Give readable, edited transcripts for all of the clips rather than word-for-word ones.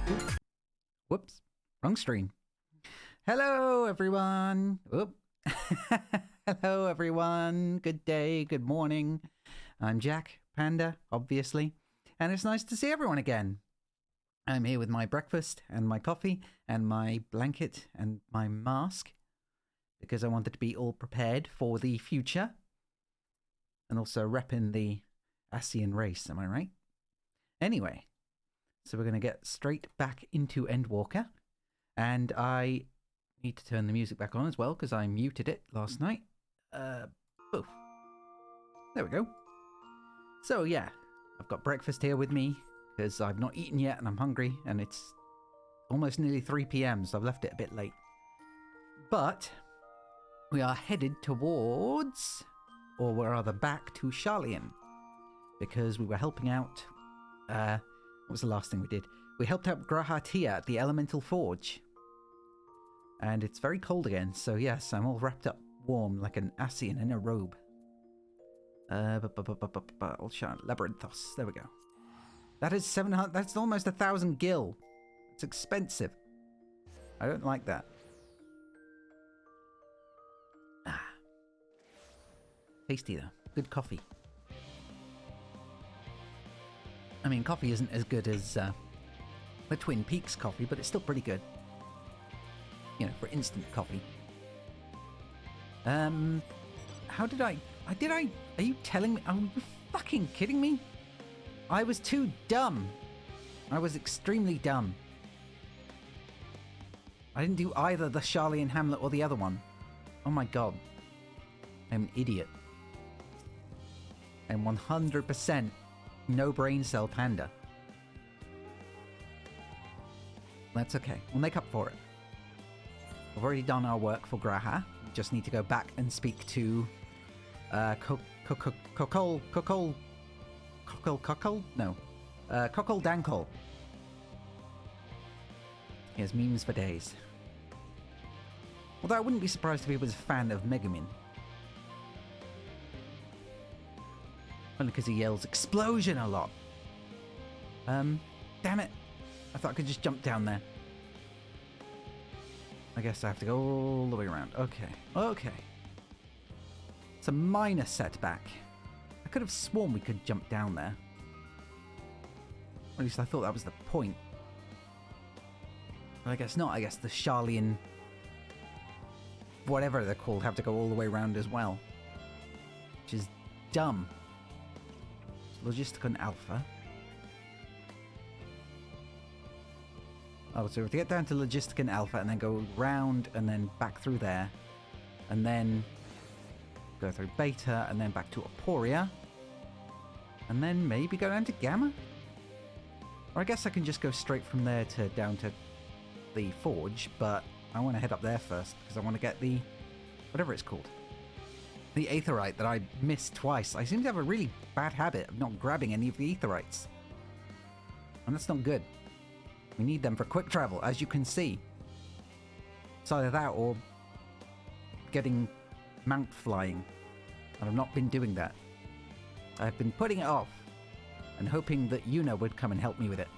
Ooh. Whoops. Wrong stream. Hello, everyone. Oop. Hello, everyone. Good day, good morning. I'm Jack, Panda, obviously. And it's nice to see everyone again. I'm here with my breakfast and my coffee and my blanket and my mask because I wanted to be all prepared for the future. And also repping the ASEAN race, am I right? Anyway, so we're going to get straight back into Endwalker. And I need to turn the music back on as well because I muted it last night. Poof. There we go. So yeah, I've got breakfast here with me because I've not eaten yet and I'm hungry and it's almost nearly 3 p.m. so I've left it a bit late. But we are headed towards, or we're rather back to Sharlayan because we were helping out. What was the last thing we did? We helped out Grahatia at the Elemental Forge. And it's very cold again, so yes, I'm all wrapped up warm like an ASEAN in a robe. I'll show Labyrinthos. There we go. That is 700. That's almost 1,000 gil. It's expensive. I don't like that. Ah. Tasty though. Good coffee. I mean, coffee isn't as good as the Twin Peaks coffee, but it's still pretty good. You know, for instant coffee. How did I... Are you telling me... Are you fucking kidding me? I was too dumb. I was extremely dumb. I didn't do either the Sharlayan Hamlet or the other one. Oh my god. I'm an idiot. I'm 100% no brain cell Panda. That's okay. We'll make up for it. We've already done our work for Graha. We just need to go back and speak to Kokol Dankol. He has memes for days. Although I wouldn't be surprised if he was a fan of Megumin. Only because he yells explosion a lot. Damn it. I thought I could just jump down there. I guess I have to go all the way around. Okay. Okay. It's a minor setback. I could have sworn we could jump down there. Or at least I thought that was the point. But I guess not. I guess the Sharlayan... whatever they're called have to go all the way around as well. Which is dumb. Logisticon Alpha. Oh, so we have to get down to Logisticon Alpha and then go round and then back through there. And then go through Beta and then back to Aporia. And then maybe go down to Gamma? Or I guess I can just go straight from there to down to the Forge, but I want to head up there first because I want to get the... whatever it's called. The Aetherite that I missed twice. I seem to have a really bad habit of not grabbing any of the Aetherites. And that's not good. We need them for quick travel, as you can see. It's either that or getting mount flying. And I've not been doing that. I've been putting it off and hoping that Yuna would come and help me with it.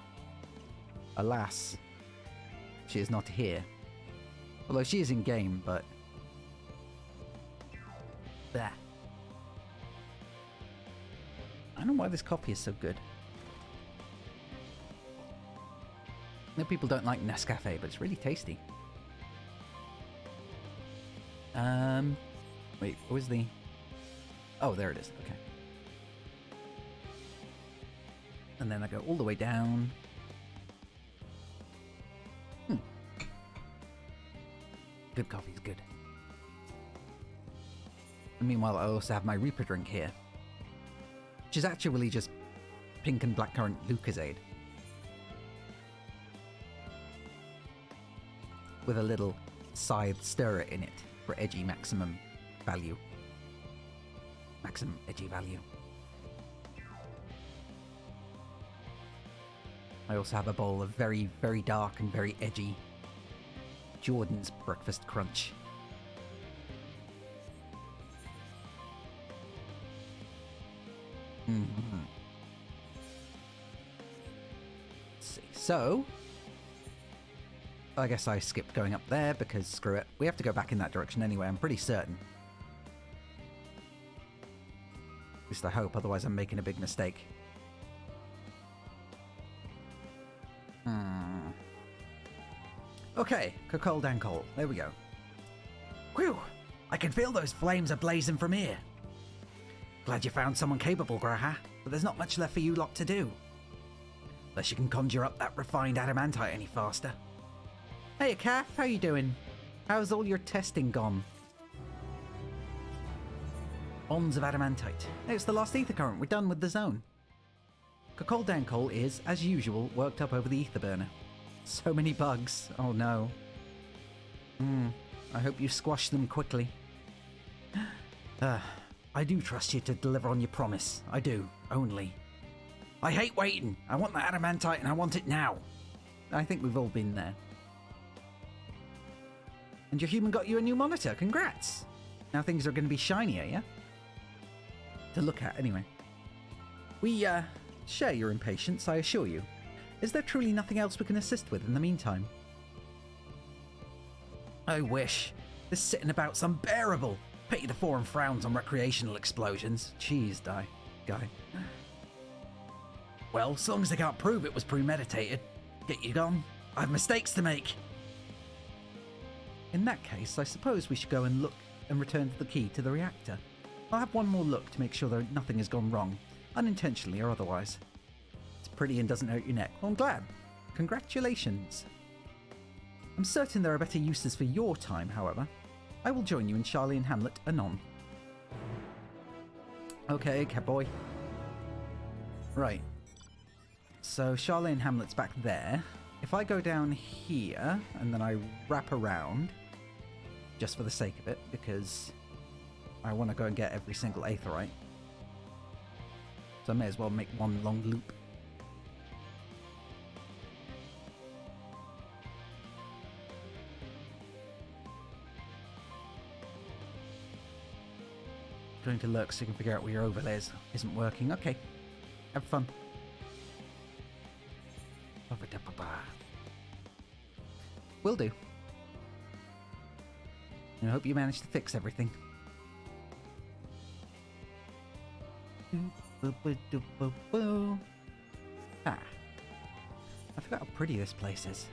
Alas, she is not here. Although she is in game, but... Blah. I don't know why this coffee is so good. I know people don't like Nescafe, but it's really tasty. Wait, what was the... Oh, there it is. Okay. And then I go all the way down. Good coffee's good. And meanwhile, I also have my Reaper drink here. Which is actually just pink and blackcurrant Lucozade. With a little scythe stirrer in it for edgy maximum value. Maximum edgy value. I also have a bowl of very, very dark and very edgy Jordan's Breakfast Crunch. Let's see. So, I guess I skipped going up there because screw it. We have to go back in that direction anyway, I'm pretty certain. At least I hope, otherwise I'm making a big mistake. Okay, Kokol Dankol. There we go. Whew! I can feel those flames are blazing from here. Glad you found someone capable, Graha, but there's not much left for you lot to do. Unless you can conjure up that refined adamantite any faster. Hey, Calf, how you doing? How's all your testing gone? Bonds of adamantite. It's the lost ether current. We're done with the zone. Kokol Dankol is, as usual, worked up over the ether burner. So many bugs. Oh no. I hope you squash them quickly. I do trust you to deliver on your promise. I do. Only. I hate waiting. I want the adamantite and I want it now. I think we've all been there. And your human got you a new monitor. Congrats. Now things are going to be shinier, yeah? To look at, anyway. We, share your impatience, I assure you. Is there truly nothing else we can assist with in the meantime? I wish. This sitting about's unbearable. Pity the foreign frowns on recreational explosions. Jeez, guy. Well, as long as they can't prove it was premeditated. Get you gone. I have mistakes to make. In that case, I suppose we should go and look and return the key to the reactor. I'll have one more look to make sure that nothing has gone wrong, unintentionally or otherwise. It's pretty and doesn't hurt your neck. Well, I'm glad. Congratulations. I'm certain there are better uses for your time, however. I will join you in Charlie and Hamlet anon. Okay, cowboy. Right. So Charlie and Hamlet's back there. If I go down here and then I wrap around, just for the sake of it, because I want to go and get every single aetherite. So I may as well make one long loop. Going to look so you can figure out where your overlays isn't working. Okay, have fun. Will do. I hope you managed to fix everything. Ah. I forgot how pretty this place is.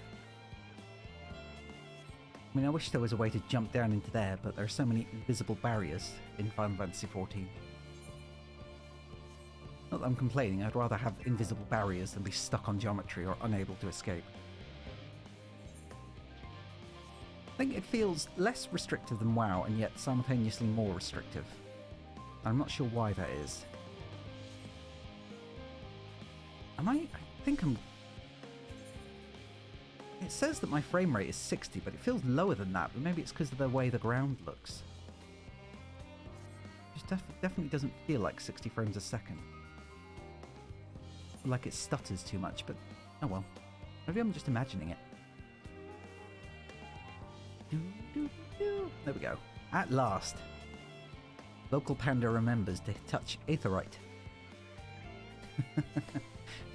I mean, I wish there was a way to jump down into there, but there are so many invisible barriers in Final Fantasy XIV. Not that I'm complaining, I'd rather have invisible barriers than be stuck on geometry or unable to escape. I think it feels less restrictive than WoW, and yet simultaneously more restrictive. I'm not sure why that is. I think I'm... It says that my frame rate is 60, but it feels lower than that, but maybe it's because of the way the ground looks. It just definitely doesn't feel like 60 frames a second. Like it stutters too much, but oh well. Maybe I'm just imagining it. There we go. At last. Local panda remembers to touch aetherite.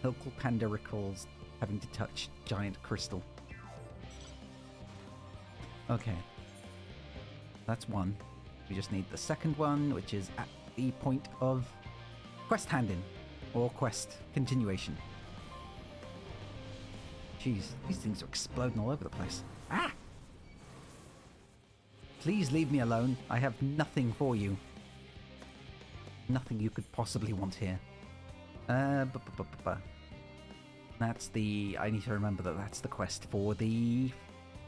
Local panda recalls having to touch giant crystal. Okay. That's one. We just need the second one, which is at the point of quest handing. Or quest continuation. Jeez, these things are exploding all over the place. Ah! Please leave me alone. I have nothing for you. Nothing you could possibly want here. That's the... I need to remember that that's the quest for the...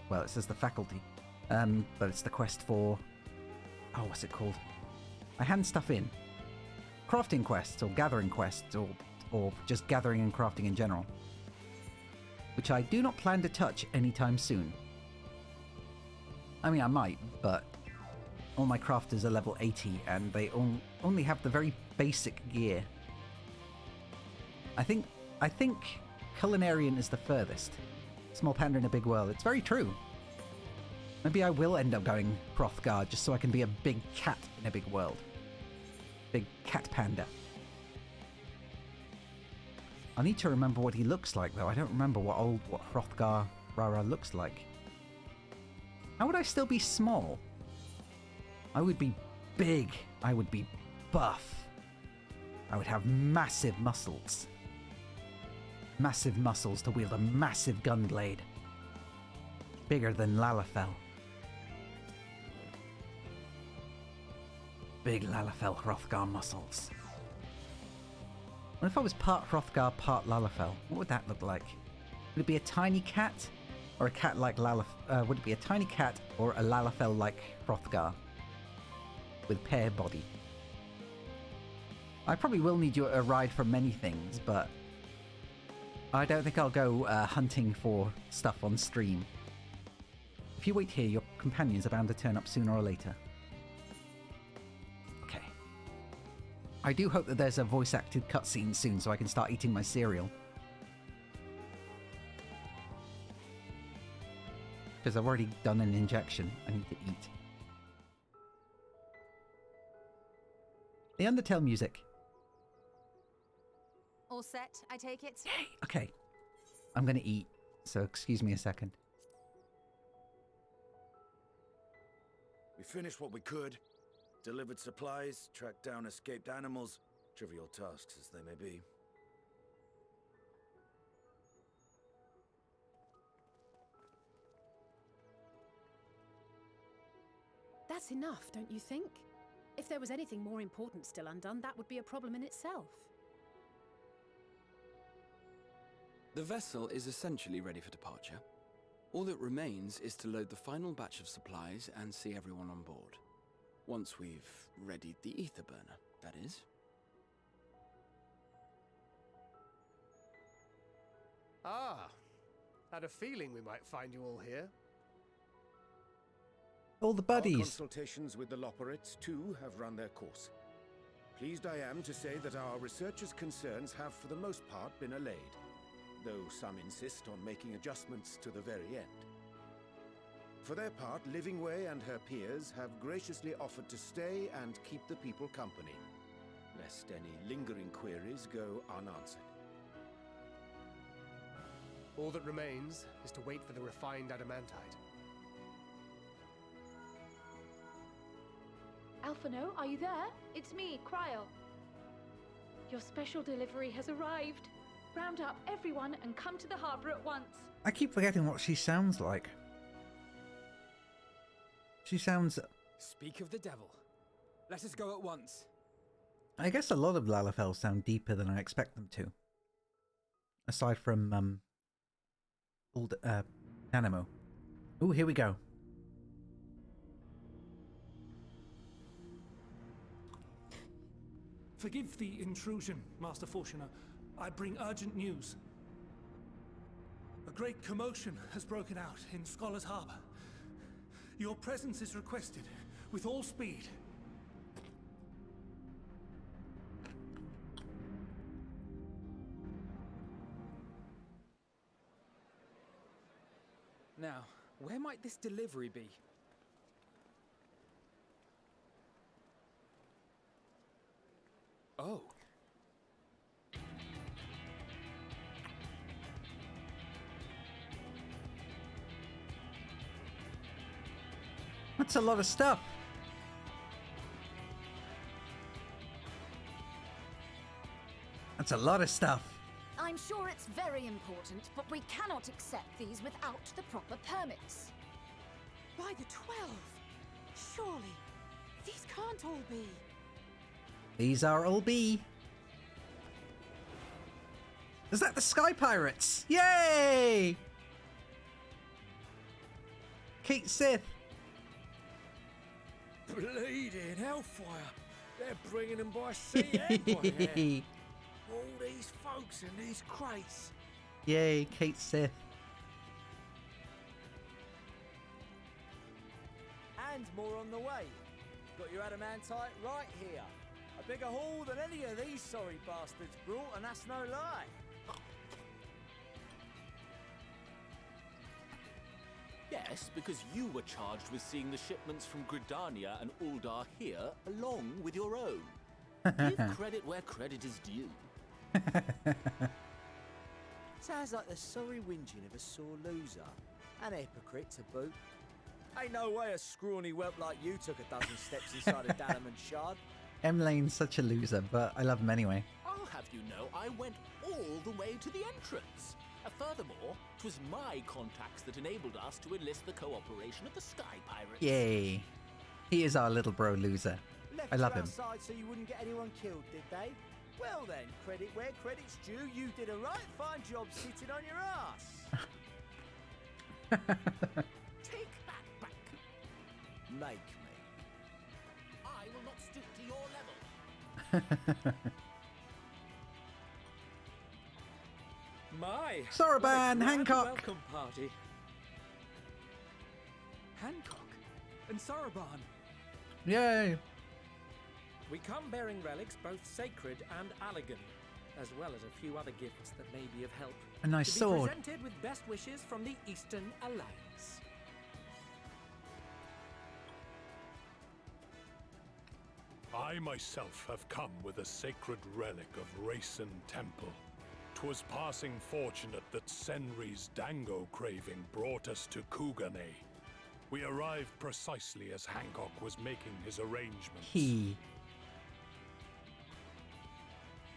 Well, it says the faculty. But it's the quest for... Oh, what's it called? I hand stuff in. Crafting quests, or gathering quests, or just gathering and crafting in general. Which I do not plan to touch anytime soon. I mean, I might, but all my crafters are level 80, and they only have the very basic gear. I think Culinarian is the furthest. Small panda in a big world. It's very true. Maybe I will end up going Hrothgar just so I can be a big cat in a big world. Big cat panda. I'll need to remember what he looks like, though. I don't remember what Hrothgar Rara looks like. How would I still be small? I would be big. I would be buff. I would have massive muscles. Massive muscles to wield a massive gun blade. Bigger than Lalafell. Big Lalafell Hrothgar muscles. What if I was part Hrothgar, part Lalafell? What would that look like? Would it be a tiny cat? Or a cat like Lalafell? Would it be a tiny cat or a Lalafell like Hrothgar? With pear body. I probably will need you a ride for many things, but I don't think I'll go hunting for stuff on stream. If you wait here, your companions are bound to turn up sooner or later. Okay. I do hope that there's a voice-acted cutscene soon so I can start eating my cereal. Because I've already done an injection. I need to eat. The Undertale music. All set, I take it? Yay! Okay. I'm gonna eat, so excuse me a second. We finished what we could. Delivered supplies, tracked down escaped animals. Trivial tasks as they may be. That's enough, don't you think? If there was anything more important still undone, that would be a problem in itself. The vessel is essentially ready for departure. All that remains is to load the final batch of supplies and see everyone on board. Once we've readied the ether burner, that is. Ah, had a feeling we might find you all here. All the Our buddies. consultations with the Loperites, too, have run their course. Pleased I am to say that our researchers' concerns have for the most part been allayed, though some insist on making adjustments to the very end. For their part, Livingway and her peers have graciously offered to stay and keep the people company, lest any lingering queries go unanswered. All that remains is to wait for the refined adamantite. Alphino, are you there? It's me, Cryo. Your special delivery has arrived. Round up everyone and come to the harbour at once. I keep forgetting what she sounds like. She sounds... Speak of the devil. Let us go at once. I guess a lot of Lalafell sound deeper than I expect them to. Aside from, old, Animo. Ooh, here we go. Forgive the intrusion, Master Fortuner. I bring urgent news. A great commotion has broken out in Scholar's Harbour. Your presence is requested with all speed. Now, where might this delivery be? Oh. That's a lot of stuff. That's a lot of stuff. I'm sure it's very important, but we cannot accept these without the proper permits. By the 12! Surely, these can't all be. These are all B. Is that the Sky Pirates? Yay! Kate Sith. Bleeding hellfire! They're bringing them by sea and by air. All these folks in these crates. Yay, Kate Sith. And more on the way. Got your adamantite right here. A bigger haul than any of these sorry bastards brought, and that's no lie. Yes, because you were charged with seeing the shipments from Gridania and Uldar here, along with your own. Give credit where credit is due. Sounds like the sorry whinging of a sore loser. And a hypocrite to boot. Ain't no way a scrawny whelp like you took a dozen steps inside a Dalamon shard. M-Lane's such a loser, but I love him anyway. I'll have you know I went all the way to the entrance. Furthermore, 'twas my contacts that enabled us to enlist the cooperation of the Sky Pirates. Yay. He is our little bro loser. Left I love you him. outside so you wouldn't get anyone killed, did they? Well then, credit where credit's due. You did a right fine job sitting on your ass. Take that back. Make me. I will not stoop to your level. My Soroban, Hancock. Welcome party. Hancock and Soroban. Yay. We come bearing relics both sacred and elegant, as well as a few other gifts that may be of help. A nice to be sword. Presented with best wishes from the Eastern Alliance. I myself have come with a sacred relic of Rayson Temple. 'Twas passing fortunate that Senri's dango craving brought us to Kugane. We arrived precisely as Hancock was making his arrangements.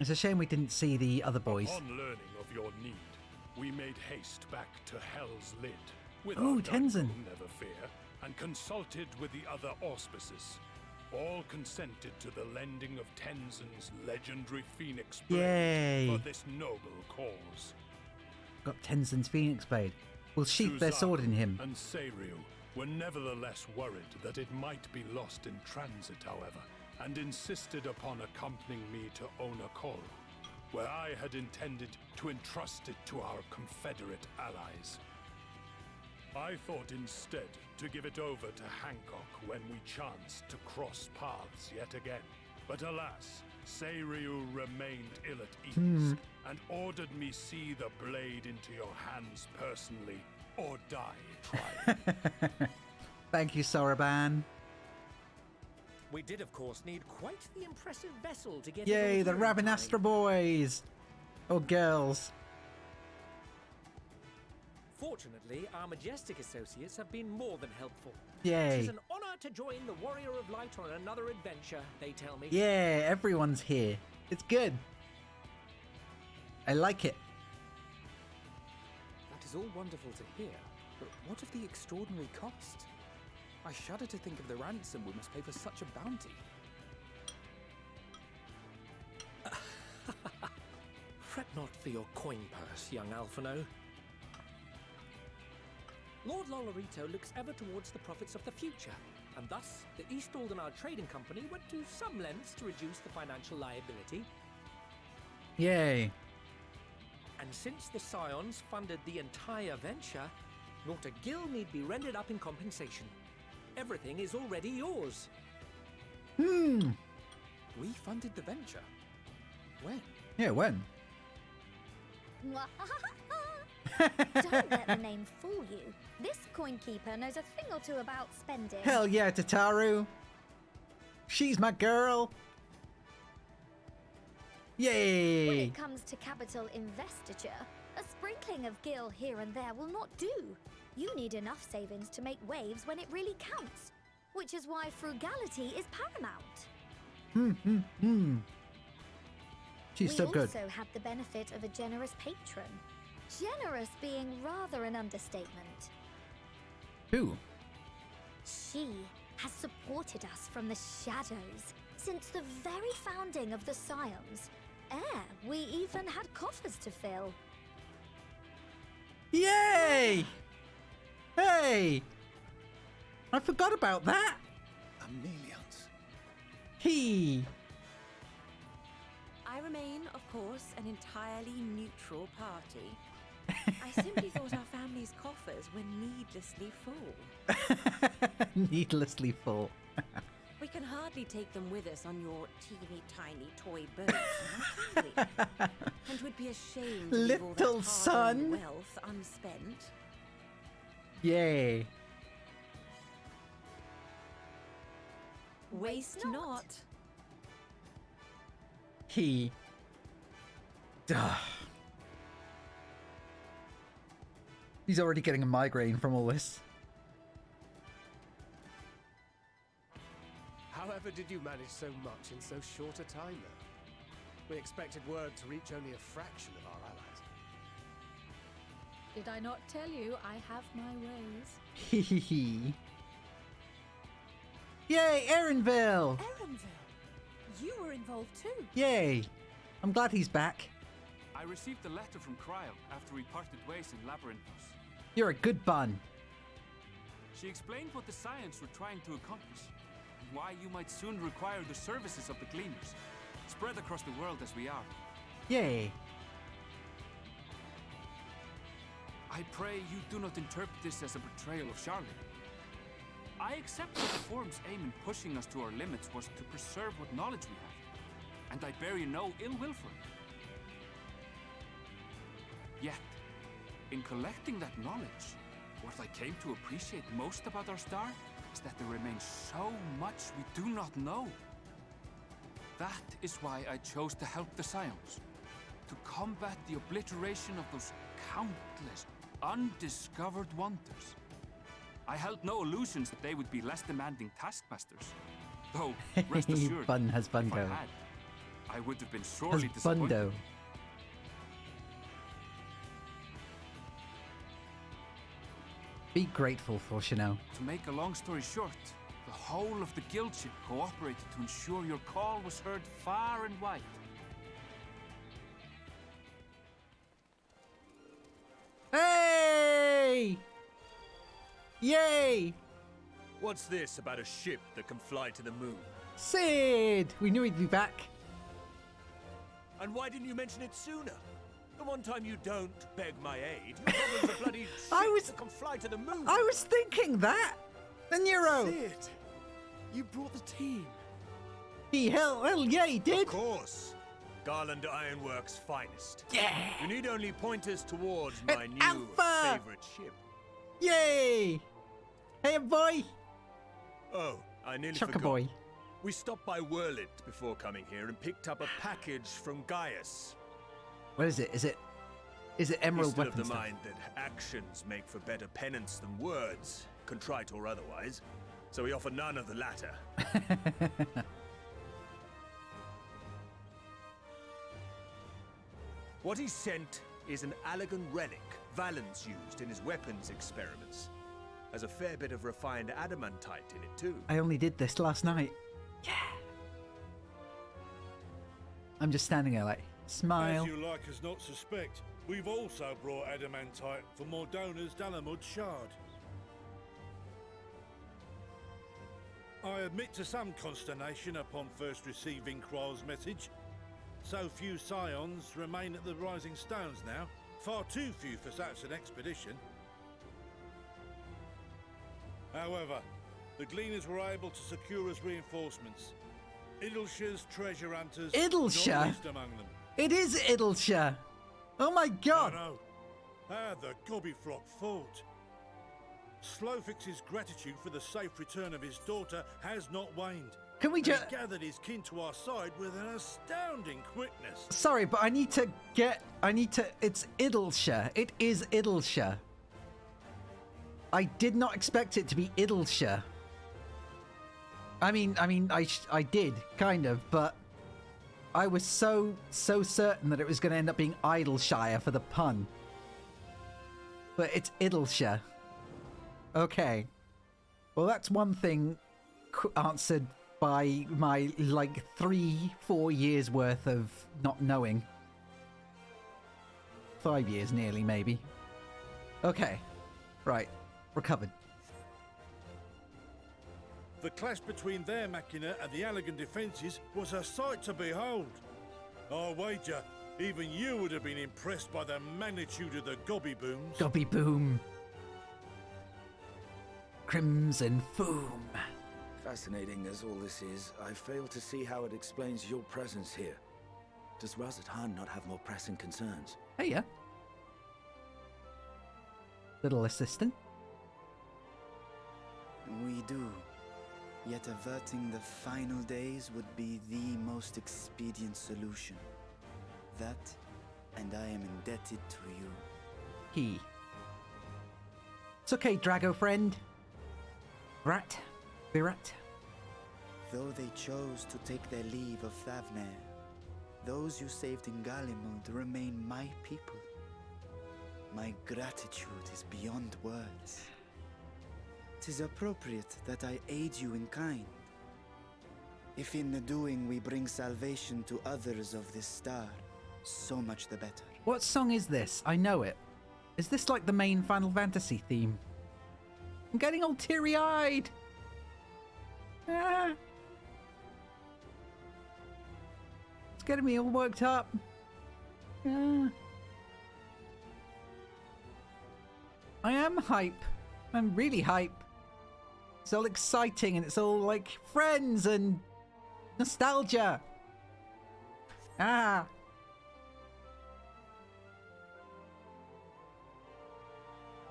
It's a shame we didn't see the other boys. Upon learning of your need, we made haste back to Hell's Lid. Ooh, Tenzin. Never fear, and consulted with the other auspices. All consented to the lending of Tenzin's legendary Phoenix Blade Yay. for this noble cause. Got Tenzin's Phoenix Blade. Will sheath their sword in him. And Seiryu were nevertheless worried that it might be lost in transit, however, and insisted upon accompanying me to Onakol, where I had intended to entrust it to our Confederate allies. I thought instead to give it over to Hancock when we chanced to cross paths yet again. But alas, Seiryu remained ill at ease and ordered me see the blade into your hands personally or die trying. Thank you, Soroban. We did, of course, need quite the impressive vessel to get Yay, it the over here in time. Ravenastra boys. Oh, girls. Fortunately, our majestic associates have been more than helpful. Yay. It's an honor to join the Warrior of Light on another adventure, they tell me. Yeah, everyone's here. It's good. I like it. That is all wonderful to hear, but what of the extraordinary cost? I shudder to think of the ransom we must pay for such a bounty. Fret not for your coin purse, young Alphino. Lord Lolorito looks ever towards the profits of the future, and thus the East Aldenar Trading Company went to some lengths to reduce the financial liability. Yay. And since the Scions funded the entire venture, not a gill need be rendered up in compensation. Everything is already yours. Hmm. We funded the venture. When? Yeah, when? Don't let the name fool you. This coin keeper knows a thing or two about spending. Hell yeah, Tataru. She's my girl. Yay. When it comes to capital investiture, a sprinkling of gil here and there will not do. You need enough savings to make waves when it really counts, which is why frugality is paramount. She's so good. We also had the benefit of a generous patron. Generous being rather an understatement. Who? She has supported us from the shadows since the very founding of the Scions. We even had coffers to fill. Yay! Hey! I forgot about that. Amelians. I remain, of course, an entirely neutral party. I simply thought our family's coffers were needlessly full. Needlessly full. We can hardly take them with us on your teeny tiny toy boat, now can we? And would be ashamed to leave all that Little son. hard-earned wealth unspent. Yay. Waste not. Duh. He's already getting a migraine from all this. However did you manage so much in so short a time, though? We expected word to reach only a fraction of our allies. Did I not tell you I have my ways? Hehehe. Yay, Erinville! Erinville? You were involved too? Yay! I'm glad he's back. I received a letter from Cryo after we parted ways in Labyrinthos. You're a good bun. She explained what the Scions were trying to accomplish, and why you might soon require the services of the Gleaners, spread across the world as we are. Yay. I pray you do not interpret this as a betrayal of Charlotte. I accept that the Forum's aim in pushing us to our limits was to preserve what knowledge we have, and I bear you no ill will for it. Yet, in collecting that knowledge, what I came to appreciate most about our star is that there remains so much we do not know. That is why I chose to help the Scions, to combat the obliteration of those countless undiscovered wonders. I held no illusions that they would be less demanding taskmasters. Though, rest assured, Bun has if I Bundo. had, I would have been sorely Has disappointed. Bundo. Be grateful for Chanel. To make a long story short, the whole of the guildship cooperated to ensure your call was heard far and wide. Hey! Yay! What's this about a ship that can fly to the moon? Sid! We knew he'd be back. And why didn't you mention it sooner? The one time you don't beg my aid, your problem's a bloody ship that can fly to the moon. I was thinking that! The Nero! Sid, you brought the team. Hell yeah, he did! Of course. Garland Ironworks' finest. Yeah! You need only point us towards my new Alpha! favorite ship. Yay! Hey, boy! Oh, I nearly Chucker forgot. boy. We stopped by Whirlit before coming here and picked up a package from Gaius. What is it? Is it emerald He's still of weapon the stuff? mind that actions make for better penance than words, contrite or otherwise. So we offer none of the latter. What he sent is an Allagan relic Valens used in his weapons experiments. Has a fair bit of refined adamantite in it too. I only did this last night. Yeah. I'm just standing there like, smile. As you like us not suspect, we've also brought adamantite for Mordona's Dalamud shard. I admit to some consternation upon first receiving Kryl's message. So few Scions remain at the Rising Stones now. Far too few for such an expedition. However, the Gleaners were able to secure us reinforcements. Idleshire's treasure hunters Idleshire? not least among them. It is Idleshire! Oh my god! I know. How the Gobbyflock fought. Slowfix's gratitude for the safe return of his daughter has not waned. Can we And he just... gathered his kin to our side with an astounding quickness. Sorry, but I need to... It's Idleshire. It is Idleshire. I did not expect it to be Idleshire. I did, kind of, but... I was so certain that it was going to end up being Idleshire for the pun. But it's Idleshire. Okay. Well, that's one thing answered by my, 3-4 years worth of not knowing. 5 years nearly, maybe. Okay. Right. Recovered. The clash between their machina and the Allagan defences was a sight to behold. I wager even you would have been impressed by the magnitude of the gobby booms. Gobby boom. Crimson foom. Fascinating as all this is, I fail to see how it explains your presence here. Does Razat Han not have more pressing concerns? Hey, yeah. Little assistant. We do. Yet averting the final days would be the most expedient solution. That, and I am indebted to you. He. It's okay, Drago friend. Rat. Virat. Though they chose to take their leave of Thavnair, those you saved in Galimund remain my people. My gratitude is beyond words. 'Tis appropriate that I aid you in kind. If in the doing we bring salvation to others of this star, so much the better. What song is this? I know it. Is this like the main Final Fantasy theme? I'm getting all teary-eyed. Ah. It's getting me all worked up. Ah. I am hype. I'm really hype. It's all exciting and it's all like friends and nostalgia. Ah.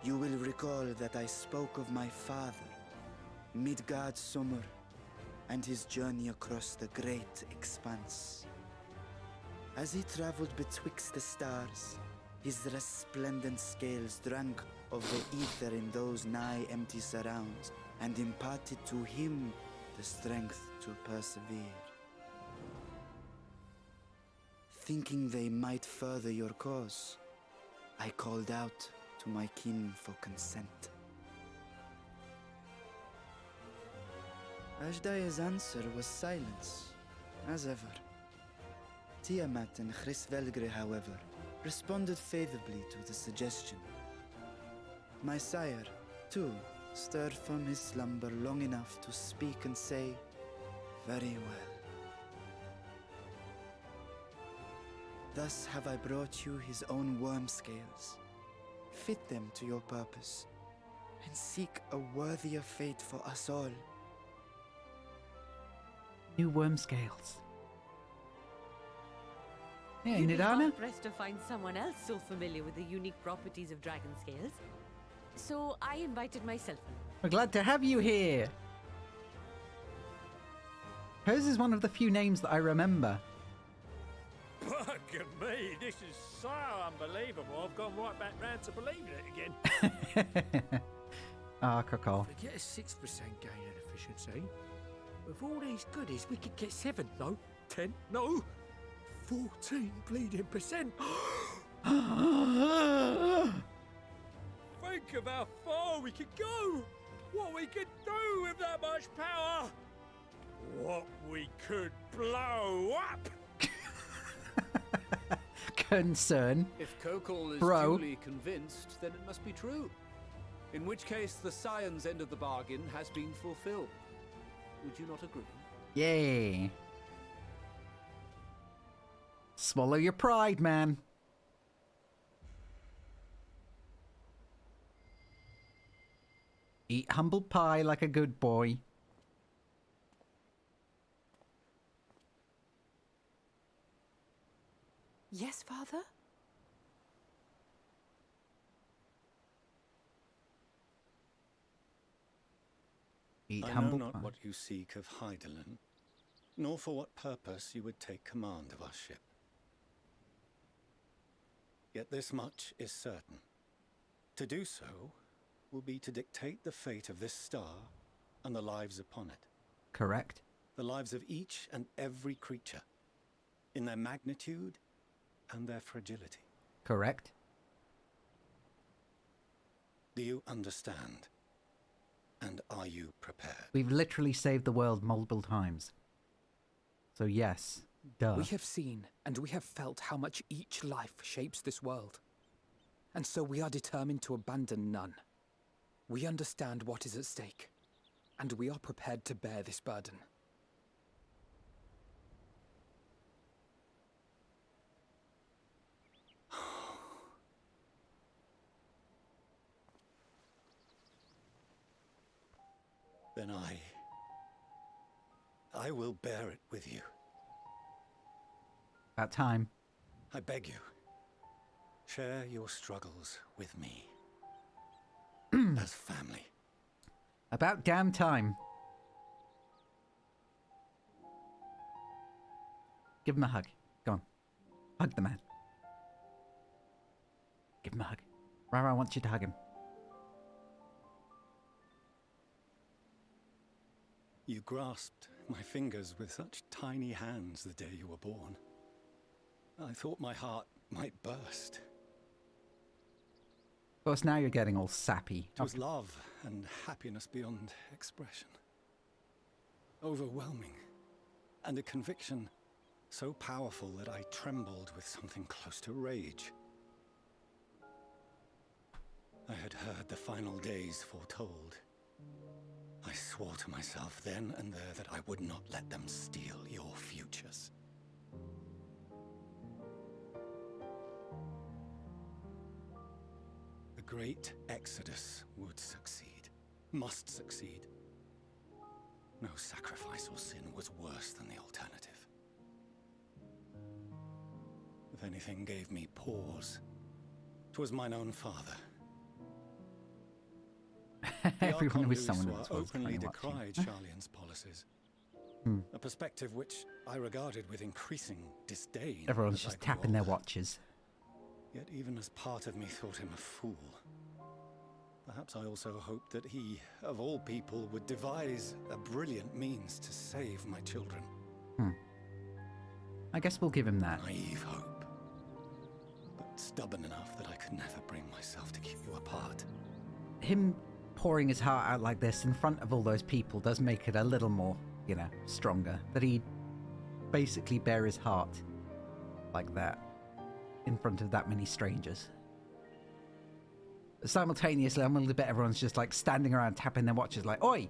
You will recall that I spoke of my father, Midgard Summer, and his journey across the great expanse. As he traveled betwixt the stars, his resplendent scales drank of the ether in those nigh empty surrounds, and imparted to him the strength to persevere. Thinking they might further your cause, I called out to my kin for consent. Ajdaya's answer was silence, as ever. Tiamat and Hrisvelgre, however, responded favorably to the suggestion. My sire, too, stirred from his slumber long enough to speak and say, "Very well." Thus have I brought you his own worm scales. Fit them to your purpose, and seek a worthier fate for us all. New worm scales. Yeah, You'd be Nidana? hard-pressed to find someone else so familiar with the unique properties of dragon scales. So I invited myself. We're glad to have you here. Hers is one of the few names that I remember. Bugger me, this is so unbelievable. I've gone right back round to believing it again. Ah, Cocol. Forget a 6% gain in efficiency. With all these goodies, we could get 7, no, 10, no, 14 bleeding percent. Think of how far we could go. What we could do with that much power. What we could blow up. Concern. If Kokol is Bro. duly convinced, then it must be true. In which case, the Scion's end of the bargain has been fulfilled. Would you not agree? Yay. Swallow your pride, man. Eat humble pie like a good boy. Yes, Father? Eat I know humble not pie. what you seek of Hydaelyn, nor for what purpose you would take command of our ship. Yet this much is certain. To do so will be to dictate the fate of this star and the lives upon it. Correct. The lives of each and every creature, in their magnitude and their fragility. Correct. Do you understand? And are you prepared? We've literally saved the world multiple times. So yes, duh. We have seen and we have felt how much each life shapes this world. And so we are determined to abandon none. We understand what is at stake, and we are prepared to bear this burden. Then I will bear it with you. About time. I beg you, share your struggles with me. As family. About damn time. Give him a hug. Go on. Hug the man. Give him a hug. Rara wants you to hug him. You grasped my fingers with such tiny hands the day you were born. I thought my heart might burst. Of course, now you're getting all sappy. It was love and happiness beyond expression. Overwhelming. And a conviction so powerful that I trembled with something close to rage. I had heard the final days foretold. I swore to myself then and there that I would not let them steal your futures. The great exodus would succeed, must succeed. No sacrifice or sin was worse than the alternative. If anything gave me pause, 'twas mine own father. Everyone was someone else was openly decried Charlian's policies. A perspective which I regarded with increasing disdain. Everyone's just tapping their watches. Yet even as part of me thought him a fool. Perhaps I also hoped that he, of all people, would devise a brilliant means to save my children. I guess we'll give him that. Naive hope. But stubborn enough that I could never bring myself to keep you apart. Him pouring his heart out like this in front of all those people does make it a little more, you know, stronger. That he basically bare his heart like that in front of that many strangers. But simultaneously, I'm willing to bet everyone's just like standing around tapping their watches like, "Oi,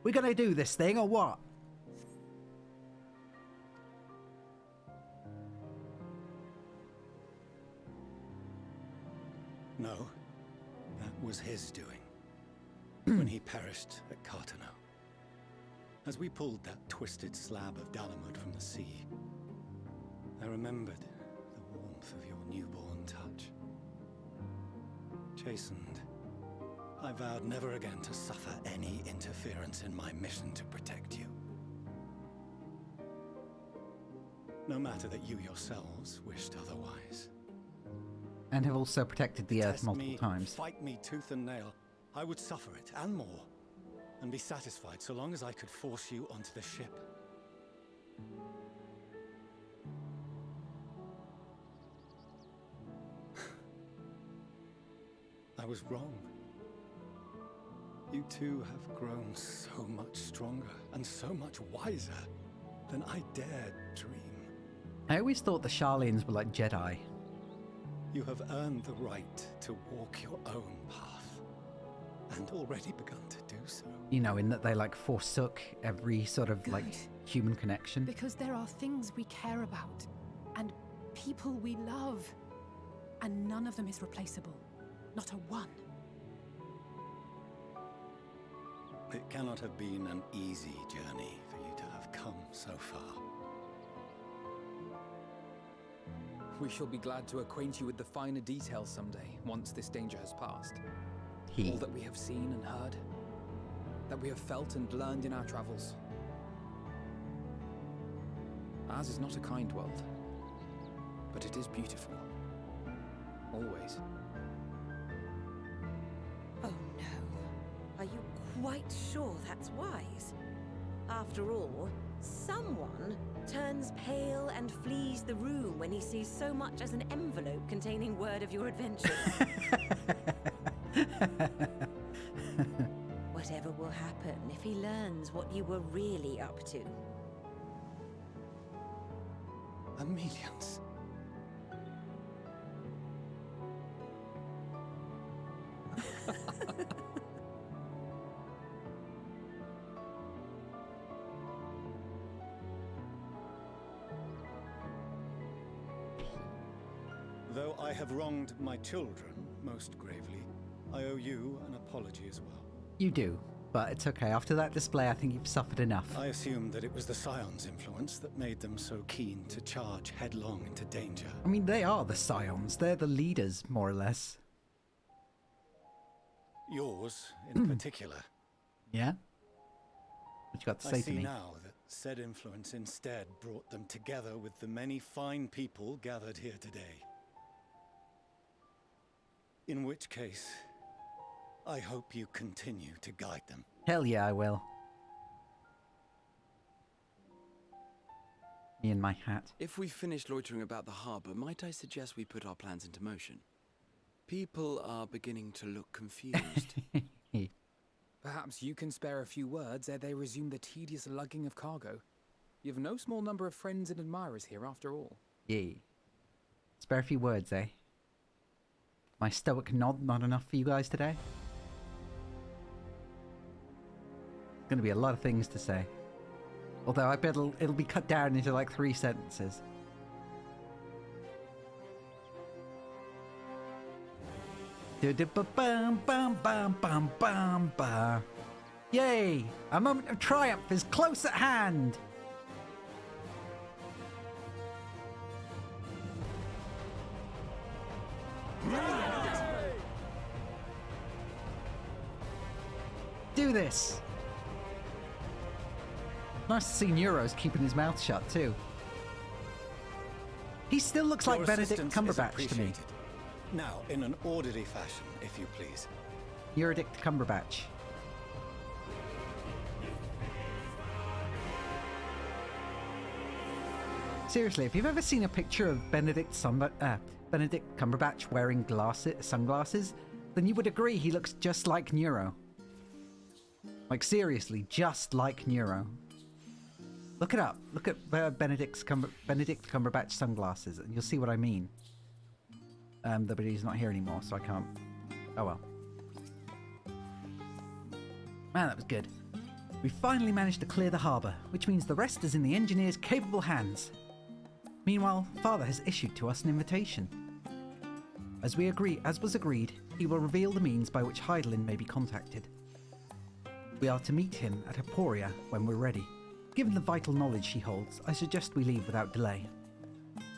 we gonna do this thing or what?" No, that was his doing. When he perished at Cartano. As we pulled that twisted slab of Dalamud from the sea, I remembered the warmth of your newborn touch. Chastened, I vowed never again to suffer any interference in my mission to protect you. No matter that you yourselves wished otherwise. And have also protected the Earth multiple times. Fight me tooth and nail. I would suffer it, and more, and be satisfied so long as I could force you onto the ship. I was wrong. You two have grown so much stronger and so much wiser than I dared dream. I always thought the Sharlayans were like Jedi. You have earned the right to walk your own path. And already begun to do so. You know, in that they like forsook every sort of like human connection. Because there are things we care about and people we love, and none of them is replaceable. Not a one. It cannot have been an easy journey for you to have come so far. We shall be glad to acquaint you with the finer details someday, once this danger has passed. All that we have seen and heard, that we have felt and learned in our travels. Ours is not a kind world, but it is beautiful. Always. Oh no. Are you quite sure that's wise? After all, someone turns pale and flees the room when he sees so much as an envelope containing word of your adventures. Whatever will happen if he learns what you were really up to? Amelians. Though I have wronged my children most gravely, I owe you an apology as well. You do, but it's okay. After that display, I think you've suffered enough. I assumed that it was the Scion's influence that made them so keen to charge headlong into danger. I mean, they are the Scions. They're the leaders, more or less. Yours, in particular. Yeah? What you got to say to me? I see now that said influence instead brought them together with the many fine people gathered here today. In which case, I hope you continue to guide them. Hell yeah, I will. Me and my hat. If we've finished loitering about the harbour, might I suggest we put our plans into motion? People are beginning to look confused. Perhaps you can spare a few words ere they resume the tedious lugging of cargo. You've no small number of friends and admirers here, after all. Yeah. Spare a few words, eh? My stoic nod not enough for you guys today? Gonna be a lot of things to say. Although I bet it'll be cut down into like 3 sentences. Yay! A moment of triumph is close at hand! Do this! Nice to see Neuro's keeping his mouth shut too. He still looks like Benedict Cumberbatch to me. Now, in an orderly fashion, if you please. Benedict Cumberbatch. Seriously, if you've ever seen a picture of Benedict Cumberbatch wearing sunglasses, then you would agree he looks just like Neuro. Like seriously, just like Neuro. Look it up. Look at Benedict Cumberbatch sunglasses, and you'll see what I mean. But he's not here anymore, so I can't. Oh well. Man, that was good. We finally managed to clear the harbour, which means the rest is in the engineer's capable hands. Meanwhile, Father has issued to us an invitation. As was agreed, he will reveal the means by which Heidelin may be contacted. We are to meet him at Aporia when we're ready. Given the vital knowledge he holds, I suggest we leave without delay.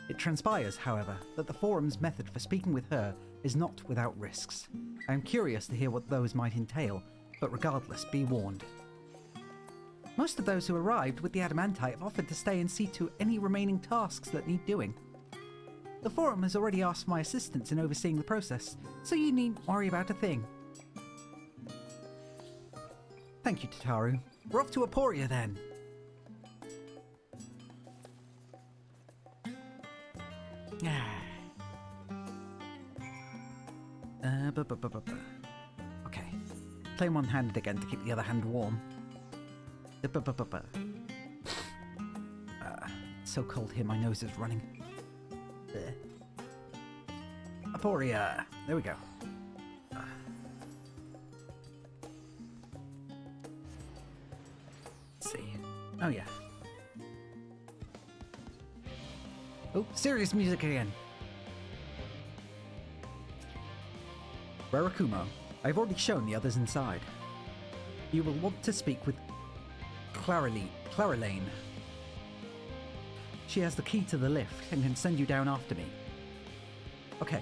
It transpires, however, that the Forum's method for speaking with her is not without risks. I am curious to hear what those might entail, but regardless, be warned. Most of those who arrived with the Adamantite have offered to stay and see to any remaining tasks that need doing. The Forum has already asked for my assistance in overseeing the process, so you needn't worry about a thing. Thank you, Tataru. We're off to Aporia then. Okay. Play one-handed again to keep the other hand warm. It's so cold here, my nose is running. Aporia! There we go. Let's see. Oh yeah. Oh, serious music again. Rarakumo, I've already shown the others inside. You will want to speak with Claralane. She has the key to the lift and can send you down after me. Okay.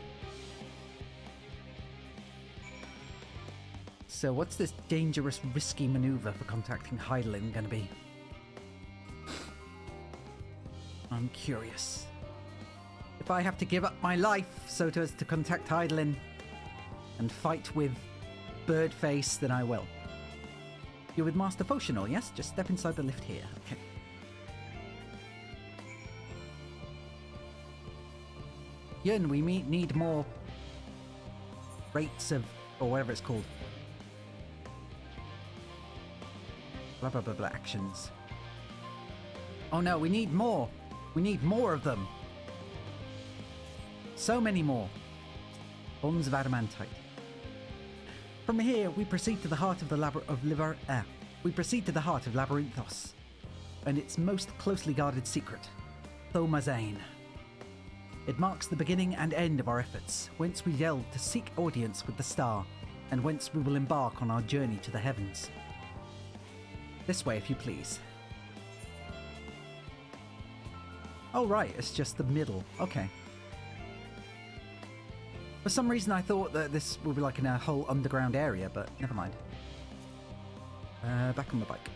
So what's this dangerous, risky maneuver for contacting Heidelin gonna be? I'm curious. If I have to give up my life so as to contact Heidelin and fight with Birdface, then I will. You're with Master Foshinor, yes? Just step inside the lift here. Okay. Yun, we need more rates of, or whatever it's called. Blah, blah, blah, blah, actions. Oh no, we need more. We need more of them. So many more. Bonds of Adamantite. From here, we proceed to the heart of the Labyrinthos, and its most closely guarded secret, Thomazane. It marks the beginning and end of our efforts, whence we delve to seek audience with the star, and whence we will embark on our journey to the heavens. This way, if you please. Oh right, it's just the middle. Okay. For some reason I thought that this would be like in a whole underground area, but never mind. Back on the bike.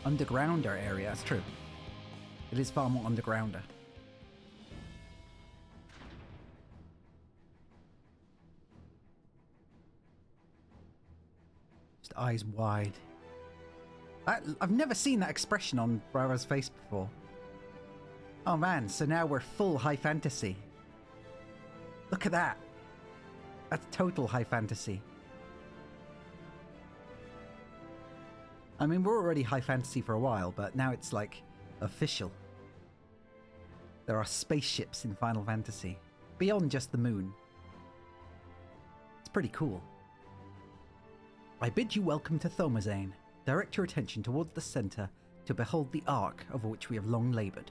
Undergrounder area, that's true. It is far more undergrounder. eyes wide. I've never seen that expression on Brara's face before. Oh man, so now we're full high fantasy. Look at that. That's total high fantasy. I mean, we're already high fantasy for a while, but now it's like official. There are spaceships in Final Fantasy, beyond just the moon. It's pretty cool. I bid you welcome to Thomazane. Direct your attention towards the center to behold the ark over which we have long labored.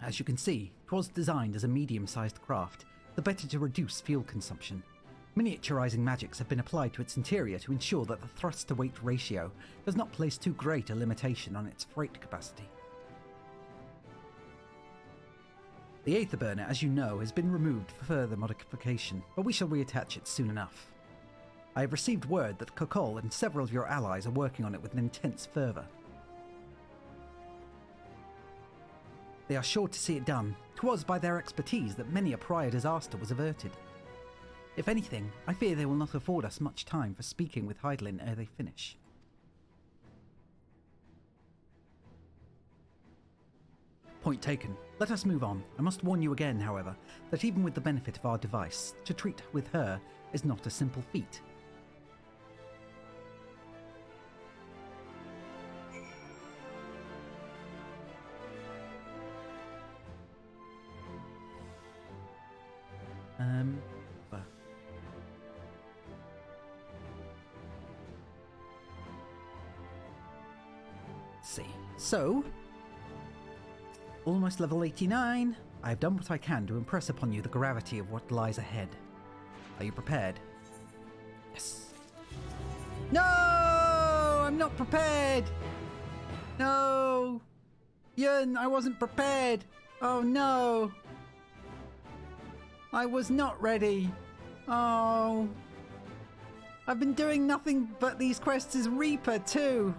As you can see, it was designed as a medium-sized craft, the better to reduce fuel consumption. Miniaturizing magics have been applied to its interior to ensure that the thrust-to-weight ratio does not place too great a limitation on its freight capacity. The Aether Burner, as you know, has been removed for further modification, but we shall reattach it soon enough. I have received word that Kokol and several of your allies are working on it with an intense fervour. They are sure to see it done. 'Twas by their expertise that many a prior disaster was averted. If anything, I fear they will not afford us much time for speaking with Hydaelyn ere they finish. Point taken. Let us move on. I must warn you again, however, that even with the benefit of our device, to treat with her is not a simple feat. Let's see. So, almost level 89. I have done what I can to impress upon you the gravity of what lies ahead. Are you prepared? Yes. No! I'm not prepared! No! Yun, I wasn't prepared! Oh no! I was not ready! Oh! I've been doing nothing but these quests as Reaper too!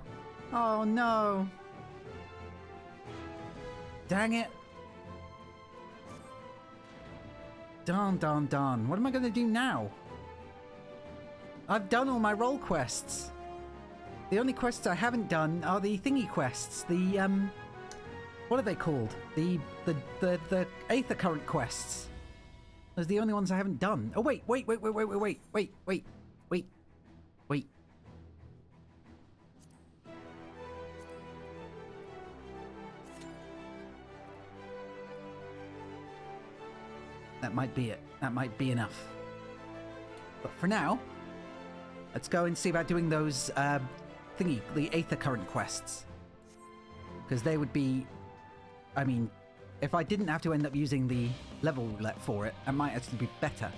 Oh no! Dang it! Darn. What am I going to do now? I've done all my role quests. The only quests I haven't done are the thingy quests. The, what are they called? The Aether Current quests. Those are the only ones I haven't done. Oh, wait. That might be it. That might be enough. But for now, let's go and see about doing those, the Aether Current quests. Because they would be... I mean, if I didn't have to end up using the level roulette for it, it might actually be better.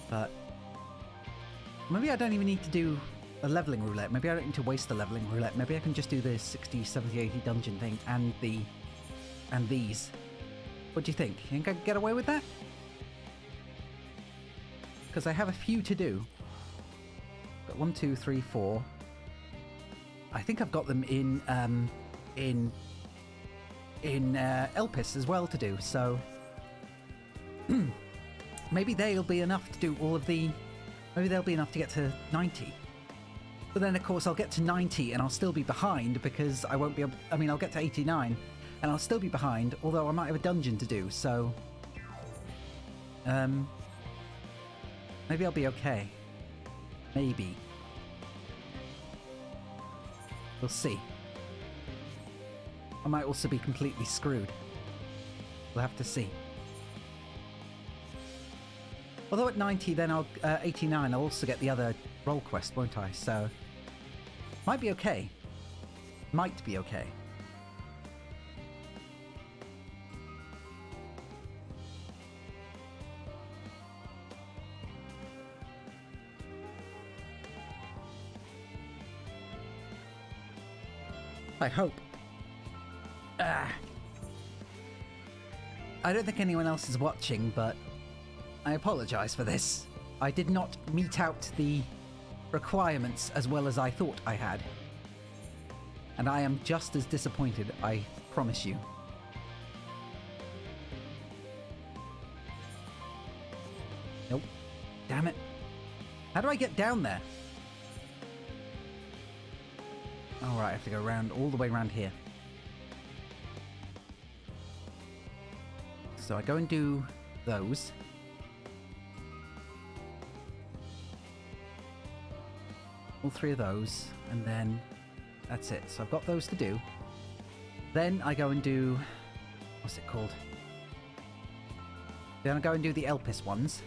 But... maybe I don't even need to do a leveling roulette. Maybe I don't need to waste the leveling roulette. Maybe I can just do the 60, 70, 80 dungeon thing and the... and these. What do you think? You think I can get away with that? Because I have a few to do. Got 1, 2, 3, 4. I think I've got them in Elpis as well to do, so maybe they'll be enough to do all of the... maybe they'll be enough to get to 90. But then of course I'll get to 90 and I'll still be behind because I won't be able... I mean, I'll get to 89 and I'll still be behind, although I might have a dungeon to do, so... maybe I'll be okay. Maybe. We'll see. I might also be completely screwed. We'll have to see. Although at 90, then I'll... 89, I'll also get the other role quest, won't I? So... might be okay. Might be okay. I hope. I don't think anyone else is watching, but I apologize for this. I did not meet out the requirements as well as I thought I had. And I am just as disappointed, I promise you. Nope. Damn it. How do I get down there? Alright, I have to go around all the way around here. So I go and do those. All 3 of those, and then that's it. So I've got those to do. Then I go and do... what's it called? Then I go and do the Elpis ones.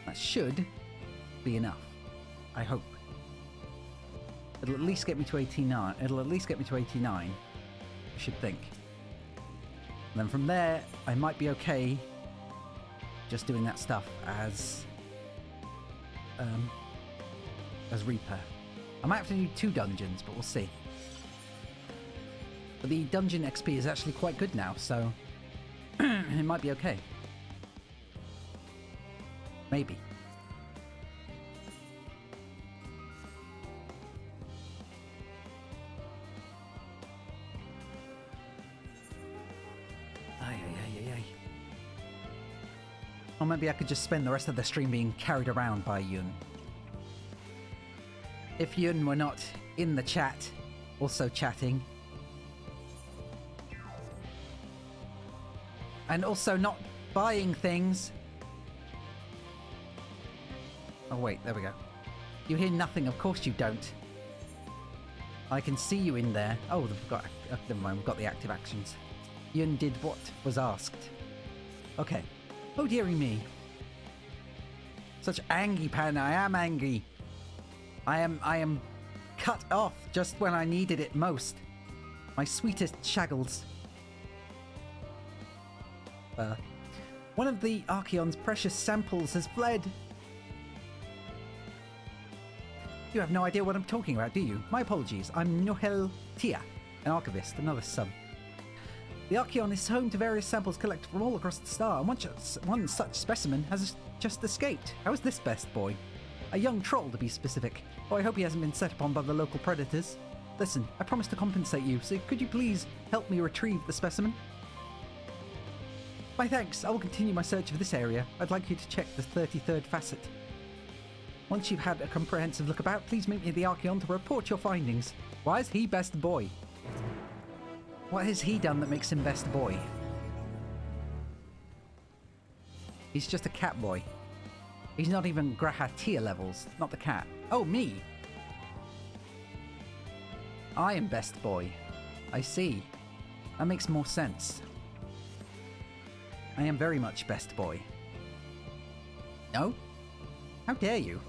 That should be enough. I hope. It'll at least get me to 89. It'll at least get me to 89. I should think. And then from there, I might be okay just doing that stuff as Reaper. I might have to do 2 dungeons, but we'll see. But the dungeon XP is actually quite good now, so it might be okay. Maybe. Or maybe I could just spend the rest of the stream being carried around by Yun. If Yun were not in the chat, also chatting. And also not buying things. Oh wait, there we go. You hear nothing, of course you don't. I can see you in there. Oh, we've got... never mind, we've got the active actions. Yun did what was asked. Okay. Oh dearie me. Such angry pan, I am angry. I am cut off just when I needed it most. My sweetest shaggles. One of the Archeon's precious samples has fled. You have no idea what I'm talking about, do you? My apologies. I'm Nohel Tia, an archivist, another sub. The Archeon is home to various samples collected from all across the star, and one such specimen has just escaped. How is this, best boy? A young troll, to be specific. Oh, I hope he hasn't been set upon by the local predators. Listen, I promise to compensate you, so could you please help me retrieve the specimen? My thanks. I will continue my search of this area. I'd like you to check the 33rd facet. Once you've had a comprehensive look about, please meet me at the Archeon to report your findings. Why is he best boy? What has he done that makes him best boy? He's just a cat boy. He's not even Graha tier levels, not the cat. Oh, me! I am best boy. I see. That makes more sense. I am very much best boy. No? How dare you?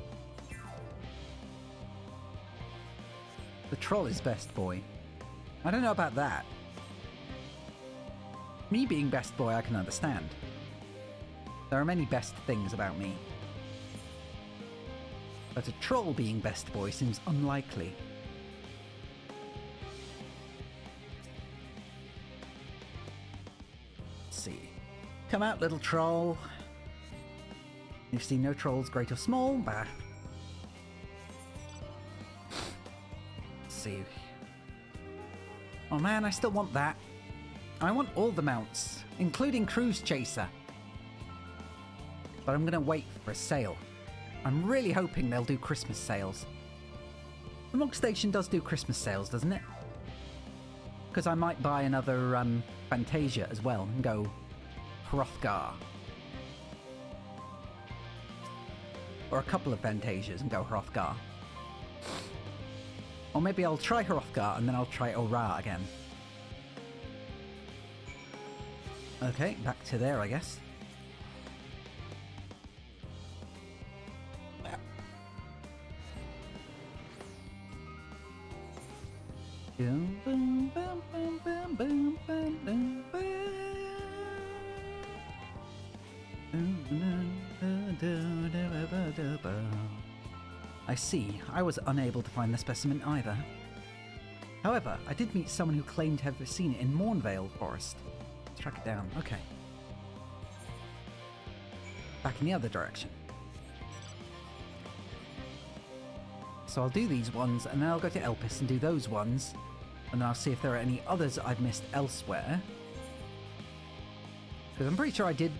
The troll is best boy. I don't know about that. Me being best boy I can understand. There are many best things about me. But a troll being best boy seems unlikely. Let's see. Come out, little troll. You've seen no trolls, great or small. Bah. Let's see. Oh man, I still want that. I want all the mounts, including Cruise Chaser. But I'm gonna wait for a sale. I'm really hoping they'll do Christmas sales. The Log Station does do Christmas sales, doesn't it? Because I might buy another Fantasia as well and go Hrothgar. Or a couple of Fantasias and go Hrothgar. Or maybe I'll try Hrothgar and then I'll try Ora again. Okay, back to there, I guess. I see. I was unable to find the specimen either. However, I did meet someone who claimed to have seen it in Mornvale Forest. Let's track it down. Okay. Back in the other direction. So I'll do these ones, and then I'll go to Elpis and do those ones, and then I'll see if there are any others I've missed elsewhere. Because I'm pretty sure I did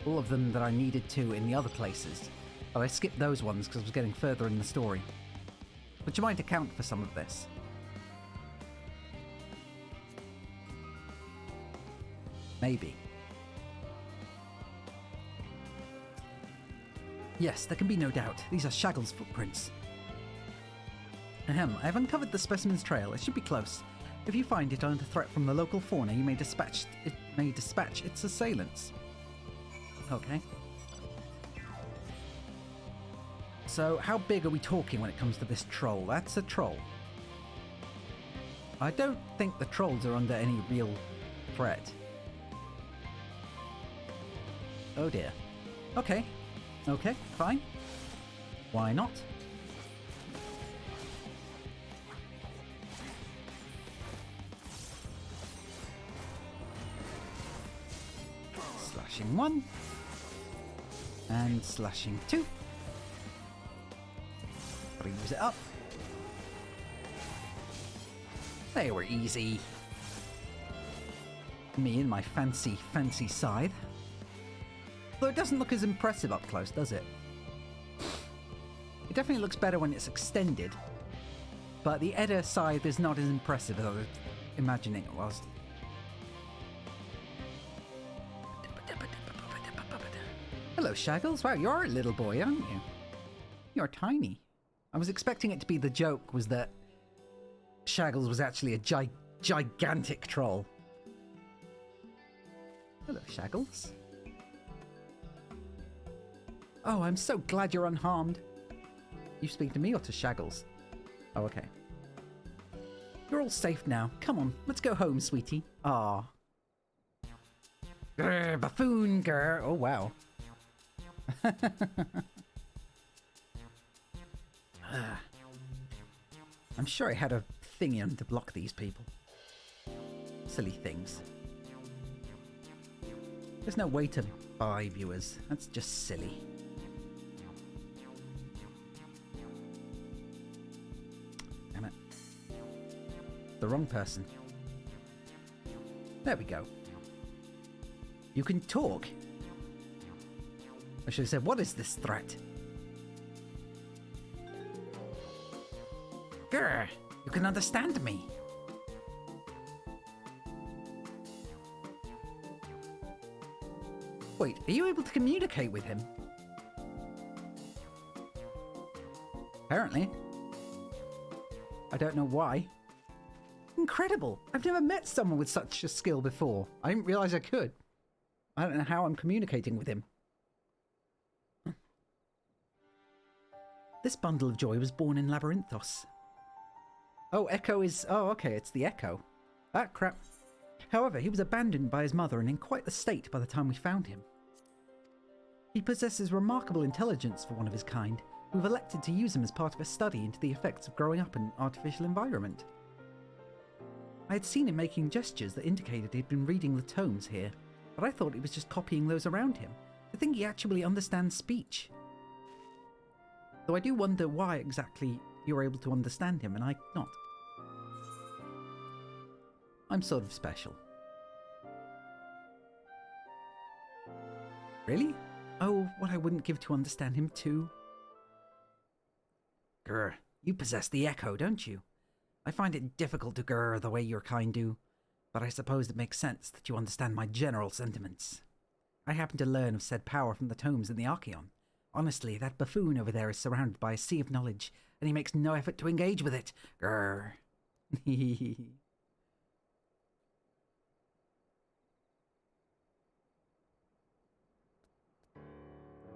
all of them that I needed to in the other places, but I skipped those ones because I was getting further in the story. Which might account for some of this. Maybe. Yes, there can be no doubt. These are Shaggle's footprints. Ahem, I have uncovered the specimen's trail. It should be close. If you find it under threat from the local fauna, you may dispatch its assailants. Okay. So, how big are we talking when it comes to this troll? That's a troll. I don't think the trolls are under any real threat. Oh dear. Okay. Okay, fine. Why not? Slashing 1. And slashing 2. Brings it up. They were easy. Me and my fancy scythe. Though it doesn't look as impressive up close, does it? It definitely looks better when it's extended. But the Edda scythe is not as impressive as I was imagining it was. Hello, Shaggles. Wow, you're a little boy, aren't you? You're tiny. I was expecting it to be the joke was that Shaggles was actually a gigantic troll. Hello, Shaggles. Oh, I'm so glad you're unharmed. You speak to me or to Shaggles? Oh, okay. You're all safe now. Come on, let's go home, sweetie. Ah. Grr, buffoon, grr. Oh, wow. I'm sure I had a thingy on to block these people. Silly things. There's no way to buy viewers. That's just silly. Damn it. The wrong person. There we go. You can talk. I should have said, what is this threat? Grr, you can understand me. Wait, are you able to communicate with him? Apparently. I don't know why. Incredible! I've never met someone with such a skill before. I didn't realize I could. I don't know how I'm communicating with him. This bundle of joy was born in Labyrinthos. Oh, Echo is... Oh, okay, it's the Echo. Ah, crap. However, he was abandoned by his mother and in quite the state by the time we found him. He possesses remarkable intelligence for one of his kind. We've elected to use him as part of a study into the effects of growing up in an artificial environment. I had seen him making gestures that indicated he'd been reading the tomes here, but I thought he was just copying those around him. I think he actually understands speech. Though I do wonder why exactly you're able to understand him and I not. I'm sort of special. Really? Oh, what I wouldn't give to understand him too. Grr, you possess the Echo, don't you? I find it difficult to grr the way your kind do, but I suppose it makes sense that you understand my general sentiments. I happen to learn of said power from the tomes in the Archeon. Honestly, that buffoon over there is surrounded by a sea of knowledge, and he makes no effort to engage with it. Grr.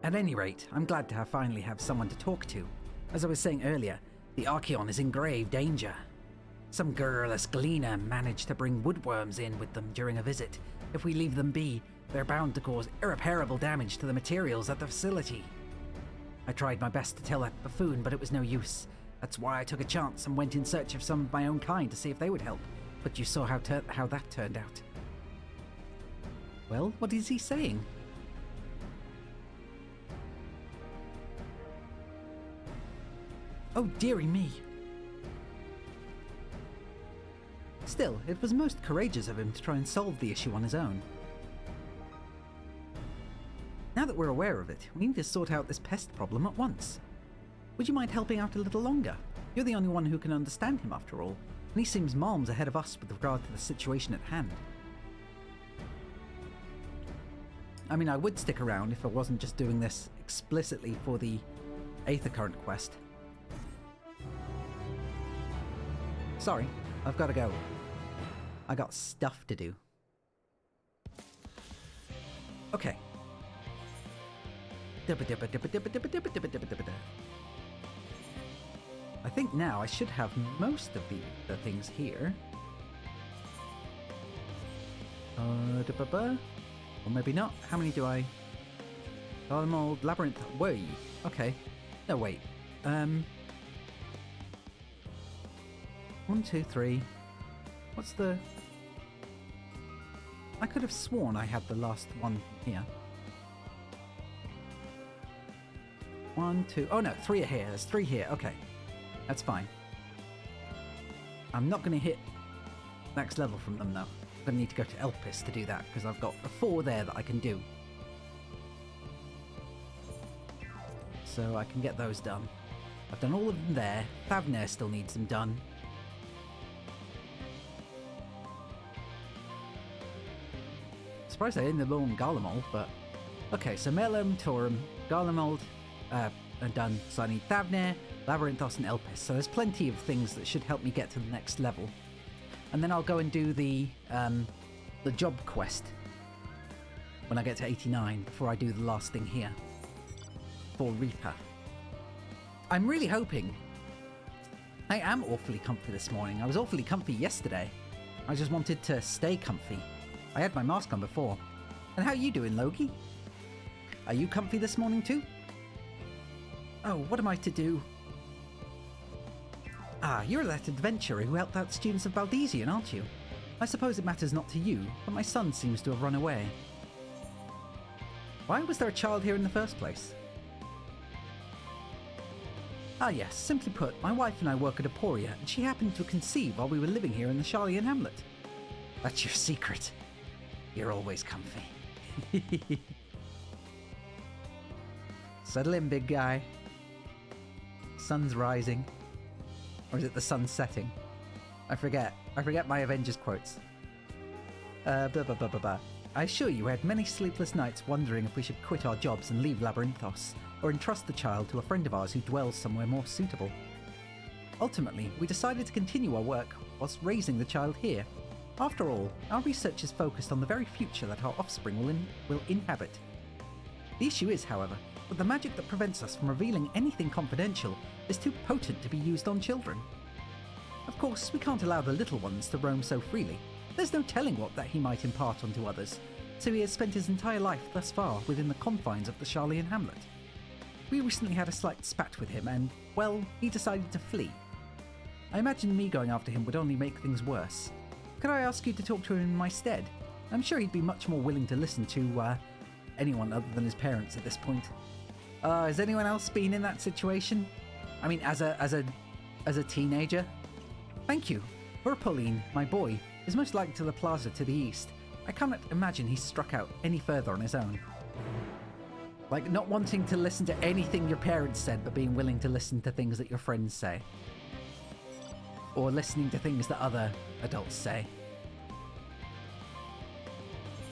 At any rate, I'm glad to finally have someone to talk to. As I was saying earlier, the Archeon is in grave danger. Some girless gleaner managed to bring woodworms in with them during a visit. If we leave them be, they're bound to cause irreparable damage to the materials at the facility. I tried my best to tell that buffoon, but it was no use. That's why I took a chance and went in search of some of my own kind to see if they would help. But you saw how that turned out. Well, what is he saying? Oh, dearie me. Still, it was most courageous of him to try and solve the issue on his own. that we're aware of it, we need to sort out this pest problem at once. Would you mind helping out a little longer? You're the only one who can understand him after all, and he seems malms ahead of us with regard to the situation at hand. I mean, I would stick around if I wasn't just doing this explicitly for the Aether Current quest. Sorry, I've got to go. I got stuff to do. Okay. I think now I should have most of the things here. Or maybe not. How many do I... Garlemald, Labyrinth... Wait. Okay. No, wait. 1, 2, 3. What's the... I could have sworn I had the last one here. 1, 2... Oh no, 3 are here. There's 3 here. Okay. That's fine. I'm not going to hit next level from them though. I'm going to need to go to Elpis to do that because I've got 4 there that I can do. So I can get those done. I've done all of them there. Thavnair still needs them done. Surprised I didn't know on Garlemald, but... Okay, so Melem, Torum, Garlemald are done. So I need Thavnair, Labyrinthos and Elpis. So there's plenty of things that should help me get to the next level. And then I'll go and do the job quest when I get to 89 before I do the last thing here for Reaper. I'm really hoping... I am awfully comfy this morning. I was awfully comfy yesterday. I just wanted to stay comfy. I had my mask on before. And how are you doing, Loki? Are you comfy this morning too? Oh, what am I to do? Ah, you're that adventurer who helped out the students of Baldesian, aren't you? I suppose it matters not to you, but my son seems to have run away. Why was there a child here in the first place? Ah yes, simply put, my wife and I work at Aporia, and she happened to conceive while we were living here in the Sharlayan hamlet. That's your secret. You're always comfy. Settle in, big guy. Sun's rising. Or is it the sun setting? I forget. I forget my Avengers quotes. Blah, blah, blah, blah, blah. I assure you we had many sleepless nights wondering if we should quit our jobs and leave Labyrinthos, or entrust the child to a friend of ours who dwells somewhere more suitable. Ultimately, we decided to continue our work whilst raising the child here. After all, our research is focused on the very future that our offspring will inhabit. The issue is, however, that the magic that prevents us from revealing anything confidential is too potent to be used on children. Of course, we can't allow the little ones to roam so freely. There's no telling what that he might impart onto others, so he has spent his entire life thus far within the confines of the Sharlayan hamlet. We recently had a slight spat with him and, well, he decided to flee. I imagine me going after him would only make things worse. Could I ask you to talk to him in my stead? I'm sure he'd be much more willing to listen to, anyone other than his parents at this point. Has anyone else been in that situation? I mean, as a teenager? Thank you. Pauline, my boy, is most likely to the plaza to the east. I cannot imagine he's struck out any further on his own. Like, not wanting to listen to anything your parents said, but being willing to listen to things that your friends say. Or listening to things that other adults say.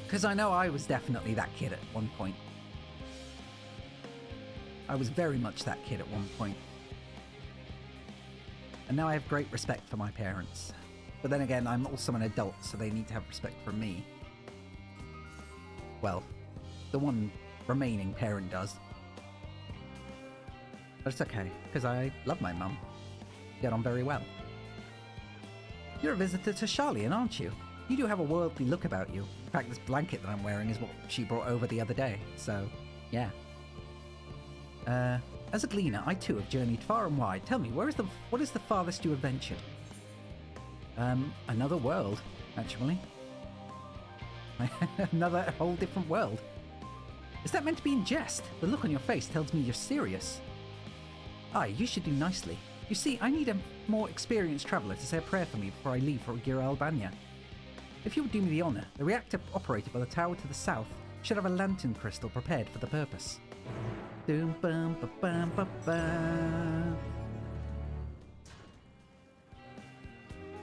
Because I know I was definitely that kid at one point. I was very much that kid at one point. And now I have great respect for my parents. But then again, I'm also an adult, so they need to have respect for me. Well, the one remaining parent does. But it's okay, because I love my mum. We get on very well. You're a visitor to Sharlayan, aren't you? You do have a worldly look about you. In fact, this blanket that I'm wearing is what she brought over the other day, so, yeah. As a gleaner, I too have journeyed far and wide. Tell me, what is the farthest you have ventured? Another world, actually. Another whole different world. Is that meant to be in jest? The look on your face tells me you're serious. Aye, you should do nicely. You see, I need a more experienced traveller to say a prayer for me before I leave for Gira Albania. If you would do me the honour, the reactor operated by the tower to the south Should have a lantern crystal prepared for the purpose. Doom bum ba bum ba ba.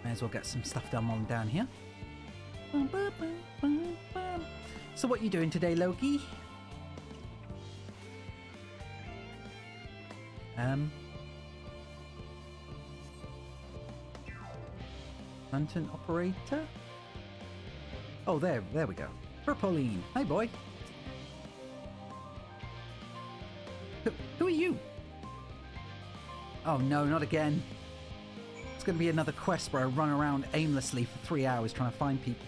May as well get some stuff done while I'm down here. Bum, ba, bum, bum, bum. So what are you doing today, Loki? Lantern operator? Oh, there we go. Purpline. Hi, boy. Who are you? Oh no, not again. It's going to be another quest where I run around aimlessly for 3 hours trying to find people.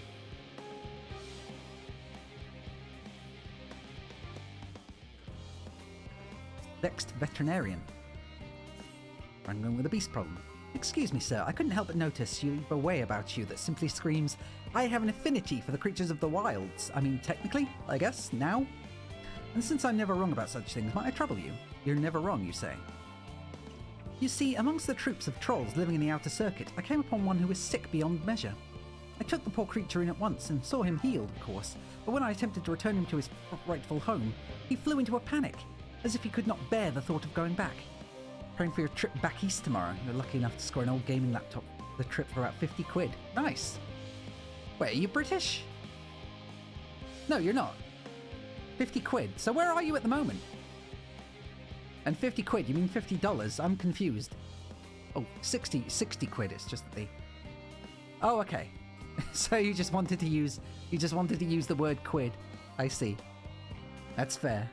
Vexed veterinarian. I'm going with a beast problem. Excuse me, sir, I couldn't help but notice you have a way about you that simply screams, I have an affinity for the creatures of the wilds. I mean, technically, I guess, now? And since I'm never wrong about such things, might I trouble you? You're never wrong, you say. You see, amongst the troops of trolls living in the outer circuit, I came upon one who was sick beyond measure. I took the poor creature in at once and saw him healed, of course, but when I attempted to return him to his rightful home, he flew into a panic, as if he could not bear the thought of going back. Praying for your trip back east tomorrow. You're lucky enough to score an old gaming laptop. The trip for about 50 quid. Nice. Wait, are you British? No, you're not. 50 quid. So where are you at the moment? And 50 quid, you mean $50? I'm confused. Oh, 60 quid. It's just the... Oh, okay. So you just wanted to use the word quid. I see. That's fair.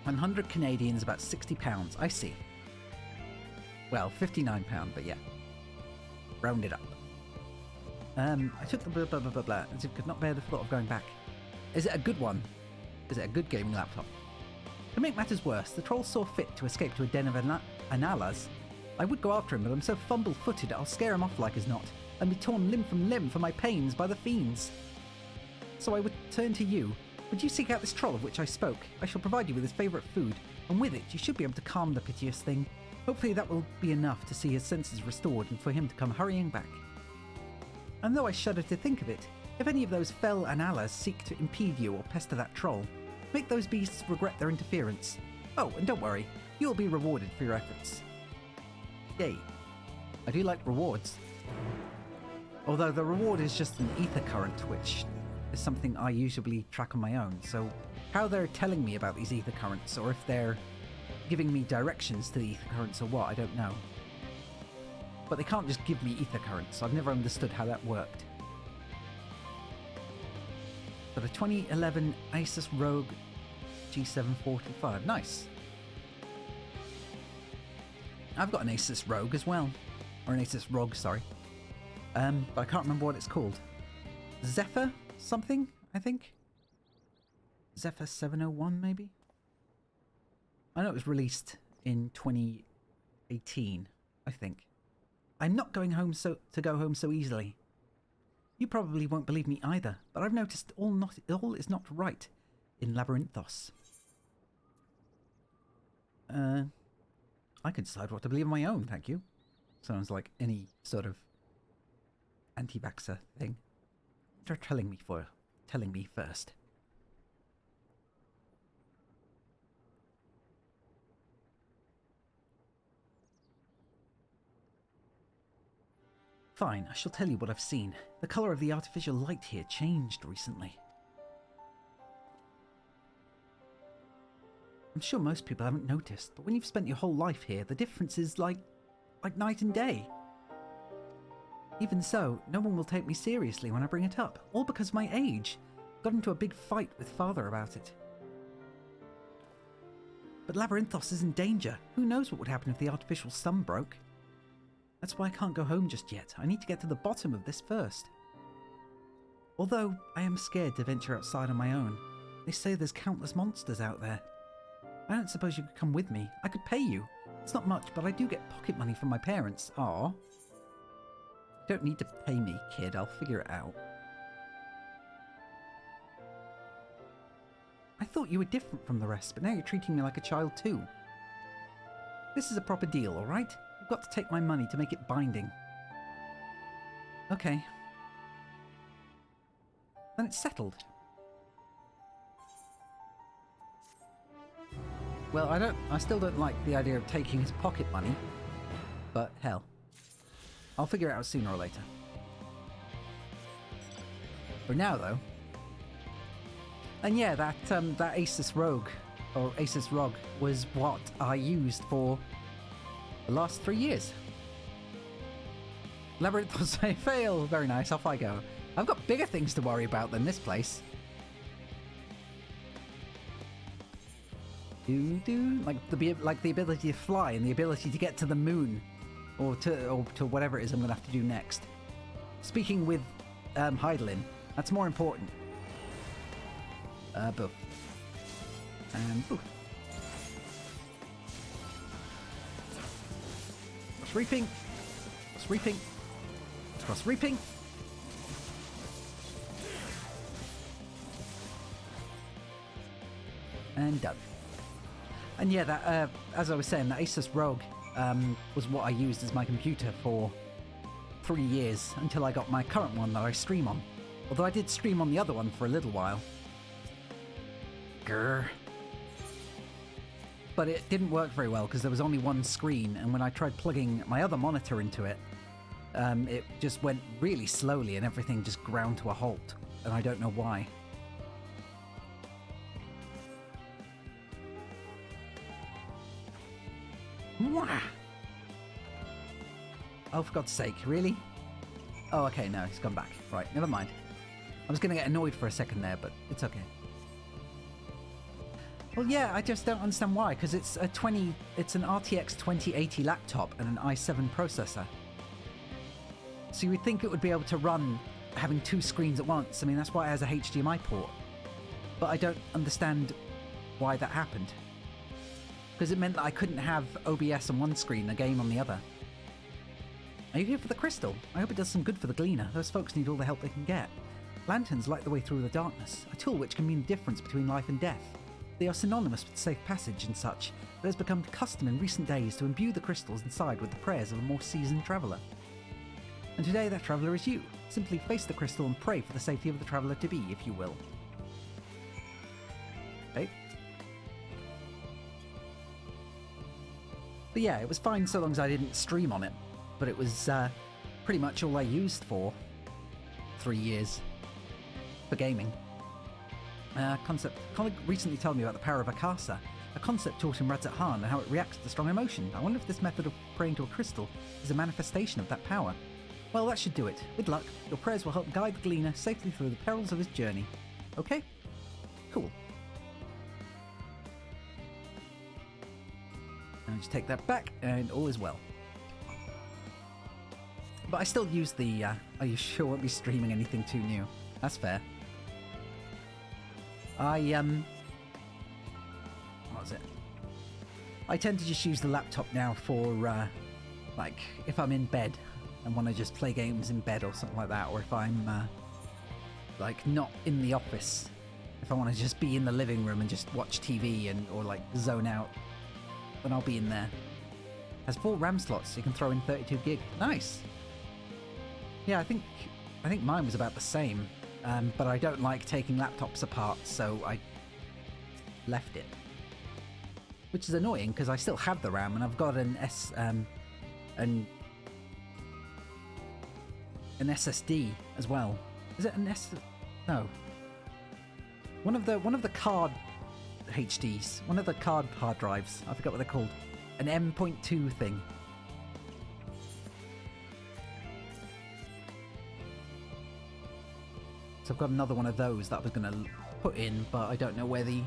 100 Canadian is about £60. I see. Well, £59, but yeah. Round it up. I took the blah blah blah blah blah, as if could not bear the thought of going back. Is it a good one? Is it a good gaming laptop? To make matters worse, the troll saw fit to escape to a den of Analas. I would go after him, but I'm so fumble-footed I'll scare him off like as not, and be torn limb from limb for my pains by the fiends. So I would turn to you. Would you seek out this troll of which I spoke? I shall provide you with his favourite food, and with it you should be able to calm the piteous thing. Hopefully that will be enough to see his senses restored and for him to come hurrying back. And though I shudder to think of it, if any of those fell Analas seek to impede you or pester that troll, make those beasts regret their interference. Oh, and don't worry, you'll be rewarded for your efforts. Yay. I do like rewards. Although the reward is just an ether current, which is something I usually track on my own, so how they're telling me about these ether currents, or if they're giving me directions to the ether currents or what, I don't know. But they can't just give me ether currents, so I've never understood how that worked. But a 2011 Asus Rogue G745, nice. I've got an Asus Rogue as well, or an Asus ROG, sorry. But I can't remember what it's called. Zephyr something, I think? Zephyr 701, maybe? I know it was released in 2018, I think. I'm not going home to go home so easily. You probably won't believe me either, but I've noticed all is not right in Labyrinthos. I can decide what to believe on my own, thank you. Sounds like any sort of anti-vaxxer thing. They're telling me first. Fine, I shall tell you what I've seen. The colour of the artificial light here changed recently. I'm sure most people haven't noticed, but when you've spent your whole life here, the difference is like night and day. Even so, no one will take me seriously when I bring it up, all because of my age. Got into a big fight with Father about it. But Labyrinthos is in danger. Who knows what would happen if the artificial sun broke? That's why I can't go home just yet. I need to get to the bottom of this first. Although I am scared to venture outside on my own. They say there's countless monsters out there. I don't suppose you could come with me. I could pay you. It's not much, but I do get pocket money from my parents. Aw. You don't need to pay me, kid. I'll figure it out. I thought you were different from the rest, but now you're treating me like a child too. This is a proper deal, alright? You've got to take my money to make it binding. Okay. Then it's settled. Well, I still don't like the idea of taking his pocket money, but hell. I'll figure it out sooner or later. For now, though. And yeah, that Asus Rogue, or Asus ROG, was what I used for the last 3 years. Labyrinth was a fail. Very nice, off I go. I've got bigger things to worry about than this place. Like the ability to fly and the ability to get to the moon, or to whatever it is I'm gonna have to do next. Speaking with Heidelin, that's more important. Boof. And boof. Cross reaping. Cross reaping. Cross reaping. And done. And yeah, that as I was saying, the Asus ROG was what I used as my computer for 3 years until I got my current one that I stream on. Although I did stream on the other one for a little while. Grr. But it didn't work very well because there was only one screen, and when I tried plugging my other monitor into it, it just went really slowly and everything just ground to a halt, and I don't know why. Mwah! Oh, for God's sake, really? Oh, okay, no, he's gone back. Right, never mind. I was going to get annoyed for a second there, but it's okay. Well, yeah, I just don't understand why, because it's an RTX 2080 laptop and an i7 processor. So you would think it would be able to run having 2 screens at once. I mean, that's why it has a HDMI port. But I don't understand why that happened. Because it meant that I couldn't have OBS on one screen, a game on the other. Are you here for the crystal? I hope it does some good for the gleaner. Those folks need all the help they can get. Lanterns light the way through the darkness, a tool which can mean the difference between life and death. They are synonymous with safe passage and such, but it has become custom in recent days to imbue the crystals inside with the prayers of a more seasoned traveller. And today that traveller is you. Simply face the crystal and pray for the safety of the traveller to be, if you will. Okay. But yeah, it was fine so long as I didn't stream on it, but it was pretty much all I used for 3 years for gaming. Colleague recently told me about the power of Akasa, a concept taught in Radzat Han, and how it reacts to strong emotion. I wonder if this method of praying to a crystal is a manifestation of that power. Well, that should do it. With luck, your prayers will help guide the gleaner safely through the perils of his journey. Okay? Cool. And just take that back, and all is well. But I still use the, are you sure won't be streaming anything too new? That's fair. What was it? I tend to just use the laptop now for, like, if I'm in bed and want to just play games in bed or something like that, or if I'm, like, not in the office, if I want to just be in the living room and just watch TV or, like, zone out, then I'll be in there. It has 4 RAM slots, so you can throw in 32 gig. Nice! Yeah, I think mine was about the same. But I don't like taking laptops apart, so I left it. Which is annoying, because I still have the RAM, and I've got an SSD as well. Is it an No. One of the card HDs. One of the card hard drives. I forgot what they're called. An M.2 thing. So I've got another one of those that I was going to put in, but I don't know where the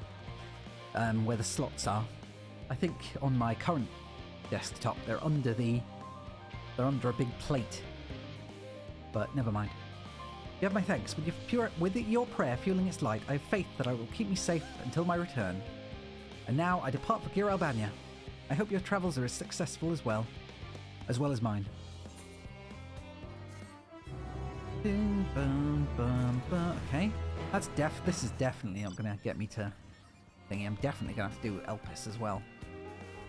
slots are. I think on my current desktop they're under a big plate. But never mind. You have my thanks. With your prayer fueling its light, I have faith that it will keep me safe until my return. And now I depart for Gir Albania. I hope your travels are as successful as well as mine. Okay, this is definitely not going to get me to thingy. I'm definitely going to have to do Elpis as well,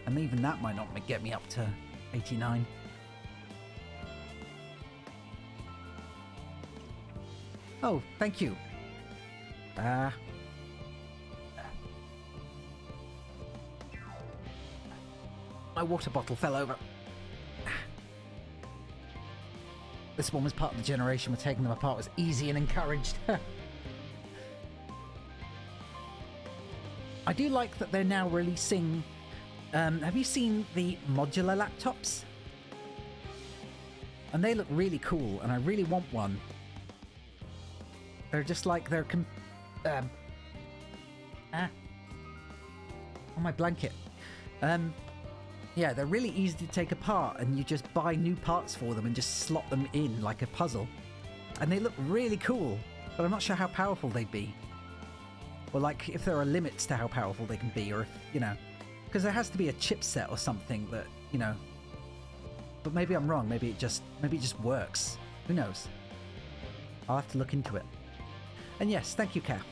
and even that might not get me up to 89. Oh, thank you. My water bottle fell over. This one was part of the generation where taking them apart was easy and encouraged. I do like that they're now releasing... have you seen the modular laptops? And they look really cool, and I really want one. They're just like they're... on my blanket. Yeah, they're really easy to take apart, and you just buy new parts for them and just slot them in like a puzzle. And they look really cool, but I'm not sure how powerful they'd be. Or like if there are limits to how powerful they can be, or if, you know, because there has to be a chipset or something that, you know. But maybe I'm wrong. Maybe it just works. Who knows? I'll have to look into it. And yes, thank you, Kat.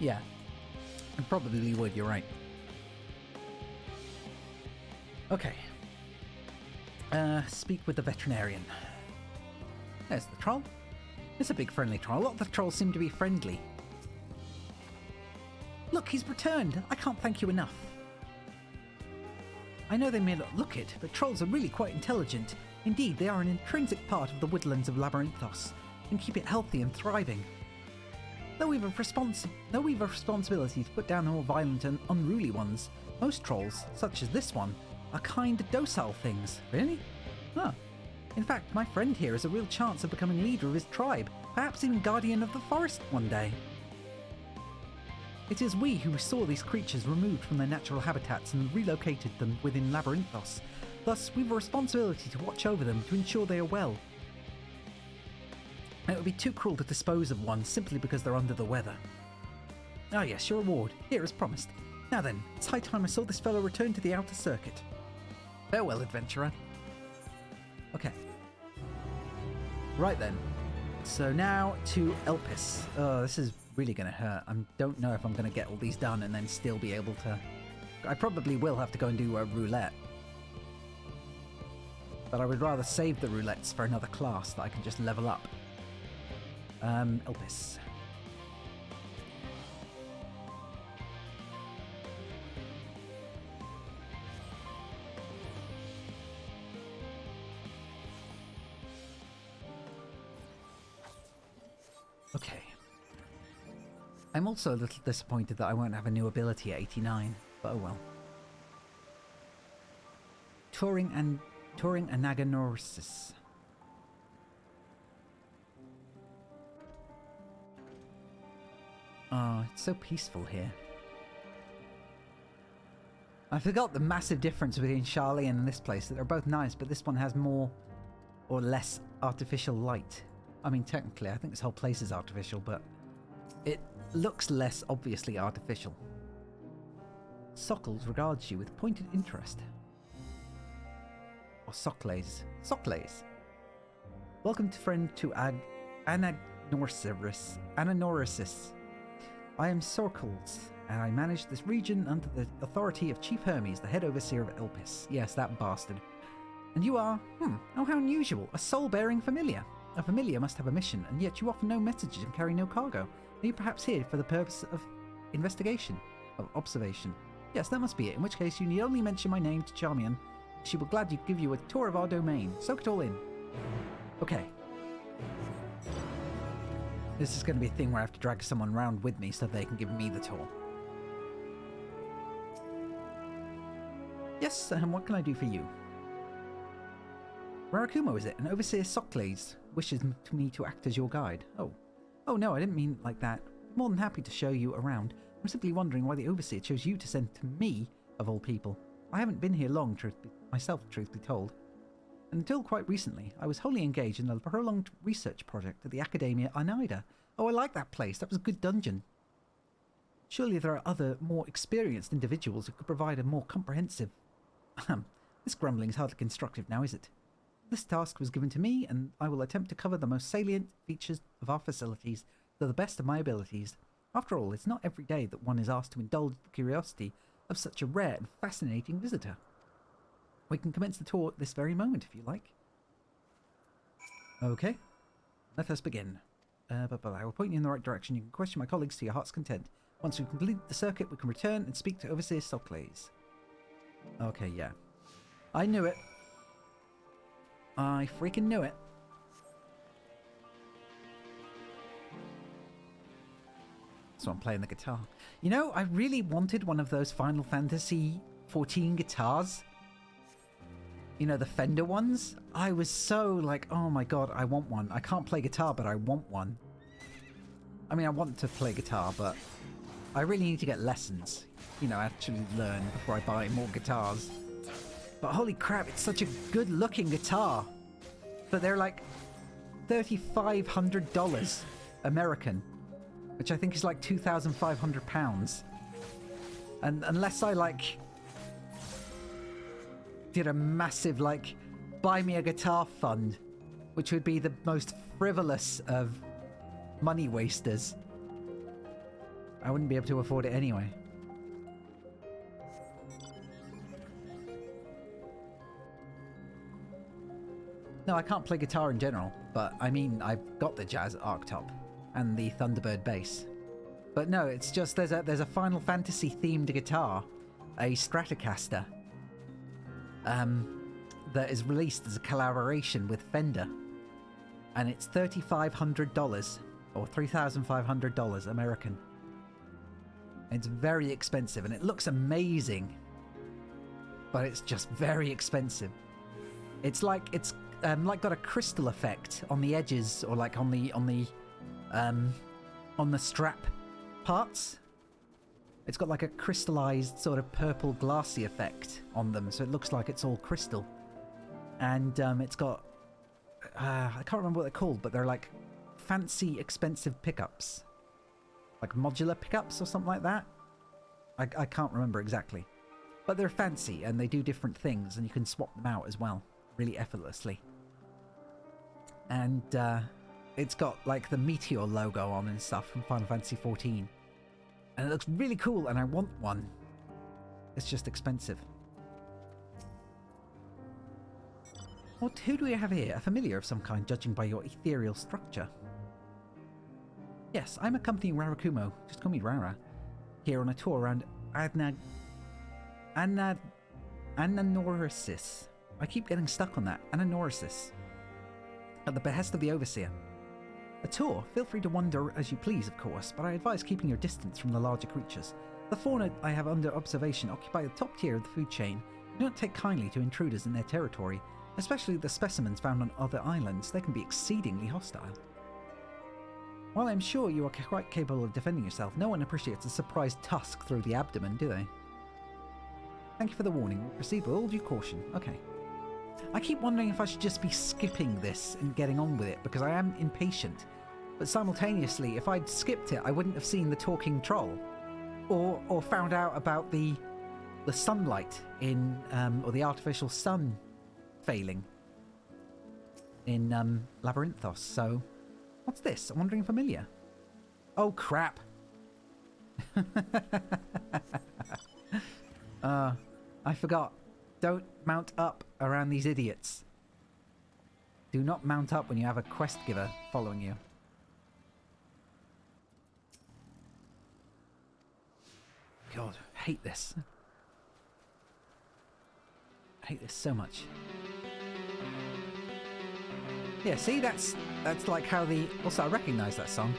Yeah, I probably would, you're right. Okay. Speak with the veterinarian. There's the troll. It's a big friendly troll. A lot of the trolls seem to be friendly. Look, he's returned. I can't thank you enough. I know they may not look it, but trolls are really quite intelligent. Indeed, they are an intrinsic part of the woodlands of Labyrinthos, and keep it healthy and thriving. Though we've a responsibility to put down the more violent and unruly ones, most trolls, such as this one, are kind, docile things. Really? Huh. In fact, my friend here has a real chance of becoming leader of his tribe, perhaps even guardian of the forest one day. It is we who saw these creatures removed from their natural habitats and relocated them within Labyrinthos. Thus, we've a responsibility to watch over them to ensure they are well. It would be too cruel to dispose of one simply because they're under the weather. Ah yes, your reward. Here as promised. Now then, it's high time I saw this fellow return to the outer circuit. Farewell, adventurer. Okay. Right then. So now to Elpis. Oh, this is really going to hurt. I don't know if I'm going to get all these done and then still be able to... I probably will have to go and do a roulette. But I would rather save the roulettes for another class that I can just level up. Elpis. Okay. I'm also a little disappointed that I won't have a new ability at 89, but oh well. Touring Anaganorisis. Oh, it's so peaceful here. I forgot the massive difference between Charlie and this place, that they're both nice, but this one has more or less artificial light. I mean, technically, I think this whole place is artificial, but it looks less obviously artificial. Sockles regards you with pointed interest. Or Socles. Socles. Welcome to friend to Anagnorisis. I am Sorkles, and I manage this region under the authority of Chief Hermes, the head overseer of Elpis. Yes, that bastard. And you are, oh how unusual, a soul-bearing familiar. A familiar must have a mission, and yet you offer no messages and carry no cargo. Are you perhaps here for the purpose of investigation? Of observation? Yes, that must be it, in which case you need only mention my name to Charmian. She will gladly give you a tour of our domain. Soak it all in. Okay. This is going to be a thing where I have to drag someone around with me so they can give me the tour. Yes, what can I do for you? Rarakumo, is it? An overseer Socles wishes me to act as your guide. Oh. Oh no, I didn't mean it like that. More than happy to show you around. I'm simply wondering why the overseer chose you to send to me, of all people. I haven't been here long, truth be told. Until quite recently, I was wholly engaged in a prolonged research project at the Academia Oneida. Oh, I like that place. That was a good dungeon. Surely there are other, more experienced individuals who could provide a more comprehensive... This grumbling is hardly constructive now, is it? This task was given to me, and I will attempt to cover the most salient features of our facilities to the best of my abilities. After all, it's not every day that one is asked to indulge the curiosity of such a rare and fascinating visitor. We can commence the tour this very moment, if you like. Okay, let us begin. I will point you in the right direction. You can question my colleagues to your heart's content. Once we've completed the circuit, we can return and speak to Overseer Socles. Okay, yeah. I knew it. I freaking knew it. So I'm playing the guitar. You know, I really wanted one of those Final Fantasy 14 guitars. You know, the Fender ones? I was so like, oh my god, I want one. I can't play guitar, but I want one. I mean, I want to play guitar, but I really need to get lessons. You know, actually learn before I buy more guitars. But holy crap, it's such a good looking guitar. But they're like $3,500 American, which I think is like £2,500. And unless I like did a massive like buy me a guitar fund, which would be the most frivolous of money wasters, I wouldn't be able to afford it anyway. No, I can't play guitar in general, but I mean, I've got the Jazz Arctop and the Thunderbird bass. But no, it's just there's a Final Fantasy themed guitar, a Stratocaster, that is released as a collaboration with Fender, and it's $3,500 or $3,500 American. It's very expensive, and it looks amazing, but it's just very expensive. It's like got a crystal effect on the edges, or like on the strap parts. It's got like a crystallized sort of purple glassy effect on them, so it looks like it's all crystal. And it's got I can't remember what they're called, but they're like fancy expensive pickups, like modular pickups or something like that. I can't remember exactly, but they're fancy and they do different things, and you can swap them out as well really effortlessly. And it's got like the Meteor logo on and stuff from Final Fantasy 14. And it looks really cool, and I want one. It's just expensive. Who do we have here? A familiar of some kind, judging by your ethereal structure. Yes, I'm accompanying Rarakumo, just call me Rara, here on a tour around Ananorisis. I keep getting stuck on that. Ananorisis. At the behest of the Overseer. A tour? Feel free to wander as you please, of course, but I advise keeping your distance from the larger creatures. The fauna I have under observation occupy the top tier of the food chain. Do not take kindly to intruders in their territory, especially the specimens found on other islands. They can be exceedingly hostile. While I'm sure you are quite capable of defending yourself, no one appreciates a surprise tusk through the abdomen, do they? Thank you for the warning. We'll proceed with all due caution. Okay. I keep wondering if I should just be skipping this and getting on with it, because I am impatient. But simultaneously, if I'd skipped it, I wouldn't have seen the talking troll. Or found out about the sunlight in, or the artificial sun failing in Labyrinthos. So, what's this? A wandering familiar. Oh crap. I forgot. Don't mount up around these idiots. Do not mount up when you have a quest giver following you. God, I hate this. I hate this so much. Yeah, see, that's like how the... Also, I recognise that song.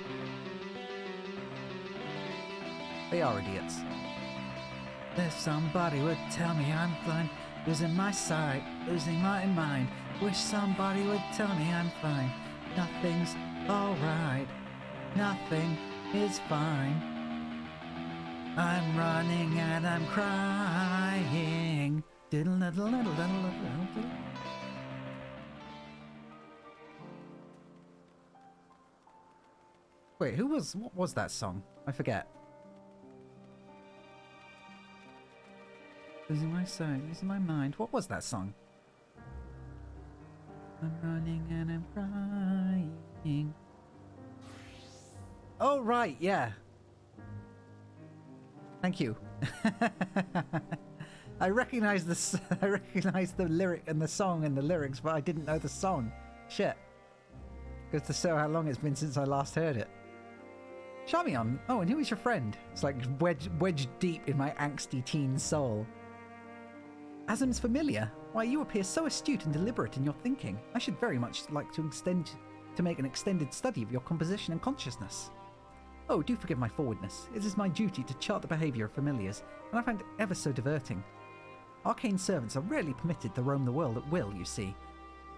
They are idiots. If somebody would tell me I'm blind, losing my sight, losing my mind. Wish somebody would tell me I'm fine. Nothing's alright. Nothing is fine. I'm running and I'm crying. Wait, what was that song? I forget. Losing my sight, losing my mind. What was that song? I'm running and I'm crying. Oh, right, yeah. Thank you. I recognize this. I recognize the lyric and the song and the lyrics, but I didn't know the song. Shit. Goes to show how long it's been since I last heard it. Charmion. Oh, and who is your friend? It's like wedged deep in my angsty teen soul. Azim's familiar. Why, you appear so astute and deliberate in your thinking. I should very much like to make an extended study of your composition and consciousness. Oh, do forgive my forwardness. It is my duty to chart the behaviour of familiars, and I find it ever so diverting. Arcane servants are rarely permitted to roam the world at will, you see.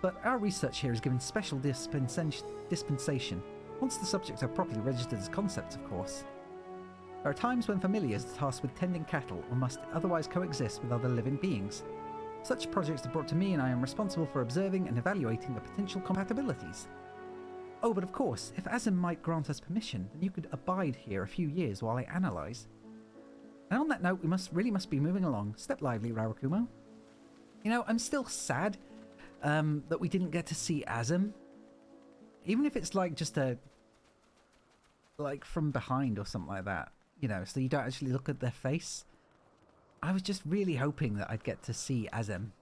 But our research here is given special dispensation, once the subjects are properly registered as concepts, of course. There are times when familiars are tasked with tending cattle or must otherwise coexist with other living beings. Such projects are brought to me and I am responsible for observing and evaluating the potential compatibilities. Oh, but of course, if Azim might grant us permission, then you could abide here a few years while I analyse. And on that note, we really must be moving along. Step lively, Rawakumo. You know, I'm still sad that we didn't get to see Azim. Even if it's like just like from behind or something like that. You know, so you don't actually look at their face. I was just really hoping that I'd get to see Azim.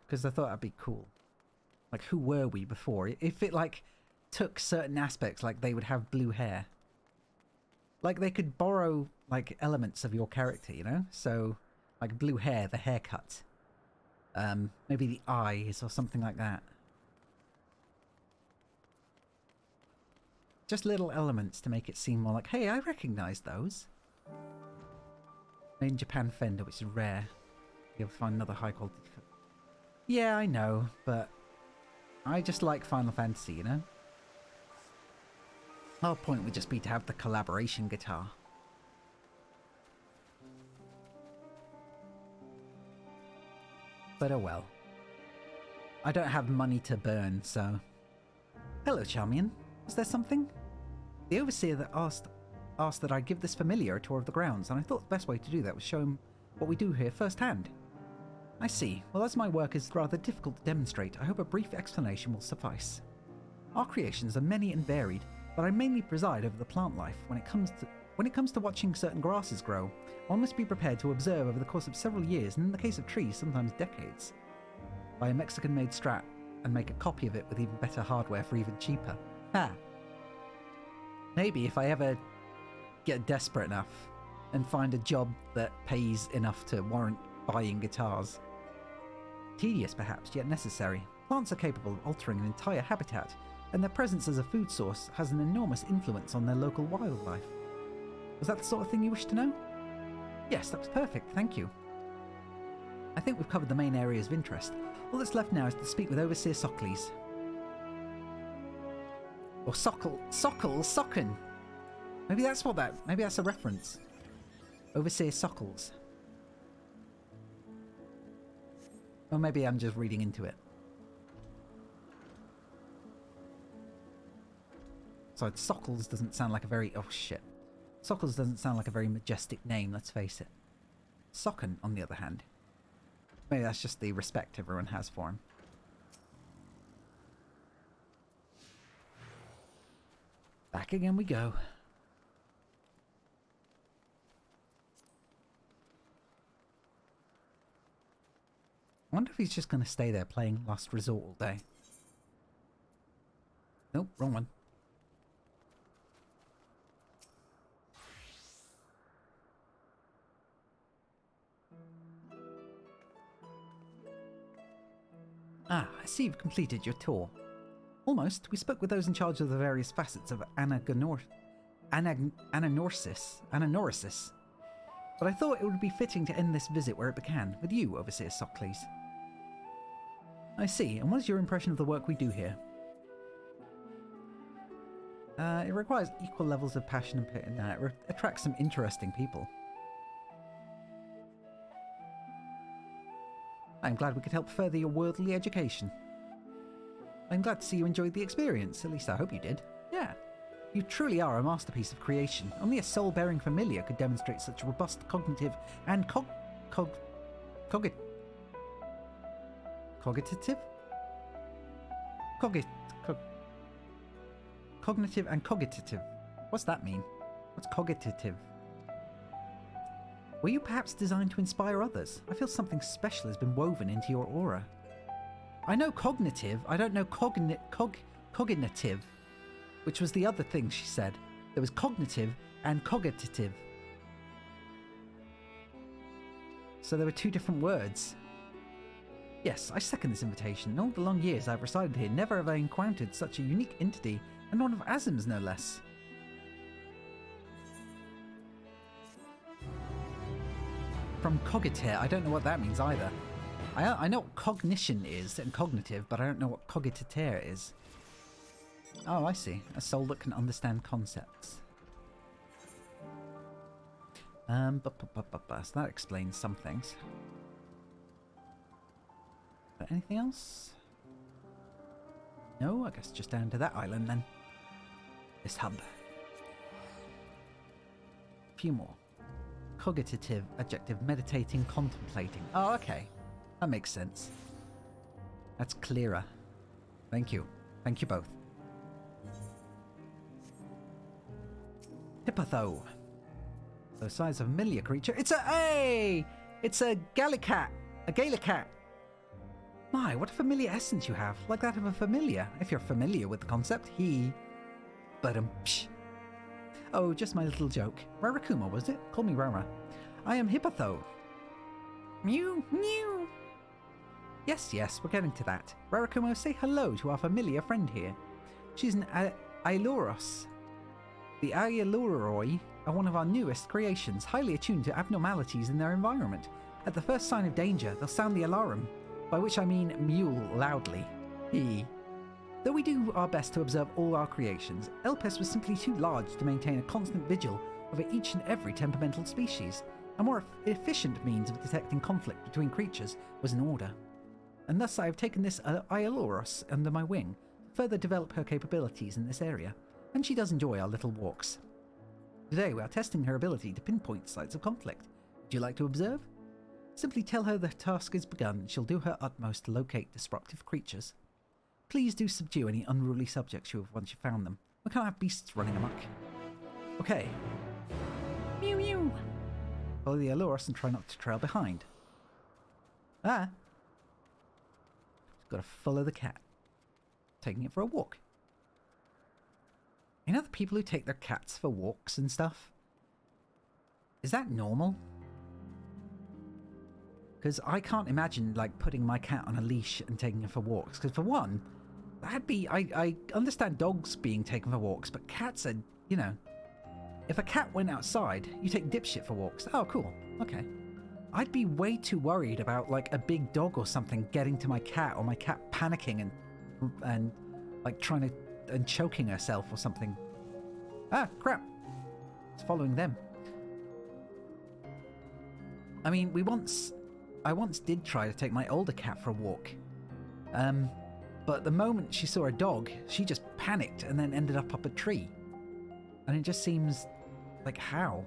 Because I thought that'd be cool. Like, who were we before? If it, like, took certain aspects, like they would have blue hair. Like, they could borrow, like, elements of your character, you know? So, like, blue hair, the haircut. Maybe the eyes or something like that. Just little elements to make it seem more like, hey, I recognize those. Made in Japan fender, which is rare. You'll find another high quality. Yeah, I know, but I just like Final Fantasy, you know? Our point would just be to have the collaboration guitar. But oh well. I don't have money to burn, so... Hello, Charmion. Was there something? The overseer that asked that I give this familiar a tour of the grounds, and I thought the best way to do that was show him what we do here firsthand. I see. Well, as my work is rather difficult to demonstrate, I hope a brief explanation will suffice. Our creations are many and varied, but I mainly preside over the plant life. When it comes to watching certain grasses grow, one must be prepared to observe over the course of several years, and in the case of trees, sometimes decades. Buy a Mexican-made strat and make a copy of it with even better hardware for even cheaper. Ha! Maybe if I ever get desperate enough and find a job that pays enough to warrant buying guitars. Tedious perhaps, yet necessary. Plants are capable of altering an entire habitat, and their presence as a food source has an enormous influence on their local wildlife. Was that the sort of thing you wished to know? Yes, that was perfect, thank you. I think we've covered the main areas of interest. All that's left now is to speak with Overseer Sockles. Or Socken. Maybe that's maybe that's a reference. Overseer Sockles. Or maybe I'm just reading into it. So Sockles doesn't sound like a very... Oh shit. Sockles doesn't sound like a very majestic name, let's face it. Socken, on the other hand. Maybe that's just the respect everyone has for him. Back again we go. I wonder if he's just going to stay there playing Last Resort all day. Nope, wrong one. Ah, I see you've completed your tour. Almost. We spoke with those in charge of the various facets of ananorsis. But I thought it would be fitting to end this visit where it began, with you, Overseer Sockles. I see. And what is your impression of the work we do here? It requires equal levels of passion and it attracts some interesting people. I'm glad we could help further your worldly education. I'm glad to see you enjoyed the experience. At least I hope you did. Yeah. You truly are a masterpiece of creation. Only a soul-bearing familiar could demonstrate such robust cognitive and cognitive and cogitative. What's that mean? What's cogitative? Were you perhaps designed to inspire others? I feel something special has been woven into your aura. I know cognitive, I don't know cognitive, which was the other thing she said. There was cognitive and cogitative. So there were two different words. Yes, I second this invitation. In all the long years I've resided here, never have I encountered such a unique entity, and one of Azim's no less. From cogiter, I don't know what that means either. I know what cognition is and cognitive, but I don't know what cogitateur is. Oh, I see. A soul that can understand concepts. So that explains some things. But anything else? No, I guess just down to that island then. This hub. A few more. Cogitative, adjective, meditating, contemplating. Oh, okay. That makes sense. That's clearer. Thank you. Thank you both. Hippotho. The size of a familiar creature. It's a... Hey! It's a gallicat. A gallicat. My, what a familiar essence you have. Like that of a familiar. If you're familiar with the concept. Psh. Oh, just my little joke. Rarakuma, was it? Call me Rara. I am Hippotho. Mew, mew. Yes, we're getting to that. Rarakuma, say hello to our familiar friend here. She's an Ailuros. The Ailuoroi are one of our newest creations, highly attuned to abnormalities in their environment. At the first sign of danger, they'll sound the alarm, by which I mean mewl loudly. Though we do our best to observe all our creations, Elpis was simply too large to maintain a constant vigil over each and every temperamental species. A more efficient means of detecting conflict between creatures was in order. And thus I have taken this Ailuros under my wing to further develop her capabilities in this area, and she does enjoy our little walks. Today we are testing her ability to pinpoint sites of conflict. Would you like to observe? Simply tell her the task is begun and she'll do her utmost to locate disruptive creatures. Please do subdue any unruly subjects you have once you found them. We can't have beasts running amok. Okay. Mew mew! Follow the Ailuros and try not to trail behind. Just gotta follow the cat. Taking it for a walk. You know the people who take their cats for walks and stuff? Is that normal? Because I can't imagine, like, putting my cat on a leash and taking her for walks. Because for one, that'd be... I understand dogs being taken for walks, but cats are, you know... If a cat went outside, you take dipshit for walks. Oh, cool. Okay. I'd be way too worried about, like, a big dog or something getting to my cat, or my cat panicking and like, trying to... and choking herself or something. Ah, crap. It's following them. I mean, I once did try to take my older cat for a walk. But the moment she saw a dog, she just panicked and then ended up a tree. And it just seems like, how?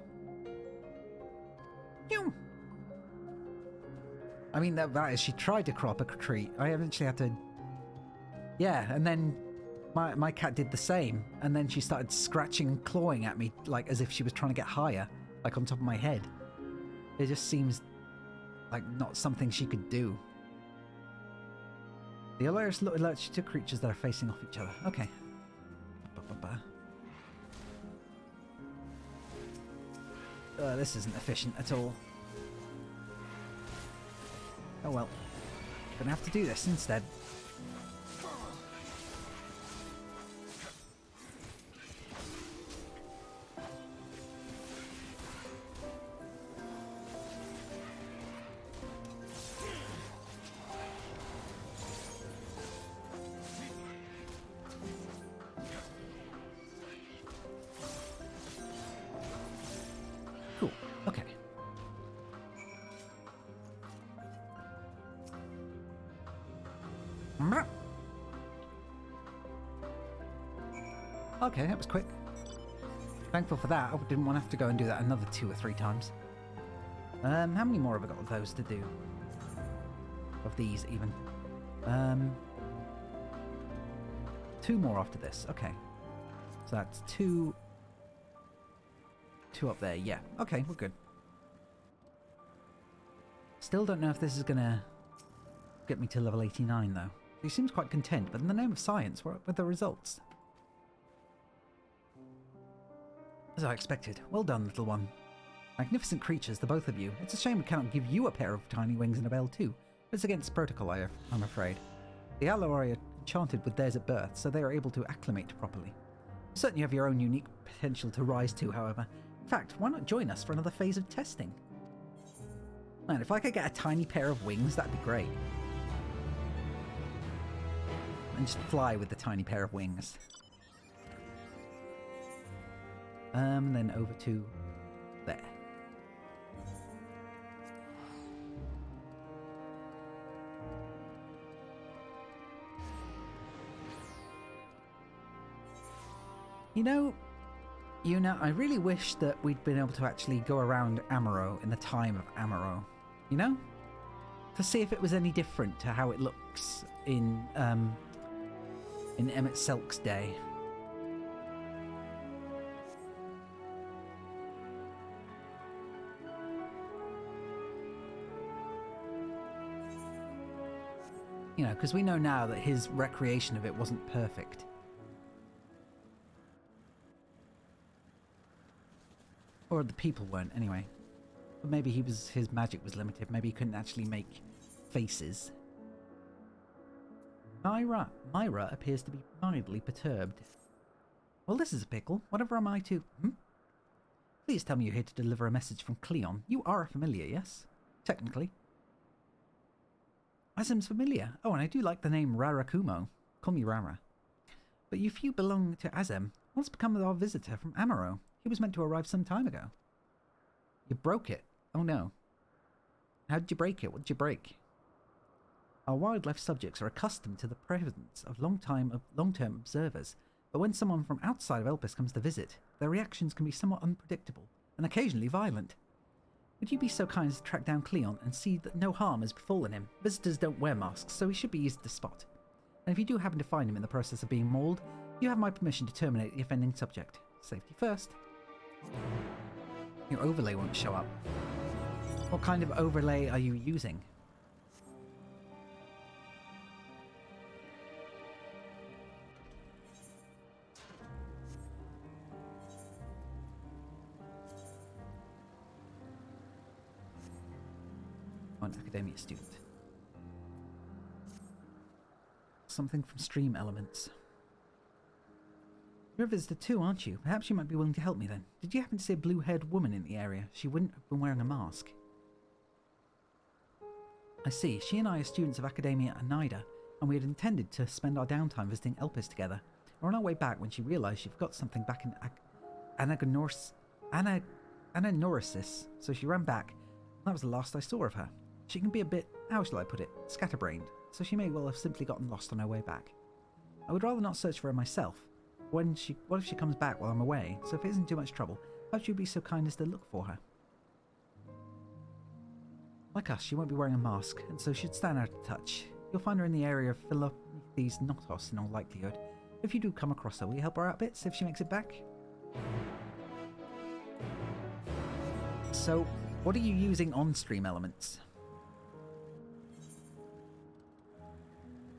I mean, that is, she tried to crop a tree. I eventually had to... Yeah, and then my cat did the same. And then she started scratching and clawing at me, like as if she was trying to get higher, like on top of my head. It just seems like not something she could do. The Ailuros alerts you to creatures that are facing off each other. Okay. This isn't efficient at all. Oh well. Gonna have to do this instead. Cool. Okay. Okay, that was quick. Thankful for that. I didn't want to have to go and do that another 2 or 3 times. How many more have I got of those to do? Of these, even. 2 more after this. Okay. So that's 2... 2 up there. Yeah. Okay, we're good. Still don't know if this is gonna get me to level 89 though. He seems quite content, but in the name of science, what were the results? As I expected. Well done, little one. Magnificent creatures, the both of you. It's a shame we cannot give you a pair of tiny wings and a bell too. But it's against protocol, I'm afraid. The Alloy are enchanted with theirs at birth, so they are able to acclimate properly. I'm certain you have your own unique potential to rise to, however. In fact, why not join us for another phase of testing? Man, if I could get a tiny pair of wings, that'd be great. And just fly with the tiny pair of wings. Then over to there. You know, I really wish that we'd been able to actually go around Amaro in the time of Amaro. You know? To see if it was any different to how it looks in Emmett Selk's day. You know, because we know now that his recreation of it wasn't perfect. Or the people weren't, anyway. But maybe his magic was limited. Maybe he couldn't actually make faces. Myra appears to be mildly perturbed. Well, this is a pickle. Whatever am I to... Please tell me you're here to deliver a message from Cleon. You are a familiar, yes? Technically. Azem's familiar. Oh, and I do like the name Rarakumo. Call me Rara. But if you belong to Azem, what's become of our visitor from Amaro? He was meant to arrive some time ago. You broke it. Oh no. How did you break it? What did you break? Our wildlife subjects are accustomed to the presence of long-term observers, but when someone from outside of Elpis comes to visit, their reactions can be somewhat unpredictable and occasionally violent. Would you be so kind as to track down Cleon and see that no harm has befallen him? Visitors don't wear masks, so he should be easy to spot. And if you do happen to find him in the process of being mauled, you have my permission to terminate the offending subject. Safety first. Your overlay won't show up. What kind of overlay are you using? An academia student. Something from Stream Elements. You're a visitor too, aren't you? Perhaps you might be willing to help me then. Did you happen to see a blue-haired woman in the area? She wouldn't have been wearing a mask. I see. She and I are students of Academia Anida, and we had intended to spend our downtime visiting Elpis together. We're on our way back when she realised she forgot something back in Anagnoresis, so she ran back. That was the last I saw of her. She can be a bit, how shall I put it, scatterbrained, so she may well have simply gotten lost on her way back. I would rather not search for her myself. What if she comes back while I'm away? So if it isn't too much trouble, perhaps you'd be so kind as to look for her. Like us, she won't be wearing a mask, and so she'd stand out of touch. You'll find her in the area of Philopathes Notos in all likelihood. If you do come across her, will you help her out a bit, see if she makes it back? So, what are you using on Stream Elements?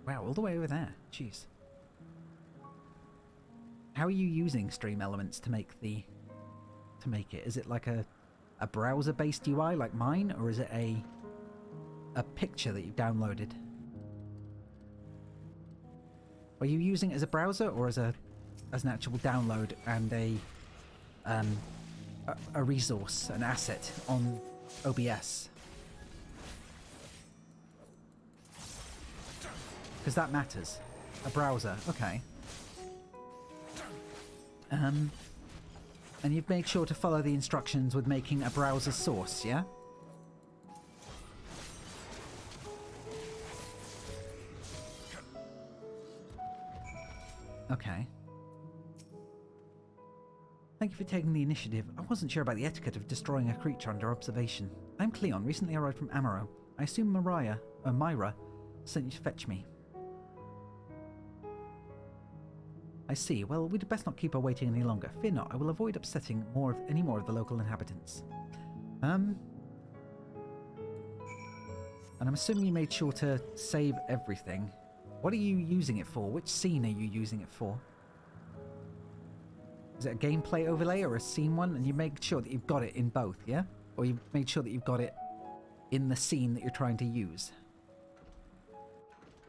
Wow, all the way over there. Jeez. How are you using Stream Elements to make it? Is it like a browser-based UI like mine, or is it a picture that you've downloaded? Are you using it as a browser or as an actual download and a resource, an asset on OBS? Because that matters. A browser, okay. And you've made sure to follow the instructions with making a browser source, yeah? Okay. Thank you for taking the initiative. I wasn't sure about the etiquette of destroying a creature under observation. I'm Cleon, recently arrived from Amaro. I assume Myra sent you to fetch me. I see. Well, we'd best not keep her waiting any longer. Fear not, I will avoid upsetting any more of the local inhabitants. And I'm assuming you made sure to save everything. What are you using it for? Which scene are you using it for? Is it a gameplay overlay or a scene one? And you make sure that you've got it in both, yeah? Or you made sure that you've got it in the scene that you're trying to use.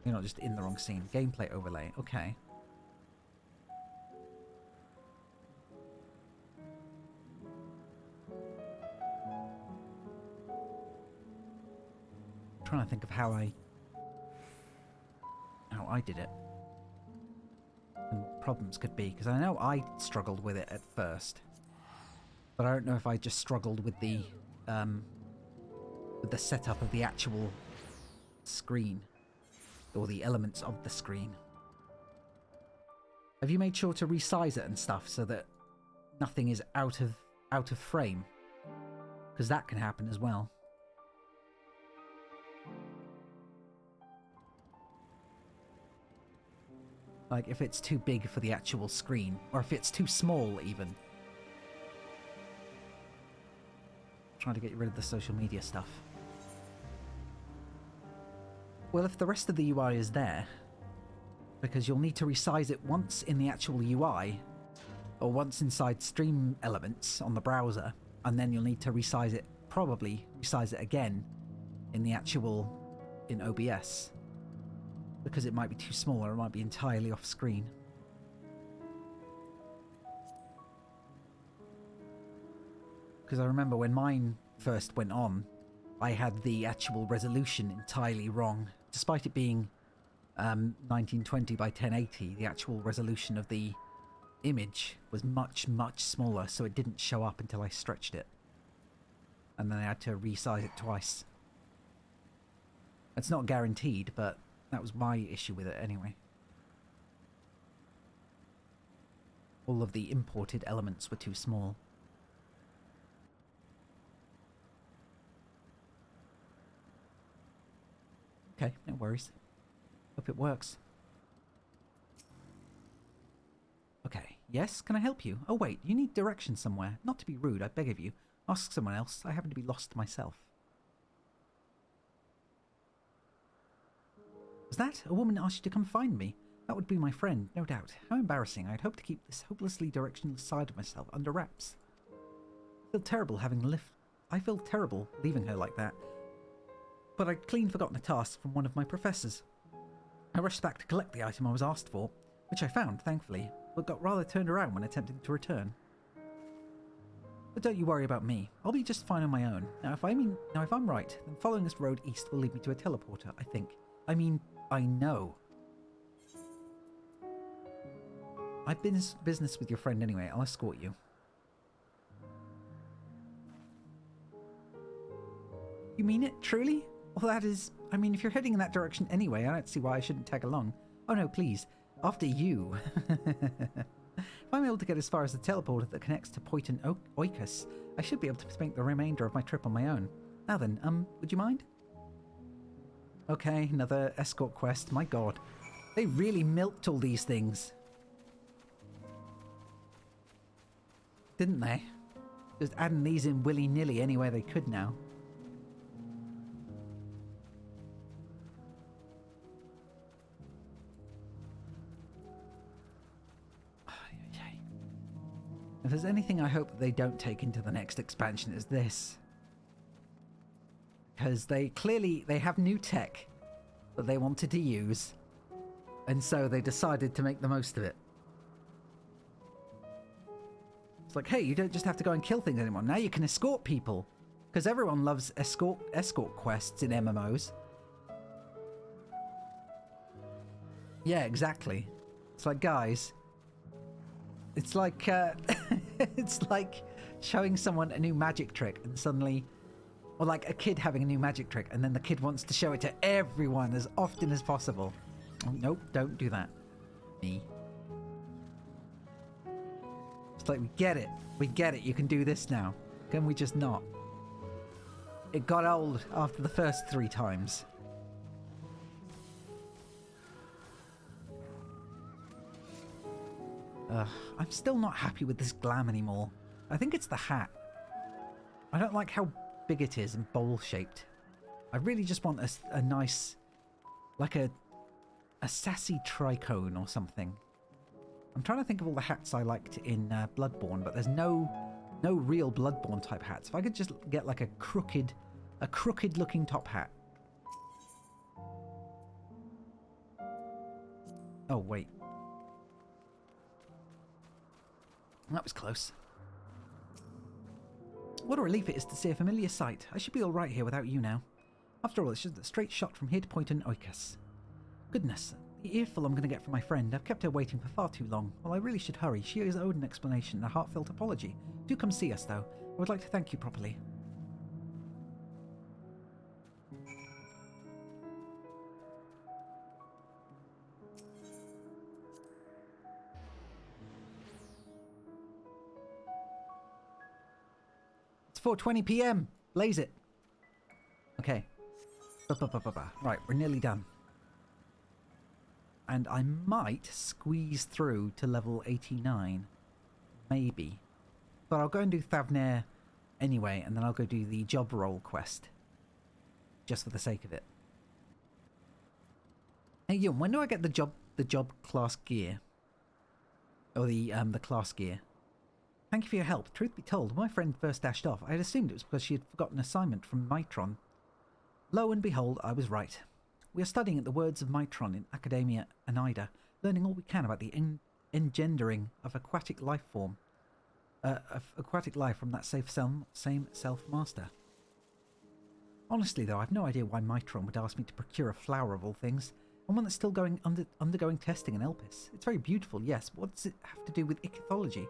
You're not just in the wrong scene. Gameplay overlay, okay. I'm trying to think of how I did it. And what problems could be, because I know I struggled with it at first. But I don't know if I just struggled with the setup of the actual screen. Or the elements of the screen. Have you made sure to resize it and stuff so that nothing is out of frame? Because that can happen as well. Like if it's too big for the actual screen, or if it's too small even. Trying to get rid of the social media stuff. Well, if the rest of the UI is there, because you'll need to resize it once in the actual UI, or once inside stream elements on the browser, and then you'll need to resize it, probably resize it again in the actual, in OBS, because it might be too small or it might be entirely off screen. Because I remember when mine first went on, I had the actual resolution entirely wrong. Despite it being 1920 by 1080, the actual resolution of the image was much, much smaller, so it didn't show up until I stretched it. And then I had to resize it twice. It's not guaranteed, but that was my issue with it anyway. All of the imported elements were too small. Okay, no worries. Hope it works. Okay, yes, can I help you? Oh wait, you need directions somewhere. Not to be rude, I beg of you. Ask someone else. I happen to be lost myself. Was that? A woman asked you to come find me? That would be my friend, no doubt. How embarrassing. I'd hoped to keep this hopelessly directionless side of myself under wraps. I feel terrible leaving her like that. But I'd clean forgotten a task from one of my professors. I rushed back to collect the item I was asked for, which I found, thankfully, but got rather turned around when attempting to return. But don't you worry about me. I'll be just fine on my own. Now, if I'm right, then following this road east will lead me to a teleporter, I think. I mean, I know. I've been business with your friend anyway. I'll escort you. You mean it, truly? Well, that is... I mean, if you're heading in that direction anyway, I don't see why I shouldn't tag along. Oh no, please. After you. If I'm able to get as far as the teleporter that connects to Poiton Oikos, I should be able to make the remainder of my trip on my own. Now then, would you mind? Okay, another escort quest. My god. They really milked all these things. Didn't they? Just adding these in willy-nilly any way they could now. If there's anything I hope that they don't take into the next expansion, is this. Because they have new tech that they wanted to use, and so they decided to make the most of it. It's like, hey, you don't just have to go and kill things anymore. Now you can escort people. Because everyone loves escort quests in MMOs. Yeah, exactly. It's like, guys... It's like, it's like showing someone a new magic trick and suddenly, or like a kid having a new magic trick and then the kid wants to show it to everyone as often as possible. Oh, nope, don't do that. Me. It's like, we get it, you can do this now. Can we just not? It got old after the first 3 times. I'm still not happy with this glam anymore. I think it's the hat. I don't like how big it is and bowl-shaped. I really just want a nice, like a sassy tricone or something. I'm trying to think of all the hats I liked in Bloodborne, but there's no real Bloodborne type hats. If I could just get like a crooked looking top hat. Oh, wait. That was close. What a relief it is to see a familiar sight. I should be alright here without you now. After all, it's just a straight shot from here to Point and Oikos. Goodness, the earful I'm going to get from my friend. I've kept her waiting for far too long. Well, I really should hurry. She is owed an explanation and a heartfelt apology. Do come see us, though. I would like to thank you properly. It's 4:20 p.m. Blaze it. Okay. Right, we're nearly done. And I might squeeze through to level 89. Maybe. But I'll go and do Thavnair anyway, and then I'll go do the job role quest. Just for the sake of it. Hey, Yum, when do I get the job class gear? Or the class gear? Thank you for your help. Truth be told, when my friend first dashed off, I had assumed it was because she had forgotten an assignment from Mitron. Lo and behold, I was right. We are studying at the Words of Mitron in Academia Anida, learning all we can about the engendering of aquatic life from that same self-master. Honestly, though, I've no idea why Mitron would ask me to procure a flower of all things, and one that's still undergoing testing in Elpis. It's very beautiful, yes, but what does it have to do with ichthyology?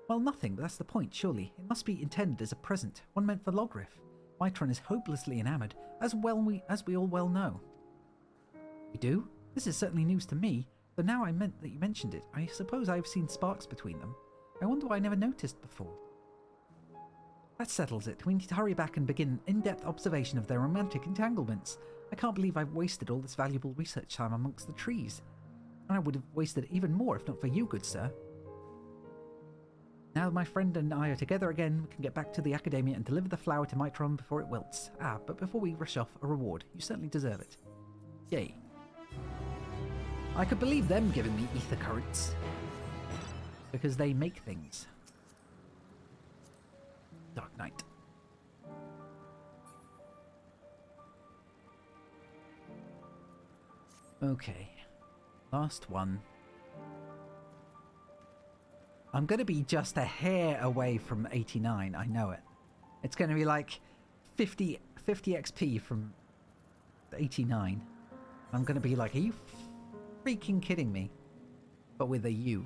Well, nothing, but that's the point, surely. It must be intended as a present, one meant for Logrif. Mitron is hopelessly enamoured, as we all well know. You do? This is certainly news to me, though now I meant that you mentioned it, I suppose I have seen sparks between them. I wonder why I never noticed before. That settles it. We need to hurry back and begin in-depth observation of their romantic entanglements. I can't believe I've wasted all this valuable research time amongst the trees. And I would have wasted even more if not for you, good sir. Now my friend and I are together again, we can get back to the Academia and deliver the flower to Mitron before it wilts. Ah, but before we rush off, a reward. You certainly deserve it. Yay. I could believe them giving me ether currents. Because they make things. Dark Knight. Okay. Last one. I'm going to be just a hair away from 89, I know it. It's going to be like 50 XP from 89. I'm going to be like, are you freaking kidding me? But with a U.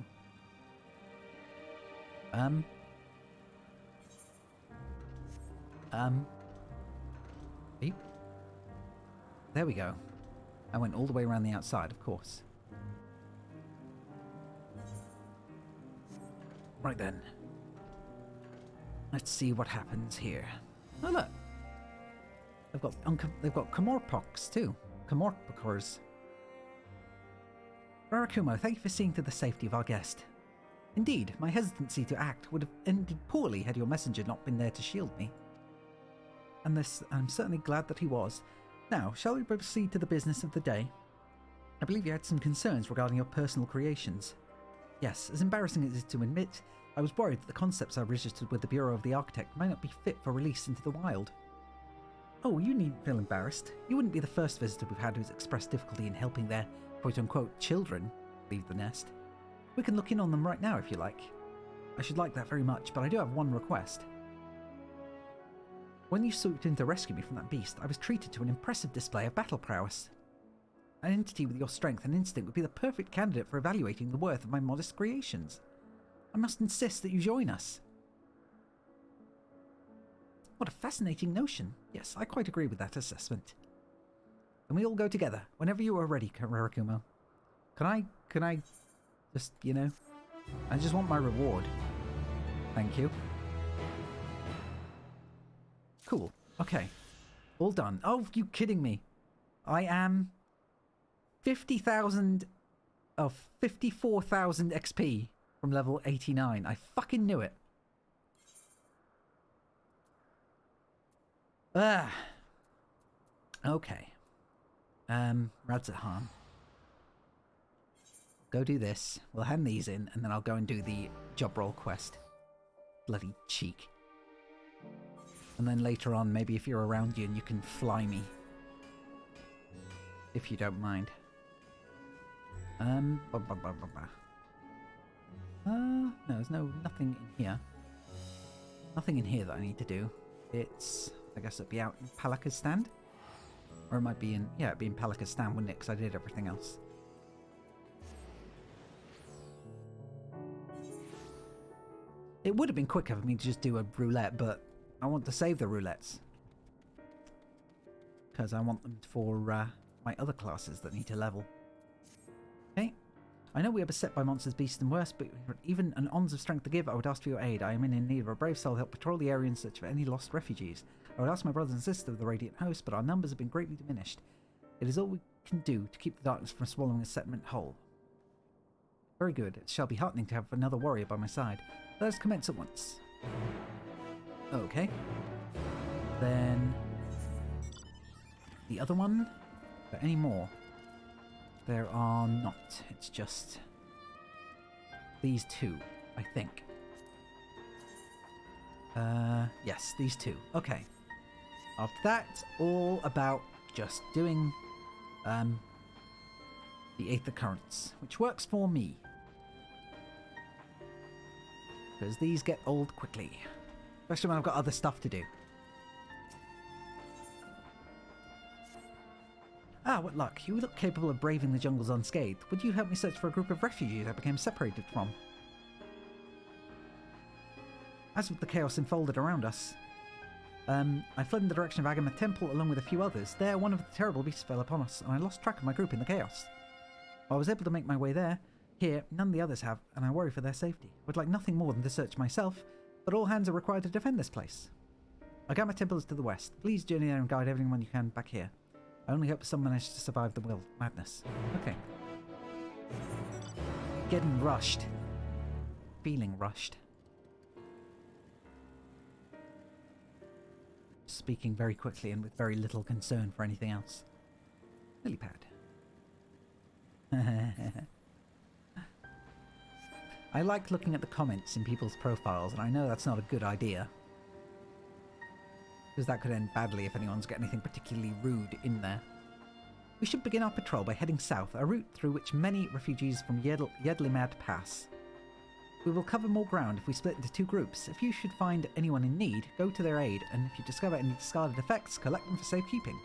There we go. I went all the way around the outside, of course. Right then. Let's see what happens here. Oh look. They've got Comorpox too. Comorpocors. Rarakumo, thank you for seeing to the safety of our guest. Indeed, my hesitancy to act would have ended poorly had your messenger not been there to shield me. And I'm certainly glad that he was. Now, shall we proceed to the business of the day? I believe you had some concerns regarding your personal creations. Yes, as embarrassing as it is to admit, I was worried that the concepts I registered with the Bureau of the Architect might not be fit for release into the wild. Oh, you needn't feel embarrassed. You wouldn't be the first visitor we've had who's expressed difficulty in helping their quote-unquote children leave the nest. We can look in on them right now if you like. I should like that very much, but I do have one request. When you swooped in to rescue me from that beast, I was treated to an impressive display of battle prowess. An entity with your strength and instinct would be the perfect candidate for evaluating the worth of my modest creations. I must insist that you join us. What a fascinating notion. Yes, I quite agree with that assessment. Can we all go together, whenever you are ready, Rarakumo? Can I just, you know, I just want my reward. Thank you. Cool. Okay. All done. Oh, you kidding me? I am 50,000 of 54,000 XP from level 89. I fucking knew it. Ah. Okay. Radzahan. Go do this. We'll hand these in, and then I'll go and do the job role quest. Bloody cheek. And then later on, maybe if you're around you and you can fly me. If you don't mind. No, there's nothing in here. Nothing in here that I need to do. It's, I guess it'd be out in Palaka's stand? Or it might be in, yeah, it'd be in Palaka's stand, wouldn't it? Because I did everything else. It would have been quicker for me to just do a roulette, but I want to save the roulettes. Because I want them for my other classes that need to level. Okay. I know we are beset by monsters, beasts, and worse, but even an ounce of strength to give, I would ask for your aid. I am in need of a brave soul to help patrol the area in search of any lost refugees. I would ask my brothers and sisters of the Radiant Host, but our numbers have been greatly diminished. It is all we can do to keep the darkness from swallowing a settlement whole. Very good. It shall be heartening to have another warrior by my side. Let us commence at once. Okay. Then... the other one? Are there any more? There are not. It's just... these two, I think. Yes, these two. Okay. After that, it's all about just doing the Eighth Occurrence, which works for me. Because these get old quickly. Especially when I've got other stuff to do. Ah, what luck. You look capable of braving the jungles unscathed. Would you help me search for a group of refugees I became separated from? As with the chaos enfolded around us, I fled in the direction of Agama Temple along with a few others. There, one of the terrible beasts fell upon us, and I lost track of my group in the chaos. While I was able to make my way there, here, none of the others have, and I worry for their safety. I would like nothing more than to search myself, but all hands are required to defend this place. Agama Temple is to the west. Please journey there and guide everyone you can back here. I only hope someone manages to survive the madness. Okay. Getting rushed. Feeling rushed. Speaking very quickly and with very little concern for anything else. Lily pad. I like looking at the comments in people's profiles, and I know that's not a good idea. Because that could end badly if anyone's got anything particularly rude in there. We should begin our patrol by heading south, a route through which many refugees from Yedlimad pass. We will cover more ground if we split into two groups. If you should find anyone in need, go to their aid, and if you discover any discarded effects, collect them for safekeeping.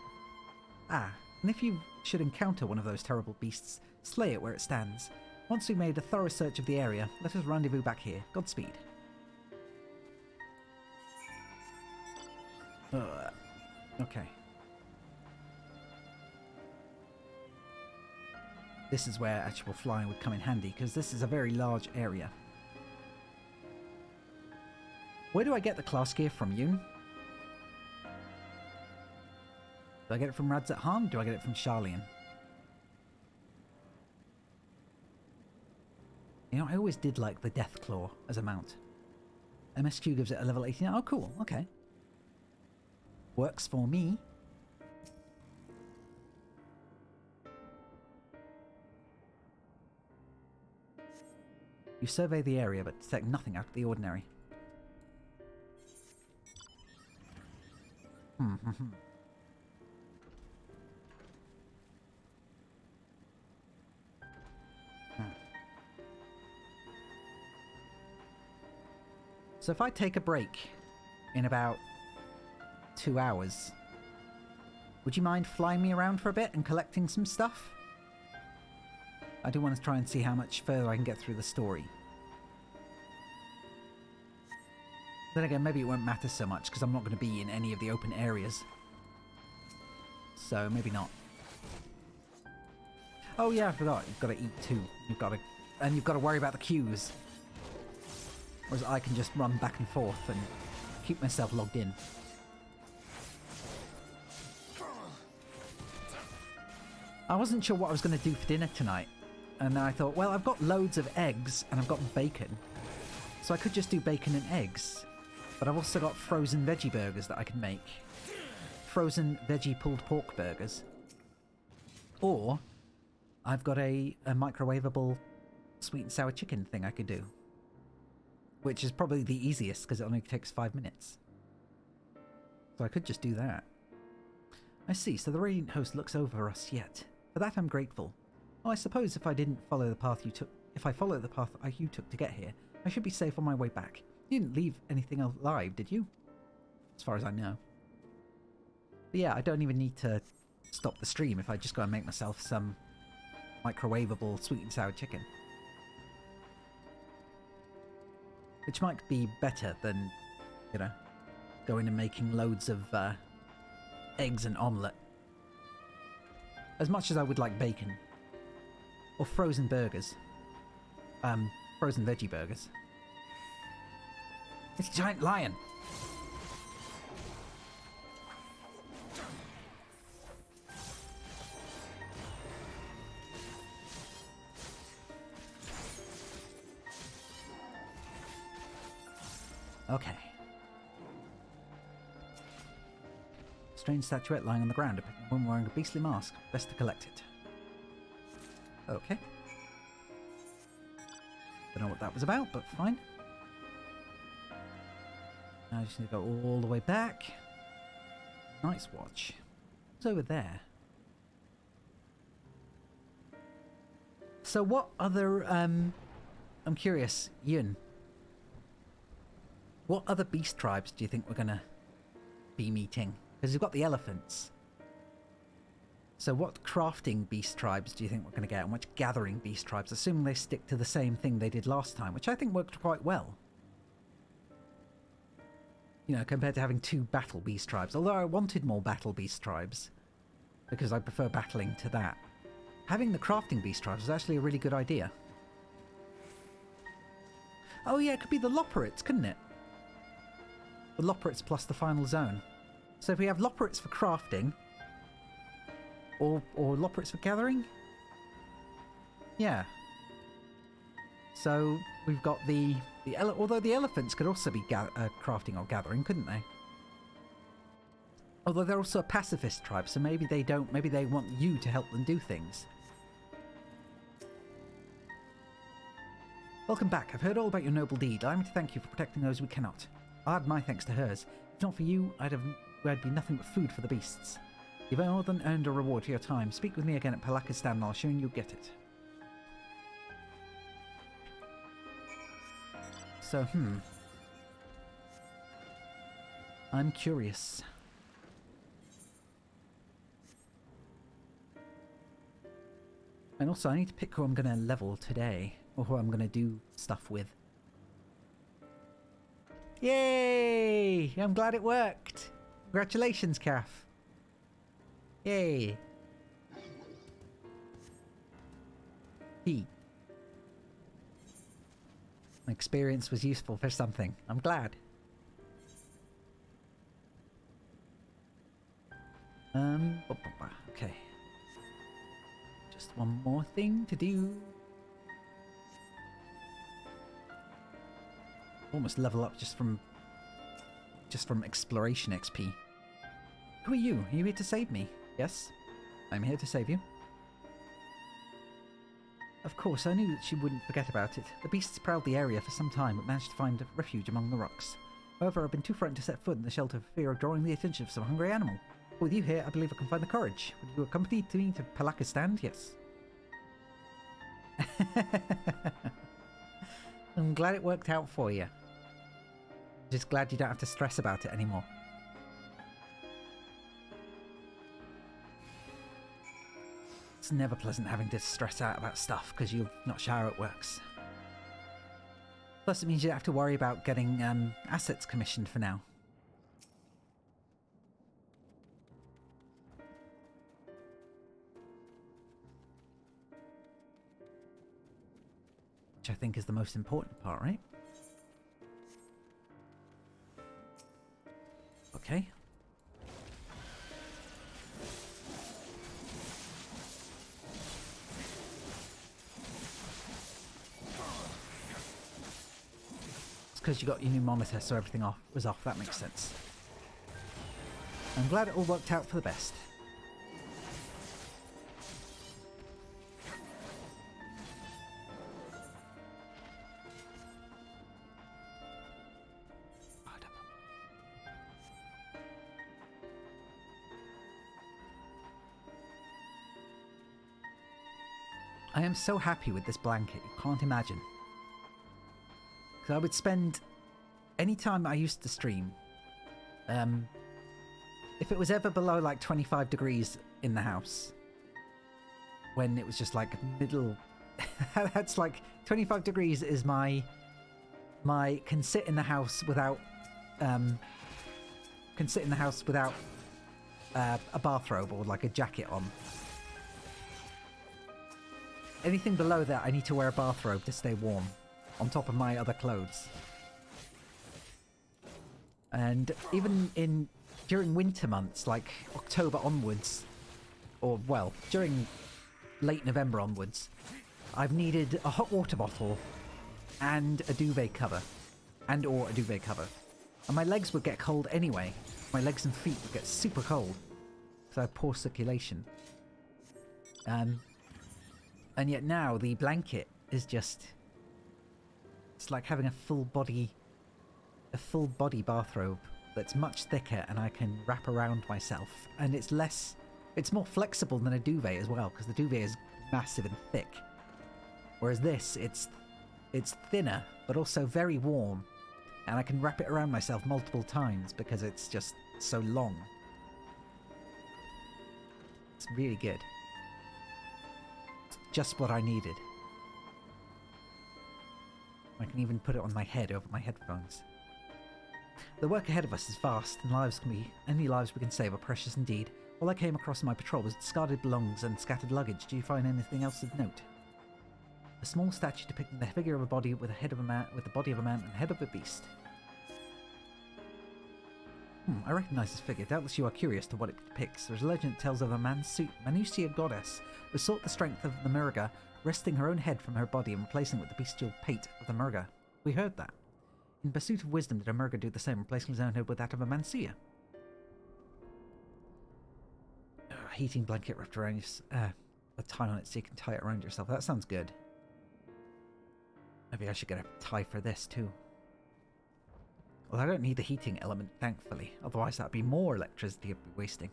Ah, and if you should encounter one of those terrible beasts, slay it where it stands. Once we've made a thorough search of the area, let us rendezvous back here. Godspeed. Okay. This is where actual flying would come in handy, because this is a very large area. Where do I get the class gear from, Yoon? Do I get it from Radzat-Han? Do I get it from Sharlayan? You know, I always did like the Deathclaw as a mount. MSQ gives it a level 18. Oh, cool. Okay. Works for me. You survey the area, but detect nothing out of the ordinary. So if I take a break in about 2 hours, would you mind flying me around for a bit and collecting some stuff? I do want to try and see how much further I can get through the story. Then again, maybe it won't matter so much because I'm not going to be in any of the open areas. So maybe not. Oh yeah, I forgot. You've got to eat too. You've got to worry about the queues. Whereas I can just run back and forth and keep myself logged in. I wasn't sure what I was going to do for dinner tonight. And then I thought, well, I've got loads of eggs and I've got bacon. So I could just do bacon and eggs. But I've also got frozen veggie burgers that I can make. Frozen veggie pulled pork burgers. Or I've got a microwavable sweet and sour chicken thing I could do. Which is probably the easiest because it only takes 5 minutes. So I could just do that. I see, so the Radiant Host looks over us yet. For that I'm grateful. Oh, I suppose if I didn't follow the path you took, if I followed the path you took to get here, I should be safe on my way back. You didn't leave anything alive, did you? As far as I know. But yeah, I don't even need to stop the stream if I just go and make myself some microwavable sweet and sour chicken. Which might be better than, you know, going and making loads of eggs and omelette. As much as I would like bacon. Or frozen burgers. Frozen veggie burgers. It's a giant lion! Okay. Strange statuette lying on the ground, depicting a woman wearing a beastly mask. Best to collect it. Okay. Don't know what that was about, but fine. Now I just need to go all the way back. Nice watch. What's over there? So what other, I'm curious, Yun. What other beast tribes do you think we're gonna be meeting? Because we've got the elephants. So what crafting beast tribes do you think we're going to get? And which gathering beast tribes? Assuming they stick to the same thing they did last time, which I think worked quite well. You know, compared to having 2 battle beast tribes. Although I wanted more battle beast tribes. Because I prefer battling to that. Having the crafting beast tribes was actually a really good idea. Oh yeah, it could be the Loporrits, couldn't it? The Loporrits plus the final zone. So if we have Loporrits for crafting, or Loporrits for gathering? Yeah. So we've got although the elephants could also be crafting or gathering, couldn't they? Although they're also a pacifist tribe, so maybe they don't, maybe they want you to help them do things. Welcome back. I've heard all about your noble deed. Allow me to thank you for protecting those we cannot. I'll add my thanks to hers. If not for you, I'd be nothing but food for the beasts. You've more than earned a reward for your time. Speak with me again at Palakistan and I'll assure you you'll get it. So, I'm curious. And also, I need to pick who I'm going to level today. Or who I'm going to do stuff with. Yay! I'm glad it worked. Congratulations, Calf. Yay. My experience was useful for something. I'm glad. Okay. Just one more thing to do. Almost level up just from exploration XP. Who are you? Are you here to save me? Yes, I'm here to save you. Of course, I knew that she wouldn't forget about it. The beasts prowled the area for some time, but managed to find refuge among the rocks. However, I've been too frightened to set foot in the shelter for fear of drawing the attention of some hungry animal. But with you here, I believe I can find the courage. Would you accompany me to Palakistan? Yes. I'm glad it worked out for you. Just glad you don't have to stress about it anymore. It's never pleasant having to stress out about stuff because you're not sure how it works. Plus it means you don't have to worry about getting assets commissioned for now. Which I think is the most important part, right? Okay. because you got your new monitor, so everything was off. That makes sense. I'm glad it all worked out for the best. I am so happy with this blanket, you can't imagine. Because I would spend any time I used to stream, if it was ever below like 25 degrees in the house, when it was just like middle, that's like 25 degrees is my can sit in the house without a bathrobe or like a jacket on. Anything below that, I need to wear a bathrobe to stay warm, on top of my other clothes. And even during winter months, like October onwards, or well, during late November onwards, I've needed a hot water bottle and a duvet cover, or a duvet cover. And my legs would get cold anyway. My legs and feet would get super cold, because I have poor circulation. And yet now the blanket is just, it's like having a full body bathrobe that's much thicker and I can wrap around myself. And it's more flexible than a duvet as well, because the duvet is massive and thick. Whereas this, it's thinner, but also very warm. And I can wrap it around myself multiple times because it's just so long. It's really good. Just what I needed. I can even put it on my head over my headphones. The work ahead of us is vast, and any lives we can save are precious indeed. All I came across in my patrol was discarded belongings and scattered luggage. Do you find anything else of note? A small statue depicting the figure of a body with the body of a man and head of a beast. I recognize this figure. Doubtless you are curious to what it depicts. There's a legend that tells of a Manusia goddess who sought the strength of the Murga, wresting her own head from her body and replacing it with the bestial pate of the Murga. We heard that. In pursuit of wisdom, did a Murga do the same, replacing his own head with that of a Manusia? A heating blanket wrapped around a tie on it so you can tie it around yourself. That sounds good. Maybe I should get a tie for this too. Well, I don't need the heating element, thankfully. Otherwise, that'd be more electricity I'd be wasting.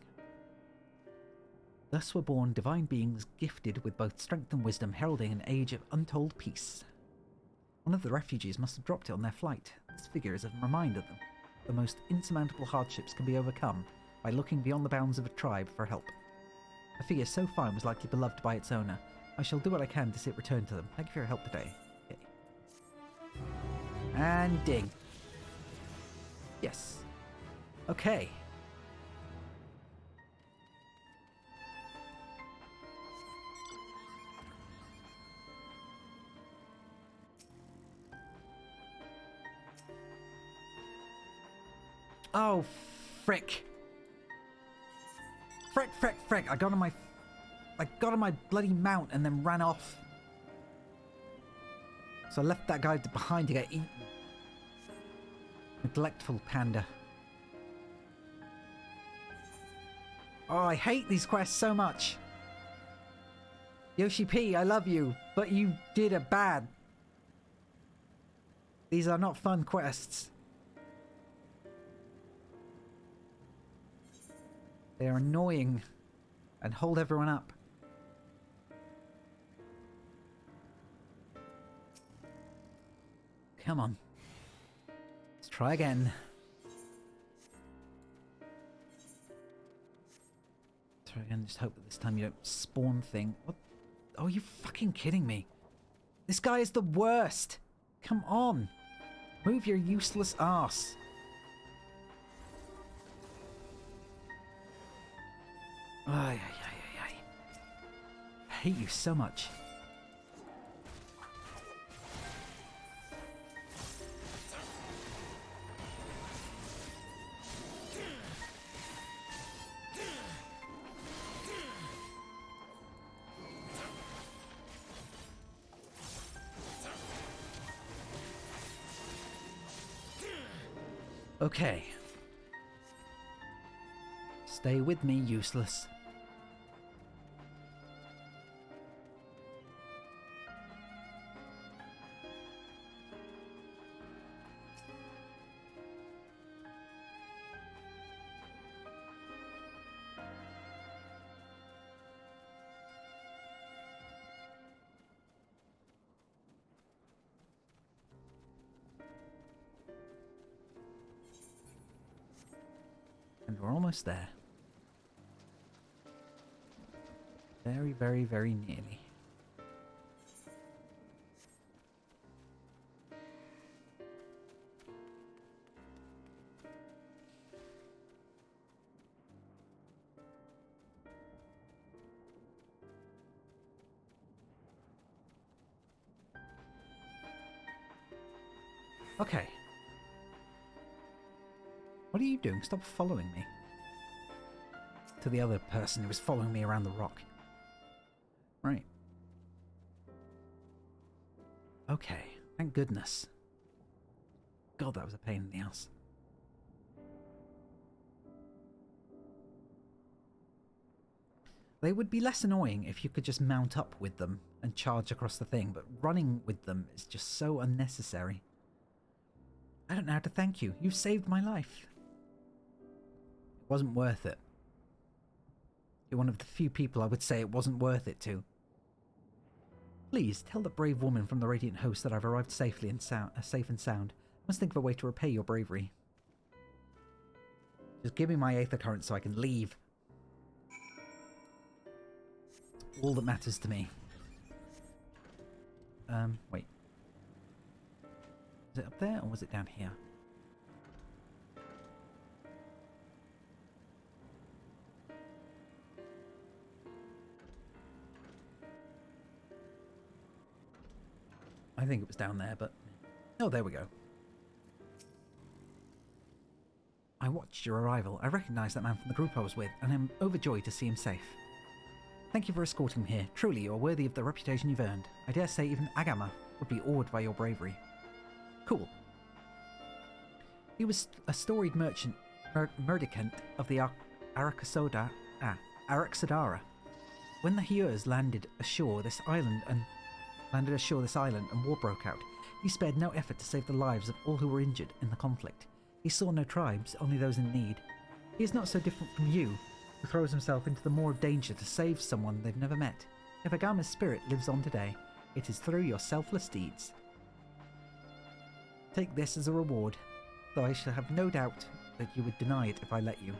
Thus were born divine beings gifted with both strength and wisdom, heralding an age of untold peace. One of the refugees must have dropped it on their flight. This figure is a reminder that the most insurmountable hardships can be overcome by looking beyond the bounds of a tribe for help. A figure so fine was likely beloved by its owner. I shall do what I can to see it return to them. Thank you for your help today. Okay. And ding. Yes. Okay. Oh, frick. Frick. I got on my bloody mount and then ran off. So I left that guy behind to get eaten. Neglectful panda. Oh, I hate these quests so much. Yoshi P, I love you, but you did a bad. These are not fun quests. They are annoying and hold everyone up. Come on. Let's try again. Try again, just hope that this time you don't spawn thing. What? Oh, are you fucking kidding me? This guy is the worst. Come on. Move your useless ass. I hate you so much. Okay. Stay with me, useless. And we're almost there. Very, very, very nearly. Okay. What are you doing? Stop following me. To the other person who was following me around the rock. Right. Okay. Thank goodness. God, that was a pain in the ass. They would be less annoying if you could just mount up with them and charge across the thing, but running with them is just so unnecessary. I don't know how to thank you. You've saved my life. It wasn't worth it. You're one of the few people I would say it wasn't worth it to. Please, tell the brave woman from the Radiant Host that I've arrived safely and safe and sound. I must think of a way to repay your bravery. Just give me my Aether Current so I can leave. All that matters to me. Wait. Was it up there or was it down here? I think it was down there, but... Oh, there we go. I watched your arrival. I recognized that man from the group I was with, and am overjoyed to see him safe. Thank you for escorting me here. Truly, you are worthy of the reputation you've earned. I dare say even Agama would be awed by your bravery. Cool. He was a storied merchant, mendicant of the Araxodara. When the Hyurs landed ashore this island and war broke out, he spared no effort to save the lives of all who were injured in the conflict. He saw no tribes, only those in need. He is not so different from you, who throws himself into the maw of danger to save someone they've never met. If Agama's spirit lives on today, it is through your selfless deeds. Take this as a reward, though I shall have no doubt that you would deny it if I let you.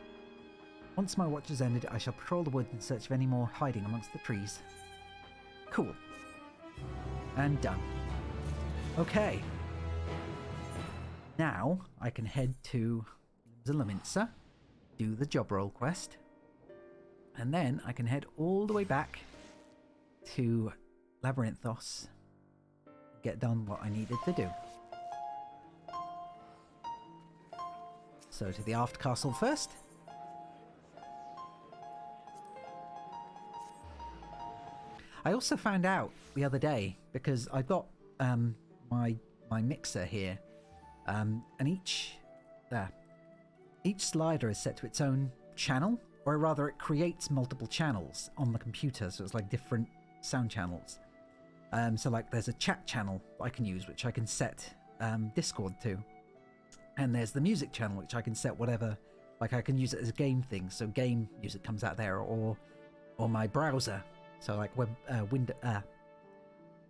Once my watch is ended, I shall patrol the woods in search of any more hiding amongst the trees. Cool. And done. Okay. Now, I can head to Zalaminsa, do the job role quest, and then I can head all the way back to Labyrinthos, get done what I needed to do. So to the Aft Castle first. I also found out the other day, because I got my mixer here, and each slider is set to its own channel, or rather it creates multiple channels on the computer, so it's like different sound channels. So like there's a chat channel I can use, which I can set Discord to, and there's the music channel, which I can set whatever, like I can use it as a game thing, so game music comes out there, or my browser, so like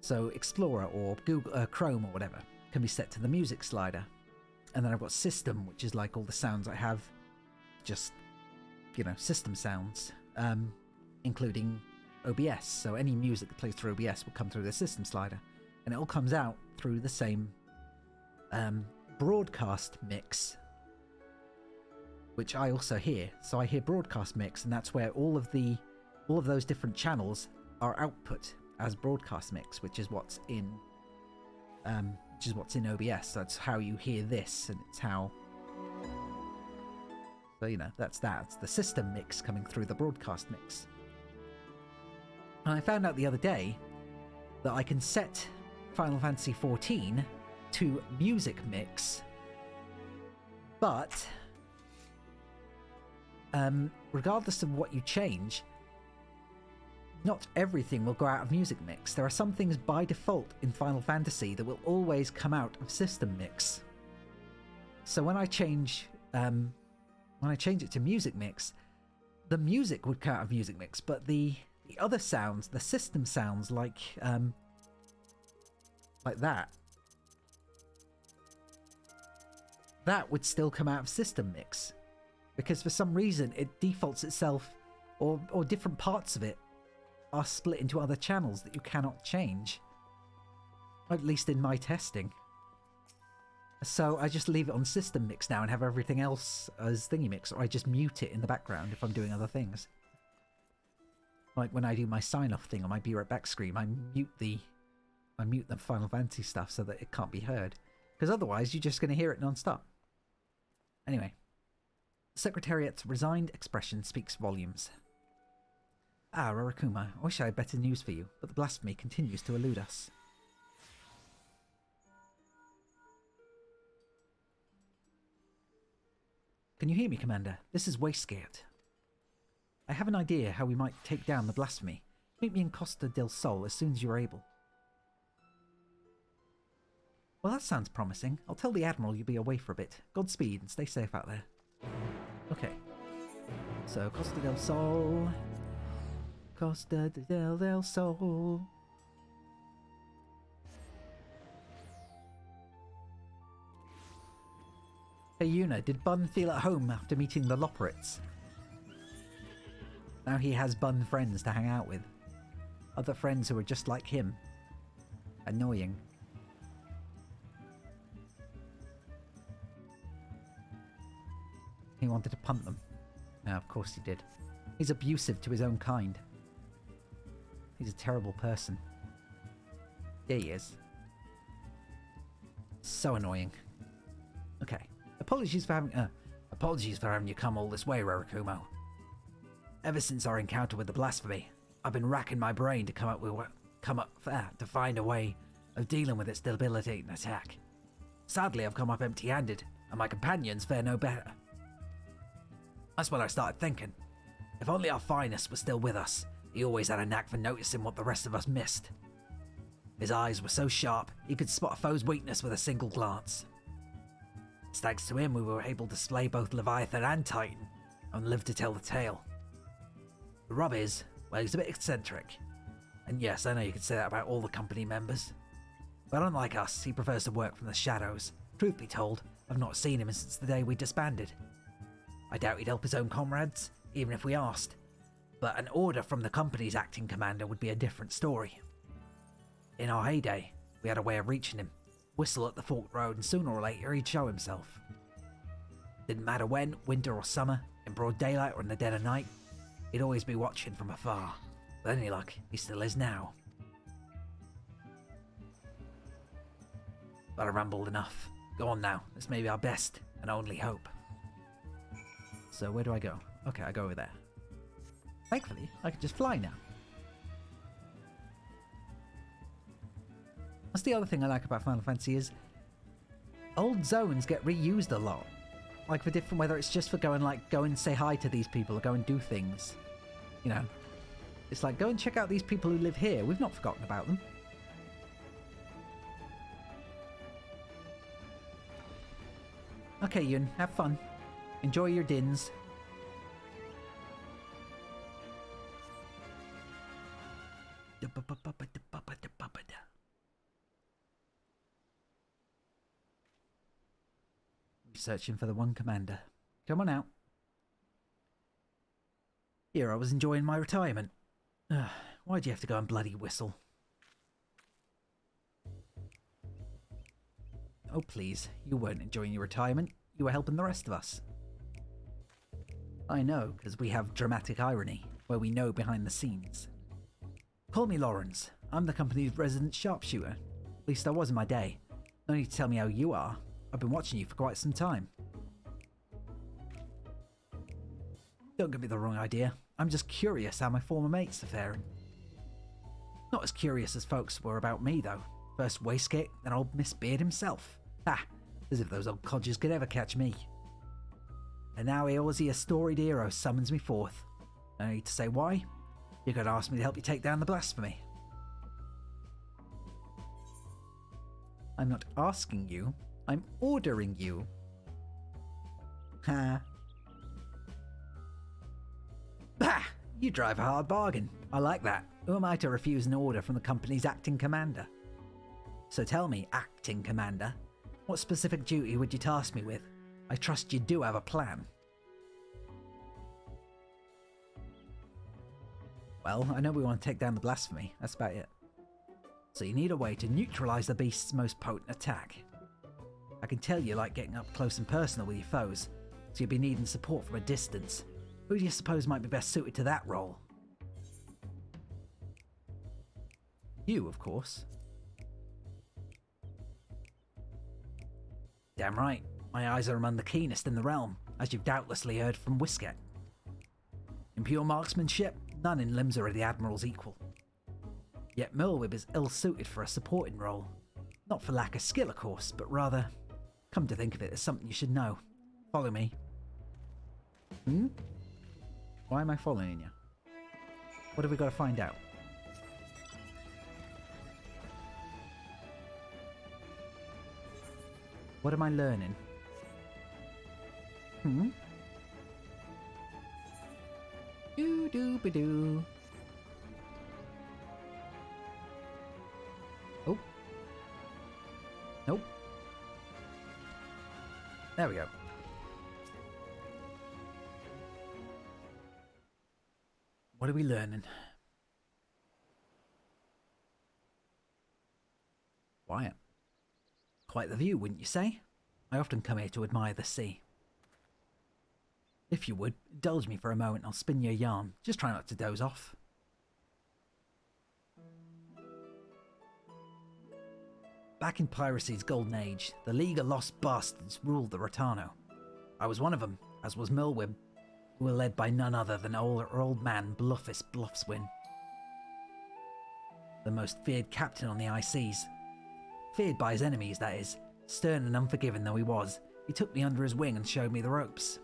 so Explorer or Google Chrome or whatever can be set to the music slider. And then I've got system, which is like all the sounds I have, just, you know, system sounds, including OBS. So any music that plays through OBS will come through the system slider, and it all comes out through the same broadcast mix, which I also hear. So I hear broadcast mix, and that's where all of those different channels are output as broadcast mix, which is what's in OBS. So that's how you hear this, and it's how. So you know, that's It's the system mix coming through the broadcast mix. And I found out the other day that I can set Final Fantasy XIV to music mix But regardless of what you change, not everything will go out of music mix. There are some things by default in Final Fantasy that will always come out of system mix. So when I change it to music mix, the music would come out of music mix, but the other sounds, the system sounds like that would still come out of system mix, because for some reason it defaults itself, or different parts of it are split into other channels that you cannot change, at least in my testing. So I just leave it on system mix now and have everything else as thingy mix, or I just mute it in the background if I'm doing other things. Like when I do my sign-off thing on my Be Right Back screen, I mute the Final Fantasy stuff so that it can't be heard, because otherwise you're just going to hear it non-stop. Anyway, Secretariat's resigned expression speaks volumes. Ah, Rarakuma, I wish I had better news for you, but the blasphemy continues to elude us. Can you hear me, Commander? This is Wastegate. I have an idea how we might take down the blasphemy. Meet me in Costa del Sol as soon as you're able. Well, that sounds promising. I'll tell the Admiral you'll be away for a bit. Godspeed and stay safe out there. Okay. So, Costa del Sol. Costa del Sol. Hey Yuna, did Bun feel at home after meeting the Loporrits? Now he has Bun friends to hang out with. Other friends who are just like him. Annoying. He wanted to punt them. Yeah, of course he did. He's abusive to his own kind. He's a terrible person. Yeah, he is. So annoying. Okay. Apologies for having you come all this way, Rarakumo. Ever since our encounter with the blasphemy, I've been racking my brain to to find a way of dealing with its debilitating attack. Sadly, I've come up empty-handed, and my companions fare no better. That's when I started thinking, if only our finest was still with us. He always had a knack for noticing what the rest of us missed. His eyes were so sharp, he could spot a foe's weakness with a single glance. It's thanks to him we were able to slay both Leviathan and Titan, and live to tell the tale. The rub is, well, he's a bit eccentric. And yes, I know you could say that about all the company members. But unlike us, he prefers to work from the shadows. Truth be told, I've not seen him since the day we disbanded. I doubt he'd help his own comrades, even if we asked. But an order from the company's acting commander would be a different story. In our heyday, we had a way of reaching him. Whistle at the forked road and sooner or later he'd show himself. Didn't matter when, winter or summer, in broad daylight or in the dead of night, he'd always be watching from afar. With any luck, he still is now. But I rambled enough. Go on now, this may be our best and only hope. So where do I go? Okay, I go over there. Thankfully, I can just fly now. That's the other thing I like about Final Fantasy is old zones get reused a lot. Like for different, whether it's just for go and say hi to these people or go and do things. You know, it's like, go and check out these people who live here. We've not forgotten about them. Okay, Yun, have fun. Enjoy your dins. Searching for the one commander. Come on out. Here I was enjoying my retirement. Why'd you have to go and bloody whistle? Oh please, you weren't enjoying your retirement. You were helping the rest of us. I know, because we have dramatic irony, where we know behind the scenes. Call me Lawrence. I'm the company's resident sharpshooter. At least I was in my day. No need to tell me how you are. I've been watching you for quite some time. Don't get me the wrong idea. I'm just curious how my former mates are faring. Not as curious as folks were about me, though. First Wastegate, then old Miss Beard himself. Ha! As if those old codgers could ever catch me. And now Eorzea, a storied hero, summons me forth. No need to say why. You're going to ask me to help you take down the blasphemy. I'm not asking you. I'm ordering you. Ha. Bah! You drive a hard bargain. I like that. Who am I to refuse an order from the company's acting commander? So tell me, acting commander, what specific duty would you task me with? I trust you do have a plan. Well, I know we want to take down the blasphemy. That's about it. So you need a way to neutralize the beast's most potent attack. I can tell you like getting up close and personal with your foes, so you'll be needing support from a distance. Who do you suppose might be best suited to that role? You, of course. Damn right. My eyes are among the keenest in the realm, as you've doubtlessly heard from Whisket. In pure marksmanship, none in limbs are the Admiral's equal. Yet Merlwyb is ill-suited for a supporting role. Not for lack of skill, of course, but rather, come to think of it, as something you should know. Follow me. Why am I following you? What have we got to find out? What am I learning? Doo-doo-ba-doo. Oh. Nope. There we go. What are we learning? Quiet. Quite the view, wouldn't you say? I often come here to admire the sea. If you would, indulge me for a moment, I'll spin you a yarn. Just try not to doze off. Back in piracy's golden age, the League of Lost Bastards ruled the Rotano. I was one of them, as was Merlwyb, who were led by none other than old man Bluffis Bluffswin, the most feared captain on the high seas. Feared by his enemies, that is. Stern and unforgiving though he was, he took me under his wing and showed me the ropes.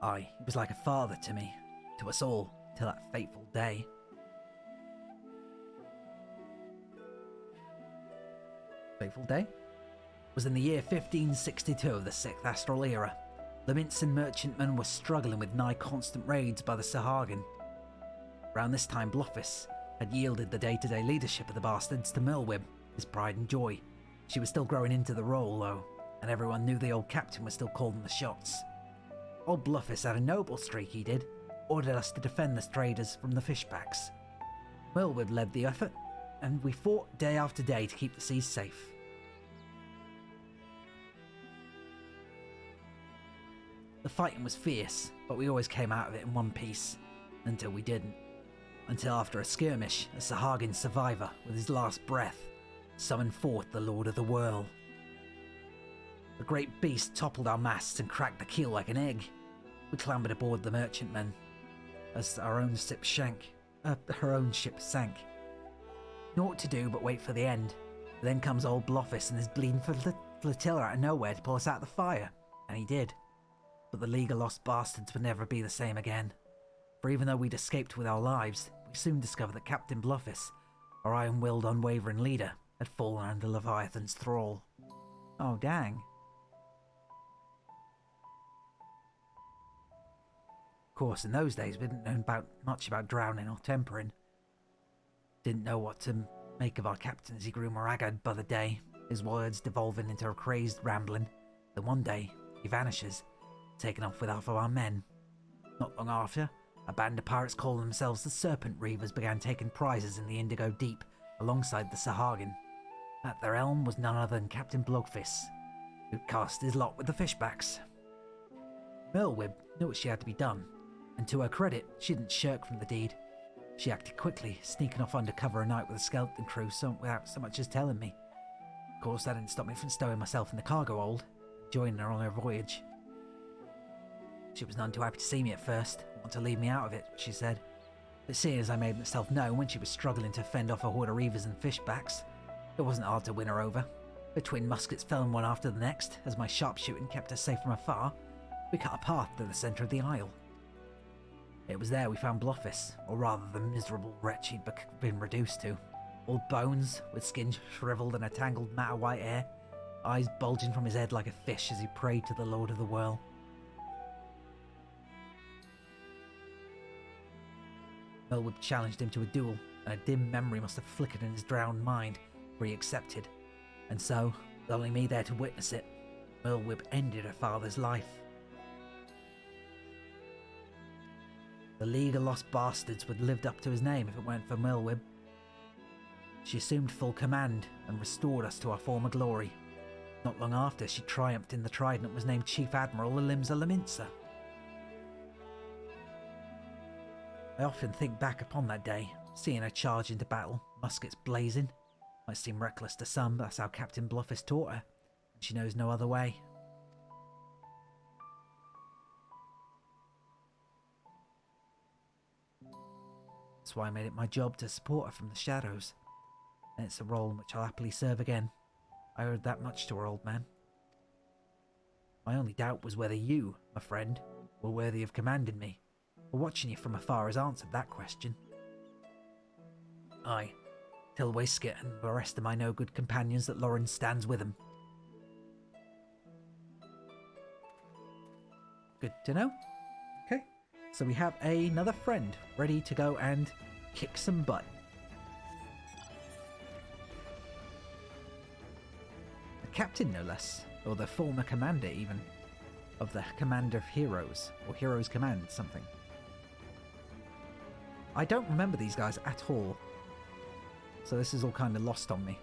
Aye, he was like a father to me, to us all, till that fateful day. Fateful day? Was in the year 1562 of the 6th Astral Era. The Mincin merchantmen were struggling with nigh constant raids by the Sahagin. Around this time, Bluffis had yielded the day-to-day leadership of the bastards to Merlwyb, his pride and joy. She was still growing into the role, though, and everyone knew the old captain was still calling the shots. Old Bluffis had a noble streak, he did, ordered us to defend the traders from the fishbacks. Merlwyb led the effort, and we fought day after day to keep the seas safe. The fighting was fierce, but we always came out of it in one piece, until we didn't. Until after a skirmish, a Sahagin survivor, with his last breath, summoned forth the Lord of the Whirl. The great beast toppled our masts and cracked the keel like an egg. We clambered aboard the merchantmen, as her own ship sank. Naught to do but wait for the end. Then comes old Bluffis and his bleeding flotilla out of nowhere to pull us out of the fire, and he did. But the League of Lost Bastards would never be the same again. For even though we'd escaped with our lives, we soon discovered that Captain Bluffis, our iron-willed, unwavering leader, had fallen under Leviathan's thrall. Oh, dang. Of course, in those days, we didn't know much about drowning or tempering. Didn't know what to make of our captain as he grew more haggard by the day, his words devolving into a crazed rambling. Then one day, he vanishes, taken off with half of our men. Not long after, a band of pirates calling themselves the Serpent Reavers began taking prizes in the Indigo Deep alongside the Sahagin. At their helm was none other than Captain Blogfist, who'd cast his lot with the fishbacks. Merlwyb knew what she had to be done, and to her credit, she didn't shirk from the deed. She acted quickly, sneaking off undercover at night with a skeleton crew without so much as telling me. Of course, that didn't stop me from stowing myself in the cargo hold, joining her on her voyage. She was none too happy to see me at first, wanted to leave me out of it, she said. But seeing as I made myself known when she was struggling to fend off a horde of reavers and fishbacks, it wasn't hard to win her over. The twin muskets fell one after the next, as my sharpshooting kept us safe from afar. We cut a path to the centre of the isle. It was there we found Bluffis, or rather the miserable wretch he'd been reduced to. All bones, with skin shriveled and a tangled mat of white hair, eyes bulging from his head like a fish as he prayed to the Lord of the Whirl. Milwib challenged him to a duel, and a dim memory must have flickered in his drowned mind, for he accepted. And so, with only me there to witness it, Milwib ended her father's life. The League of Lost Bastards would have lived up to his name if it weren't for Milwib. She assumed full command and restored us to our former glory. Not long after, she triumphed in the Trident and was named Chief Admiral of Limsa Laminsa. I often think back upon that day, seeing her charge into battle, muskets blazing. Might seem reckless to some, but that's how Captain Bluffis taught her, and she knows no other way. That's why I made it my job to support her from the shadows, and it's a role in which I'll happily serve again. I owed that much to her, old man. My only doubt was whether you, my friend, were worthy of commanding me. But watching you from afar has answered that question. Aye, tell Waistcoat and the rest of my no-good companions that Lauren stands with them. Good to know. Okay, so we have another friend ready to go and kick some butt. A captain, no less, or the former commander even, of the Commander of Heroes, or Heroes Command something. I don't remember these guys at all, so this is all kind of lost on me.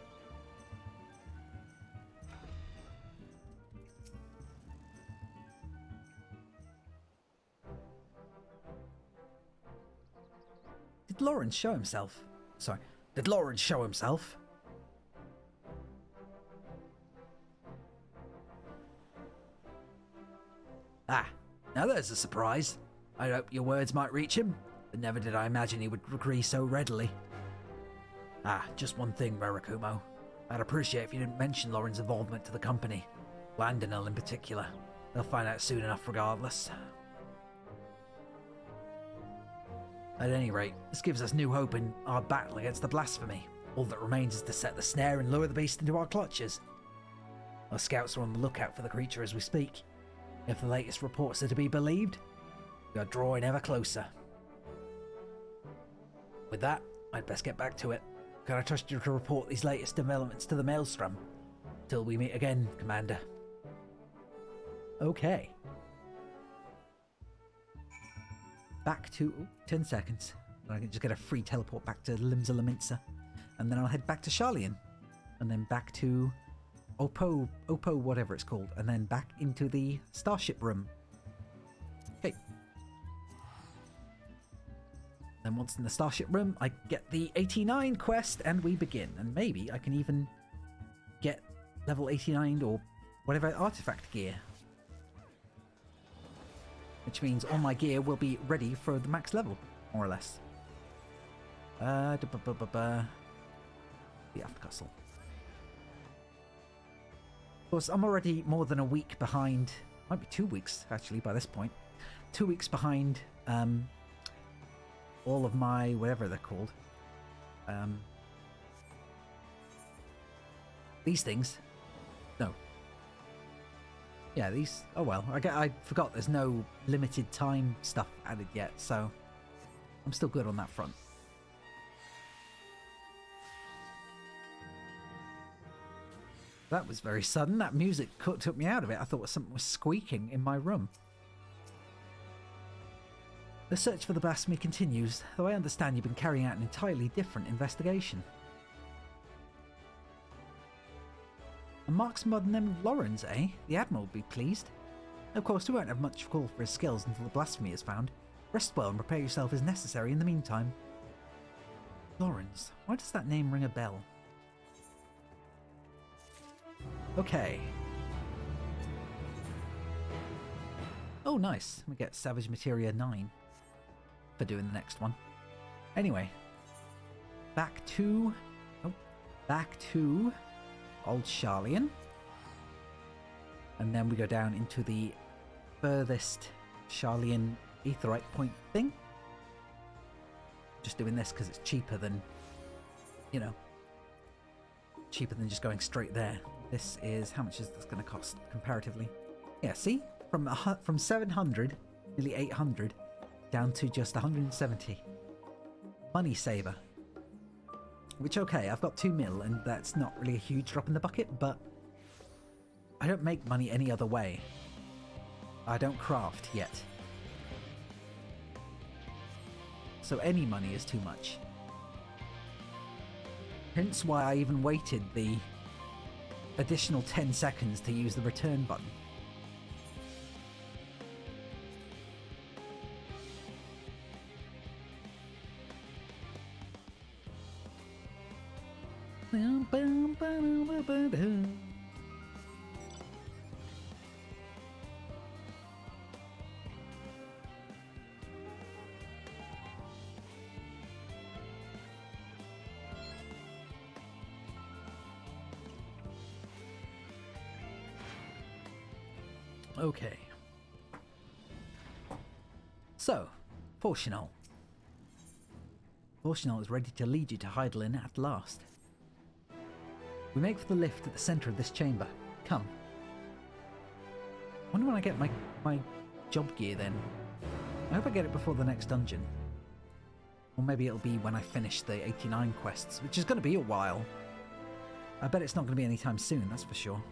Did Lawrence show himself? Sorry, did Lawrence show himself? Ah, now there's a surprise. I hope your words might reach him, but never did I imagine he would agree so readily. Ah, just one thing, Rarakumo. I'd appreciate if you didn't mention Lauren's involvement to the company. Landonel in particular. They'll find out soon enough regardless. At any rate, this gives us new hope in our battle against the blasphemy. All that remains is to set the snare and lure the beast into our clutches. Our scouts are on the lookout for the creature as we speak. If the latest reports are to be believed, we are drawing ever closer. With that, I'd best get back to it. Can I trust you to report these latest developments to the Maelstrom? Till we meet again, Commander. Okay. Back to 10 seconds. I can just get a free teleport back to Limsa Laminsa. And then I'll head back to Charlian. And then back to Oppo, whatever it's called. And then back into the Starship room. Okay. Then once in the Starship room, I get the 89 quest and we begin. And maybe I can even get level 89 or whatever artifact gear. Which means all my gear will be ready for the max level, more or less. The Aftercastle. Of course, I'm already more than a week behind. Might be 2 weeks, actually, by this point. 2 weeks behind all of my, whatever they're called. These things. No. Yeah, these... Oh well, I forgot there's no limited time stuff added yet, so I'm still good on that front. That was very sudden. That music took me out of it. I thought something was squeaking in my room. The search for the blasphemy continues, though I understand you've been carrying out an entirely different investigation. A marksman named Lawrence, eh? The Admiral will be pleased. Of course, we won't have much call for his skills until the blasphemy is found. Rest well and prepare yourself as necessary in the meantime. Lawrence, why does that name ring a bell? Okay. Oh, nice. We get Savage Materia 9 for doing the next one. Anyway. Back to Old Charlian. And then we go down into the furthest Charlian aetheryte point thing. Just doing this because it's cheaper than, you know, cheaper than just going straight there. This is, how much is this going to cost comparatively? Yeah, see? From 700, nearly 800, down to just 170. Money saver. Which, okay, I've got 2 mil, and that's not really a huge drop in the bucket, but I don't make money any other way. I don't craft yet. So any money is too much. Hence why I even waited the additional 10 seconds to use the return button. Okay. So, Portional. Portional is ready to lead you to Heidelin at last. We make for the lift at the centre of this chamber. Come. I wonder when I get my job gear then. I hope I get it before the next dungeon. Or maybe it'll be when I finish the 89 quests, which is going to be a while. I bet it's not going to be anytime soon, that's for sure.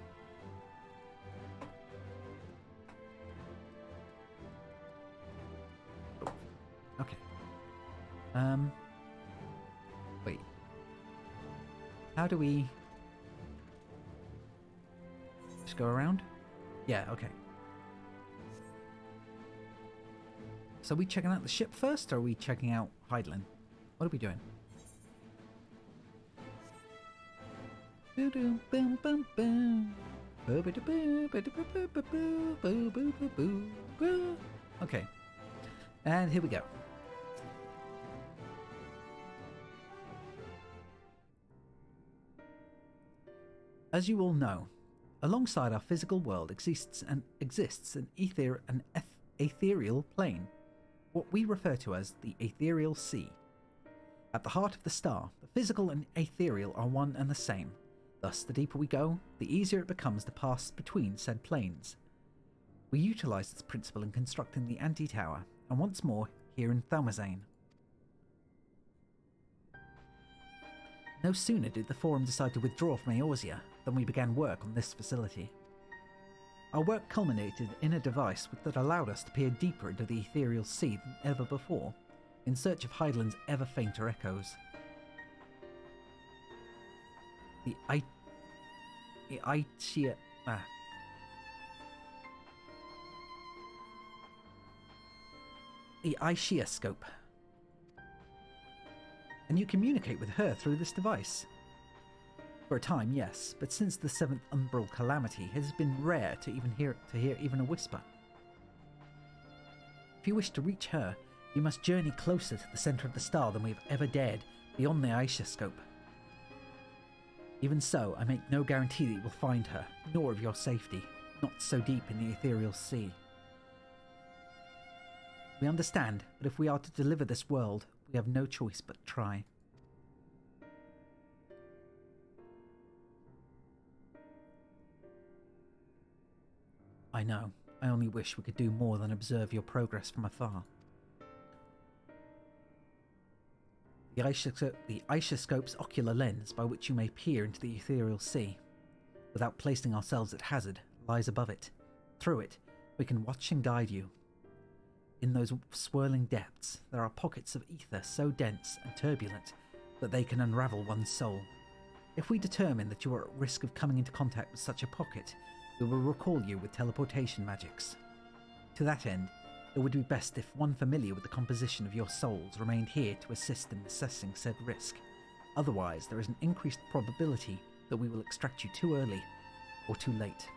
Okay. Wait. How do we... Just go around? Yeah, okay. So are we checking out the ship first, or are we checking out Heidelin? What are we doing? Okay. And here we go. As you all know, alongside our physical world exists an ethereal plane, what we refer to as the ethereal sea. At the heart of the star, the physical and ethereal are one and the same. Thus, the deeper we go, the easier it becomes to pass between said planes. We utilise this principle in constructing the anti-tower, and once more, here in Thalmazane. No sooner did the Forum decide to withdraw from Eorzea than we began work on this facility. Our work culminated in a device that allowed us to peer deeper into the ethereal sea than ever before, in search of Heidelin's ever fainter echoes. The Aishiascope. And you communicate with her through this device. For a time, yes, but since the 7th Umbral Calamity, it has been rare to hear even a whisper. If you wish to reach her, you must journey closer to the centre of the star than we have ever dared, beyond the Aishiascope. Even so, I make no guarantee that you will find her, nor of your safety, not so deep in the ethereal sea. We understand, but if we are to deliver this world, we have no choice but try. I know. I only wish we could do more than observe your progress from afar. The Aishiascope's ocular lens, by which you may peer into the ethereal sea, without placing ourselves at hazard, lies above it. Through it, we can watch and guide you. In those swirling depths, there are pockets of ether so dense and turbulent that they can unravel one's soul. If we determine that you are at risk of coming into contact with such a pocket, we will recall you with teleportation magics. To that end, it would be best if one familiar with the composition of your souls remained here to assist in assessing said risk. Otherwise, there is an increased probability that we will extract you too early or too late.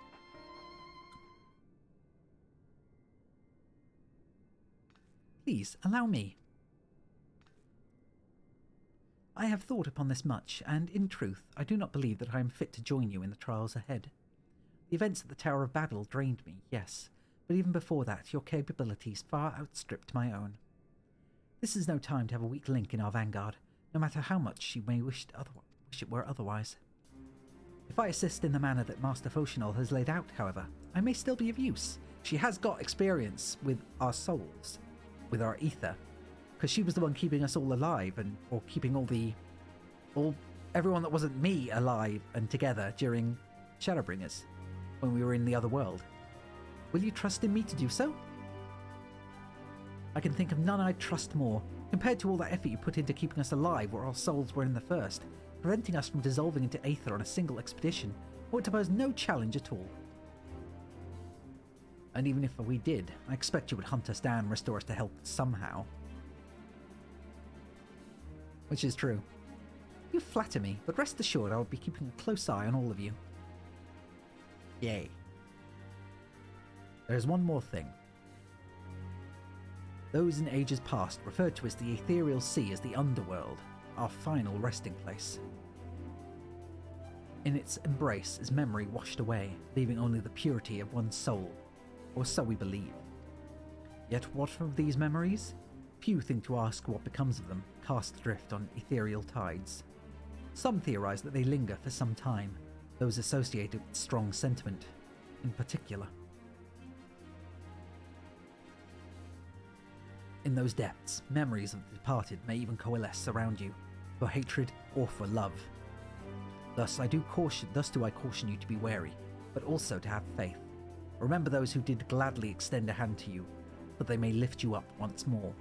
Please, allow me. I have thought upon this much, and in truth, I do not believe that I am fit to join you in the trials ahead. The events at the Tower of Battle drained me, yes, but even before that, your capabilities far outstripped my own. This is no time to have a weak link in our vanguard, no matter how much you may wish it were otherwise. If I assist in the manner that Master Foshinol has laid out, however, I may still be of use. She has got experience with our souls, with our ether, because she was the one keeping us all alive, or keeping everyone that wasn't me alive and together during Shadowbringers, when we were in the other world. Will you trust in me to do so? I can think of none I'd trust more, compared to all that effort you put into keeping us alive where our souls were in the first. Preventing us from dissolving into aether on a single expedition would to pose no challenge at all. And even if we did, I expect you would hunt us down and restore us to health somehow. Which is true. You flatter me, but rest assured I will be keeping a close eye on all of you. Yay. There's one more thing. Those in ages past referred to as the ethereal sea as the underworld, our final resting place. In its embrace is memory washed away, leaving only the purity of one's soul, or so we believe. Yet what of these memories? Few think to ask what becomes of them, cast adrift on ethereal tides. Some theorize that they linger for some time, those associated with strong sentiment, in particular. In those depths, memories of the departed may even coalesce around you, for hatred or for love. Thus do I caution you to be wary, but also to have faith. Remember those who did gladly extend a hand to you, that they may lift you up once more.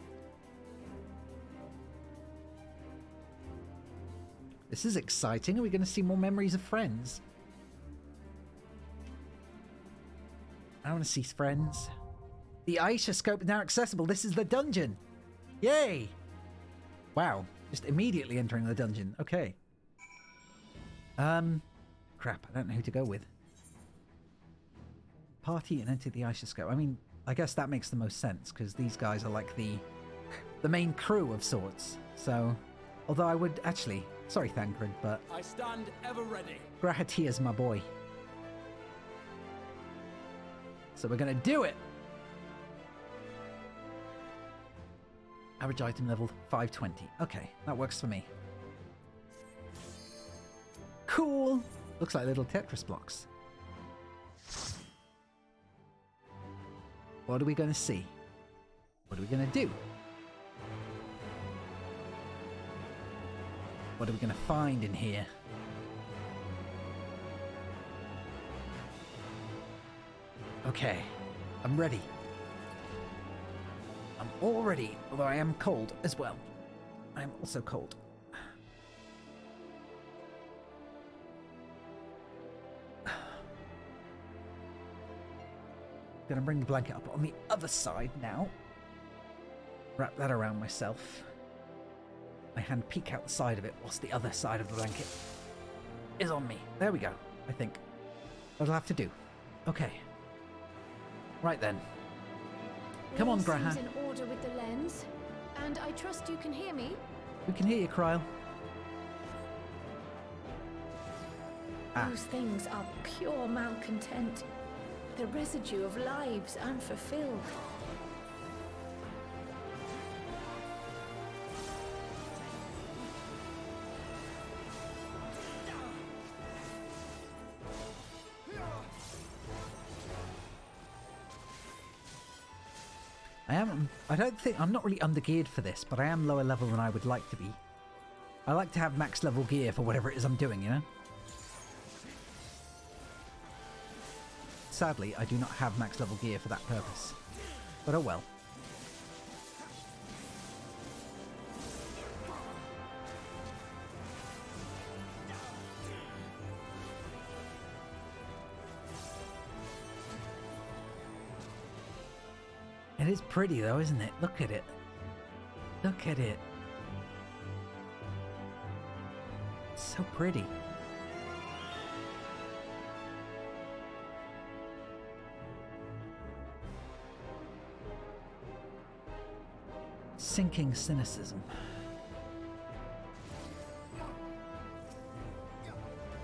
This is exciting. Are we going to see more memories of friends? I want to see friends. The Aisha scope is now accessible. This is the dungeon. Yay! Wow. Just immediately entering the dungeon. Okay. Crap. I don't know who to go with. Party and enter the Aisha scope. I mean, I guess that makes the most sense, because these guys are like the main crew of sorts. So, although I would actually... Sorry, Thancred, but... I stand ever ready. Grahatia's my boy. So we're going to do it! Average item level 520. Okay, that works for me. Cool! Looks like little Tetris blocks. What are we going to see? What are we going to do? What are we going to find in here? Okay, I'm ready. I'm all ready, although I am cold as well. I am also cold. Gonna bring the blanket up on the other side now. Wrap that around myself. My hand peek out the side of it whilst the other side of the blanket is on me. There we go, I think. That'll have to do. Okay. Right then. Come on, Graha. All seems in order with the lens, and I trust you can hear me. We can hear you, Kryl. Those things are pure malcontent. The residue of lives unfulfilled. I'm not really undergeared for this, but I am lower level than I would like to be. I like to have max level gear for whatever it is I'm doing, you know? Sadly, I do not have max level gear for that purpose. But oh well. It is pretty though, isn't it? Look at it. Look at it. It's so pretty. Sinking cynicism.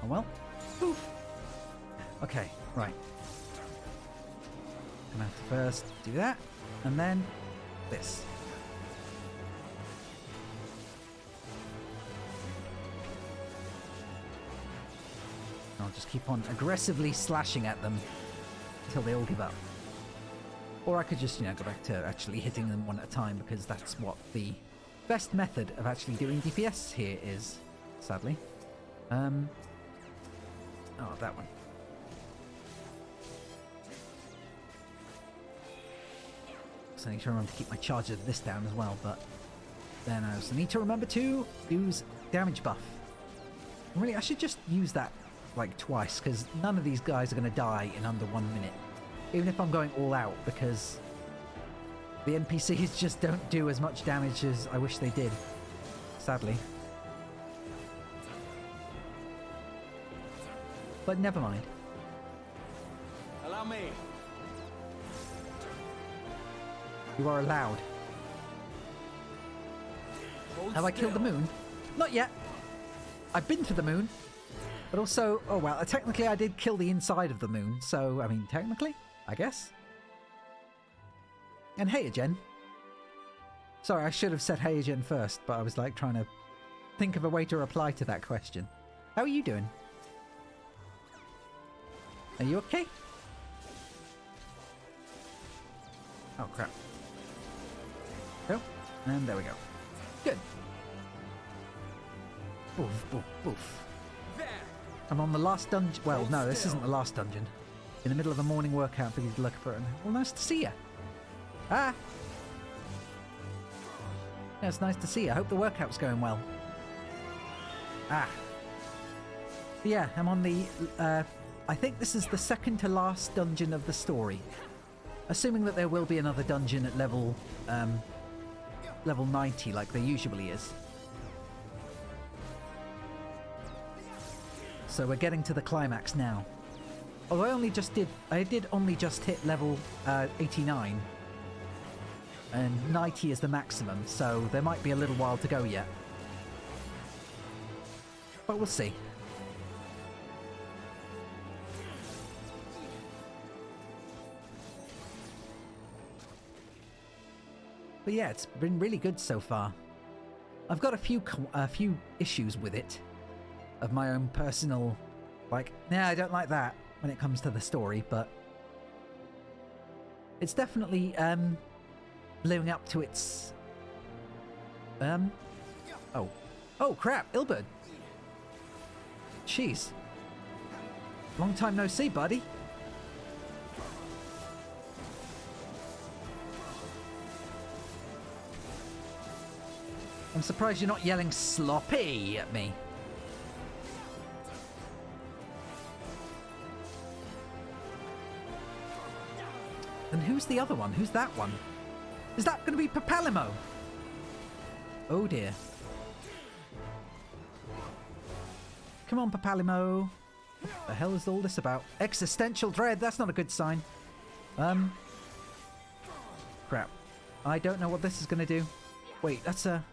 Oh well. Oof. Okay, right. Gonna have to first do that, and then this. I'll just keep on aggressively slashing at them until they all give up. Or I could just, you know, go back to actually hitting them one at a time, because that's what the best method of actually doing DPS here is, sadly. Oh, that one. So I need to remember to keep my charge of this down as well, but then I also need to remember to use damage buff. Really, I should just use that like twice, because none of these guys are going to die in under 1 minute. Even if I'm going all out, because the NPCs just don't do as much damage as I wish they did, sadly. But never mind. Allow me. You are allowed. Have I killed the moon? Not yet. I've been to the moon. But also, oh well, technically I did kill the inside of the moon, so, I mean, technically, I guess. And hey again. Sorry, I should have said hey again first, but I was like trying to think of a way to reply to that question. How are you doing? Are you okay? Oh crap. Oh, and there we go. Good. Boof, boof, boof. I'm on the last dungeon. Well, no, this isn't the last dungeon. In the middle of a morning workout for you to look for it. Well, nice to see you. Ah! Yeah, it's nice to see you. I hope the workout's going well. Ah. But yeah, I'm on the... I think this is the second to last dungeon of the story. Assuming that there will be another dungeon at level... level 90, like there usually is. So we're getting to the climax now. Although I did only just hit level 89. And 90 is the maximum, so there might be a little while to go yet. But we'll see. But yeah, it's been really good so far. I've got a few issues with it. Of my own personal, like, nah, I don't like that when it comes to the story, but it's definitely living up to its oh crap, Ilberd. Jeez, long time no see, buddy. I'm surprised you're not yelling sloppy at me. And who's the other one? Who's that one? Is that going to be Papalimo? Oh dear. Come on, Papalimo. What the hell is all this about? Existential dread. That's not a good sign. Crap. I don't know what this is going to do. Wait, that's a...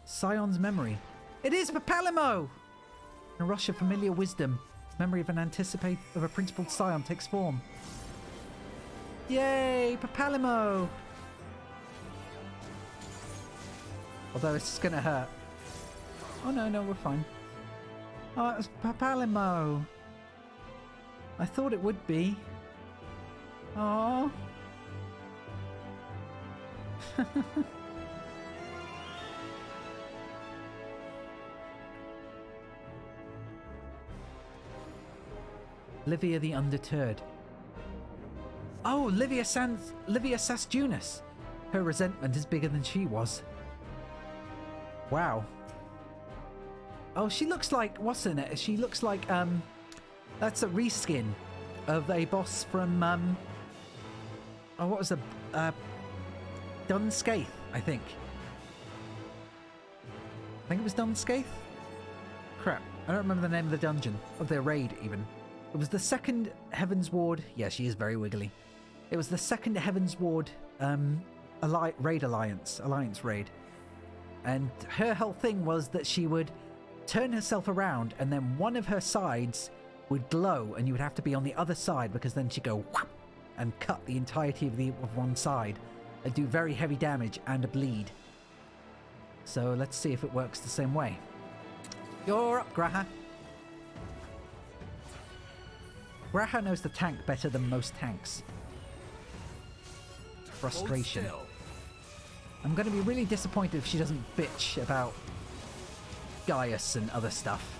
Scion's memory. It is Papalimo! In a rush of familiar wisdom, memory of a principled Scion takes form. Yay, Papalimo! Although it's gonna hurt. Oh no, we're fine. Oh, it was Papalimo. I thought it would be. Oh. Livia the Undeterred. Oh, Livia Sasjunas. Her resentment is bigger than she was. Wow. Oh, she looks like... What's in it? She looks like... That's a reskin of a boss from... Oh, what was the... Dunscaith, I think. I think it was Dunscaith? Crap. I don't remember the name of the dungeon. Of their raid, even. It was the second Heaven's Ward... Yeah, she is very wiggly. It was the second Heaven's Ward Alliance raid. And her whole thing was that she would turn herself around, and then one of her sides would glow, and you would have to be on the other side, because then she'd go whap, and cut the entirety of one side and do very heavy damage and a bleed. So let's see if it works the same way. You're up, Graha. Graha knows the tank better than most tanks. Frustration. I'm going to be really disappointed if she doesn't bitch about Gaius and other stuff.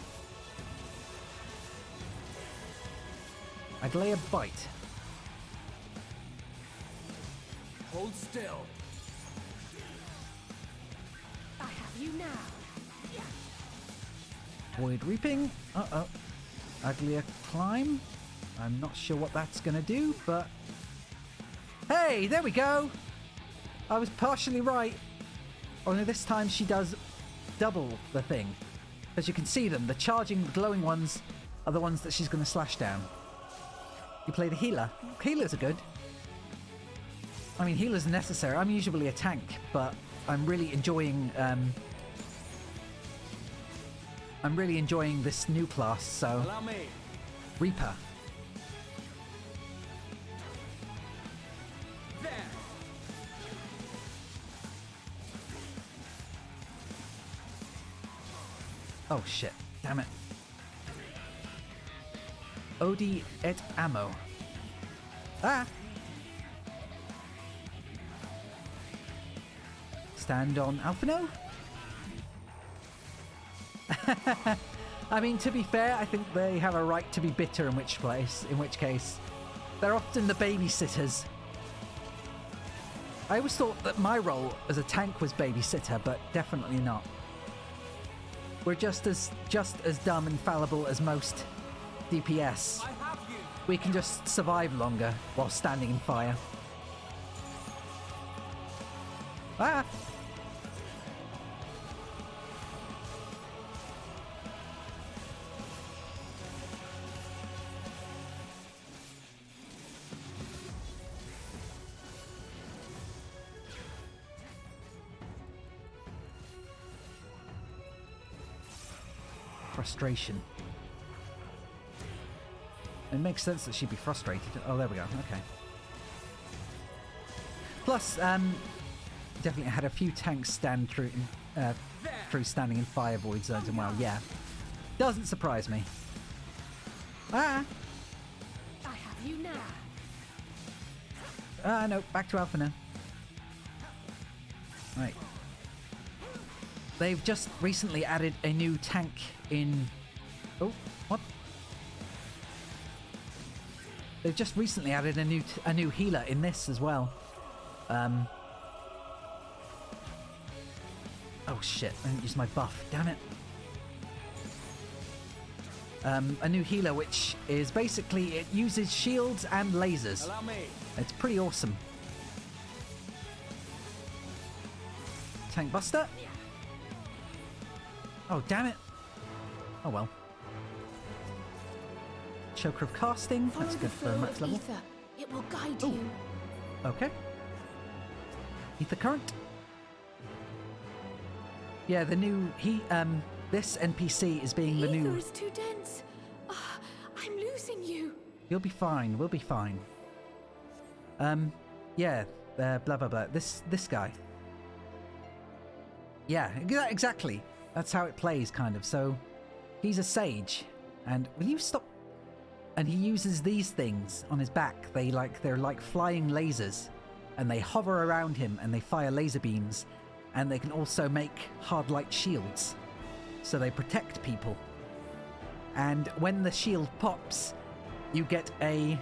I'd lay a bite. Hold still. I have you now. Void Reaping. Uh-oh. Uglier Climb. I'm not sure what that's going to do, but... Hey, there we go! I was partially right. Only this time she does double the thing. As you can see them, the charging, glowing ones are the ones that she's going to slash down. You play the healer. Healers are good. I mean, healers are necessary. I'm usually a tank, but I'm really enjoying... I'm really enjoying this new class, so... Allow me. Reaper. There. Oh shit. Damn it. Odi et ammo. Ah! Stand on Alphino? I mean, to be fair, I think they have a right to be bitter in which case they're often the babysitters. I always thought that my role as a tank was babysitter, but definitely not. We're just as dumb and fallible as most DPS. We can just survive longer while standing in fire. Ah! Frustration. It makes sense that she'd be frustrated. Oh, there we go. Okay. Plus, definitely had a few tanks stand through standing in fire void zones, and well, yeah, doesn't surprise me. Ah. I have you now. No, back to Alpha now. Right. They've just recently added a new tank in... Oh, what? They've just recently added a new healer in this as well. Oh shit, I didn't use my buff, damn it. A new healer which is basically, it uses shields and lasers. Allow me. It's pretty awesome. Tank Buster. Oh, damn it. Oh, well. Choker of Casting. That's good for max level. Ether. It will guide you. Okay. Ether Current. Yeah, the new... this NPC is being the new... Ether is too dense. I'm losing you. You'll be fine. We'll be fine. Yeah. Blah, blah, blah. This guy. Yeah, exactly. That's how it plays, kind of. So, he's a sage, and will you stop? And he uses these things on his back. They're like flying lasers, and they hover around him, and they fire laser beams, and they can also make hard light shields, so they protect people. And when the shield pops, you get a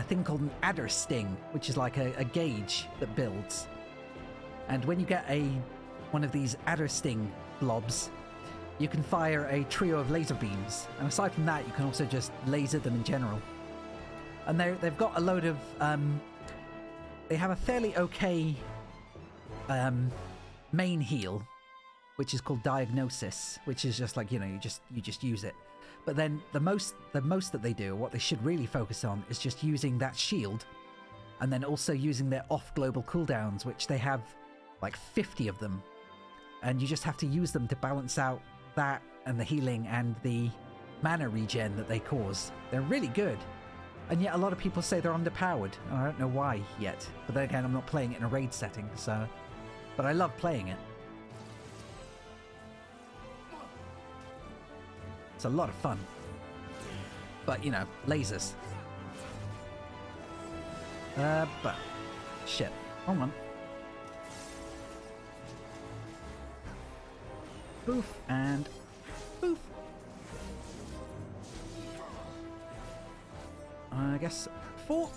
thing called an adder sting, which is like a gauge that builds. And when you get one of these adder sting blobs, you can fire a trio of laser beams, and aside from that you can also just laser them in general. And they've got a load of they have a fairly okay main heal, which is called Diagnosis, which is just like, you just use it. But then the most that they do, what they should really focus on, is just using that shield, and then also using their off global cooldowns, which they have like 50 of them. And you just have to use them to balance out that and the healing and the mana regen that they cause. They're really good. And yet a lot of people say they're underpowered. And I don't know why yet. But then again, I'm not playing it in a raid setting, so... But I love playing it. It's a lot of fun. But, you know, lasers. But... Shit. Hold on. Boof and... Boof. I guess 4.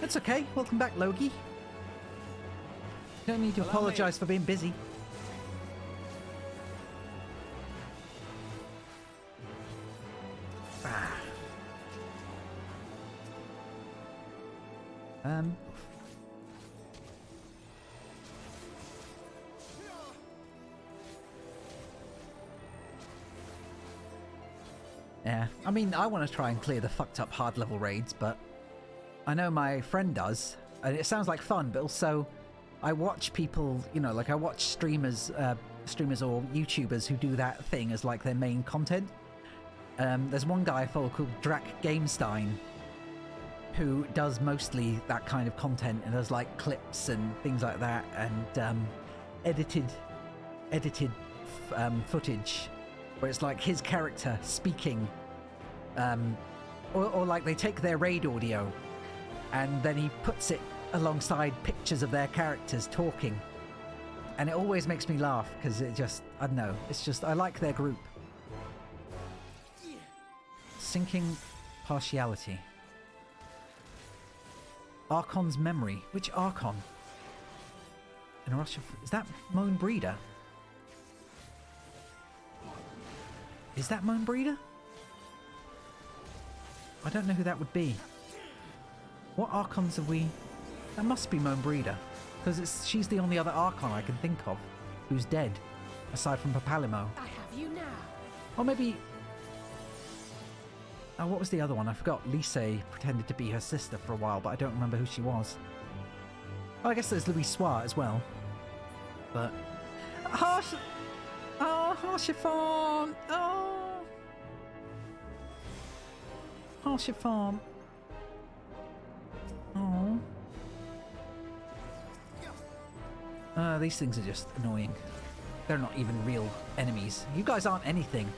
That's okay. Welcome back, Logi. Don't need to apologize for being busy. Yeah, I mean, I want to try and clear the fucked up hard level raids, but I know my friend does, and it sounds like fun, but also I watch people, you know, like I watch streamers or YouTubers who do that thing as like their main content. There's one guy I follow called JAQK, who does mostly that kind of content and does like clips and things like that, and edited footage where it's like his character speaking, or like they take their raid audio and then he puts it alongside pictures of their characters talking, and it always makes me laugh because it just, I don't know, it's just, I like their group. Sinking partiality. Archon's memory. Which Archon? In a rush of... Is that Moan Breeder? Is that Moan Breeder? I don't know who that would be. What Archons have we... That must be Moan Breeder. Because she's the only other Archon I can think of who's dead, aside from Papalimo. I have you now. Or maybe... Oh, what was the other one? I forgot. Lise pretended to be her sister for a while, but I don't remember who she was. Oh, I guess there's Louis Soir as well. But... Harshifarm! Oh! Harshifarm. Oh. These things are just annoying. They're not even real enemies. You guys aren't anything.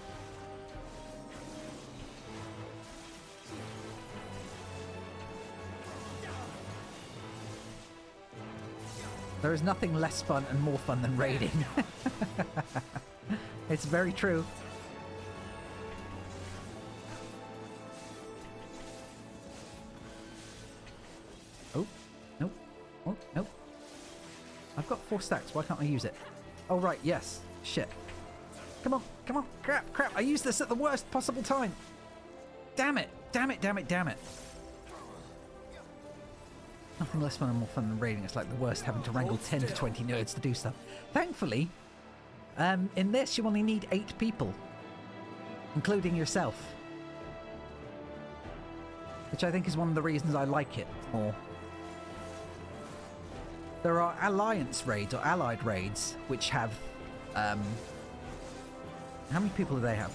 There is nothing less fun and more fun than raiding. It's very true. Oh, nope. Oh, nope. I've got 4 stacks. Why can't I use it? Oh, right. Yes. Shit. Come on. Come on. Crap. Crap. I used this at the worst possible time. Damn it. Damn it. Damn it. Damn it. Nothing less fun and more fun than raiding. It's like the worst, having to wrangle 10 to 20 nerds to do stuff. Thankfully, in this you only need 8 people, including yourself. Which I think is one of the reasons I like it more. There are alliance raids or allied raids which have... how many people do they have?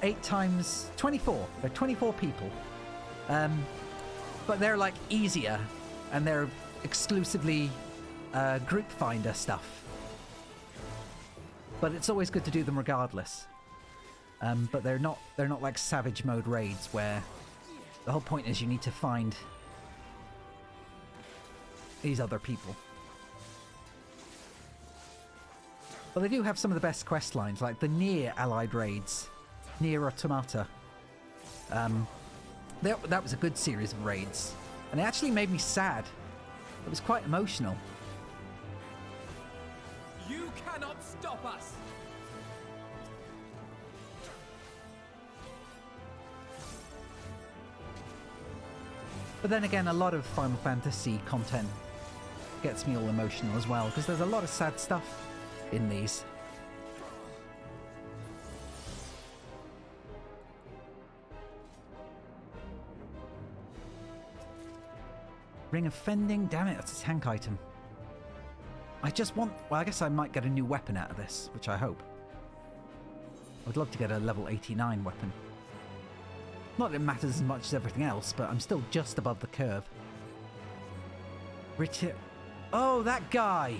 8 times 24. They're 24 people. But they're like easier. And they're exclusively group finder stuff. But it's always good to do them regardless. But they're not like savage mode raids where the whole point is you need to find these other people. But they do have some of the best quest lines, like the Nier allied raids, Nier Automata. That was a good series of raids. And it actually made me sad. It was quite emotional. You cannot stop us! But then again, a lot of Final Fantasy content gets me all emotional as well, because there's a lot of sad stuff in these. Ring of Fending. Damn it, that's a tank item. I just want... Well, I guess I might get a new weapon out of this, which I hope. I'd love to get a level 89 weapon. Not that it matters as much as everything else, but I'm still just above the curve. Richard... Oh, that guy!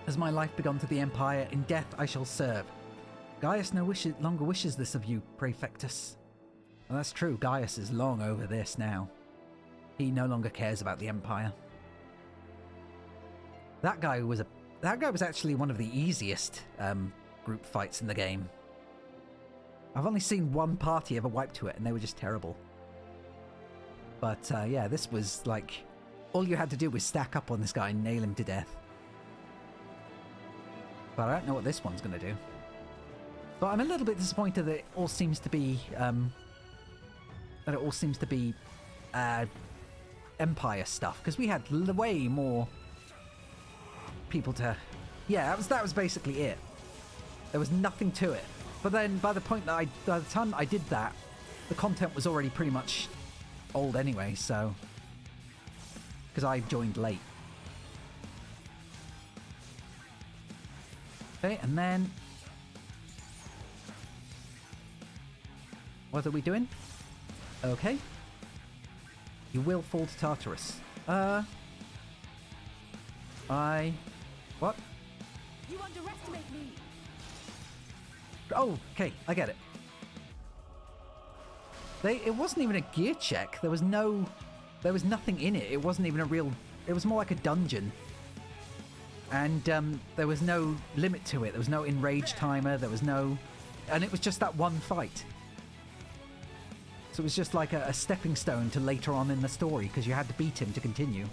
Has my life begun to the Empire? In death I shall serve. Gaius no longer wishes this of you, Praefectus. Well, that's true. Gaius is long over this now. He no longer cares about the Empire. That guy was actually one of the easiest group fights in the game. I've only seen one party ever wipe to it, and they were just terrible. But yeah, this was like... All you had to do was stack up on this guy and nail him to death. But I don't know what this one's going to do. But I'm a little bit disappointed that it all seems to be... Empire stuff. Because we had way more people to... Yeah, that was basically it. There was nothing to it. But then by the time I did that, the content was already pretty much old anyway, so... Because I joined late. Okay, and then... What are we doing? Okay. You will fall to Tartarus. What? You underestimate me. Oh, okay, I get it. It wasn't even a gear check. There was nothing in it. It wasn't even a real... It was more like a dungeon. And there was no limit to it. There was no enrage timer. There was no... And it was just that one fight. So it was just like a stepping stone to later on in the story, because you had to beat him to continue.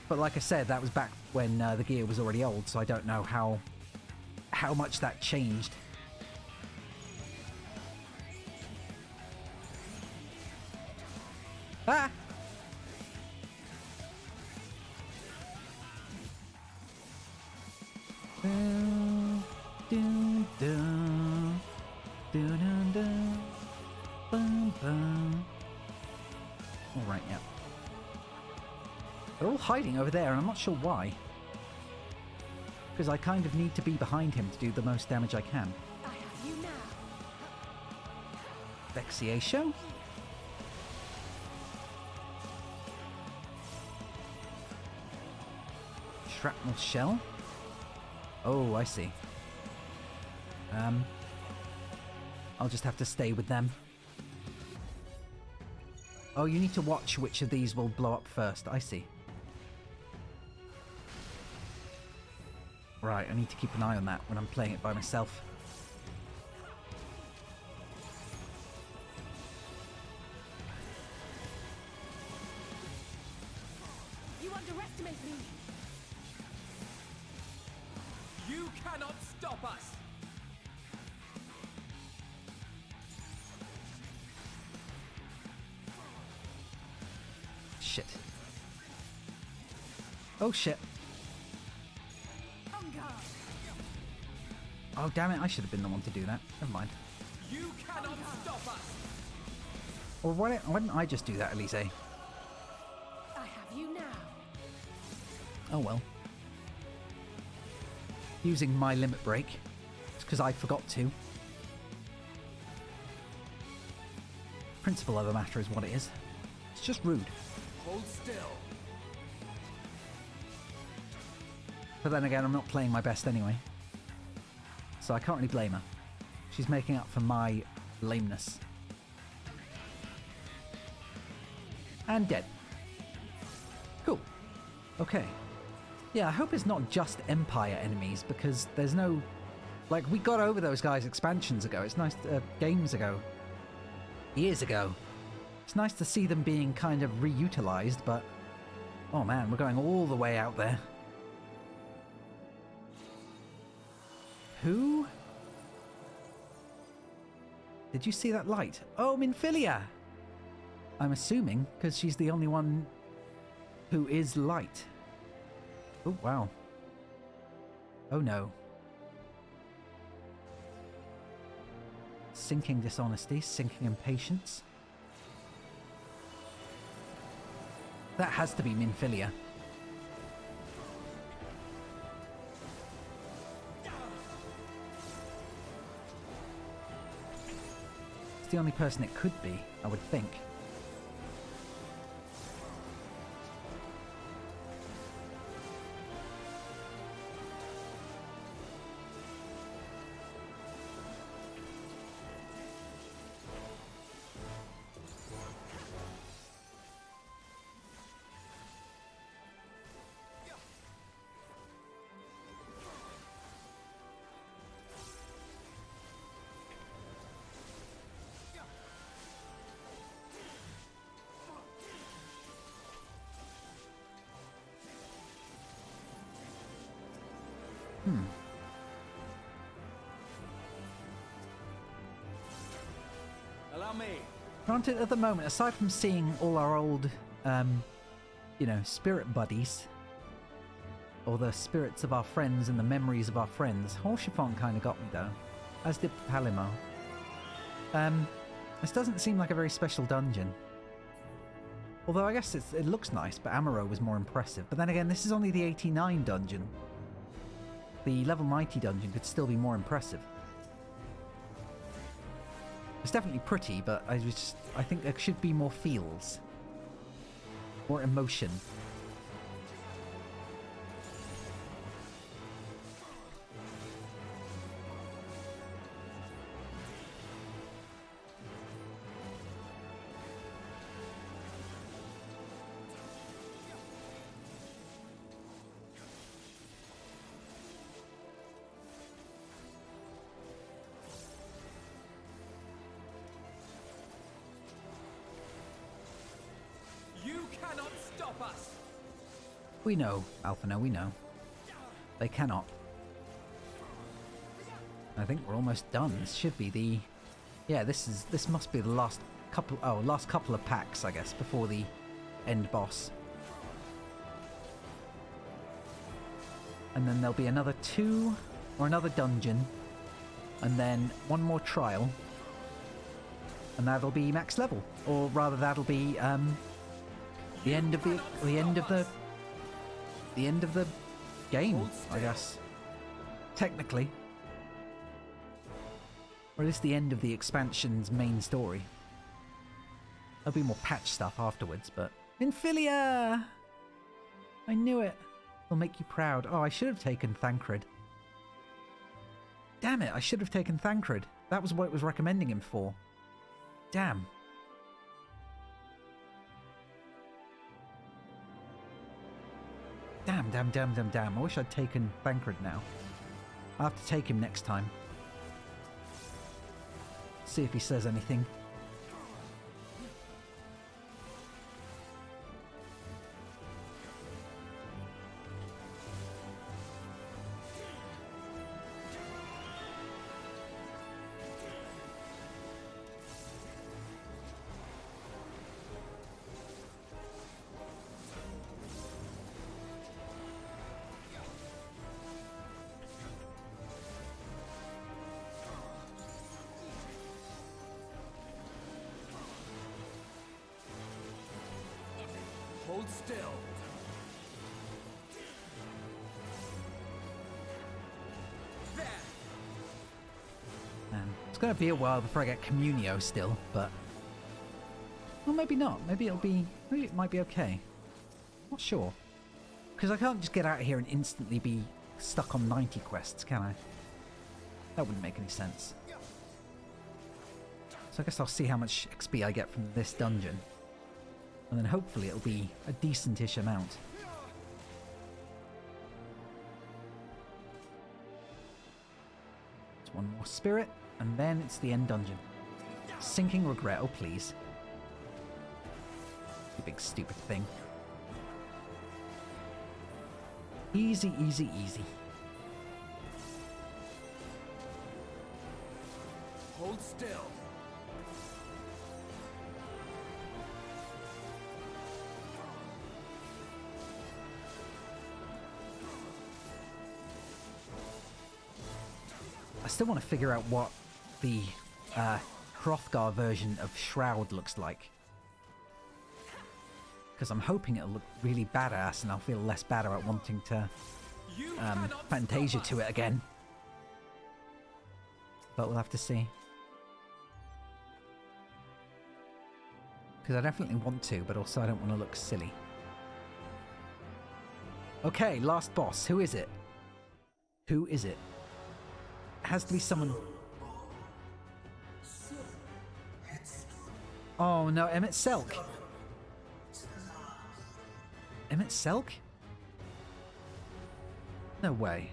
But like I said, that was back when the gear was already old, so I don't know how much that changed. Ah! Alright, yeah. They're all hiding over there, and I'm not sure why. Because I kind of need to be behind him to do the most damage I can. I have you now. Vexatio? Shrapnel shell? Oh, I see. I'll just have to stay with them. Oh, you need to watch which of these will blow up first. I see. Right, I need to keep an eye on that when I'm playing it by myself. You underestimate me. You cannot stop us! Shit. Oh shit. Oh damn it, I should have been the one to do that. Never mind. You cannot stop us! Or why didn't I just do that, Elise? I have you now. Oh well. Using my limit break. It's because I forgot to. Principle of the matter is what it is. It's just rude. Hold still. But then again, I'm not playing my best anyway. So I can't really blame her. She's making up for my lameness. And dead. Cool. Okay. Yeah, I hope it's not just Empire enemies, because there's no... Like, we got over those guys expansions ago. It's nice... games ago. Years ago. It's nice to see them being kind of reutilized, but... Oh man, we're going all the way out there. Who? Did you see that light? Oh, Minfilia! I'm assuming, because she's the only one who is light. Oh, wow. Oh, no. Sinking dishonesty, sinking impatience. That has to be Minfilia. It's the only person it could be, I would think. Allow me. Granted, at the moment, aside from seeing all our old, you know, spirit buddies, or the spirits of our friends and the memories of our friends, Horshifon kind of got me though, as did Palimo. This doesn't seem like a very special dungeon. Although I guess it looks nice, but Amaro was more impressive. But then again, this is only the 89 dungeon. The level 90 dungeon could still be more impressive. It's definitely pretty, but I think there should be more feels. More emotion. We know, Alphino, we know. They cannot. I think we're almost done. This should be the... Yeah, this must be the last couple of packs, I guess, before the end boss. And then there'll be another 2 or another dungeon. And then one more trial. And that'll be max level. Or rather that'll be the end of the game, I guess. Technically. Or at least the end of the expansion's main story. There'll be more patch stuff afterwards, but... Minfilia! I knew it. It'll make you proud. Oh, I should have taken Thancred. Damn it, I should have taken Thancred. That was what it was recommending him for. Damn. Damn. I wish I'd taken Thancred now. I'll have to take him next time. See if he says anything. Hold still. It's going to be a while before I get Communio still, but... Well, maybe not. Maybe it might be okay. Not sure. Because I can't just get out of here and instantly be stuck on 90 quests, can I? That wouldn't make any sense. So I guess I'll see how much XP I get from this dungeon. And then hopefully it'll be a decent-ish amount. It's one more spirit, and then it's the end dungeon. Sinking regret, oh please. You big stupid thing. Easy, easy, easy. Hold still. I still want to figure out what the Hrothgar version of Shroud looks like. Because I'm hoping it'll look really badass and I'll feel less bad about wanting to Fantasia to it again. But we'll have to see. Because I definitely want to, but also I don't want to look silly. Okay, last boss. Who is it? Who is it? It has to be someone... Oh no, Emmett Selk. Emmett Selk? No way.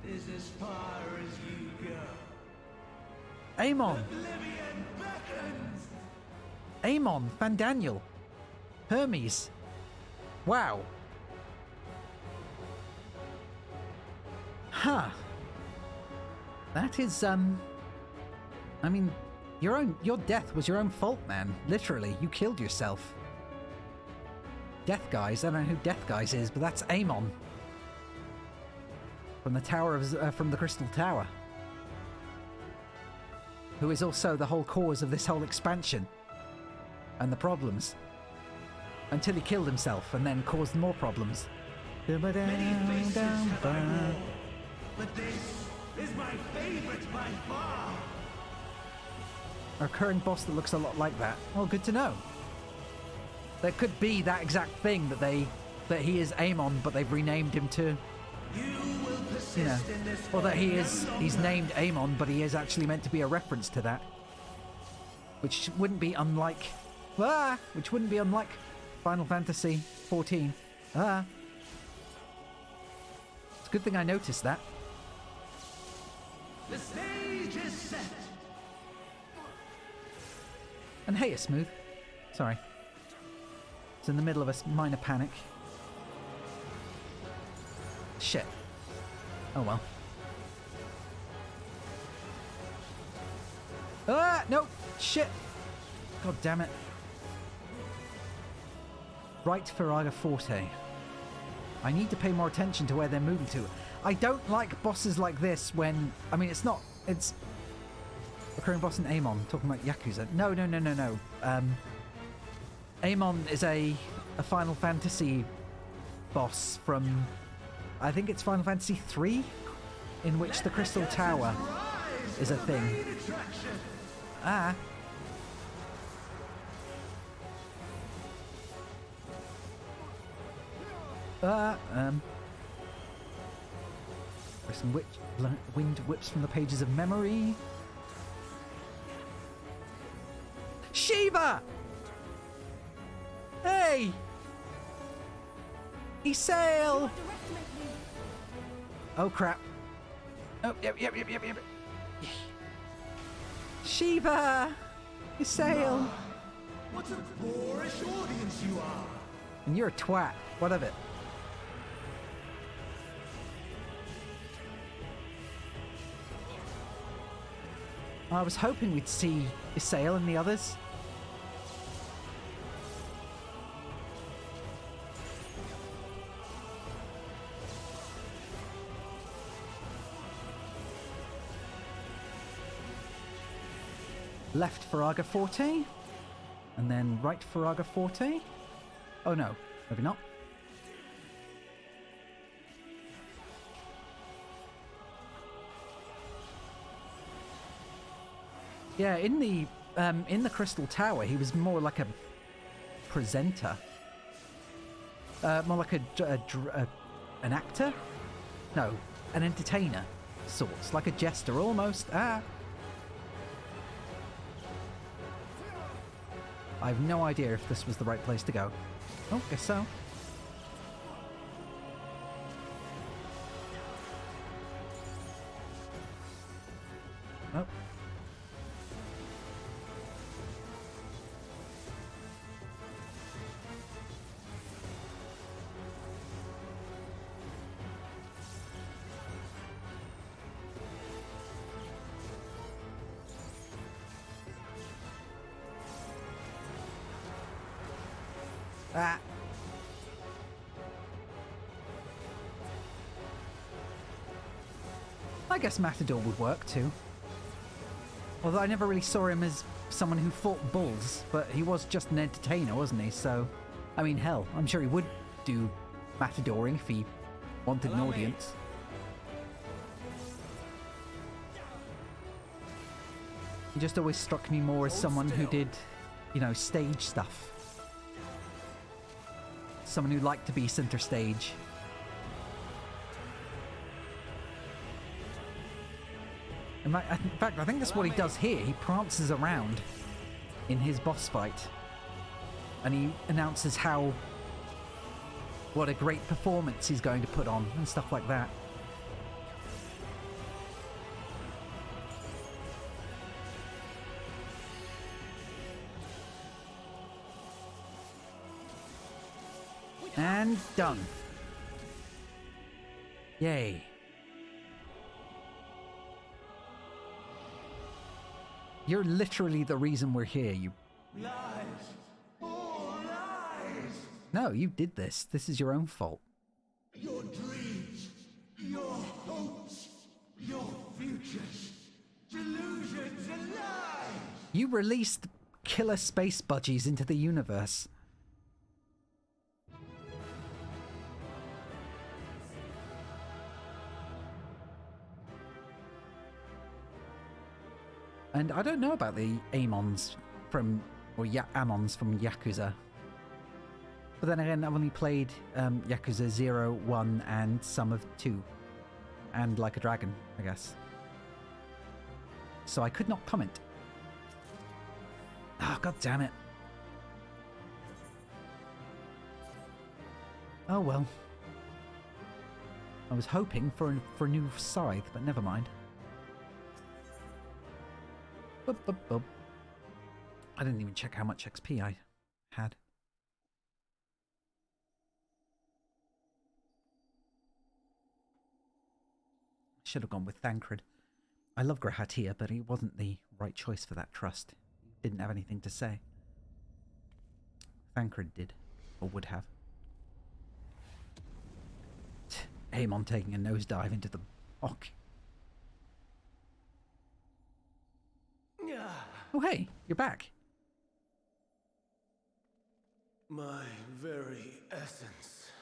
Is as far as you go. Amon! Oblivion beckons! Amon, Fandaniel, Hermes. Wow. Huh. That is, I mean, your death was your own fault, man. Literally, you killed yourself. Death Guys, I don't know who Death Guys is, but that's Amon. From the Tower of, from the Crystal Tower. Who is also the whole cause of this whole expansion. And the problems. Until he killed himself and then caused more problems. Many faces have I worn, but this is my favorite by far. A recurring boss that looks a lot like that. Well, good to know. There could be that exact thing that he is Amon, but they've renamed him to, you know, or that he's named Amon, but he is actually meant to be a reference to that, which wouldn't be unlike, Final Fantasy XIV. It's a good thing I noticed that. The stage is set. And hey, it's Smooth. Sorry. It's in the middle of a minor panic. Shit. Oh well. Ah, no! Shit! God damn it. Right, Faraga Forte. I need to pay more attention to where they're moving to. I don't like bosses like this when... I mean, it's not... It's... Recurring boss in Amon. Talking about Yakuza. No. Amon is a Final Fantasy boss from... I think it's Final Fantasy III, in which the Crystal Tower is a thing. There's some wind whips from the pages of memory. Shiva! Hey! Isail! Oh crap. Oh, yep. Shiva! Isail! What a boorish audience you are! And you're a twat. What of it? I was hoping we'd see Isail and the others. Left Faraga Forte, and then right Faraga Forte. Oh no, maybe not. Yeah, in the Crystal Tower, he was more like a presenter, more like an actor. No, an entertainer, sorts, like a jester almost. I have no idea if this was the right place to go. Oh, guess so. Oh. I guess Matador would work too. Although I never really saw him as someone who fought bulls, but he was just an entertainer, wasn't he? So, I mean, hell, I'm sure he would do Matadoring if he wanted an audience. He just always struck me more as someone who did, you know, stage stuff. Someone who liked to be center stage. In fact, I think that's what he does here. He prances around in his boss fight. And he announces what a great performance he's going to put on and stuff like that. And done. Yay. You're literally the reason we're here, you... Lies! All lies! No, you did this. This is your own fault. Your dreams, your hopes, your futures, delusions and lies! You released killer space budgies into the universe. And I don't know about the Amons from, or Amons from Yakuza. But then again, I've only played Yakuza 0, 1, and some of 2. And Like a Dragon, I guess. So I could not comment. Oh, god damn it. Oh well. I was hoping for a new scythe, but never mind. I didn't even check how much XP I had. Should have gone with Thancred. I love Grahatia, but he wasn't the right choice for that trust. He didn't have anything to say. Thancred did, or would have. Amon taking a nosedive into the bock. Oh hey, you're back. My very essence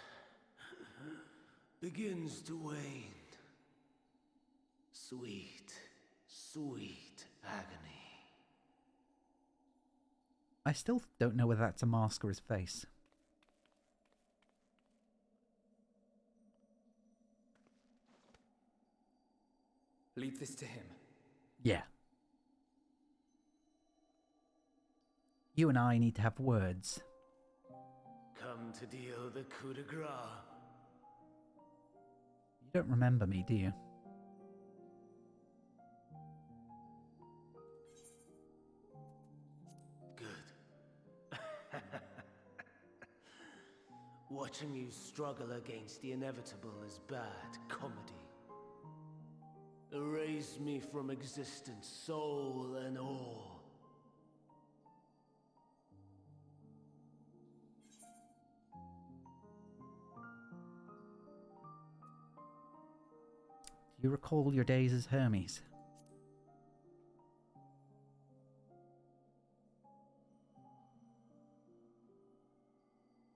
begins to wane. Sweet, sweet agony. I still don't know whether that's a mask or his face. Leave this to him. Yeah. You and I need to have words. Come to deal the coup de grace. You don't remember me, do you? Good. Watching you struggle against the inevitable is bad comedy. Erase me from existence, soul and all. Do you recall your days as Hermes?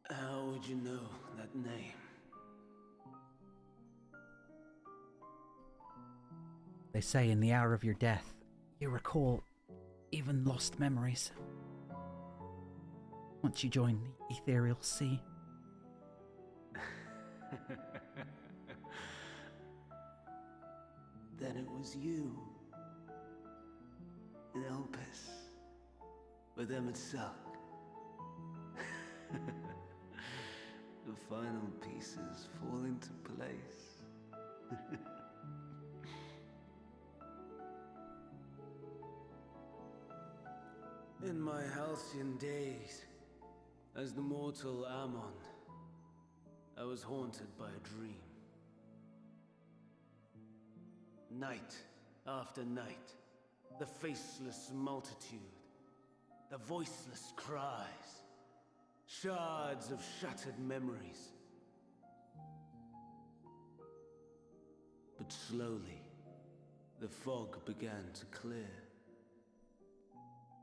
How would you know that name? They say in the hour of your death, you recall even lost memories. Once you join the ethereal sea. Then it was you. In Elpis. With Emmett Silk. The final pieces fall into place. In my halcyon days, as the mortal Ammon, I was haunted by a dream. Night after night, the faceless multitude, the voiceless cries, shards of shattered memories. But slowly, The fog began to clear.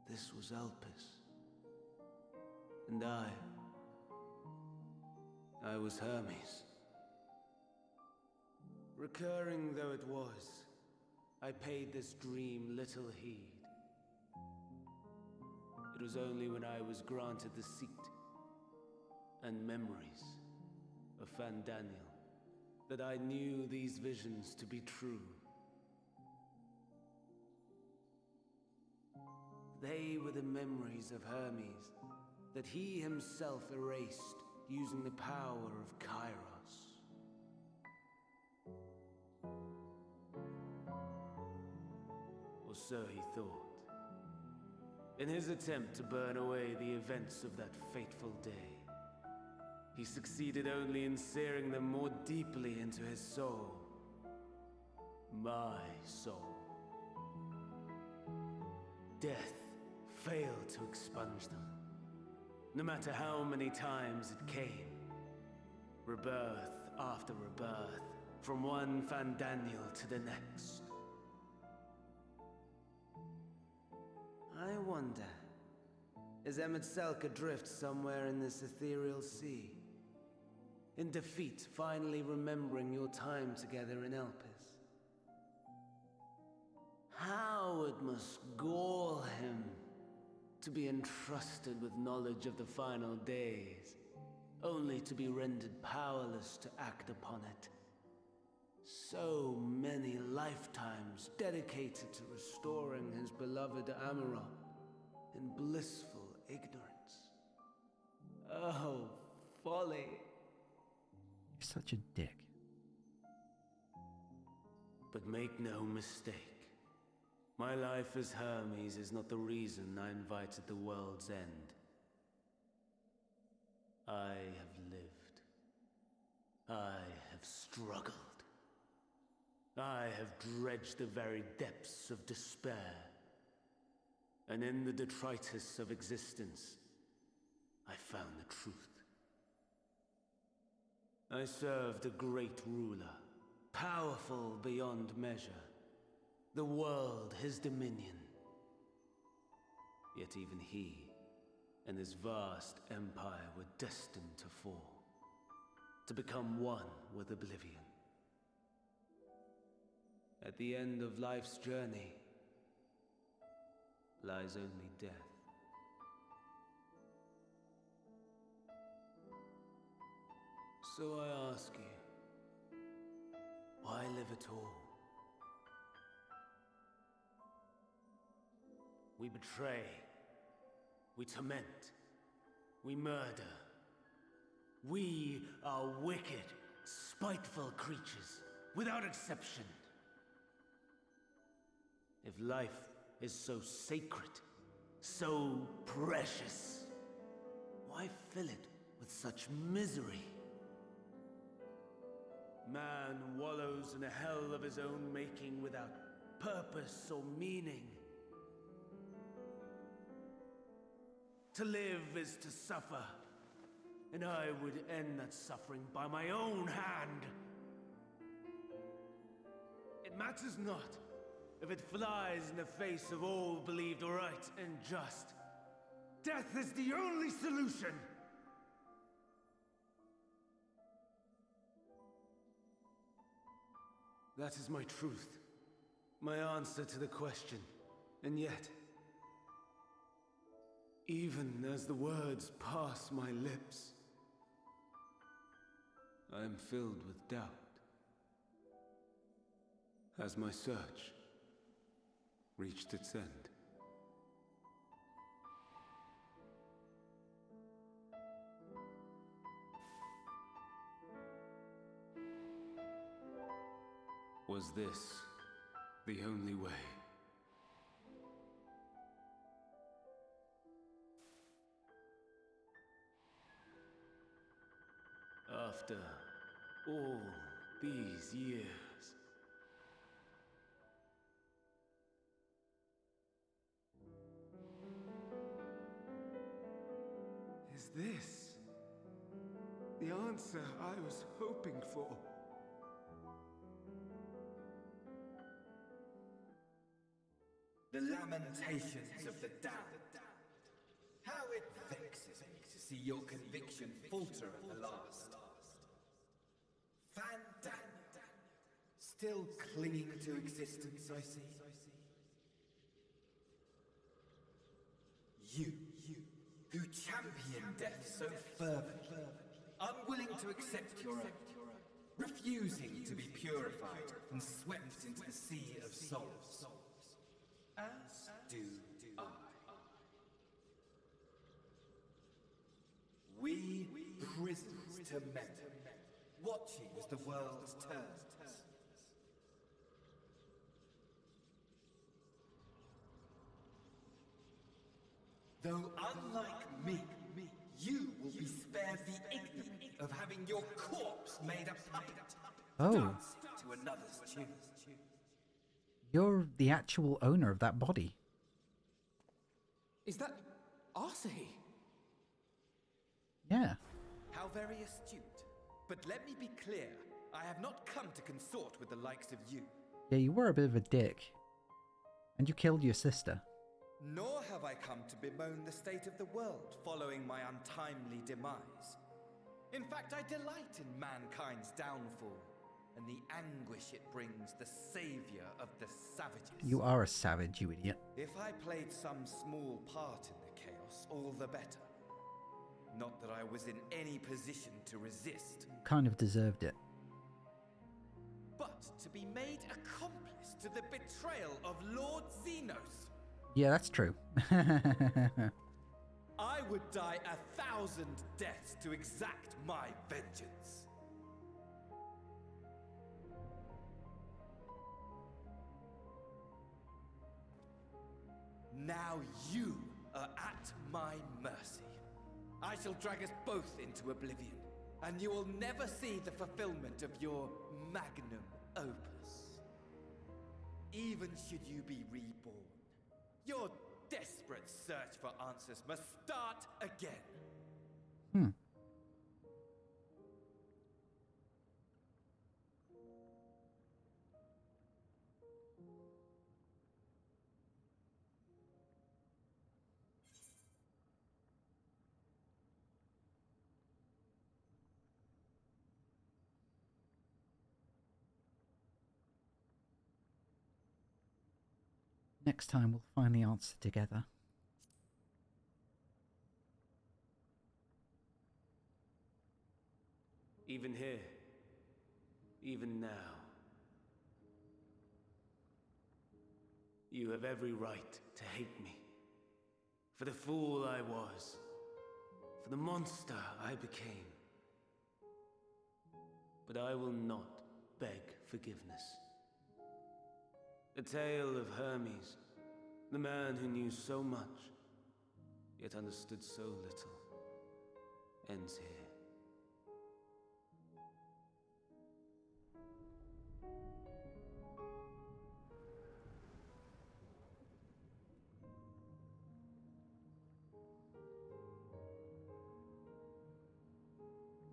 This was Elpis. And I was Hermes. Recurring though it was, I paid this dream little heed. It was only when I was granted the seat and memories of Fandaniel that I knew these visions to be true. They were the memories of Hermes that he himself erased using the power of Kairos. Or so he thought. In his attempt to burn away the events of that fateful day, he succeeded only in searing them more deeply into his soul. My soul. Death failed to expunge them, no matter how many times it came. Rebirth after rebirth, from one Fandaniel to the next. I wonder, is Emmet-Selk adrift somewhere in this ethereal sea? In defeat, finally remembering your time together in Elpis? How it must gall him to be entrusted with knowledge of the final days, only to be rendered powerless to act upon it. So many lifetimes dedicated to restoring his beloved Amarok in blissful ignorance. Oh, folly. You're such a dick. But make no mistake. My life as Hermes is not the reason I invited the world's end. I have lived. I have struggled. I have dredged the very depths of despair. And in the detritus of existence, I found the truth. I served a great ruler, powerful beyond measure. The world his dominion. Yet even he and his vast empire were destined to fall, to become one with oblivion. At the end of life's journey lies only death. So I ask you, why live at all? We betray, we torment, we murder. We are wicked, spiteful creatures, without exception. If life is so sacred, so precious, why fill it with such misery? Man wallows in a hell of his own making without purpose or meaning. To live is to suffer, and I would end that suffering by my own hand. It matters not if it flies in the face of all believed right and just. Death is the only solution! That is my truth, my answer to the question, and yet, even as the words pass my lips, I am filled with doubt. Has my search reached its end? Was this the only way? After all these years, is this the answer I was hoping for? The lamentations of the damned. How it vexes me to see your conviction falter at the last. Fandango. Still clinging to existence, I see. You, who champion death so fervently, unwilling to accept your own, refusing to be purified and swept into the sea of souls, as do I. We prisoners to memory, watching as the world turns. Though unlike me, you will be spared the ignominy of having your corpse made a puppet, dancing to another's tune. You're the actual owner of that body. Is that Arsahi? Yeah. How very astute. But let me be clear, I have not come to consort with the likes of you. Yeah, you were a bit of a dick. And you killed your sister. Nor have I come to bemoan the state of the world following my untimely demise. In fact, I delight in mankind's downfall and the anguish it brings the savior of the savages. You are a savage, you idiot. If I played some small part in the chaos, all the better. Not that I was in any position to resist. Kind of deserved it. But to be made accomplice to the betrayal of Lord Xenos. Yeah, that's true. I would die 1,000 deaths to exact my vengeance. Now you are at my mercy. I shall drag us both into oblivion, and you will never see the fulfillment of your magnum opus. Even should you be reborn, your desperate search for answers must start again. Next time we'll find the answer together. Even here, even now, you have every right to hate me. For the fool I was, for the monster I became. But I will not beg forgiveness. The tale of Hermes, the man who knew so much, yet understood so little, ends here.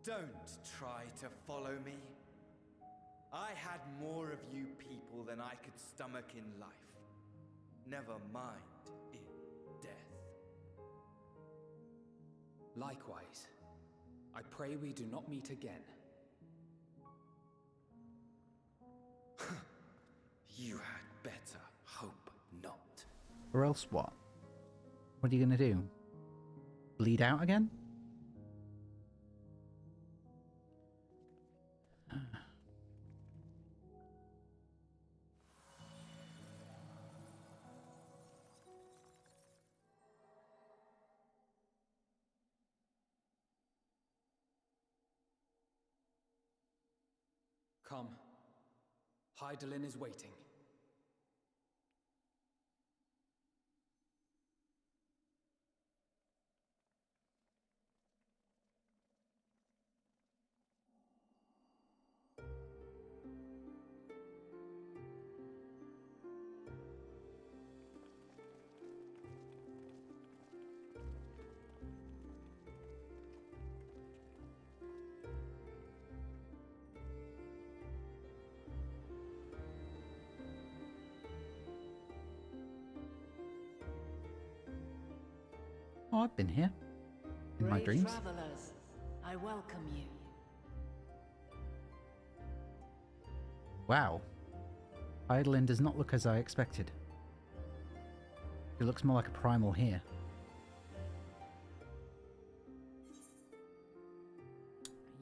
Don't try to follow me. I had more of you people than I could stomach in life. Never mind in death. Likewise, I pray we do not meet again. You had better hope not. Or else what? What are you gonna do? Bleed out again? Come. Hydaelyn is waiting. I've been here. In my dreams. Travelers, I welcome you. Wow. Eidolon does not look as I expected. It looks more like a primal here.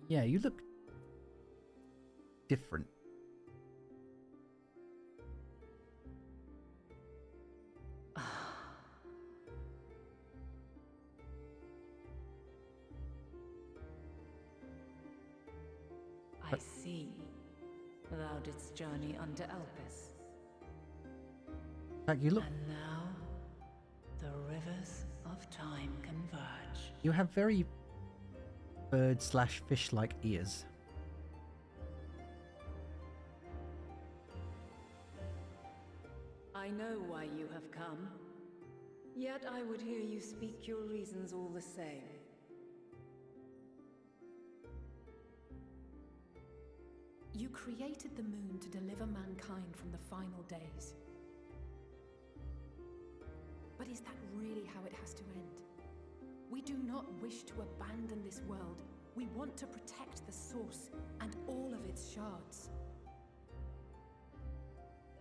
Yeah, you look different. I see. Thou didst journey unto Elpis. In fact, you look. And now, the rivers of time converge. You have very bird/fish-like ears. I know why you have come. Yet I would hear you speak your reasons all the same. You created the moon to deliver mankind from the final days. But is that really how it has to end? We do not wish to abandon this world. We want to protect the source and all of its shards.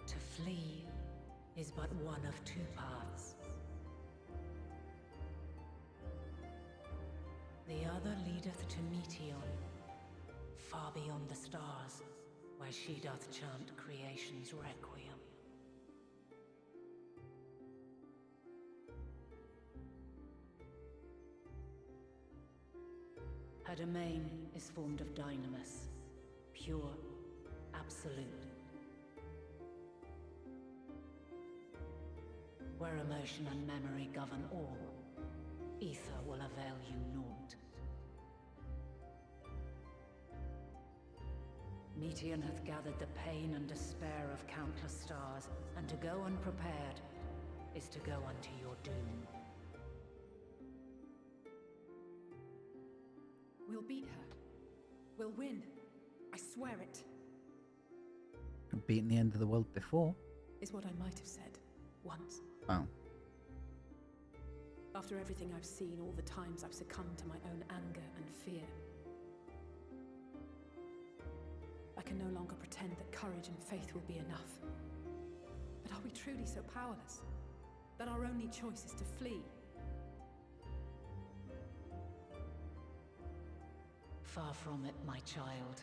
To flee is but one of two paths. The other leadeth to Meteon, far beyond the stars, where she doth chant creation's requiem. Her domain is formed of dynamis, pure, absolute. Where emotion and memory govern all, ether will avail you naught. Meteon hath gathered the pain and despair of countless stars, and to go unprepared is to go unto your doom. We'll beat her. We'll win. I swear it. I've beaten the end of the world before. Is what I might have said. Once. Oh. After everything I've seen, all the times I've succumbed to my own anger and fear. I can no longer pretend that courage and faith will be enough. But are we truly so powerless? That our only choice is to flee? Far from it, my child.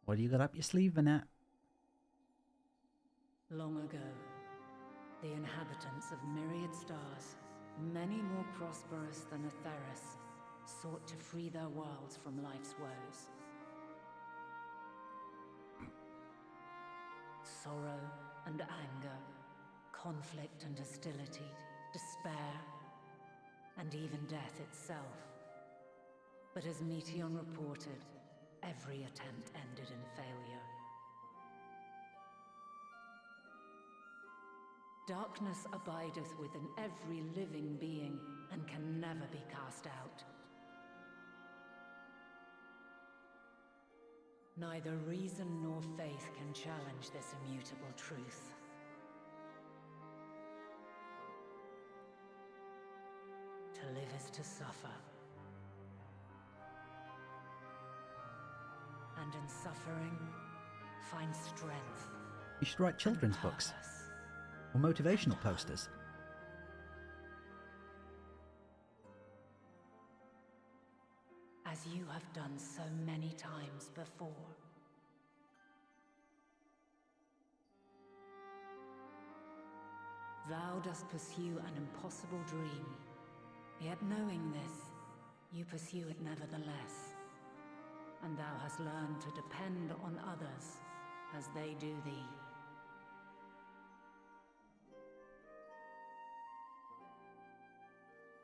What do you got up your sleeve, Vanette? Long ago, the inhabitants of myriad stars, many more prosperous than Atheris, sought to free their worlds from life's woes. Sorrow and anger, conflict and hostility, despair, and even death itself. But as Meteon reported, every attempt ended in failure. Darkness abideth within every living being and can never be cast out. Neither reason nor faith can challenge this immutable truth. To live is to suffer. And in suffering, find strength. You should write children's books. Or motivational posters. As you have done so many times before. Thou dost pursue an impossible dream, yet knowing this, you pursue it nevertheless. And thou hast learned to depend on others as they do thee.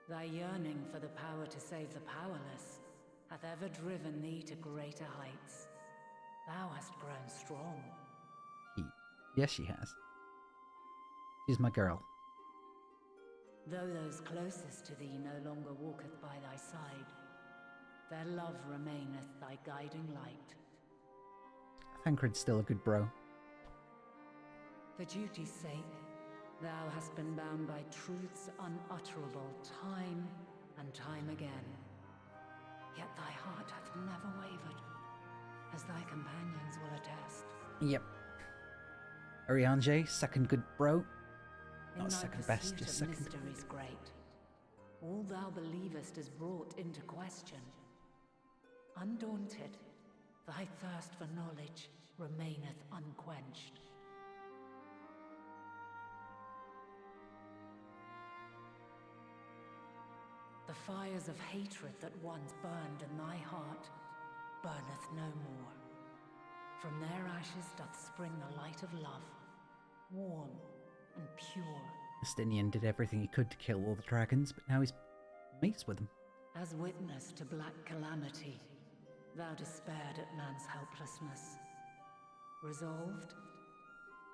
Thy yearning for the power to save the powerless hath ever driven thee to greater heights. Thou hast grown strong. Yes, she has. She's my girl. Though those closest to thee no longer walketh by thy side, their love remaineth thy guiding light. Thancred's still a good bro. For duty's sake, Thou hast been bound by truths unutterable time and time again. Yet thy heart hath never wavered, as thy companions will attest. Yep. Ariane, second good bro. In Not thy second best, pursuit just of second. mysteries great, all thou believest is brought into question. Undaunted, thy thirst for knowledge remaineth unquenched. The fires of hatred that once burned in thy heart burneth no more. From their ashes doth spring the light of love, warm and pure. Justinian did everything he could to kill all the dragons, but now he's mates with them. As witness to black calamity, thou despaired at man's helplessness. Resolved,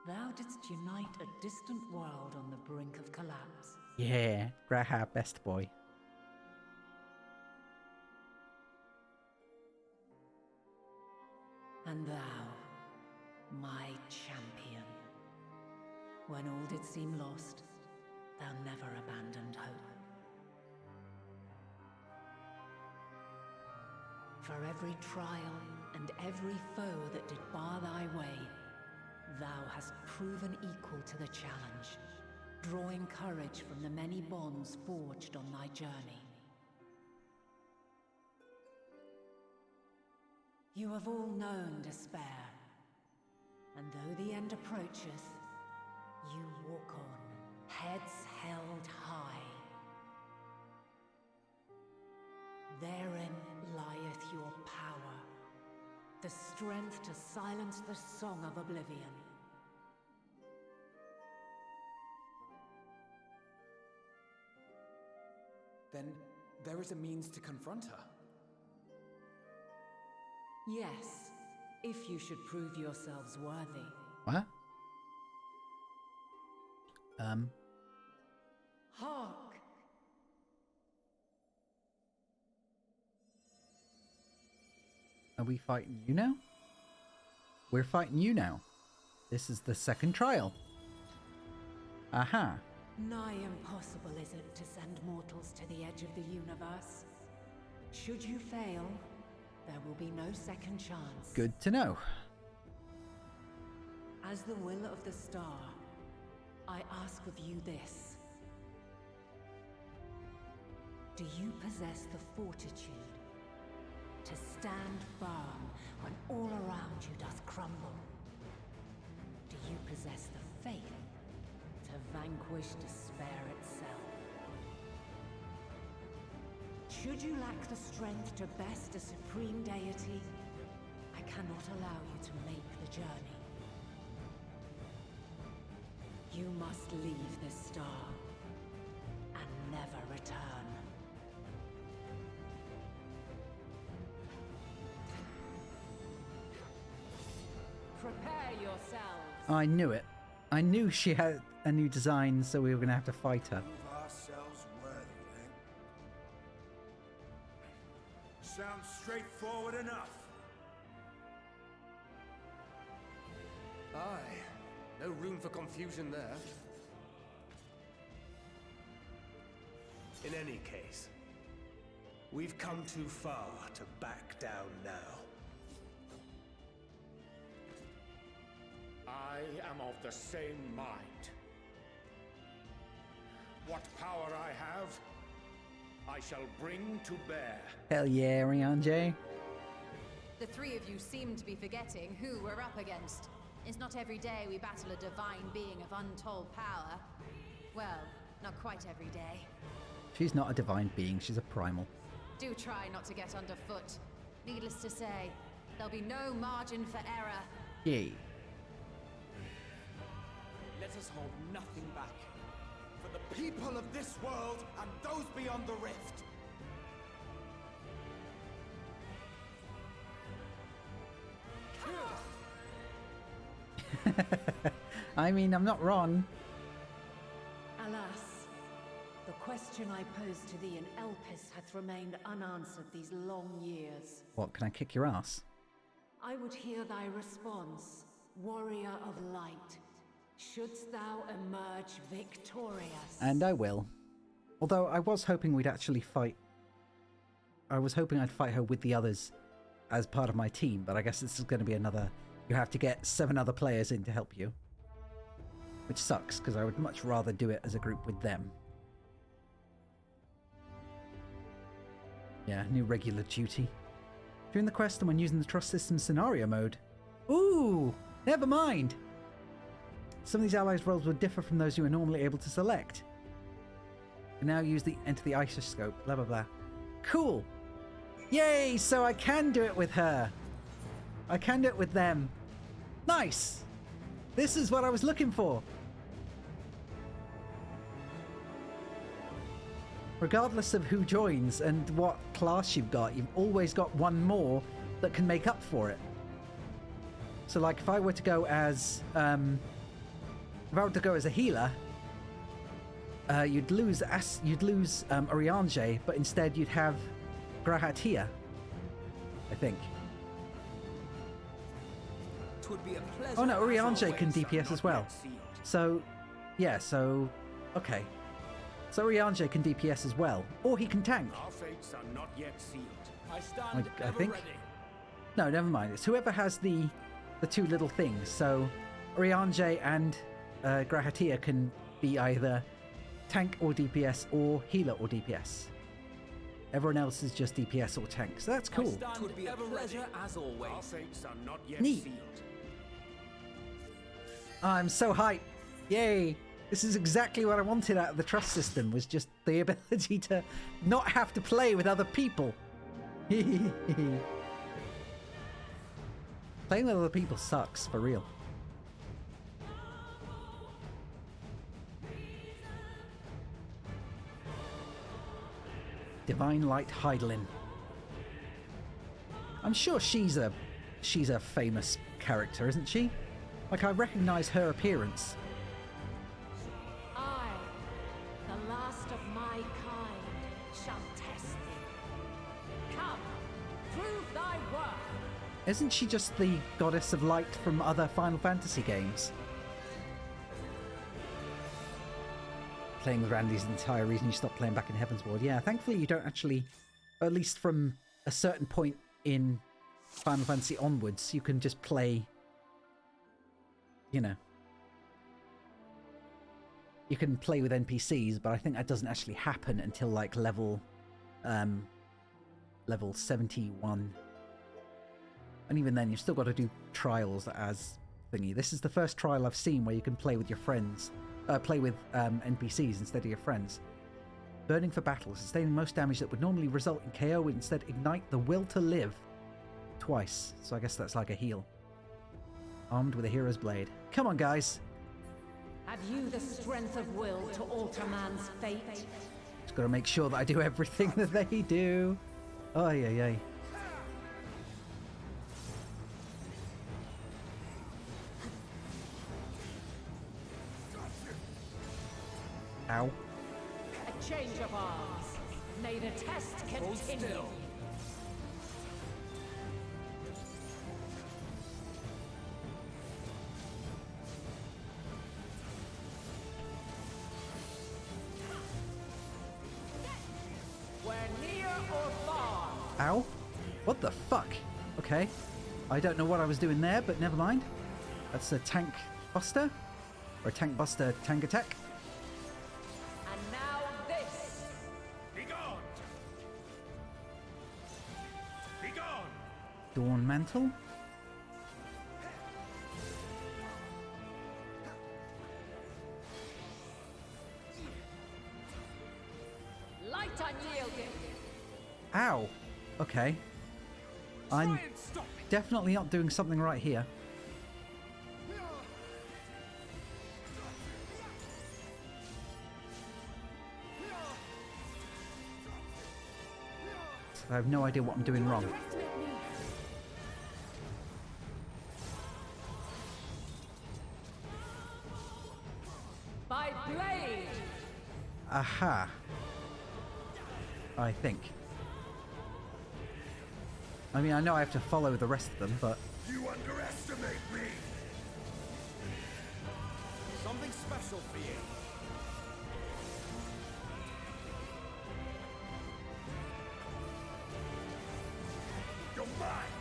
thou didst unite a distant world on the brink of collapse. Yeah, Graha, best boy. And thou, my champion, when all did seem lost, thou never abandoned hope. For every trial and every foe that did bar thy way, thou hast proven equal to the challenge, drawing courage from the many bonds forged on thy journey. You have all known despair, and though the end approacheth, you walk on, heads held high. Therein lieth your power, the strength to silence the song of oblivion. Then there is a means to confront her. Yes, if you should prove yourselves worthy. What? Hark! Are we fighting you now? We're fighting you now. This is the second trial. Aha. Nigh impossible is it to send mortals to the edge of the universe. Should you fail, there will be no second chance. Good to know. As the will of the star, I ask of you this. Do you possess the fortitude to stand firm when all around you doth crumble? Do you possess the faith to vanquish despair itself? Should you lack the strength to best a supreme deity, I cannot allow you to make the journey. You must leave this star and never return. Prepare yourselves. I knew it. I knew she had a new design, so we were going to have to fight her. Prove ourselves worthy, then. Sounds straightforward enough. Aye. No room for confusion there. In any case, we've come too far to back down now. I am of the same mind. What power I have, I shall bring to bear. Hell yeah, Ariane. The three of you seem to be forgetting who we're up against. It's not every day we battle a divine being of untold power. Well, not quite every day. She's not a divine being, she's a primal. Do try not to get underfoot. Needless to say, there'll be no margin for error. Yay. Let us hold nothing back. For the people of this world and those beyond the rift. I mean, I'm not wrong. Alas, the question I posed to thee in Elpis hath remained unanswered these long years. What, can I kick your ass? I would hear thy response, warrior of light. Shouldst thou emerge victorious. And I will. Although I was hoping we'd actually fight. I was hoping I'd fight her with the others as part of my team, but I guess this is going to be another... You have to get 7 other players in to help you. Which sucks, because I would much rather do it as a group with them. Yeah, new regular duty. During the quest and when using the trust system scenario mode. Ooh! Never mind! Some of these allies' roles will differ from those you are normally able to select. You now use the enter the isoscope, blah blah blah. Cool! Yay! So I can do it with her! I can do it with them. Nice! This is what I was looking for! Regardless of who joins and what class you've always got one more that can make up for it. So like if I were to go as a healer, you'd lose Oriange, but instead you'd have Grahatia, I think. Oh no, Oriange can DPS as well. So, yeah, so, okay. So Oriange can DPS as well, or he can tank. Our fates are not yet sealed. I think. No, never mind. It's whoever has the 2 little things. So Oriange and Grahatia can be either tank or DPS, or healer or DPS. Everyone else is just DPS or tank. So that's cool. Would be a pleasure as always. Our fates are not yet Neat. sealed. I'm so hyped. Yay. This is exactly what I wanted out of the trust system, was just the ability to not have to play with other people. Playing with other people sucks, for real. Divine Light Heidelin. I'm sure she's a famous character, isn't she? Like, I recognize her appearance. I, the last of my kind, shall test thee. Come, prove thy worth. Isn't she just the goddess of light from other Final Fantasy games? Playing with Randy's the entire reason you stopped playing back in Heaven's Ward. Yeah, thankfully you don't actually, at least from a certain point in Final Fantasy onwards, you can just play, you know. You can play with NPCs, but I think that doesn't actually happen until like level 71. And even then, you've still got to do trials as thingy. This is the first trial I've seen where you can play with your friends, play with NPCs instead of your friends. Burning for battle, sustaining most damage that would normally result in KO would instead ignite the will to live twice. So I guess that's like a heal. Armed with a hero's blade. Come on, guys. Have you the strength of will to alter man's fate? Just got to make sure that I do everything that they do. Oh, yeah. Ow. A change of arms. May the test continue. We're near or far. Ow. What the fuck? Okay. I don't know what I was doing there, but never mind. That's a tank buster? Or a tank buster tank attack? And now this. Begone! Begone! Dawn Mantle? Light unyielding. Ow. Okay. I'm definitely not doing something right here. I have no idea what I'm doing wrong. By blade. Aha. I think. I mean, I know I have to follow the rest of them, but... You underestimate me! special for you. You're mine.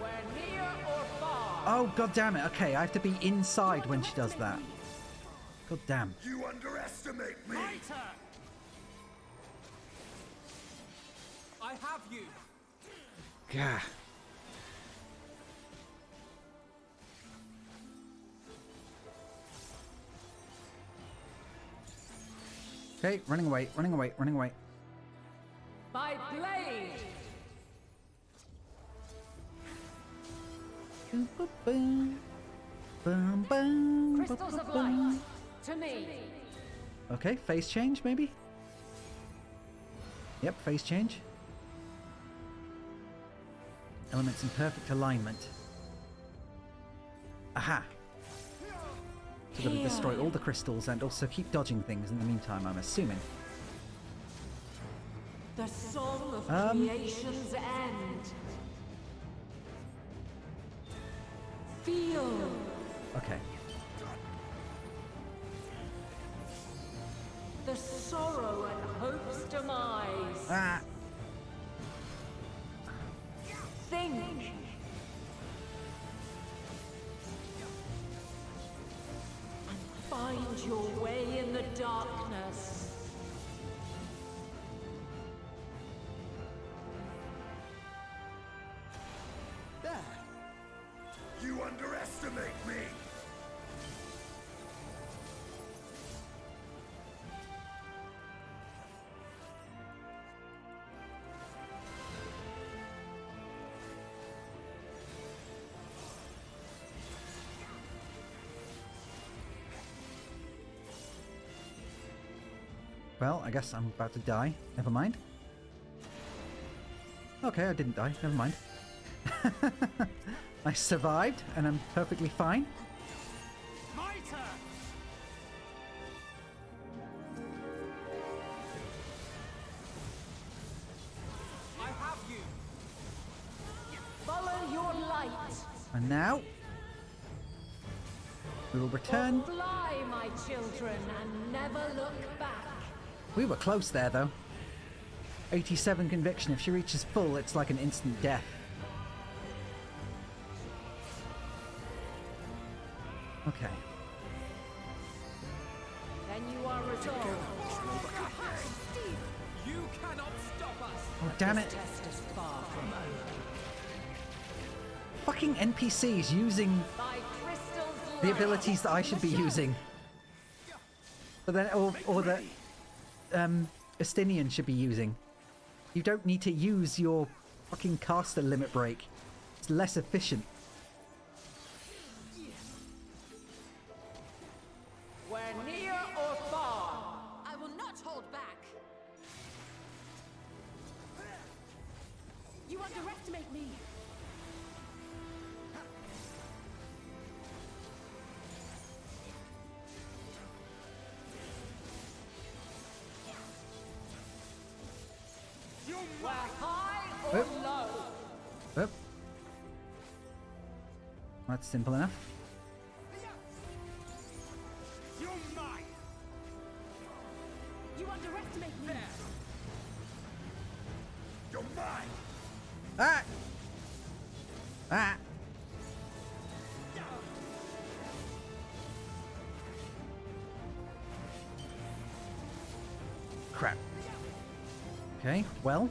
We're near or far. Oh, god damn it. Okay, I have to be inside when she does that. God damn. You underestimate me. I have you. Gah. Okay, running away, running away, running away. By blade. Crystals of light to me. Okay, phase change maybe? Yep, phase change. Elements in perfect alignment. Aha! So we're going to destroy all the crystals and also keep dodging things in the meantime, I'm assuming. The soul of creation's end. Feel. Okay. The sorrow and hope's demise. Ah! Think. And find your way in the darkness. There. You underestimate me. Well, I guess I'm about to die. Never mind. Okay, I didn't die. Never mind. I survived, and I'm perfectly fine. My turn. I have you. Follow your light. And now, we will return. Fly, my children, and never look back. We were close there, though. 87 conviction. If she reaches full, it's like an instant death. Okay. Then you are resolved. You cannot stop us. Oh, damn it. This test is far from over. Fucking NPCs using By crystal's the light. abilities that I should be using. But then, or that Estinian should be using. You don't need to use your fucking caster limit break. It's less efficient. We're near or far. I will not hold back. You underestimate me. We're high or Oop. low. Oop. That's simple enough. You're mine. You underestimate me. You're mine. Ah! Ah! Crap. Okay, well.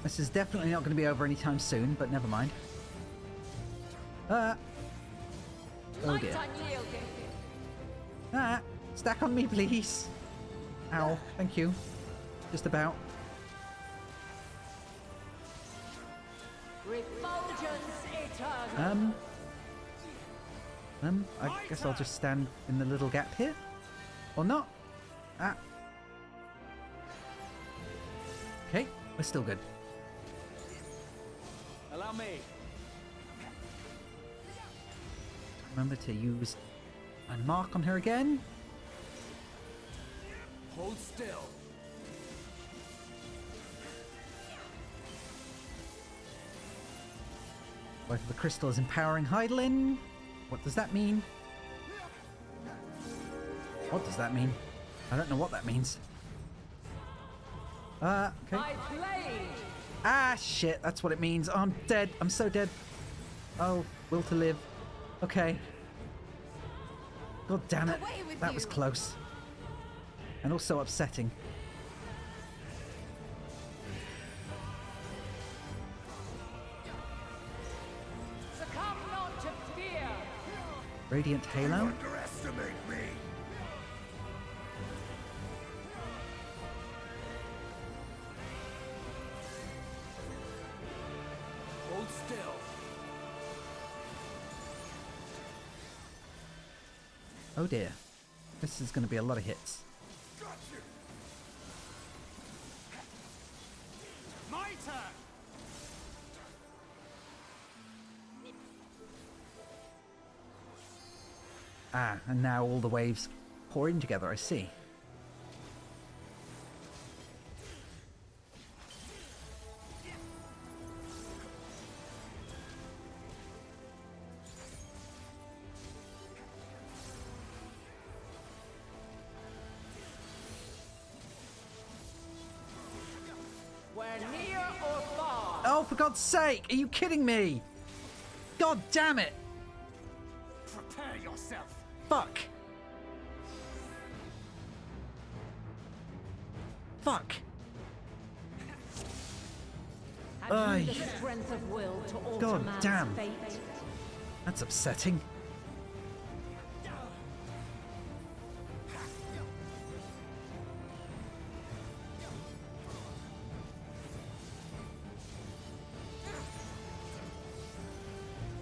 This is definitely not going to be over anytime soon, but never mind. Oh Light dear. unyielding. Ah! Stack on me, please. Ow, thank you. Just about. Refulgence eternal. I guess I'll just stand in the little gap here. Or not. Ah. Okay, we're still good. Allow me. Remember to use my mark on her again. Hold still. Life of the Crystal is empowering Hydaelyn. What does that mean? What does that mean? I don't know what that means. Okay. Ah, shit, that's what it means. Oh, I'm dead. I'm so dead. Oh, will to live. Okay. God damn it. That was close. And also upsetting. Succumb not to fear. Radiant Halo. Underestimate me. Hold still. Oh dear. This is going to be a lot of hits. My turn. Ah, and now all the waves pour in together, I see. Where near or far. Oh, for God's sake! Are you kidding me? God damn it! Prepare yourself. Fuck! Fuck! Have you the strength of will to alter God man's damn. fate? That's upsetting.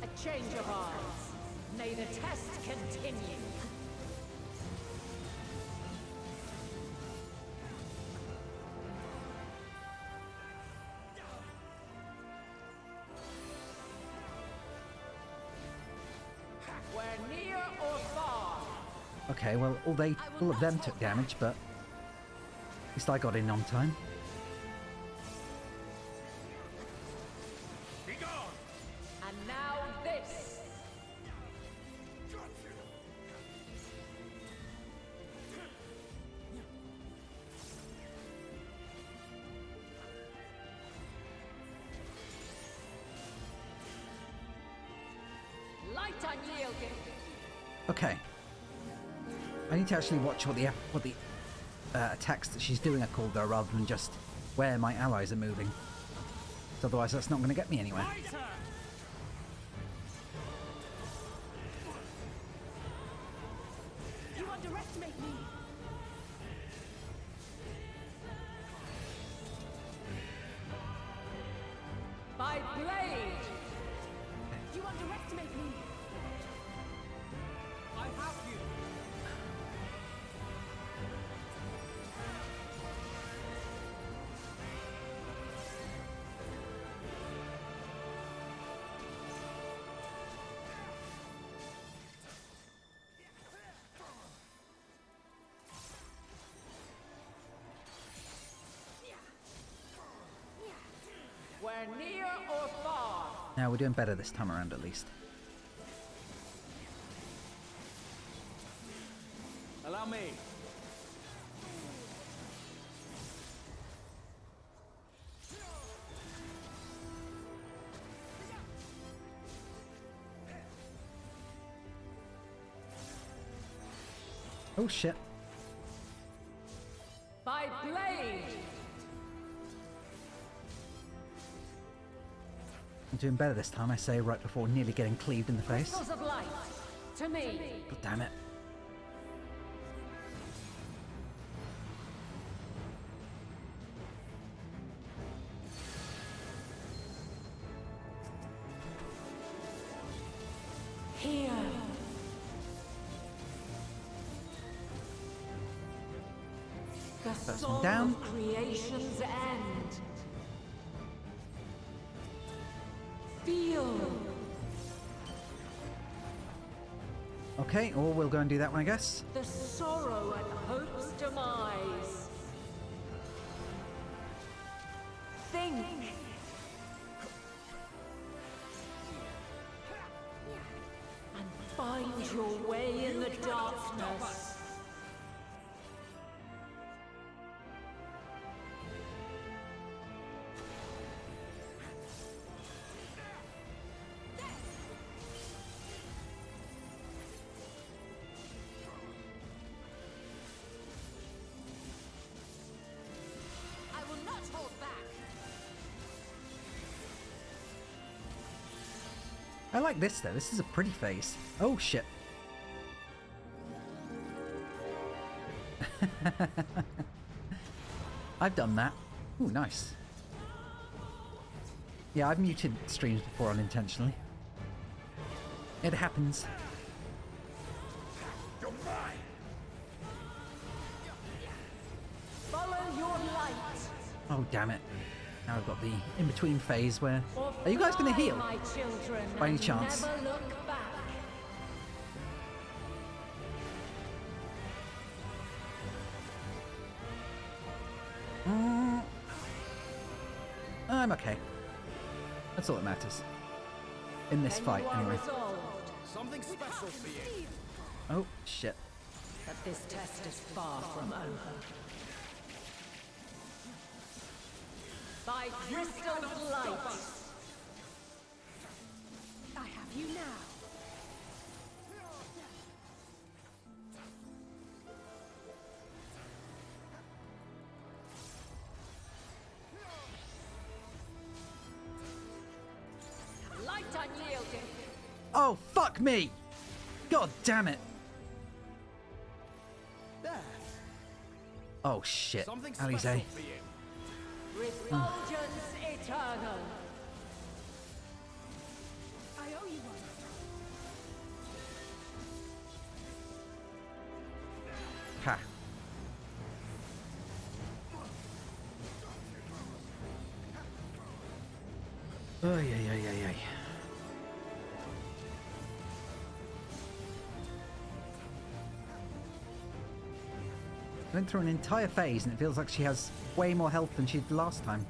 A change of arms. May the test continue. Where near or far. Okay, well, all of them took damage, but at least I got in on time. And now this. Light unyielding. Okay. I need to actually watch what the attacks that she's doing are called, though, rather than just where my allies are moving. Otherwise, that's not going to get me anywhere. You underestimate me. By blade. You underestimate me. I have you. Where near or far. Now we're doing better this time around, at least. Allow me. Oh shit. By blade. I'm doing better this time, I say, right before nearly getting cleaved in the face. Crystals of light. To me. God damn it. Here. The First soul one down. of creation's end. Feel. Okay, or we'll go and do that one, I guess. The sorrow at hope's demise. Think. away in the darkness. I will not hold back. I like this though. This is a pretty face. Oh shit. I've done that. Ooh, nice. Yeah, I've muted streams before unintentionally. It happens. You're mine. Follow your light. Oh, damn it. Now I've got the in-between phase where... Or Are you guys going to fly, heal? my children, By any and chance? Never look back. I'm okay. That's all that matters. In this fight, anyway. Something special for you. Oh, shit. But this test is far from over. By crystal light. I have you now. Light unyielding. Oh, fuck me! God damn it! There. Oh, shit. Something Alize. special for you. Refulgence eternal. I owe you one. Ha. Oh, yeah. Went through an entire phase and it feels like she has way more health than she did last time.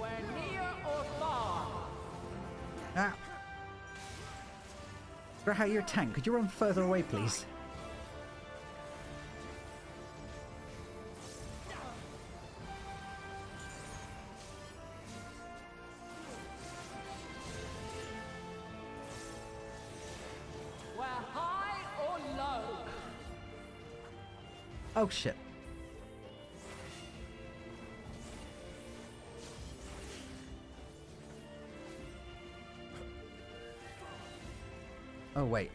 We're near or far. Ah. Graha, you're a tank. Could you run further away, please? We're high or low. Oh, shit. Oh, wait.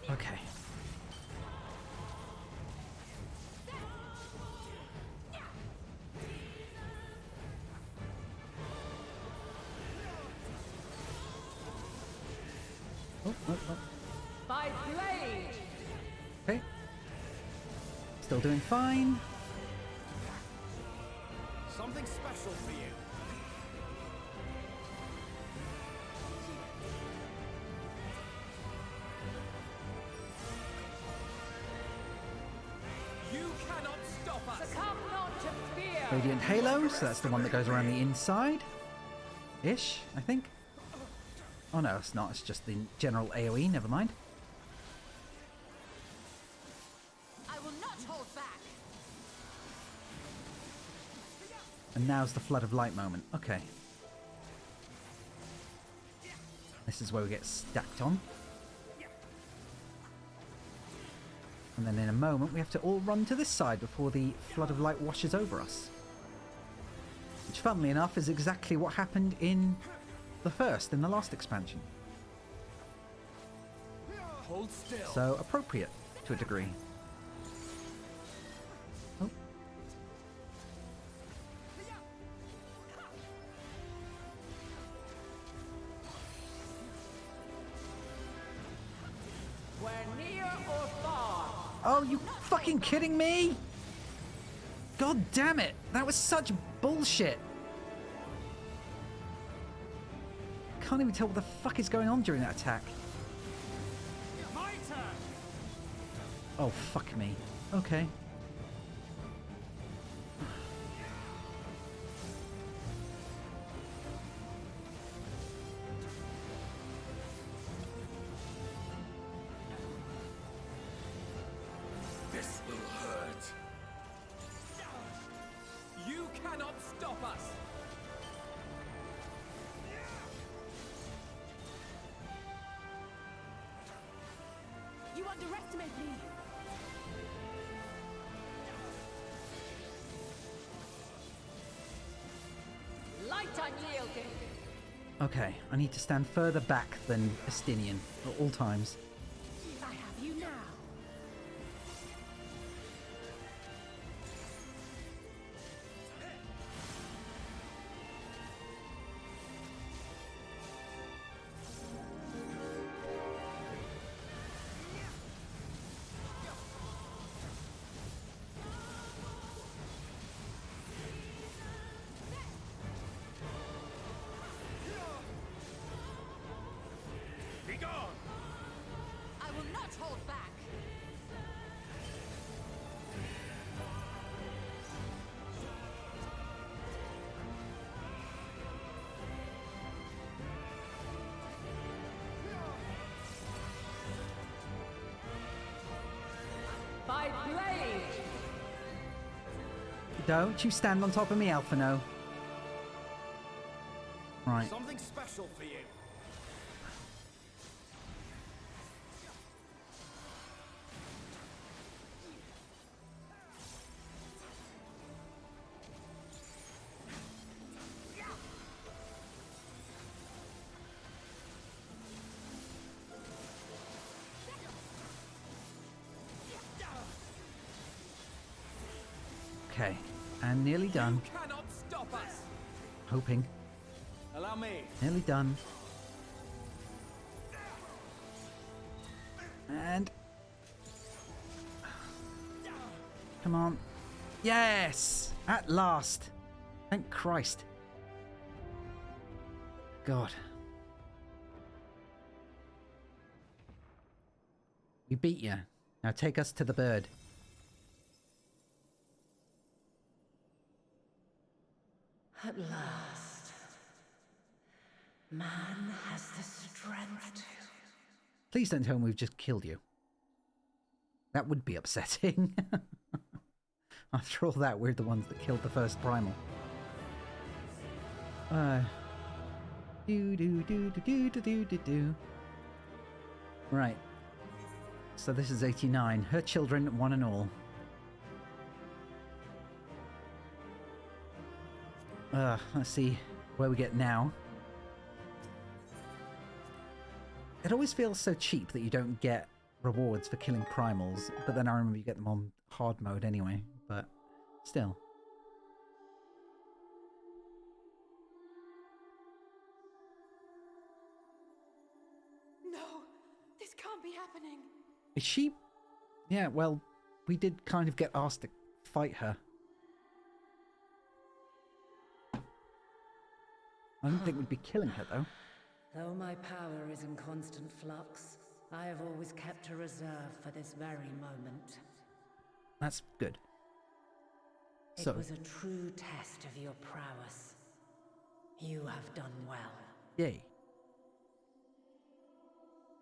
Okay. Oh. By blade. Okay. Still doing fine. Something special for you. You cannot stop us. Succumb not to fear. Radiant Halo, so that's the one that goes around the inside. Ish, I think. Oh no, it's not. It's just the general AoE. Never mind. I will not hold back. And now's the Flood of Light moment. Okay. This is where we get stacked on. And then in a moment we have to all run to this side before the Flood of Light washes over us. Which, funnily enough, is exactly what happened in the last expansion. Hold still. So appropriate to a degree. Oh. We're near or far. Oh, you fucking kidding me? God damn it. That was such bullshit. can't even tell what the fuck is going on during that attack. My turn. Oh, fuck me. Okay. This will hurt. You cannot stop us! You underestimate me! Light unyielding! Okay, I need to stand further back than Estinian at all times. I have you now! Be gone! I will not hold back. By blade! Don't you stand on top of me, Alphino. Right. Something special for you. Okay, and nearly done. You cannot stop us! Hoping. Allow me. Nearly done. And... Come on. Yes! At last! Thank Christ. God. We beat you. Now take us to the bird. At last, man has the strength to... Please don't tell me we've just killed you. That would be upsetting. After all that, we're the ones that killed the first primal. Do. Right. So this is 89. Her children, one and all. Let's see where we get now. It always feels so cheap that you don't get rewards for killing primals, but then I remember you get them on hard mode anyway, but still. No! This can't be happening! Is she... Yeah, well, we did kind of get asked to fight her. I don't think we'd be killing her, though. Though my power is in constant flux, I have always kept a reserve for this very moment. That's good. It was a true test of your prowess. You have done well. Yay.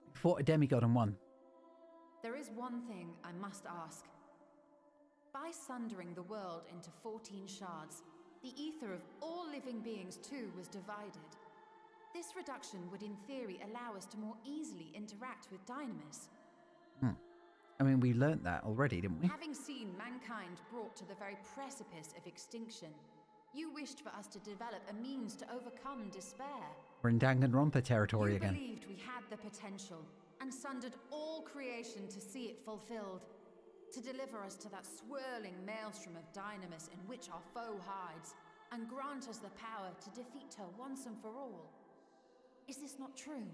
We fought a demigod and won. There is one thing I must ask. By sundering the world into 14 shards, the ether of all living beings too was divided. This reduction would in theory allow us to more easily interact with Dynamis. I mean, we learnt that already, didn't we? Having seen mankind brought to the very precipice of extinction, you wished for us to develop a means to overcome despair. We're in Danganronpa territory again. You believed we had the potential, and sundered all creation to see it fulfilled. To deliver us to that swirling maelstrom of Dynamis in which our foe hides, and grant us the power to defeat her once and for all. Is this not true?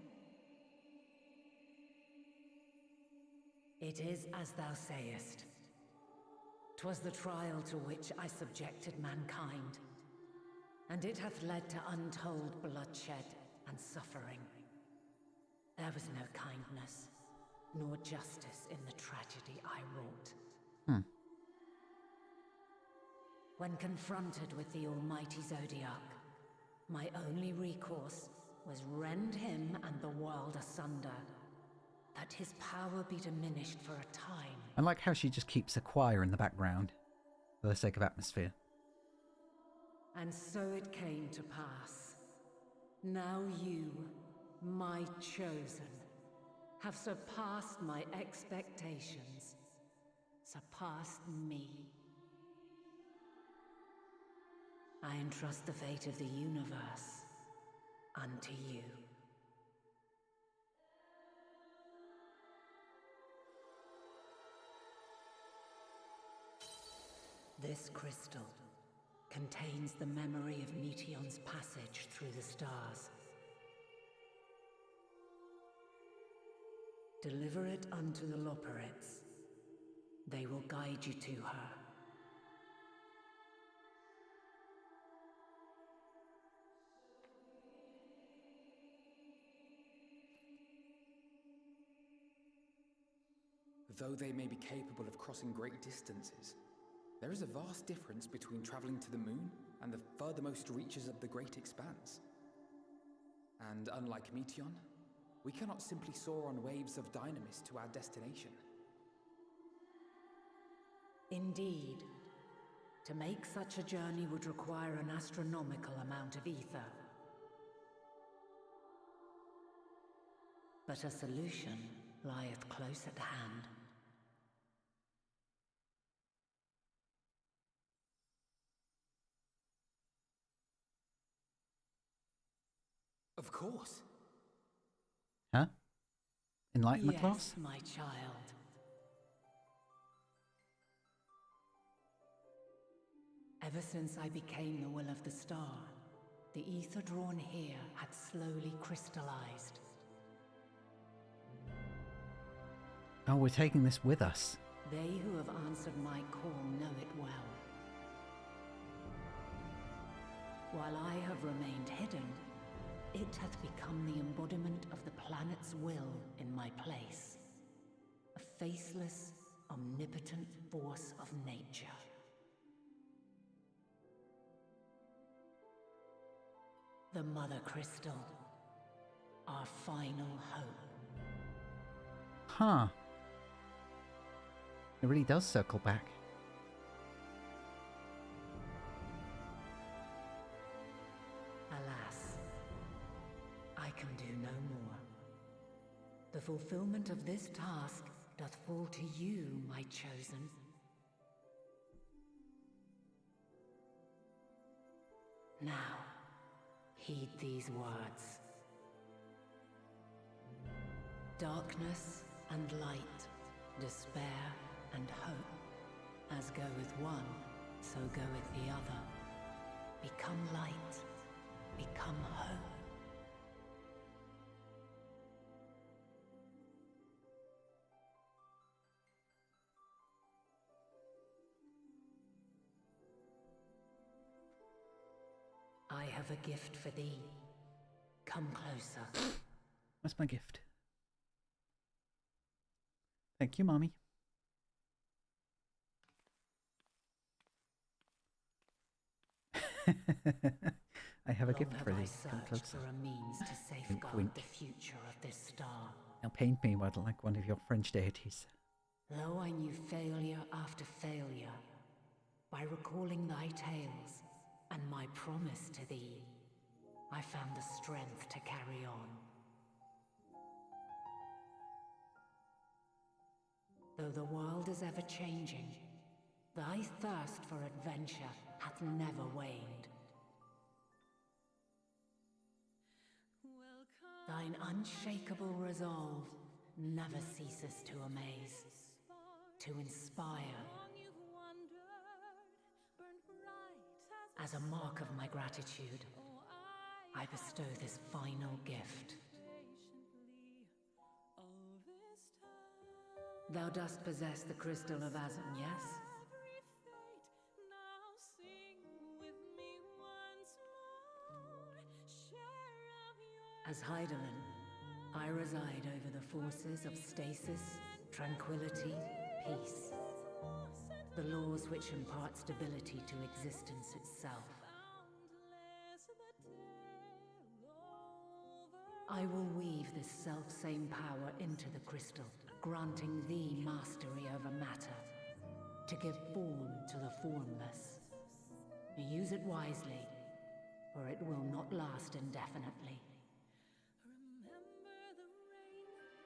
It is as thou sayest. 'Twas the trial to which I subjected mankind, and it hath led to untold bloodshed and suffering. There was no kindness, nor justice in the tragedy I wrought. When confronted with the almighty Zodiac, my only recourse was rend him and the world asunder, that his power be diminished for a time. I like how she just keeps a choir in the background for the sake of atmosphere. And so it came to pass. Now you, my chosen, have surpassed my expectations, surpassed me. I entrust the fate of the universe unto you. This crystal contains the memory of Meteion's passage through the stars. Deliver it unto the Loporrits. They will guide you to her. Though they may be capable of crossing great distances, there is a vast difference between traveling to the moon and the furthermost reaches of the great expanse. And unlike Meteion, we cannot simply soar on waves of dynamis to our destination. Indeed. To make such a journey would require an astronomical amount of ether. But a solution lieth close at hand. Of course. Huh? Enlightenment Yes, class? my child. Ever since I became the will of the star, the ether drawn here had slowly crystallized. Oh, we're taking this with us. They who have answered my call know it well. While I have remained hidden, it hath become the embodiment of the planet's will in my place. A faceless, omnipotent force of nature. The Mother Crystal, our final hope. Huh. It really does circle back. Alas, I can do no more. The fulfillment of this task doth fall to you, my chosen. Now, heed these words. Darkness and light, despair and hope, as goeth one, so goeth the other. Become light, become hope. I have a gift for thee. Come closer. What's my gift? Thank you, Mommy. I have a gift for thee. Come closer. For a means to safeguard wink. the future of this star. Now paint me like one of your French deities. Though I knew failure after failure, by recalling thy tales and my promise to thee, I found the strength to carry on. Though the world is ever changing, thy thirst for adventure hath never waned. Thine unshakable resolve never ceases to amaze, to inspire. As a mark of my gratitude, I bestow this final gift. Thou dost possess the crystal of Azan, yes? As Hydaelyn, I reside over the forces of stasis, tranquility, peace. The laws which impart stability to existence itself. I will weave this self-same power into the crystal, granting thee mastery over matter, to give form to the formless. Use it wisely, or it will not last indefinitely.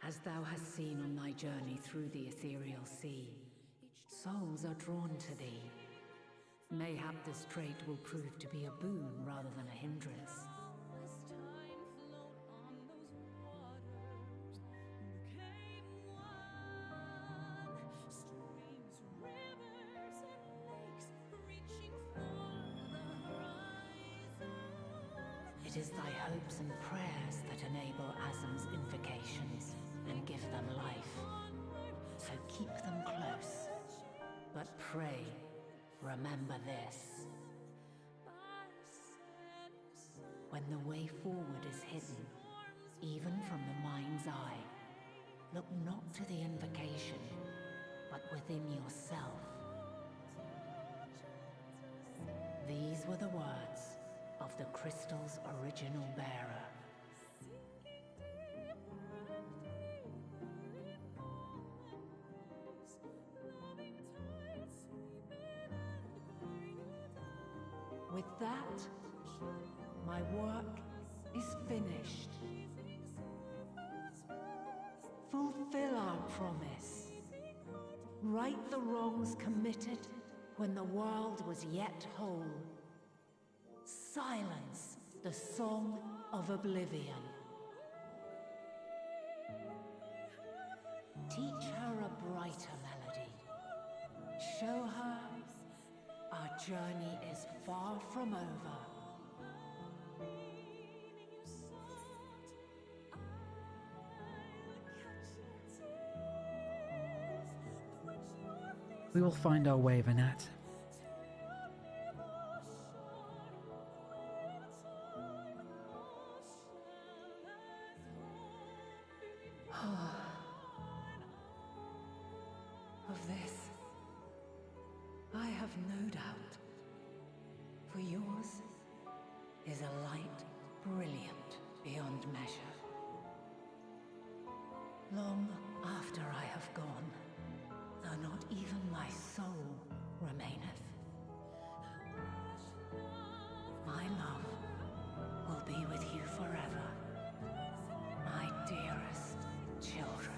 As thou hast seen on thy journey through the ethereal sea, souls are drawn to thee. Mayhap this trait will prove to be a boon rather than a hindrance. It is thy hopes and prayers that enable Azam's invocations and give them life. So keep them close. But pray, remember this. When the way forward is hidden, even from the mind's eye, look not to the invocation, but within yourself. These were the words of the crystal's original bearer. With that, my work is finished. Fulfill our promise. Right the wrongs committed when the world was yet whole. Silence the song of oblivion. Teach her a brighter melody. Show her our journey is far from over. We will find our way, Vanat. Of this, I have no doubt. For yours is a light brilliant beyond measure. Long after I have gone, though not even my soul remaineth, my love will be with you forever, my dearest children.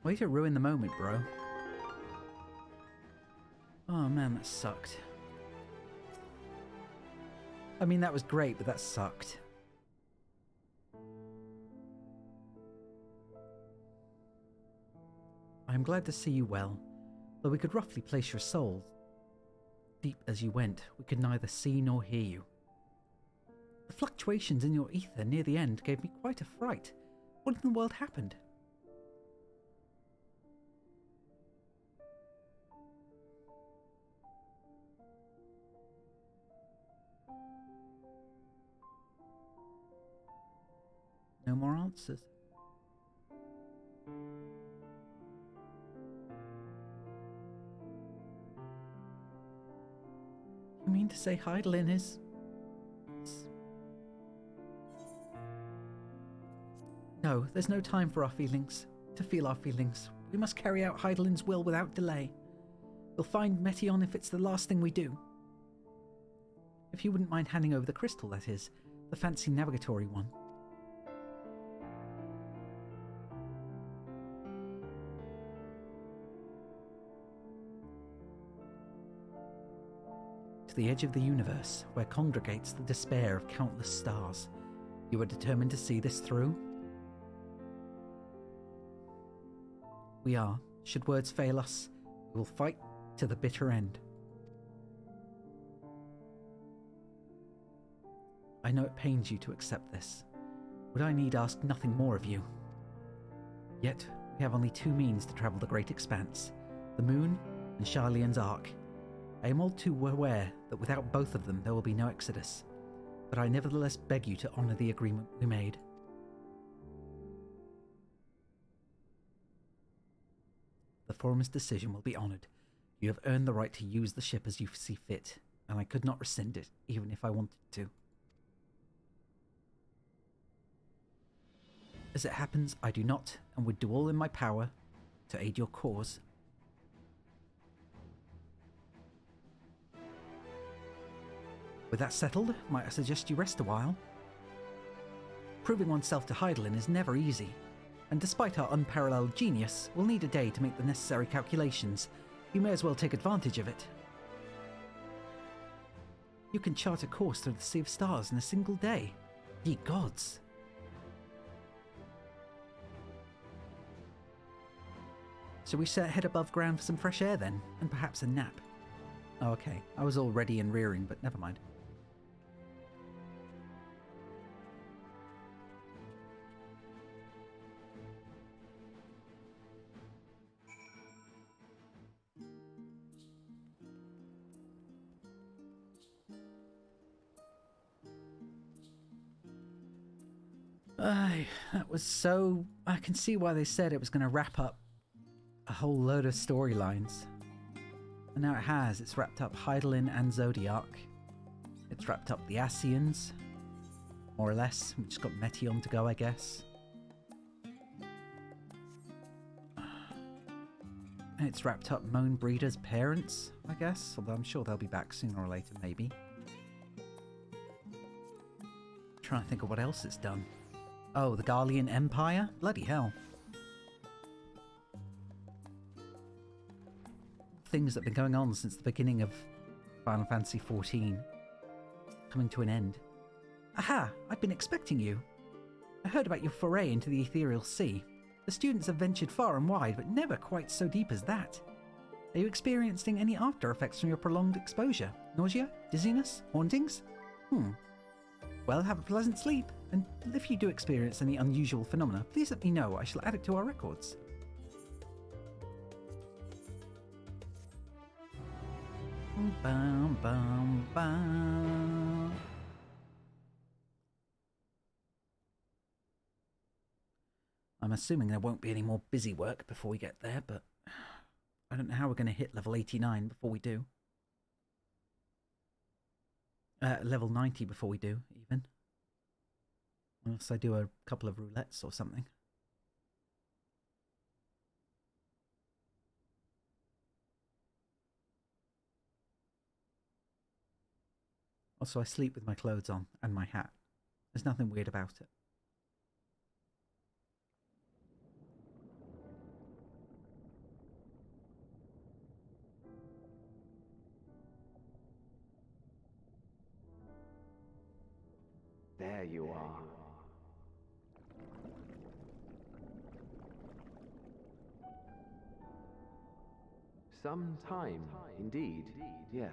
Way to ruin the moment, bro. Oh man, that sucked. I mean, that was great, but that sucked. I am glad to see you well. Though we could roughly place your soul deep as you went, we could neither see nor hear you. The fluctuations in your ether near the end gave me quite a fright. What in the world happened? No more answers. You mean to say Hydaelyn is... No, there's no time for our feelings. To feel our feelings. We must carry out Hydaelyn's will without delay. We'll find Meteion if it's the last thing we do. If you wouldn't mind handing over the crystal, that is. The fancy navigatory one. to the edge of the universe, where congregates the despair of countless stars. You are determined to see this through? We are. Should words fail us, we will fight to the bitter end. I know it pains you to accept this. Would I need ask nothing more of you? Yet, we have only two means to travel the great expanse, the moon and Charlian's Ark. I am all too aware that without both of them there will be no exodus, but I nevertheless beg you to honour the agreement we made. The Forum's decision will be honoured. You have earned the right to use the ship as you see fit, and I could not rescind it, even if I wanted to. As it happens, I do not, and would do all in my power to aid your cause. With that settled, might I suggest you rest a while? Proving oneself to Heidelin is never easy, and despite our unparalleled genius, we'll need a day to make the necessary calculations. You may as well take advantage of it. You can chart a course through the Sea of Stars in a single day. Ye gods! Shall we head above ground for some fresh air then, and perhaps a nap? Oh, okay. I was all ready and rearing, but never mind. That was so... I can see why they said it was going to wrap up a whole load of storylines. And now it has. It's wrapped up Heidelin and Zodiac. It's wrapped up the Asians, more or less. We've just got Meteon to go, I guess. And it's wrapped up Moan Breeder's parents, I guess. Although I'm sure they'll be back sooner or later, maybe. Trying to think of what else it's done. Oh, the Garlean Empire? Bloody hell. Things that have been going on since the beginning of Final Fantasy XIV. Coming to an end. Aha! I've been expecting you. I heard about your foray into the ethereal sea. The students have ventured far and wide, but never quite so deep as that. Are you experiencing any after effects from your prolonged exposure? Nausea? Dizziness? Hauntings? Well, have a pleasant sleep, and if you do experience any unusual phenomena, please let me know. I shall add it to our records. Bum, bum, bum. I'm assuming there won't be any more busy work before we get there, but I don't know how we're going to hit level 89 before we do. Level 90 before we do, even. Unless I do a couple of roulettes or something. Also, I sleep with my clothes on and my hat. There's nothing weird about it. There you are. Some time, indeed, yes.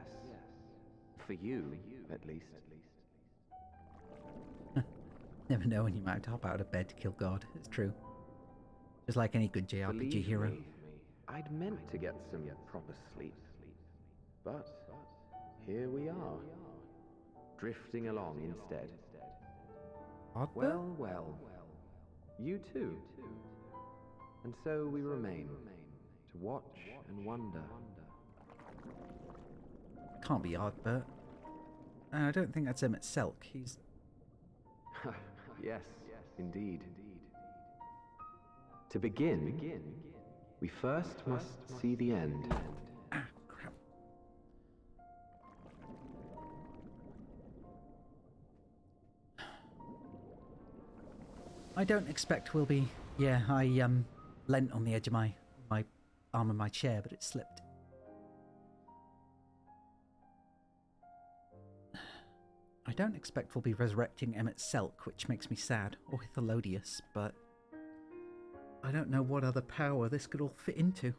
For you, at least. Never know when you might hop out of bed to kill God. It's true. Just like any good JRPG Believe hero. me, I'd meant to get some proper sleep. But here we are. Drifting along instead. Well, well. You too. And so we remain, to watch and wonder. Can't be Ardbert. I don't think that's Emmett Selk. He's... Yes, indeed. To begin, we first must see the end. Ah, crap. I don't expect we'll be... Yeah, I leant on the edge of my arm of my chair, but it slipped. I don't expect we'll be resurrecting Emmett Selk, which makes me sad, or Hithelodius, but I don't know what other power this could all fit into.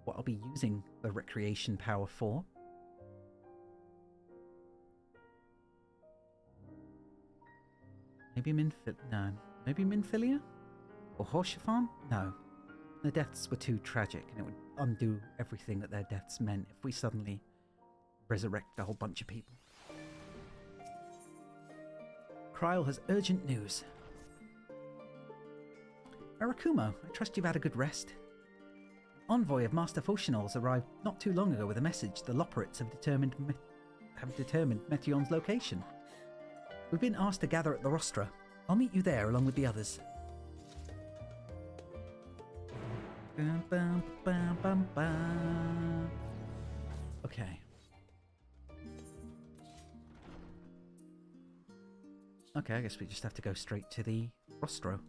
What I'll be using the recreation power for. Maybe no. Maybe Minfilia? Or Horshafarm? No. The deaths were too tragic, and it would undo everything that their deaths meant if we suddenly resurrect a whole bunch of people. Kryl has urgent news. Arakumo, I trust you've had a good rest. Envoy of Master Foshinol's arrived not too long ago with a message the Loporrits have determined Meteion's location. We've been asked to gather at the Rostra. I'll meet you there along with the others. Okay. Okay, I guess we just have to go straight to the Rostra.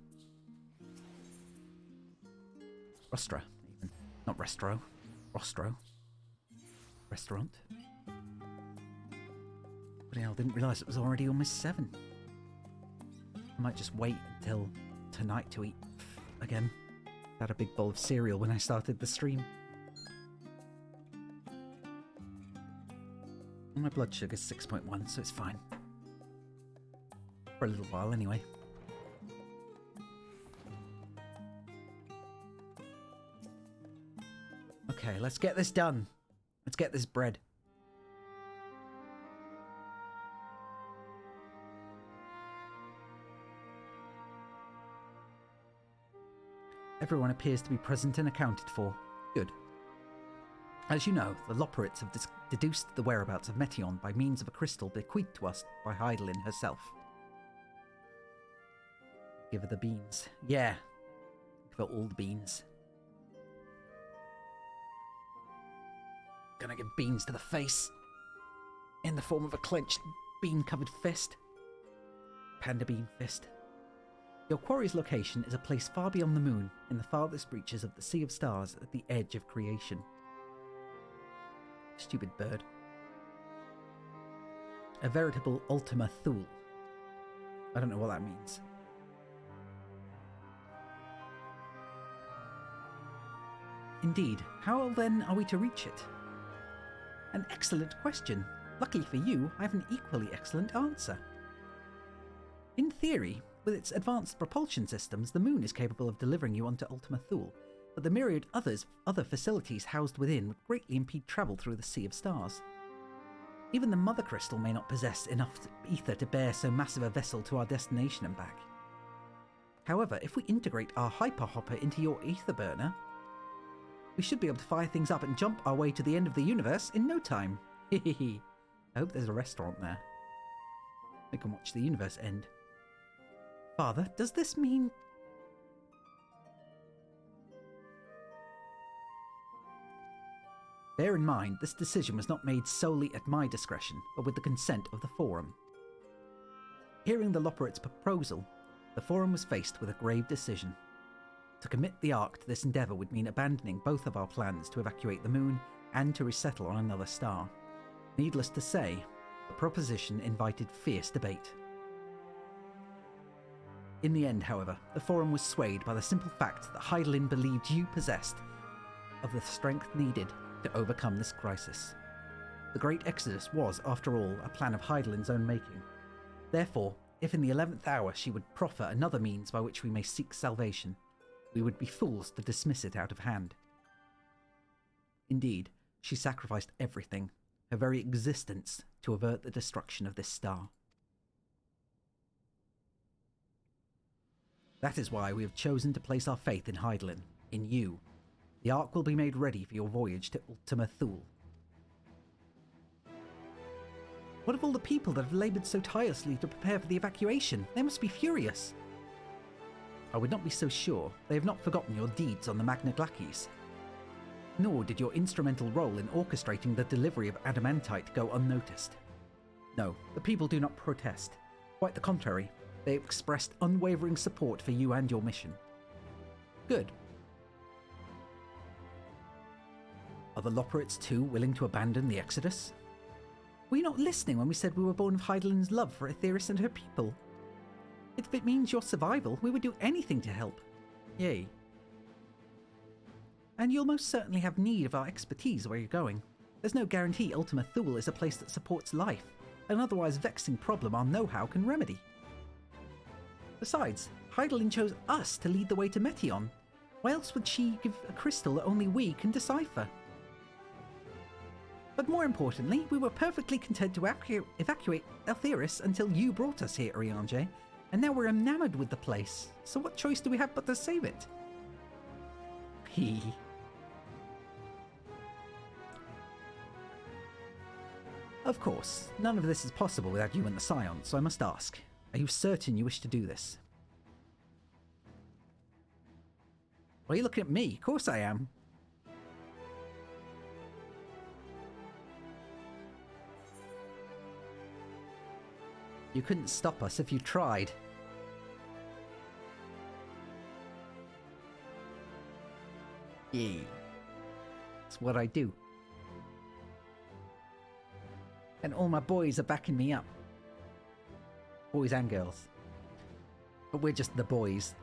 Rostra, even. Not Restro. Rostro. Restaurant. Bloody hell, didn't realise it was already almost 7. I might just wait until tonight to eat again. Had a big bowl of cereal when I started the stream. My blood sugar's 6.1, so it's fine. For a little while, anyway. Okay, let's get this done. Let's get this bread. Everyone appears to be present and accounted for. Good. As you know, the Loporrits have deduced the whereabouts of Meteion by means of a crystal bequeathed to us by Hydaelyn herself. Give her the beans. Yeah. Give her all the beans. Gonna give beans to the face. In the form of a clenched, bean-covered fist. Panda bean fist. Your quarry's location is a place far beyond the moon, in the farthest reaches of the Sea of Stars at the edge of creation. Stupid bird. A veritable Ultima Thule. I don't know what that means. Indeed, how then are we to reach it? An excellent question. Luckily for you, I have an equally excellent answer. In theory, with its advanced propulsion systems, the moon is capable of delivering you onto Ultima Thule, but the myriad other facilities housed within would greatly impede travel through the Sea of Stars. Even the Mother Crystal may not possess enough ether to bear so massive a vessel to our destination and back. However, if we integrate our Hyper Hopper into your ether burner, we should be able to fire things up and jump our way to the end of the universe in no time. Hehehe. I hope there's a restaurant there. We can watch the universe end. Father, does this mean... Bear in mind, this decision was not made solely at my discretion, but with the consent of the Forum. Hearing the Loporrits' proposal, the Forum was faced with a grave decision. To commit the Ark to this endeavour would mean abandoning both of our plans to evacuate the moon and to resettle on another star. Needless to say, the proposition invited fierce debate. In the end, however, the Forum was swayed by the simple fact that Hydaelyn believed you possessed of the strength needed to overcome this crisis. The Great Exodus was, after all, a plan of Hydaelyn's own making. Therefore, if in the 11th hour she would proffer another means by which we may seek salvation, we would be fools to dismiss it out of hand. Indeed, she sacrificed everything, her very existence, to avert the destruction of this star. That is why we have chosen to place our faith in Hydaelyn, in you. The Ark will be made ready for your voyage to Ultima Thule. What of all the people that have laboured so tirelessly to prepare for the evacuation? They must be furious. I would not be so sure. They have not forgotten your deeds on the Magna Glacies. Nor did your instrumental role in orchestrating the delivery of adamantite go unnoticed. No, the people do not protest. Quite the contrary, they have expressed unwavering support for you and your mission. Good. Are the Loporrits too willing to abandon the Exodus? Were you not listening when we said we were born of Heidelind's love for Aetheris and her people? If it means your survival, we would do anything to help. Yay. And you'll most certainly have need of our expertise where you're going. There's no guarantee Ultima Thule is a place that supports life, an otherwise vexing problem our know-how can remedy. Besides, Heidelin chose us to lead the way to Meteon. Why else would she give a crystal that only we can decipher? But more importantly, we were perfectly content to evacuate Aetheris until you brought us here, Urianger, and now we're enamored with the place. So what choice do we have but to save it? Hee. Of course, none of this is possible without you and the Scion, so I must ask, are you certain you wish to do this? Why are you looking at me? Of course I am. You couldn't stop us if you tried. Yeah. It's what I do. And all my boys are backing me up. Boys and girls. But we're just the boys.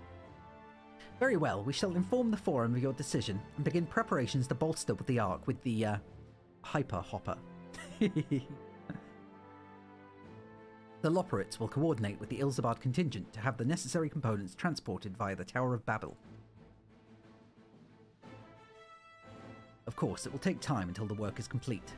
Very well, we shall inform the Forum of your decision and begin preparations to bolster with the Ark with the, Hyper Hopper. The Loperates will coordinate with the Ilzabard contingent to have the necessary components transported via the Tower of Babel. Of course, it will take time until the work is complete.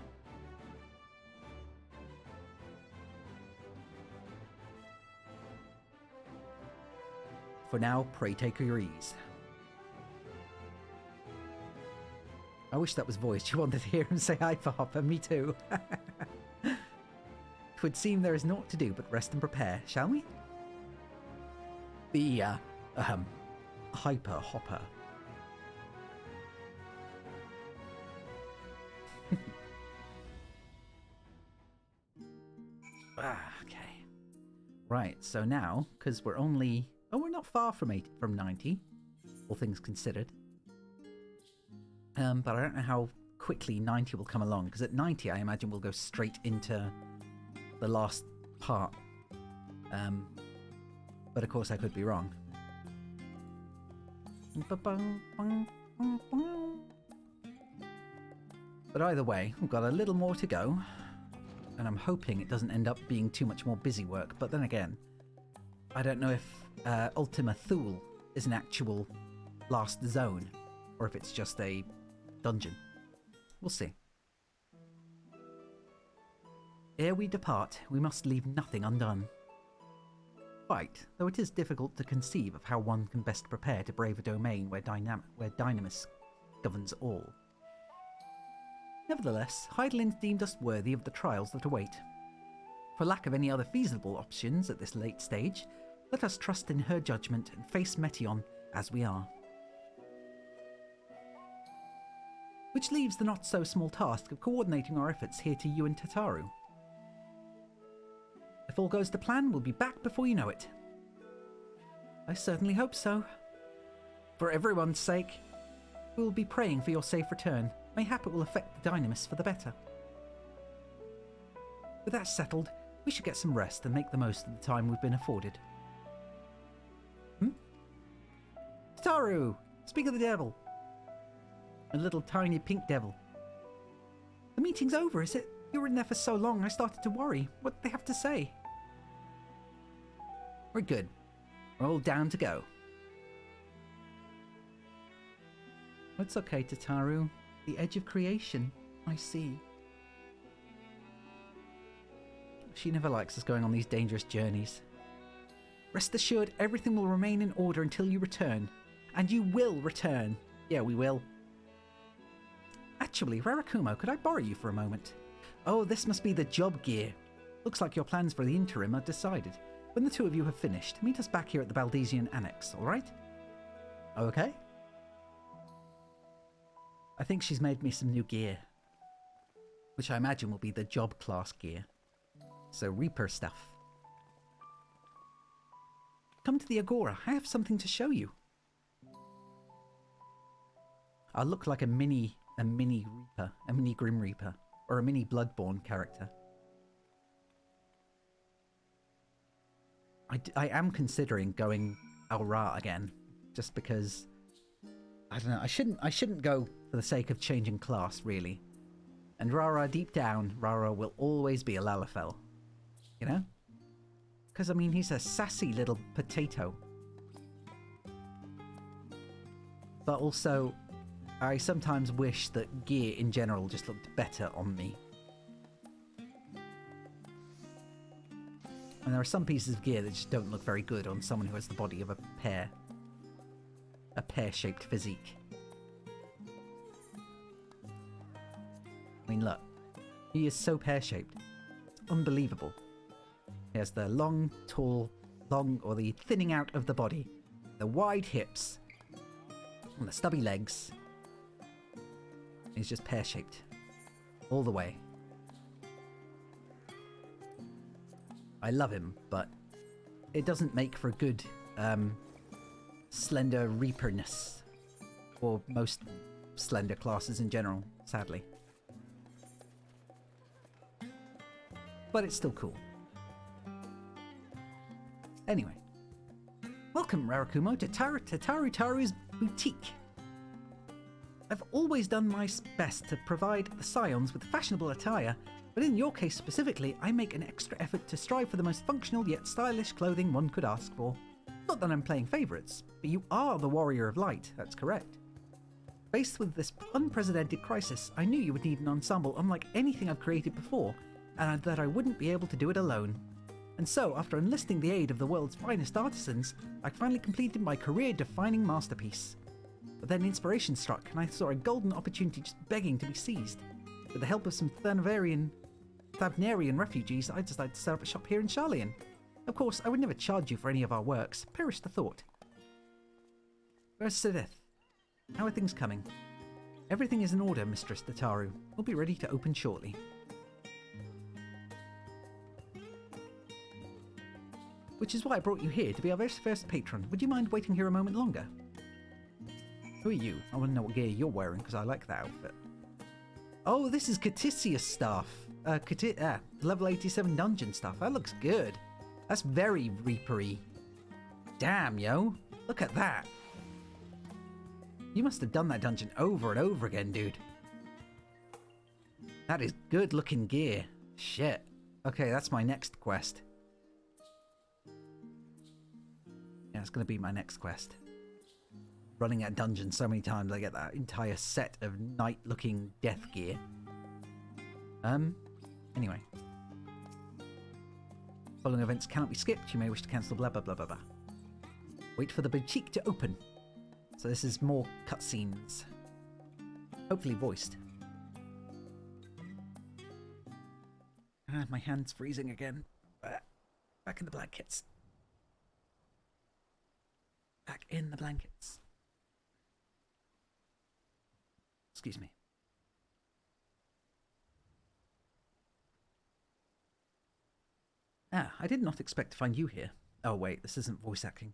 For now, pray take your ease. I wish that was voiced. You wanted to hear him say hi for Hopper. Me too. It would seem there is naught to do but rest and prepare, shall we? The, Hyper Hopper. Okay. Right, so now, because we're only... Oh, we're not far from 90, all things considered. But I don't know how quickly 90 will come along, because at 90 I imagine we'll go straight into the last part. But of course I could be wrong. But either way, we've got a little more to go, and I'm hoping it doesn't end up being too much more busy work, but then again, I don't know if Ultima Thule is an actual last zone, or if it's just a dungeon. We'll see. Ere we depart, we must leave nothing undone. Quite, though it is difficult to conceive of how one can best prepare to brave a domain where Dynamis governs all. Nevertheless, Heidelin deemed us worthy of the trials that await. For lack of any other feasible options at this late stage, let us trust in her judgment and face Meteon as we are. Which leaves the not-so-small task of coordinating our efforts here to you and Tataru. If all goes to plan, we'll be back before you know it. I certainly hope so. For everyone's sake, we will be praying for your safe return. Mayhap it will affect the Dynamis for the better. With that settled, we should get some rest and make the most of the time we've been afforded. Tataru! Speak of the devil! A little tiny pink devil. The meeting's over, is it? You were in there for so long, I started to worry. What did they have to say? We're good. We're all down to go. It's okay, Tataru. The edge of creation. I see. She never likes us going on these dangerous journeys. Rest assured, everything will remain in order until you return. And you will return. Yeah, we will. Actually, Rarakumo, could I borrow you for a moment? Oh, this must be the job gear. Looks like your plans for the interim are decided. When the two of you have finished, meet us back here at the Baldesian Annex, alright? Okay. I think she's made me some new gear. Which I imagine will be the job class gear. So Reaper stuff. Come to the Agora, I have something to show you. I look like a mini Reaper, a mini Grim Reaper, or a mini Bloodborne character. I am considering going Al Ra again, just because I don't know. I shouldn't go for the sake of changing class, really. And Rara, deep down, Rara will always be a Lalafell, you know? Because I mean, he's a sassy little potato. But also, I sometimes wish that gear in general just looked better on me. And there are some pieces of gear that just don't look very good on someone who has the body of a pear. A pear-shaped physique. I mean, look. He is so pear-shaped. It's unbelievable. He has the long, or the thinning out of the body. The wide hips. And the stubby legs. He's just pear-shaped. All the way. I love him, but it doesn't make for a good slender reaperness for most slender classes in general, sadly. But it's still cool. Anyway. Welcome, Rarakumo, to Taru's boutique. I've always done my best to provide the Scions with fashionable attire, but in your case specifically, I make an extra effort to strive for the most functional yet stylish clothing one could ask for. Not that I'm playing favourites, but you are the Warrior of Light, that's correct. Faced with this unprecedented crisis, I knew you would need an ensemble unlike anything I've created before, and that I wouldn't be able to do it alone. And so, after enlisting the aid of the world's finest artisans, I finally completed my career-defining masterpiece. But then inspiration struck, and I saw a golden opportunity just begging to be seized. With the help of some Thavnarian refugees, I decided to set up a shop here in Sharlayan. Of course, I would never charge you for any of our works. Perish the thought. Where's Sideth? How are things coming? Everything is in order, Mistress Dataru. We'll be ready to open shortly. Which is why I brought you here, to be our very first patron. Would you mind waiting here a moment longer? Who are you? I want to know what gear you're wearing, because I like that outfit. Oh, this is Caticius stuff. Level 87 dungeon stuff. That looks good. That's very Reaper-y. Damn, yo. Look at that. You must have done that dungeon over and over again, dude. That is good looking gear. Shit. Okay, that's my next quest. Yeah, it's going to be my next quest. Running that dungeon so many times, I get that entire set of night-looking death gear. Anyway. Following events cannot be skipped. You may wish to cancel blah blah blah blah blah. Wait for the boutique to open. So this is more cutscenes. Hopefully voiced. My hand's freezing again. Back in the blankets. Back in the blankets. Excuse me. I did not expect to find you here. Oh wait, this isn't voice acting.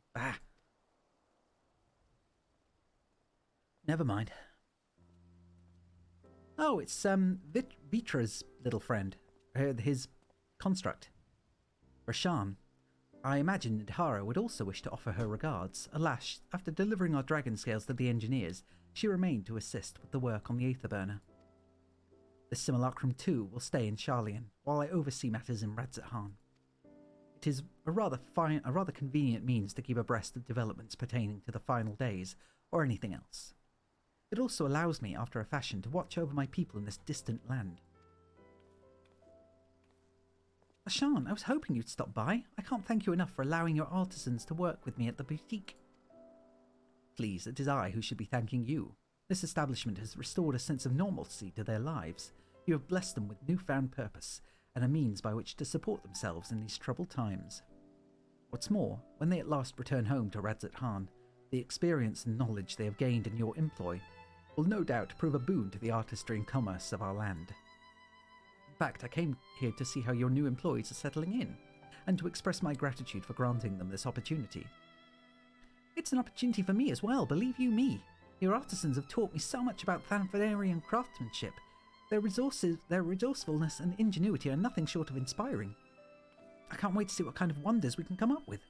Never mind. Oh, it's Vitra's little friend. His construct. Rashan. I imagine Nadhara would also wish to offer her regards. Alas, after delivering our dragon scales to the engineers, she remained to assist with the work on the Aetherburner. The simulacrum too will stay in Sharlayan, while I oversee matters in Radzat-Han. It is a rather convenient means to keep abreast of developments pertaining to the final days, or anything else. It also allows me, after a fashion, to watch over my people in this distant land. Ashan, I was hoping you'd stop by. I can't thank you enough for allowing your artisans to work with me at the boutique. Please, it is I who should be thanking you. This establishment has restored a sense of normalcy to their lives. You have blessed them with newfound purpose, and a means by which to support themselves in these troubled times. What's more, when they at last return home to Radzat-Han, the experience and knowledge they have gained in your employ will no doubt prove a boon to the artistry and commerce of our land. In fact, I came here to see how your new employees are settling in, and to express my gratitude for granting them this opportunity. It's an opportunity for me as well, believe you me. Your artisans have taught me so much about Thanfenarian craftsmanship. Their resourcefulness and ingenuity are nothing short of inspiring. I can't wait to see what kind of wonders we can come up with.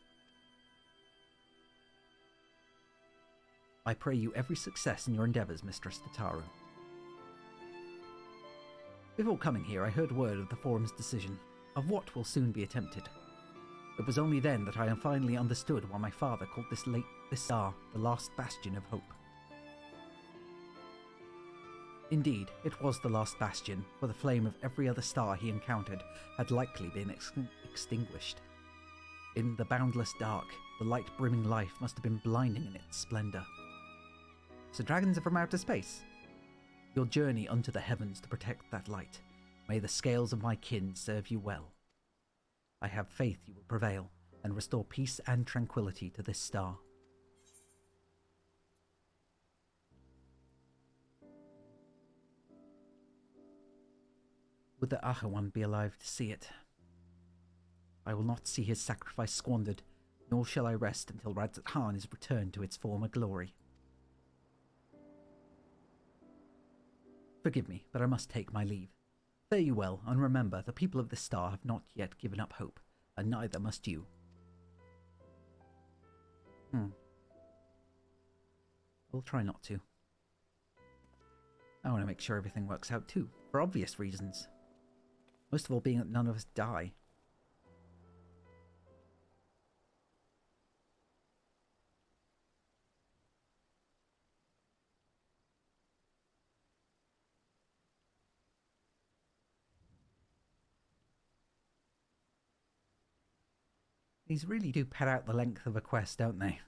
I pray you every success in your endeavours, Mistress Tataru. Before coming here, I heard word of the Forum's decision, of what will soon be attempted. It was only then that I finally understood why my father called this star the last bastion of hope. Indeed, it was the last bastion, for the flame of every other star he encountered had likely been extinguished. In the boundless dark, the light-brimming life must have been blinding in its splendour. So dragons are from outer space? Your journey unto the heavens to protect that light. May the scales of my kin serve you well. I have faith you will prevail, and restore peace and tranquility to this star. Would the Ahawan be alive to see it? I will not see his sacrifice squandered, nor shall I rest until Radzat Khan is returned to its former glory. Forgive me, but I must take my leave. Fare you well, and remember, the people of this star have not yet given up hope, and neither must you. We'll try not to. I want to make sure everything works out too, for obvious reasons. Most of all being that none of us die. These really do pad out the length of a quest, don't they?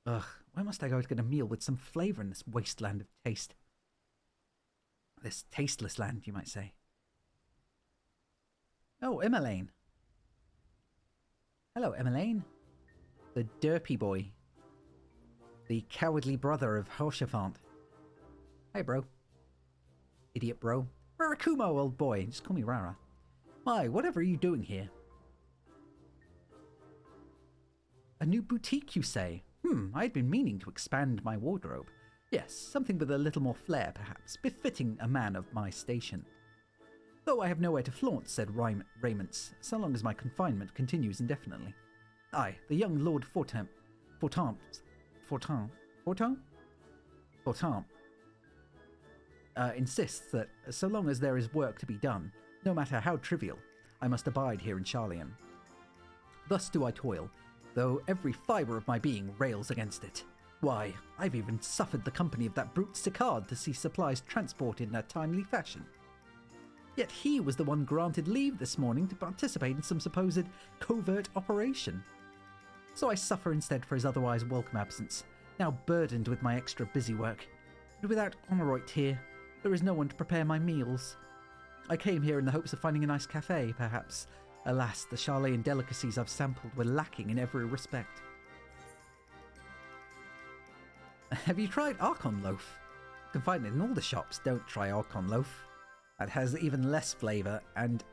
Ugh, where must I go to get a meal with some flavour in this wasteland of taste? This tasteless land, you might say. Oh, Emmeline. Hello, Emmeline. The derpy boy. The cowardly brother of Hoshafant. Hey, bro. Idiot bro. Rarakumo, old boy. Just call me Rara. Why, whatever are you doing here? A new boutique, you say? I had been meaning to expand my wardrobe. Yes, something with a little more flair, perhaps, befitting a man of my station. Though I have nowhere to flaunt said raiments, so long as my confinement continues indefinitely. Aye, the young Lord Fortin insists that so long as there is work to be done, no matter how trivial, I must abide here in Charlian. Thus do I toil, though every fibre of my being rails against it. Why, I've even suffered the company of that brute Sicard to see supplies transported in a timely fashion. Yet he was the one granted leave this morning to participate in some supposed covert operation. So I suffer instead for his otherwise welcome absence, now burdened with my extra busy work. And without Honoroit here, there is no one to prepare my meals. I came here in the hopes of finding a nice cafe, perhaps. Alas, the Charlayan delicacies I've sampled were lacking in every respect. Have you tried Archon Loaf? You can find it in all the shops. Don't try Archon Loaf. It has even less flavour and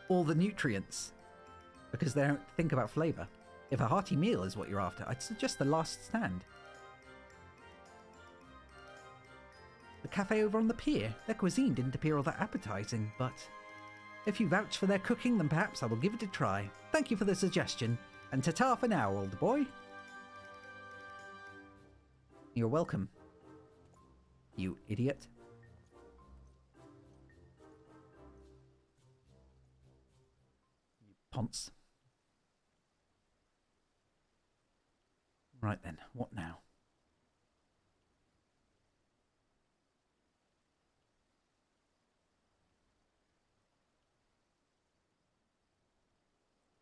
all the nutrients. Because they don't think about flavour. If a hearty meal is what you're after, I'd suggest the Last Stand. The cafe over on the pier. Their cuisine didn't appear all that appetising, but if you vouch for their cooking, then perhaps I will give it a try. Thank you for the suggestion, and ta-ta for now, old boy. You're welcome, you idiot. You ponce. Right then, what now?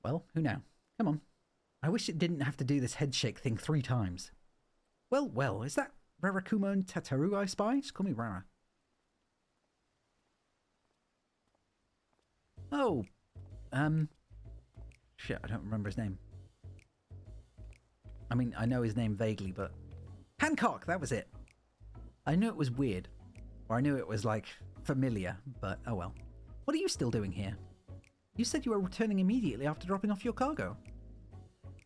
Well, who now? Come on. I wish it didn't have to do this headshake thing 3 times. Well, well, is that Rarakumo and Tataru I spy? Just call me Rara. Oh, shit, I don't remember his name. I mean, I know his name vaguely, but Hancock, that was it. I knew it was weird, or I knew it was, like, familiar, but oh well. What are you still doing here? You said you were returning immediately after dropping off your cargo.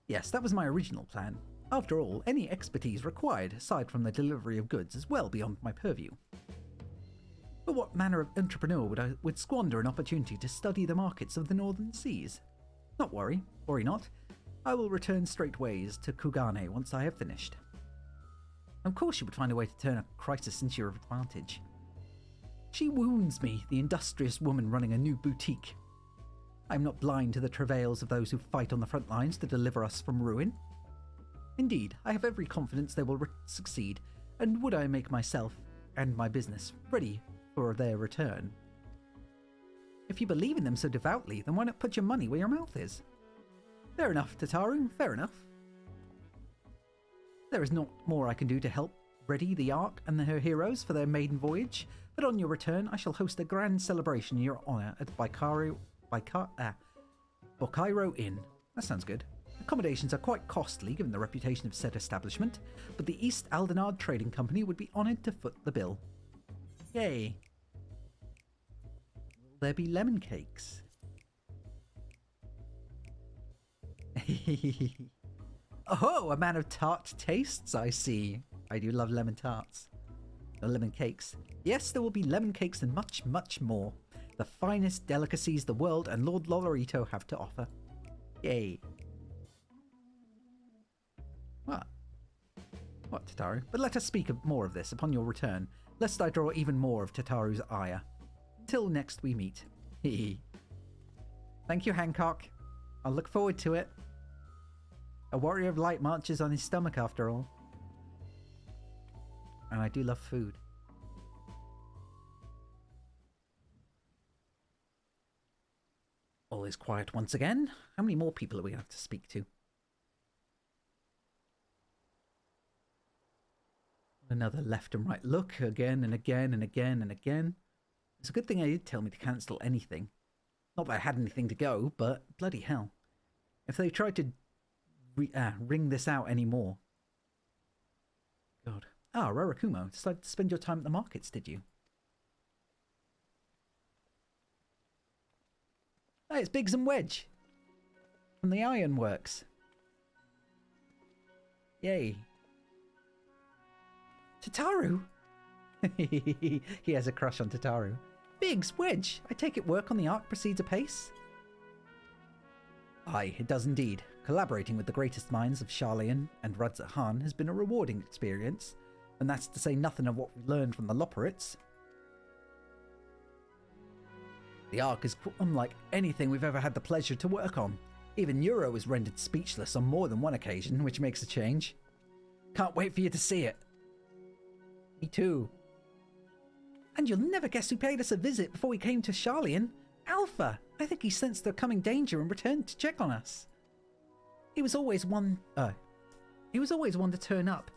Yes, that was my original plan. After all, any expertise required, aside from the delivery of goods, is well beyond my purview. But what manner of entrepreneur would squander an opportunity to study the markets of the northern seas? Not worry not. I will return straightways to Kugane once I have finished. Of course she would find a way to turn a crisis into your advantage. She wounds me, the industrious woman running a new boutique. I am not blind to the travails of those who fight on the front lines to deliver us from ruin. Indeed, I have every confidence they will succeed, and would I make myself and my business ready for their return. If you believe in them so devoutly, then why not put your money where your mouth is? Fair enough, Tataru, fair enough. There is not more I can do to help ready the Ark and her heroes for their maiden voyage, but on your return I shall host a grand celebration in your honour at Bokairo Inn. That sounds good. Accommodations are quite costly given the reputation of said establishment, but the East Aldenard Trading Company would be honoured to foot the bill. Yay. Will there be lemon cakes? Oh, a man of tart tastes, I see. I do love lemon tarts. Or lemon cakes. Yes, there will be lemon cakes and much, much more. The finest delicacies the world and Lord Lolorito have to offer. Yay. What? What, Tataru? But let us speak of more of this upon your return, lest I draw even more of Tataru's ire. Till next we meet. Hee. Thank you, Hancock. I'll look forward to it. A warrior of light marches on his stomach, after all. And I do love food. All is quiet once again. How many more people are we going to have to speak to? Another left and right look, again and again and again and again. It's a good thing I did tell me to cancel anything. Not that I had anything to go, but bloody hell. If they tried to ring this out anymore. God. Ah, Rarakumo, decided to spend your time at the markets, did you? Hey, it's Biggs and Wedge from the Ironworks. Yay. Tataru? He has a crush on Tataru. Biggs, Wedge, I take it work on the Ark proceeds apace? Aye, it does indeed. Collaborating with the greatest minds of Sharlayan and Radzat Han has been a rewarding experience, and that's to say nothing of what we learned from the Loperites. The Ark is unlike anything we've ever had the pleasure to work on. Even Euro was rendered speechless on more than one occasion, which makes a change. Can't wait for you to see it. Me too. And you'll never guess who paid us a visit before we came to Sharlayan. Alpha! I think he sensed the coming danger and returned to check on us. He was always one to turn up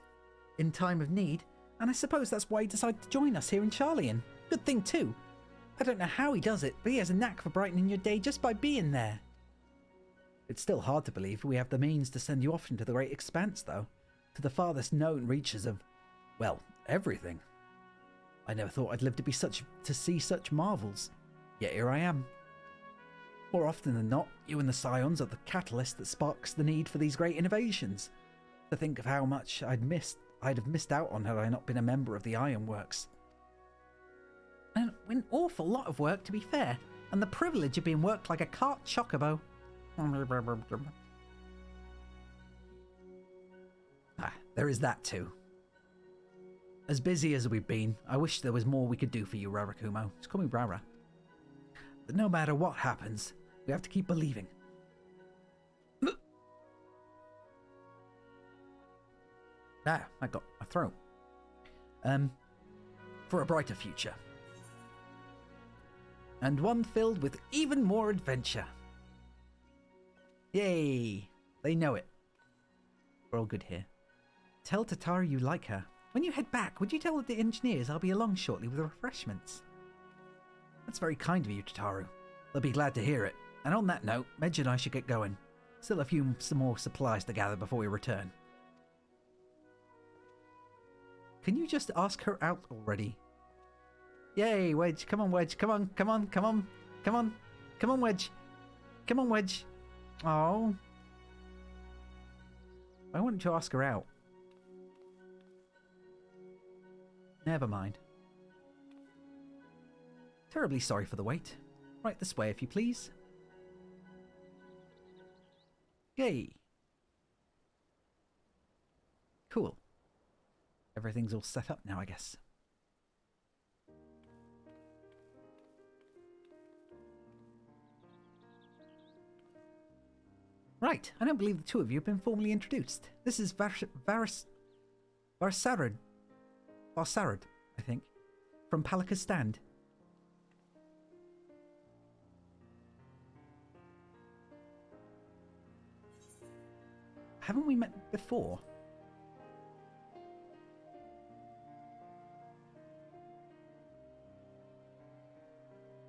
in time of need, and I suppose that's why he decided to join us here in Sharlayan. Good thing too. I don't know how he does it, but he has a knack for brightening your day just by being there. It's still hard to believe we have the means to send you off into the great expanse, though, to the farthest known reaches of, well, everything. I never thought I'd live to see such marvels, yet here I am. More often than not, you and the Scions are the catalyst that sparks the need for these great innovations. To think of how much I'd have missed out on had I not been a member of the Ironworks. And an awful lot of work, to be fair, and the privilege of being worked like a cart chocobo. There is that too. As busy as we've been, I wish there was more we could do for you, Rarakumo. Just call me Rara. But no matter what happens, we have to keep believing. I got a throat. For a brighter future. And one filled with even more adventure. Yay! They know it. We're all good here. Tell Tataru you like her. When you head back, would you tell the engineers I'll be along shortly with refreshments? That's very kind of you, Tataru. They'll be glad to hear it. And on that note, Medj and I should get going. Still some more supplies to gather before we return. Can you just ask her out already? Yay, Wedge. Come on, Wedge. Come on, come on, come on. Come on. Come on, Wedge. Come on, Wedge. Oh. I wanted to ask her out. Never mind. Terribly sorry for the wait. Right this way, if you please. Yay. Cool. everything's all set up now, I guess. Right, I don't believe the two of you have been formally introduced. This is Varsarad, I think, from Palika's Stand. Haven't we met before?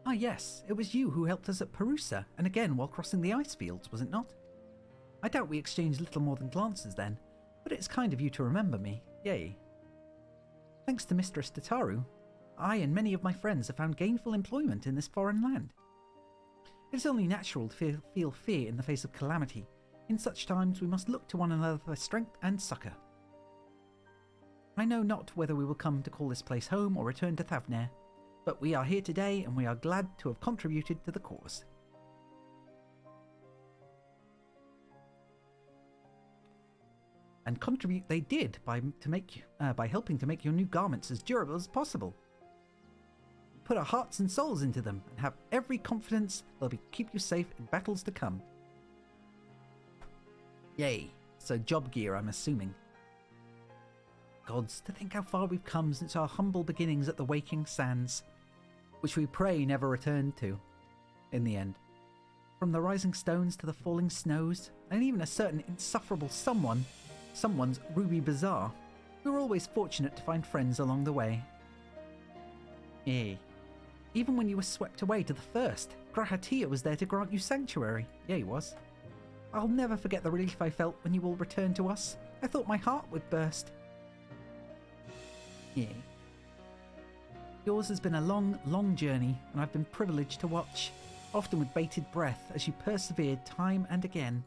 Ah yes, it was you who helped us at Perusa, and again while crossing the ice fields, was it not? I doubt we exchanged little more than glances then, but it's kind of you to remember me, yay. Thanks to Mistress Tataru, I and many of my friends have found gainful employment in this foreign land. It is only natural to feel fear in the face of calamity. In such times we must look to one another for strength and succour. I know not whether we will come to call this place home or return to Thavnair, but we are here today and we are glad to have contributed to the cause. And contribute they did by helping to make your new garments as durable as possible. Put our hearts and souls into them and have every confidence they'll keep you safe in battles to come. Yay, so job gear, I'm assuming. Gods, to think how far we've come since our humble beginnings at the Waking Sands, which we pray never returned to, in the end. From the rising stones to the falling snows, and even a certain insufferable someone's Ruby Bazaar, we were always fortunate to find friends along the way. Eh. Even when you were swept away to the first, Grahatia was there to grant you sanctuary. Yeah, he was. I'll never forget the relief I felt when you all returned to us. I thought my heart would burst. Yeah. Yours has been a long, long journey, and I've been privileged to watch, often with bated breath, as you persevered time and again.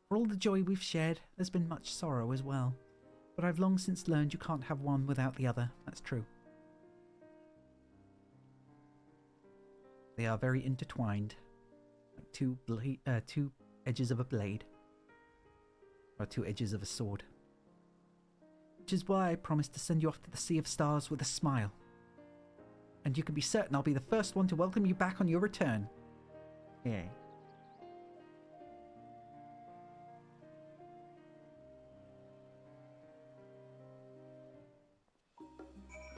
For all the joy we've shared, there's been much sorrow as well. But I've long since learned you can't have one without the other. That's true. They are very intertwined, like two edges of a blade, or two edges of a sword. Which is why I promised to send you off to the Sea of Stars with a smile. And you can be certain I'll be the first one to welcome you back on your return. Yeah.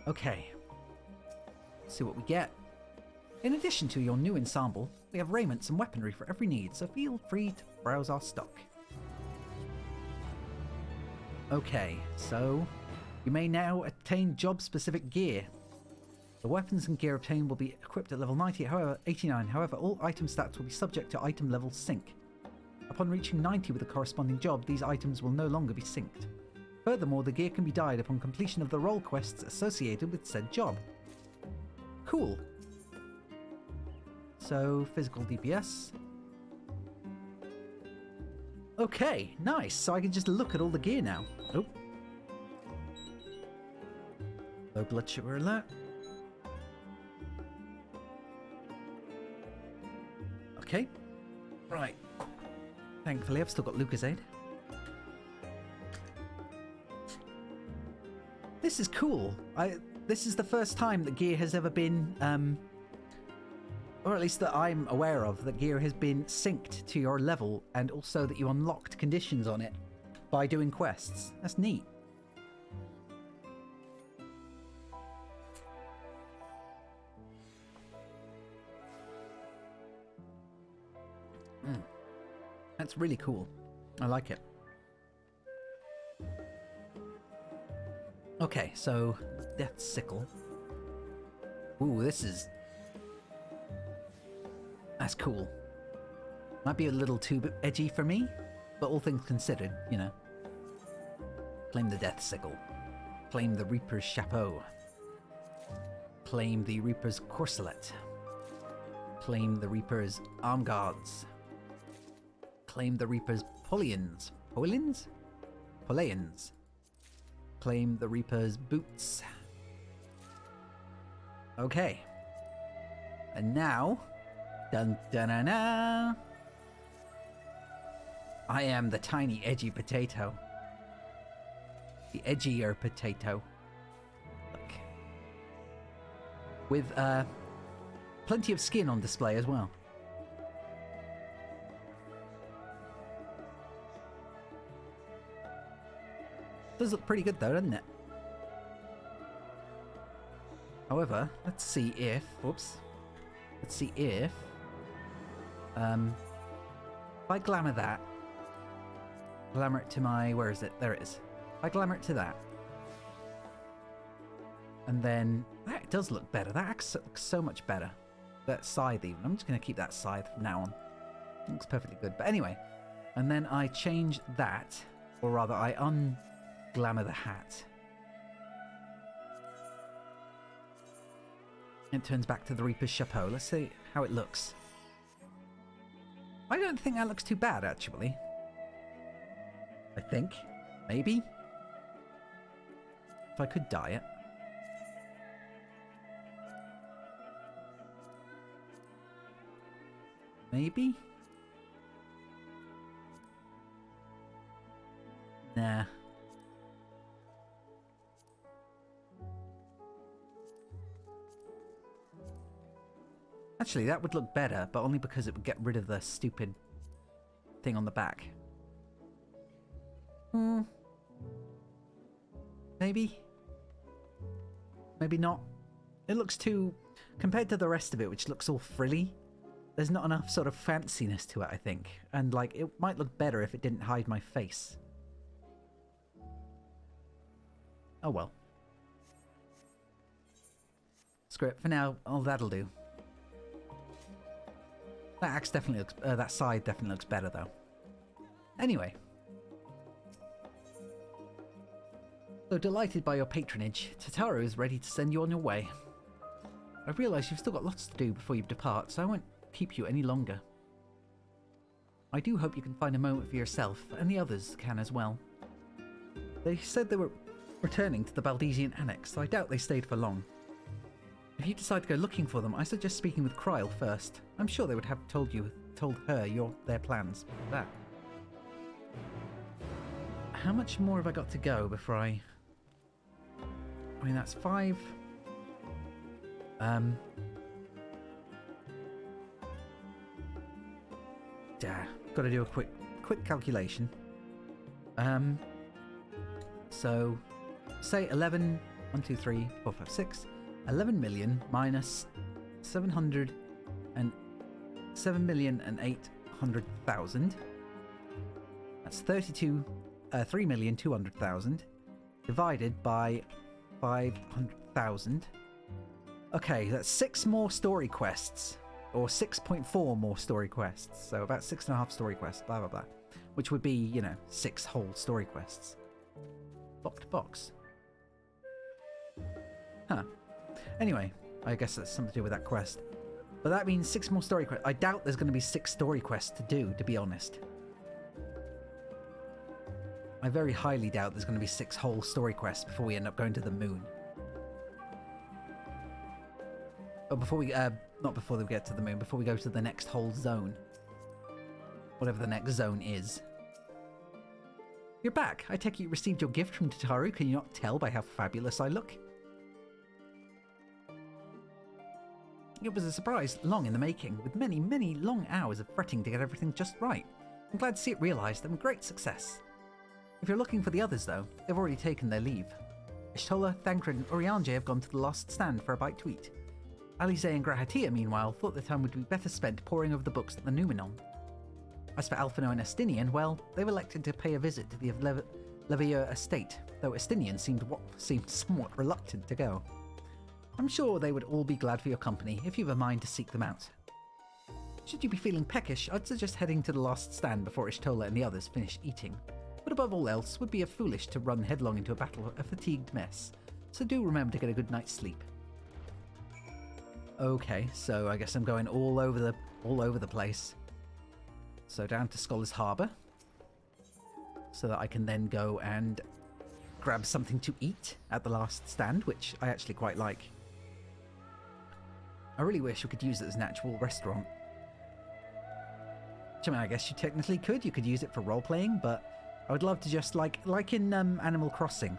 Okay. Let's see what we get. In addition to your new ensemble, we have raiments and weaponry for every need, so feel free to browse our stock. Okay, so you may now attain job-specific gear. The weapons and gear obtained will be equipped at level 89, however all item stats will be subject to item level sync. Upon reaching 90 with the corresponding job, these items will no longer be synced. Furthermore, the gear can be dyed upon completion of the role quests associated with said job. Cool. So, physical DPS. Okay, nice. So I can just look at all the gear now. Oh. Low blood sugar alert. Okay. Right. Thankfully, I've still got Lucozade. This is cool. This is the first time that gear has ever been, or at least that I'm aware of, that gear has been synced to your level, and also that you unlocked conditions on it by doing quests. That's neat. That's really cool. I like it. Okay, so Death Sickle. Ooh, that's cool. Might be a little too edgy for me, but all things considered, you know. Claim the Death Sickle. Claim the Reaper's Chapeau. Claim the Reaper's Corselet. Claim the Reaper's Arm Guards. Claim the Reaper's Polions. Polions? Polions. Claim the Reaper's Boots. Okay. And now... Dun dun dun dun! I am the tiny edgy potato. The edgier potato. Look. With plenty of skin on display as well. Does look pretty good though, doesn't it? However, let's see if... Whoops. Let's see if I glamour that. Glamour it to my... Where is it? There it is. If I glamour it to that. And then... That does look better. That looks so much better. That scythe even. I'm just going to keep that scythe from now on. It looks perfectly good. But anyway. And then I change that. Or rather, I unglamour the hat. It turns back to the Reaper's chapeau. Let's see how it looks. I don't think that looks too bad, actually. I think. Maybe. If I could dye it. Maybe? Nah. Actually, that would look better, but only because it would get rid of the stupid thing on the back. Maybe? Maybe not. It looks too... Compared to the rest of it, which looks all frilly, there's not enough sort of fanciness to it, I think. And, like, it might look better if it didn't hide my face. Oh well. Screw it. For now, that'll do. That axe definitely looks... that side definitely looks better, though. Anyway. So, delighted by your patronage, Tataru is ready to send you on your way. I realise you've still got lots to do before you depart, so I won't keep you any longer. I do hope you can find a moment for yourself, and the others can as well. They said they were returning to the Baldesian Annex, so I doubt they stayed for long. If you decide to go looking for them, I suggest speaking with Kryl first. I'm sure they would have told her their plans. That. How much more have I got to go before I mean, that's 5. Got to do a quick calculation. So, say 11. 1, 2, 3, 4, 5, 6. 11 million minus 7,800,000. That's 3,200,000 divided by 500,000. Okay, that's 6 more story quests, or 6.4 more story quests. So about 6.5 story quests, blah blah blah, which would be 6 whole story quests. Locked box. Huh. Anyway, I guess that's something to do with that quest. But that means 6 more story quests. I doubt there's going to be 6 story quests to do, to be honest. I very highly doubt there's going to be 6 whole story quests before we end up going to the moon. Or before we, not before we get to the moon, before we go to the next whole zone. Whatever the next zone is. You're back. I take it you received your gift from Tataru. Can you not tell by how fabulous I look? It was a surprise long in the making, with many, many long hours of fretting to get everything just right. I'm glad to see it realised and a great success. If you're looking for the others, though, they've already taken their leave. Ishtola, Thancred and Urianger have gone to the Lost Stand for a bite to eat. Alize and Grahatia, meanwhile, thought the time would be better spent poring over the books at the Numenon. As for Alphino and Estinian, well, they've elected to pay a visit to the Levier estate, though Estinian seemed somewhat reluctant to go. I'm sure they would all be glad for your company if you've a mind to seek them out. Should you be feeling peckish, I'd suggest heading to the Lost Stand before Ishtola and the others finish eating. But above all else, would be foolish to run headlong into a battle a fatigued mess, so do remember to get a good night's sleep. Okay, so I guess I'm going all over the place. So down to Scholar's Harbour, so that I can then go and grab something to eat at the Last Stand, which I actually quite like. I really wish we could use it as an actual restaurant. Which, I mean, I guess you technically could. You could use it for role-playing, but I would love to just, like in Animal Crossing,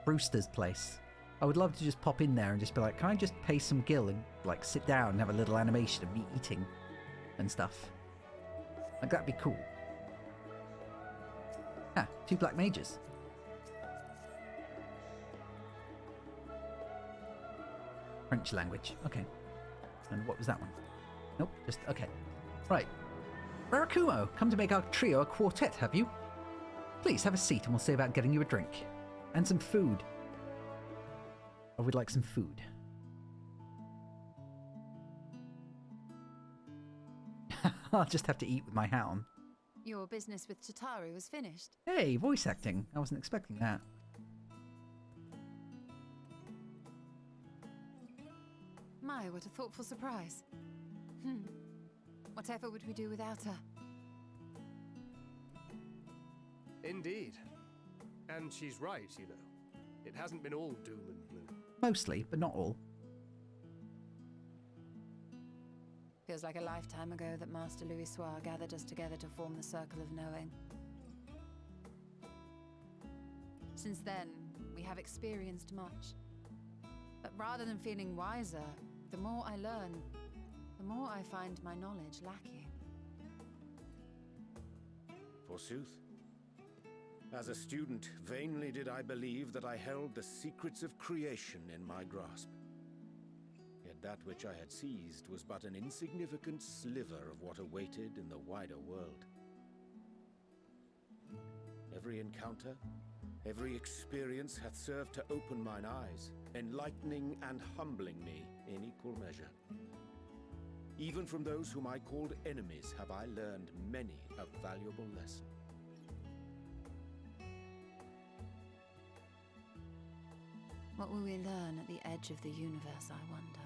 Brewster's place. I would love to just pop in there and just be like, can I just pay some gil and like sit down and have a little animation of me eating and stuff? Like, that'd be cool. Ah, 2 black mages. French language. Okay. And what was that one? Nope, just, okay. Right. Rarakumo, come to make our trio a quartet, have you? Please have a seat and we'll see about getting you a drink. And some food. I would like some food. I'll just have to eat with my hat on. Your business with Tataru was finished. Hey, voice acting. I wasn't expecting that. My, what a thoughtful surprise. Whatever would we do without her? Indeed. And she's right, you know. It hasn't been all doom and gloom. Mostly, but not all. Feels like a lifetime ago that Master Louis Soir gathered us together to form the Circle of Knowing. Since then, we have experienced much. But rather than feeling wiser, the more I learn, the more I find my knowledge lacking. Forsooth. As a student, vainly did I believe that I held the secrets of creation in my grasp. Yet that which I had seized was but an insignificant sliver of what awaited in the wider world. Every encounter, every experience hath served to open mine eyes, enlightening and humbling me in equal measure. Even from those whom I called enemies have I learned many a valuable lesson. What will we learn at the edge of the universe, I wonder?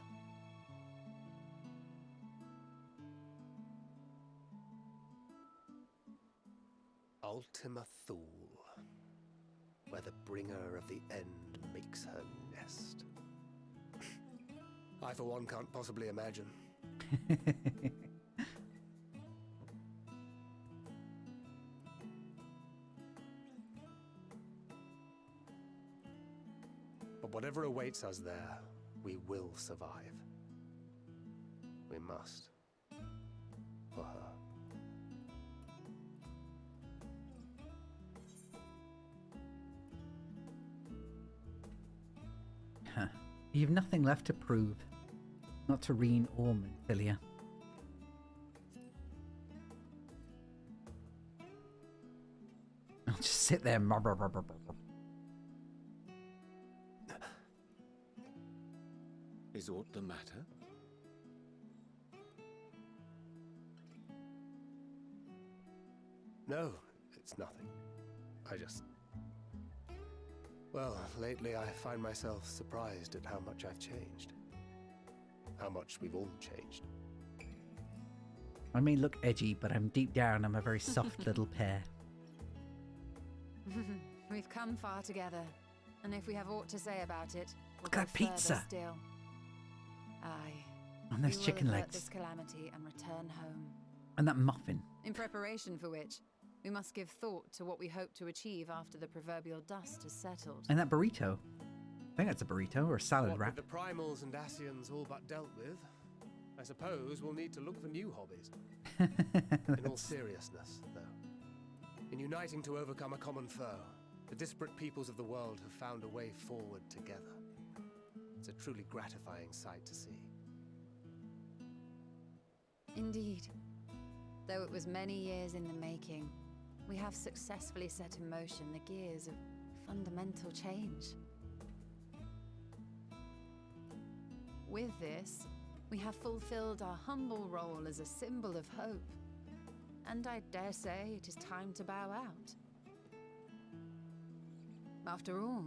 Ultima Thule, where the bringer of the end makes her nest. I, for one, can't possibly imagine. But whatever awaits us there, we will survive. We must. For her. Huh. You have nothing left to prove. Not to Reen or Monfilia. I'll just sit there. Is aught the matter? No, it's nothing. I just... Well, lately I find myself surprised at how much I've changed. How much we've all changed. I may look edgy, but I'm deep down, I'm a very soft little pear. We've come far together, and if we have aught to say about it, we'll Look go at that pizza. further still. Aye. And those we chicken will avert legs. this calamity and return home. And that muffin. In preparation for which, we must give thought to what we hope to achieve after the proverbial dust has settled. And that burrito. I think that's a burrito or a salad What wrap. with the primals and Asians all but dealt with, I suppose we'll need to look for new hobbies. In all seriousness, though, in uniting to overcome a common foe, the disparate peoples of the world have found a way forward together. It's a truly gratifying sight to see. Indeed. Though it was many years in the making, we have successfully set in motion the gears of fundamental change. With this, we have fulfilled our humble role as a symbol of hope. And I dare say it is time to bow out. After all,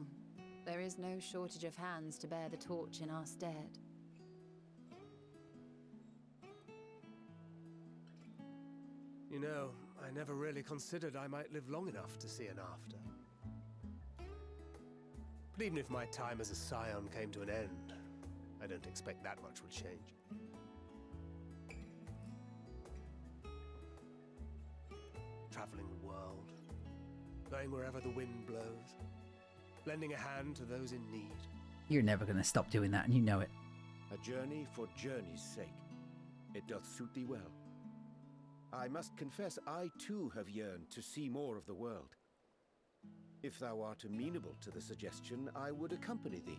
there is no shortage of hands to bear the torch in our stead. You know, I never really considered I might live long enough to see an after. But even if my time as a scion came to an end, I don't expect that much will change. Traveling the world, going wherever the wind blows, lending a hand to those in need. You're never going to stop doing that, and you know it. A journey for journey's sake. It doth suit thee well. I must confess, I too have yearned to see more of the world. If thou art amenable to the suggestion, I would accompany thee.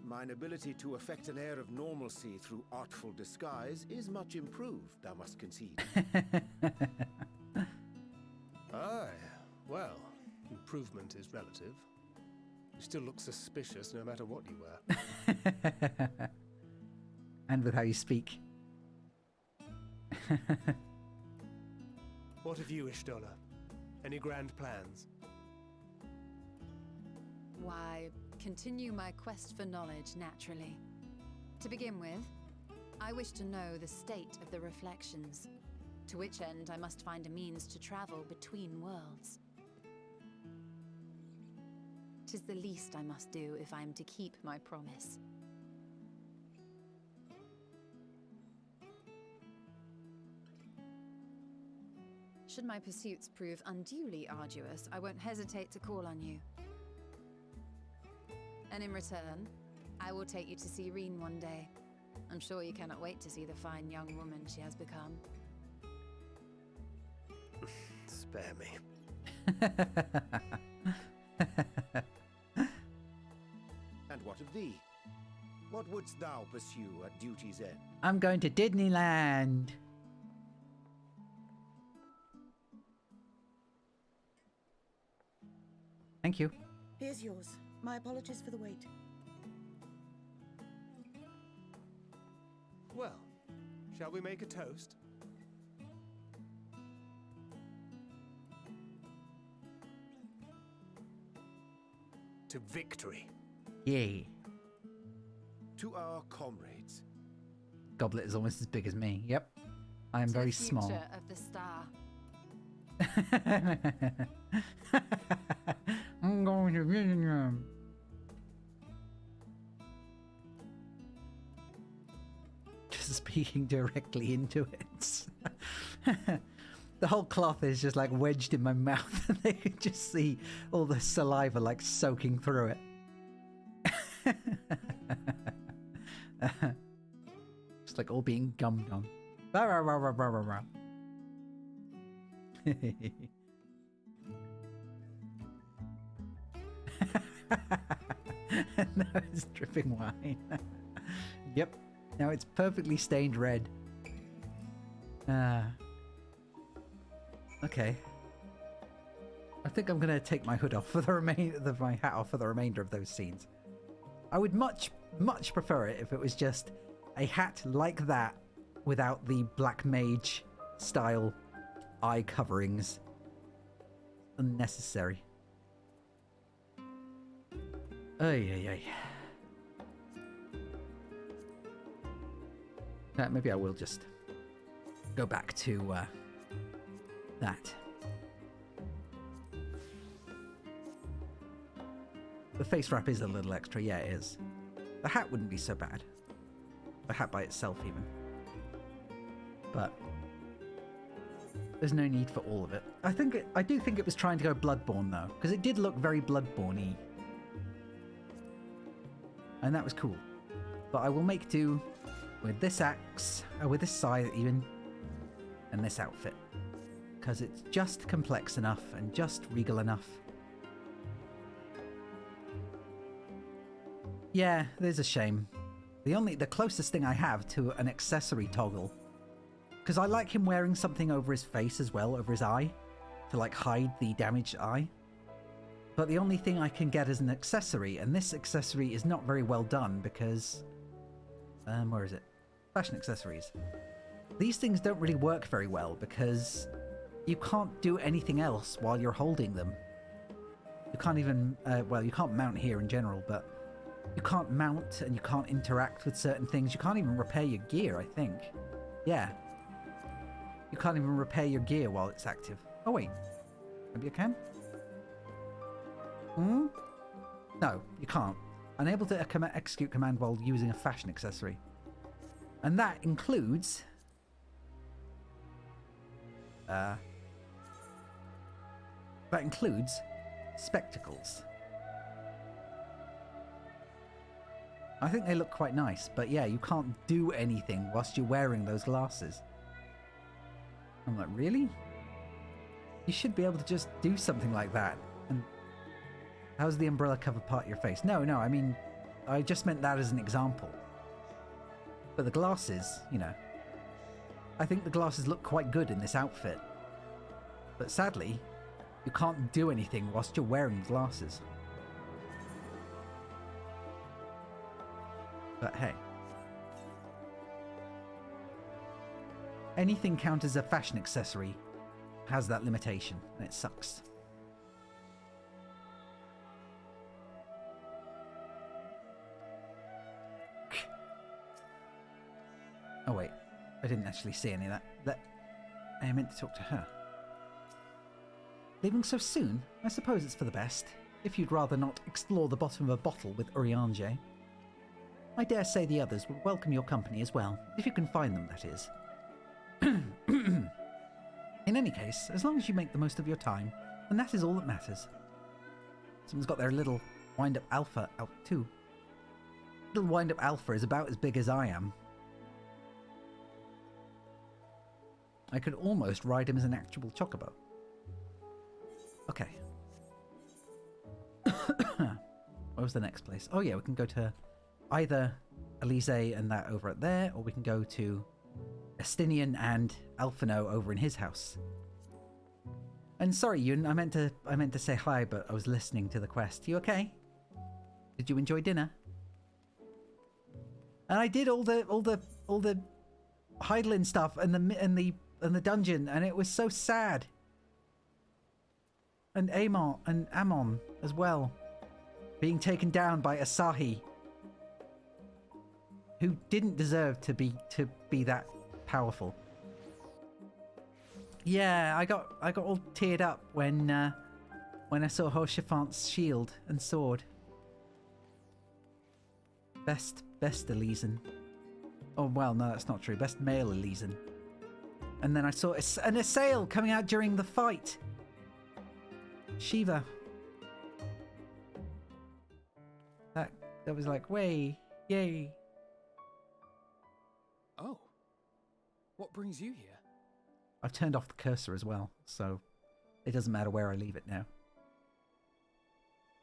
Mine ability to affect an air of normalcy through artful disguise is much improved, thou must concede. Aye, well, improvement is relative. You still look suspicious no matter what you wear. And with how you speak. What of you, Ishtola? Any grand plans? Why, continue my quest for knowledge, naturally. To begin with, I wish to know the state of the reflections, to which end I must find a means to travel between worlds. 'Tis the least I must do if I am to keep my promise. Should my pursuits prove unduly arduous, I won't hesitate to call on you. And in return, I will take you to see Reen one day. I'm sure you cannot wait to see the fine young woman she has become. Spare me. And what of thee? What wouldst thou pursue at duty's end? I'm going to Disneyland. Thank you. Here's yours. My apologies for the wait. Well, shall we make a toast? To victory. Yay. To our comrades. Goblet is almost as big as me. Yep. I am very small. Future of the star. I'm going to vision room. Just speaking directly into it. The whole cloth is just like wedged in my mouth, and they can just see all the saliva like soaking through it. Just like all being gummed on. Now it's dripping wine. Yep. Now it's perfectly stained red. Okay. I think I'm gonna take my hood off for the my hat off for the remainder of those scenes. I would much prefer it if it was just a hat like that without the black mage style eye coverings. Unnecessary. Ay. Maybe I will just go back to that. The face wrap is a little extra, yeah it is. The hat wouldn't be so bad. The hat by itself even. But there's no need for all of it. I do think it was trying to go Bloodborne though, because it did look very Bloodborne-y. And that was cool. But I will make do with this axe, with this scythe even, and this outfit. Because it's just complex enough and just regal enough. Yeah, there's a shame. The closest thing I have to an accessory toggle, because I like him wearing something over his face as well, over his eye, to like hide the damaged eye. But the only thing I can get as an accessory, and this accessory is not very well done because... where is it? Fashion accessories. These things don't really work very well because you can't do anything else while you're holding them. You can't even... well, you can't mount here in general, but you can't mount and you can't interact with certain things. You can't even repair your gear, I think. Yeah. You can't even repair your gear while it's active. Oh, wait. Maybe I can? Hmm? No, you can't. Unable to execute command while using a fashion accessory. And that includes... That includes spectacles. I think they look quite nice, but yeah, you can't do anything whilst you're wearing those glasses. I'm like, really? You should be able to just do something like that. And how's the umbrella cover part of your face? No, I mean, I just meant that as an example. But the glasses, you know, I think the glasses look quite good in this outfit. But sadly, you can't do anything whilst you're wearing glasses. But hey. Anything counted as a fashion accessory has that limitation, and it sucks. Oh wait, I didn't actually see any of that. I meant to talk to her. Leaving so soon? I suppose it's for the best, if you'd rather not explore the bottom of a bottle with Urianger. I dare say the others will welcome your company as well, if you can find them, that is. In any case, as long as you make the most of your time, then that is all that matters. Someone's got their little wind-up alpha out too. Little wind-up alpha is about as big as I am. I could almost ride him as an actual chocobo. Okay. What was the next place? Oh yeah, we can go to either Elise and that over at there, or we can go to Estinian and Alphino over in his house. And sorry, Yun, I meant to say hi, but I was listening to the quest. You okay? Did you enjoy dinner? And I did all the Heidelin stuff and the dungeon, and it was so sad. And Amon as well, being taken down by Asahi, who didn't deserve to be that powerful. Yeah, I got all teared up when I saw Hoshafant's shield and sword. Best Elysian. Oh well, no, that's not true. Best male Elysian. And then I saw an assail coming out during the fight. Shiva. That was like, way, yay. Oh. What brings you here? I've turned off the cursor as well, so it doesn't matter where I leave it now.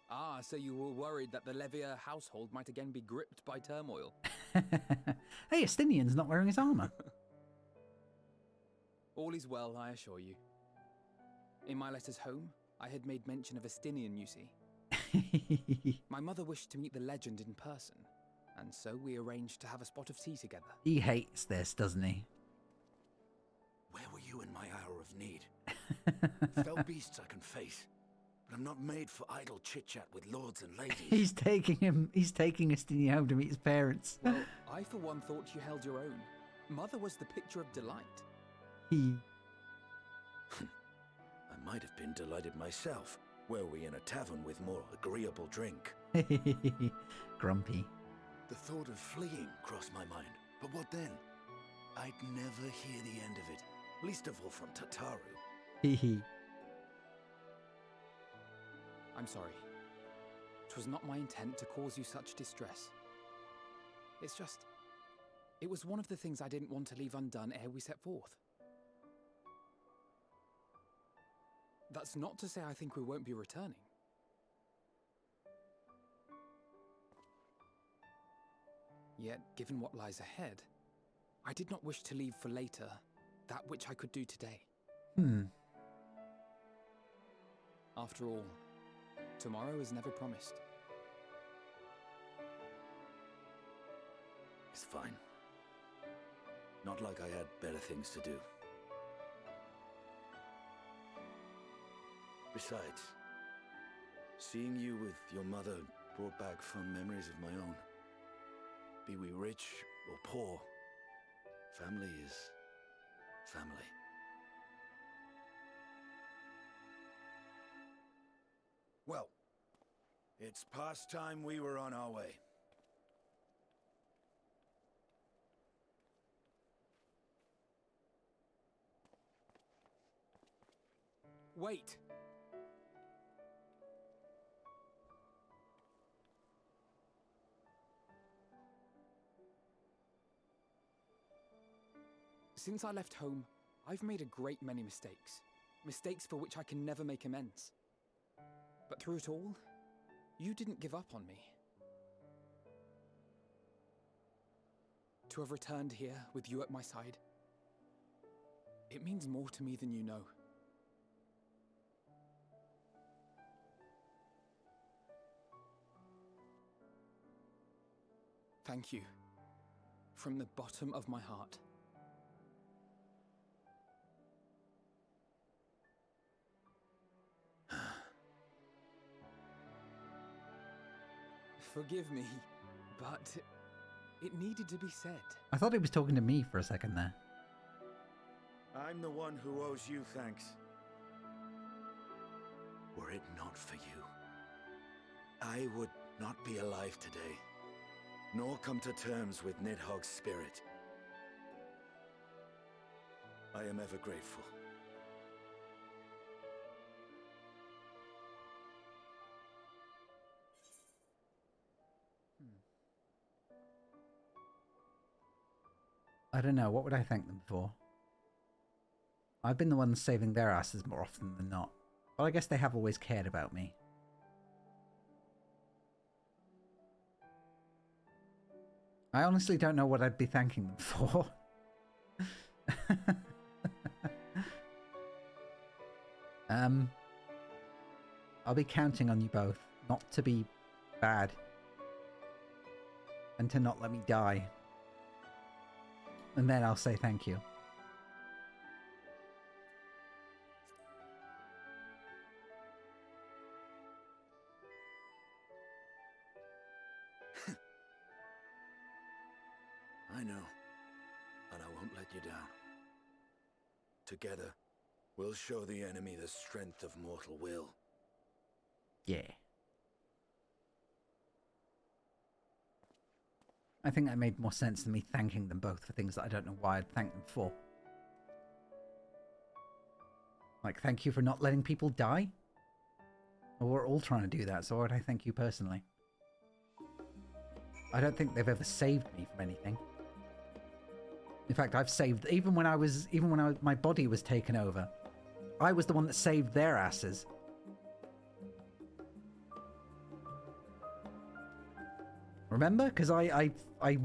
Ah, so you were worried that the Levier household might again be gripped by turmoil. Hey, Estinian's not wearing his armor. All is well, I assure you. In my letters home, I had made mention of Estinian, you see. My mother wished to meet the legend in person, and so we arranged to have a spot of tea together. He hates this, doesn't he? Where were you in my hour of need? Fell beasts I can face, but I'm not made for idle chit-chat with lords and ladies. He's taking Estinian home to meet his parents. Well, I for one thought you held your own. Mother was the picture of delight. I might have been delighted myself, were we in a tavern with more agreeable drink. Grumpy. The thought of fleeing crossed my mind, but what then? I'd never hear the end of it, least of all from Tataru. I'm sorry. 'Twas not my intent to cause you such distress. It's just, it was one of the things I didn't want to leave undone ere we set forth. That's not to say I think we won't be returning. Yet, given what lies ahead, I did not wish to leave for later that which I could do today. After all, tomorrow is never promised. It's fine. Not like I had better things to do. Besides, seeing you with your mother brought back fond memories of my own. Be we rich or poor, family is family. Well, it's past time we were on our way. Wait! Since I left home, I've made a great many mistakes. Mistakes for which I can never make amends. But through it all, you didn't give up on me. To have returned here with you at my side, it means more to me than you know. Thank you, from the bottom of my heart. Forgive me, but it needed to be said. I thought he was talking to me for a second there. I'm the one who owes you thanks. Were it not for you, I would not be alive today, nor come to terms with Nidhogg's spirit. I am ever grateful. I don't know, what would I thank them for? I've been the one saving their asses more often than not. But I guess they have always cared about me. I honestly don't know what I'd be thanking them for. I'll be counting on you both not to be bad. And to not let me die. And then I'll say thank you. I know, and I won't let you down. Together, we'll show the enemy the strength of mortal will. Yeah. I think that made more sense than me thanking them both for things that I don't know why I'd thank them for. Like, thank you for not letting people die? Well, we're all trying to do that, so why would I thank you personally? I don't think they've ever saved me from anything. In fact, I've saved, even when my body was taken over, I was the one that saved their asses. Remember? Because I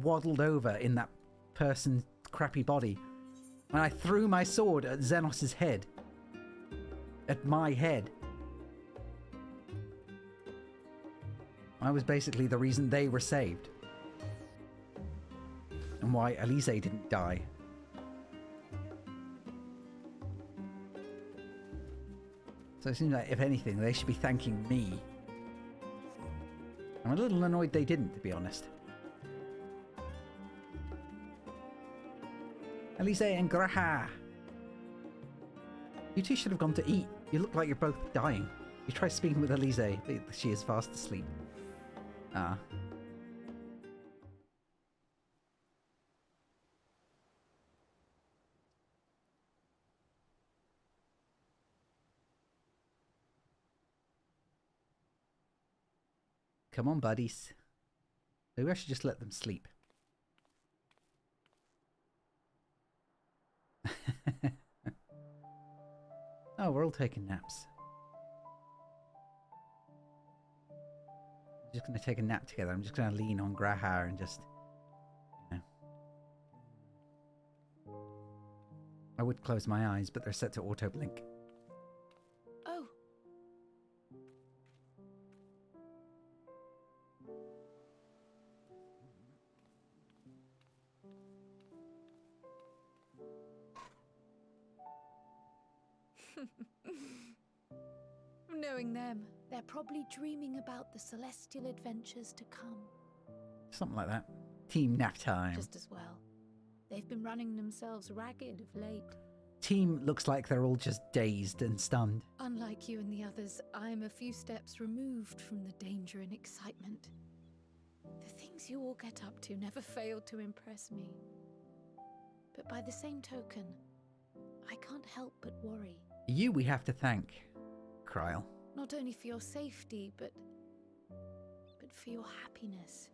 waddled over in that person's crappy body. And I threw my sword at Xenos' head. At my head. I was basically the reason they were saved. And why Elise didn't die. So it seems like, if anything, they should be thanking me. I'm a little annoyed they didn't, to be honest. Elise and Graha! You two should have gone to eat. You look like you're both dying. You try speaking with Elise, but she is fast asleep. Ah. Come on, buddies. Maybe I should just let them sleep. Oh, we're all taking naps. I'm just going to take a nap together. I'm just going to lean on Grahar and just, you know. I would close my eyes, but they're set to auto blink. Oh. Knowing them, they're probably dreaming about the celestial adventures to come. Something like that. Team nap time. Just as well. They've been running themselves ragged of late. Team looks like they're all just dazed and stunned. Unlike you and the others, I'm a few steps removed from the danger and excitement. The things you all get up to never fail to impress me. But by the same token, I can't help but worry. You we have to thank, Kryl. Not only for your safety, but for your happiness.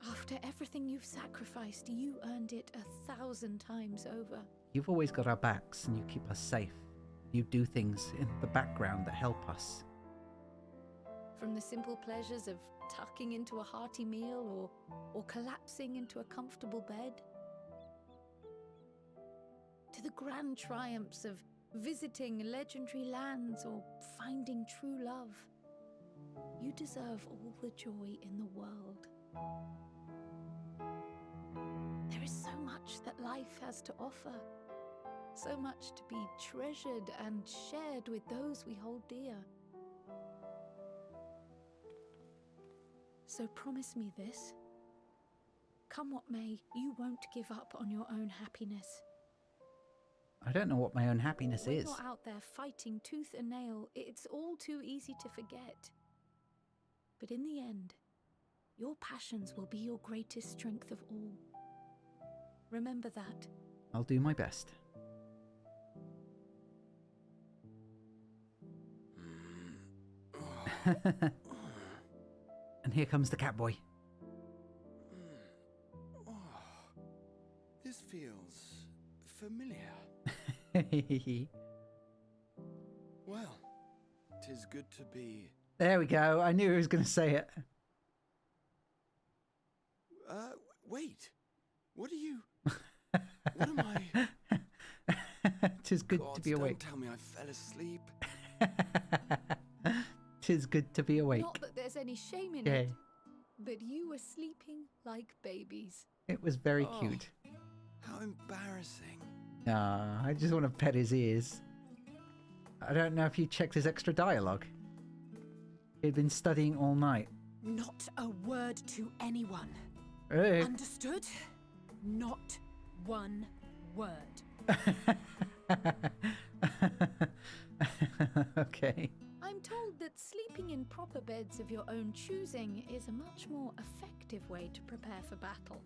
After everything you've sacrificed, you earned it 1,000 times over. You've always got our backs and you keep us safe. You do things in the background that help us. From the simple pleasures of tucking into a hearty meal or collapsing into a comfortable bed, to the grand triumphs of visiting legendary lands or finding true love. You deserve all the joy in the world. There is so much that life has to offer, so much to be treasured and shared with those we hold dear. So promise me this. Come what may, you won't give up on your own happiness. I don't know what my own happiness When is. you're out there fighting tooth and nail, it's all too easy to forget. But in the end, your passions will be your greatest strength of all. Remember that. I'll do my best. And here comes the cat boy. This feels familiar. Well, 'tis good to be... There we go. I knew he was going to say it. Wait. What are you... What am I... 'Tis good to be awake. Don't tell me I fell asleep. 'Tis good to be awake. Not that there's any shame in Yay. it, but you were sleeping like babies. It was very cute. How embarrassing. I just want to pet his ears. I don't know if you checked his extra dialogue. He'd been studying all night. Not a word to anyone. Hey. Understood? Not one word. Okay. I'm told that sleeping in proper beds of your own choosing is a much more effective way to prepare for battle.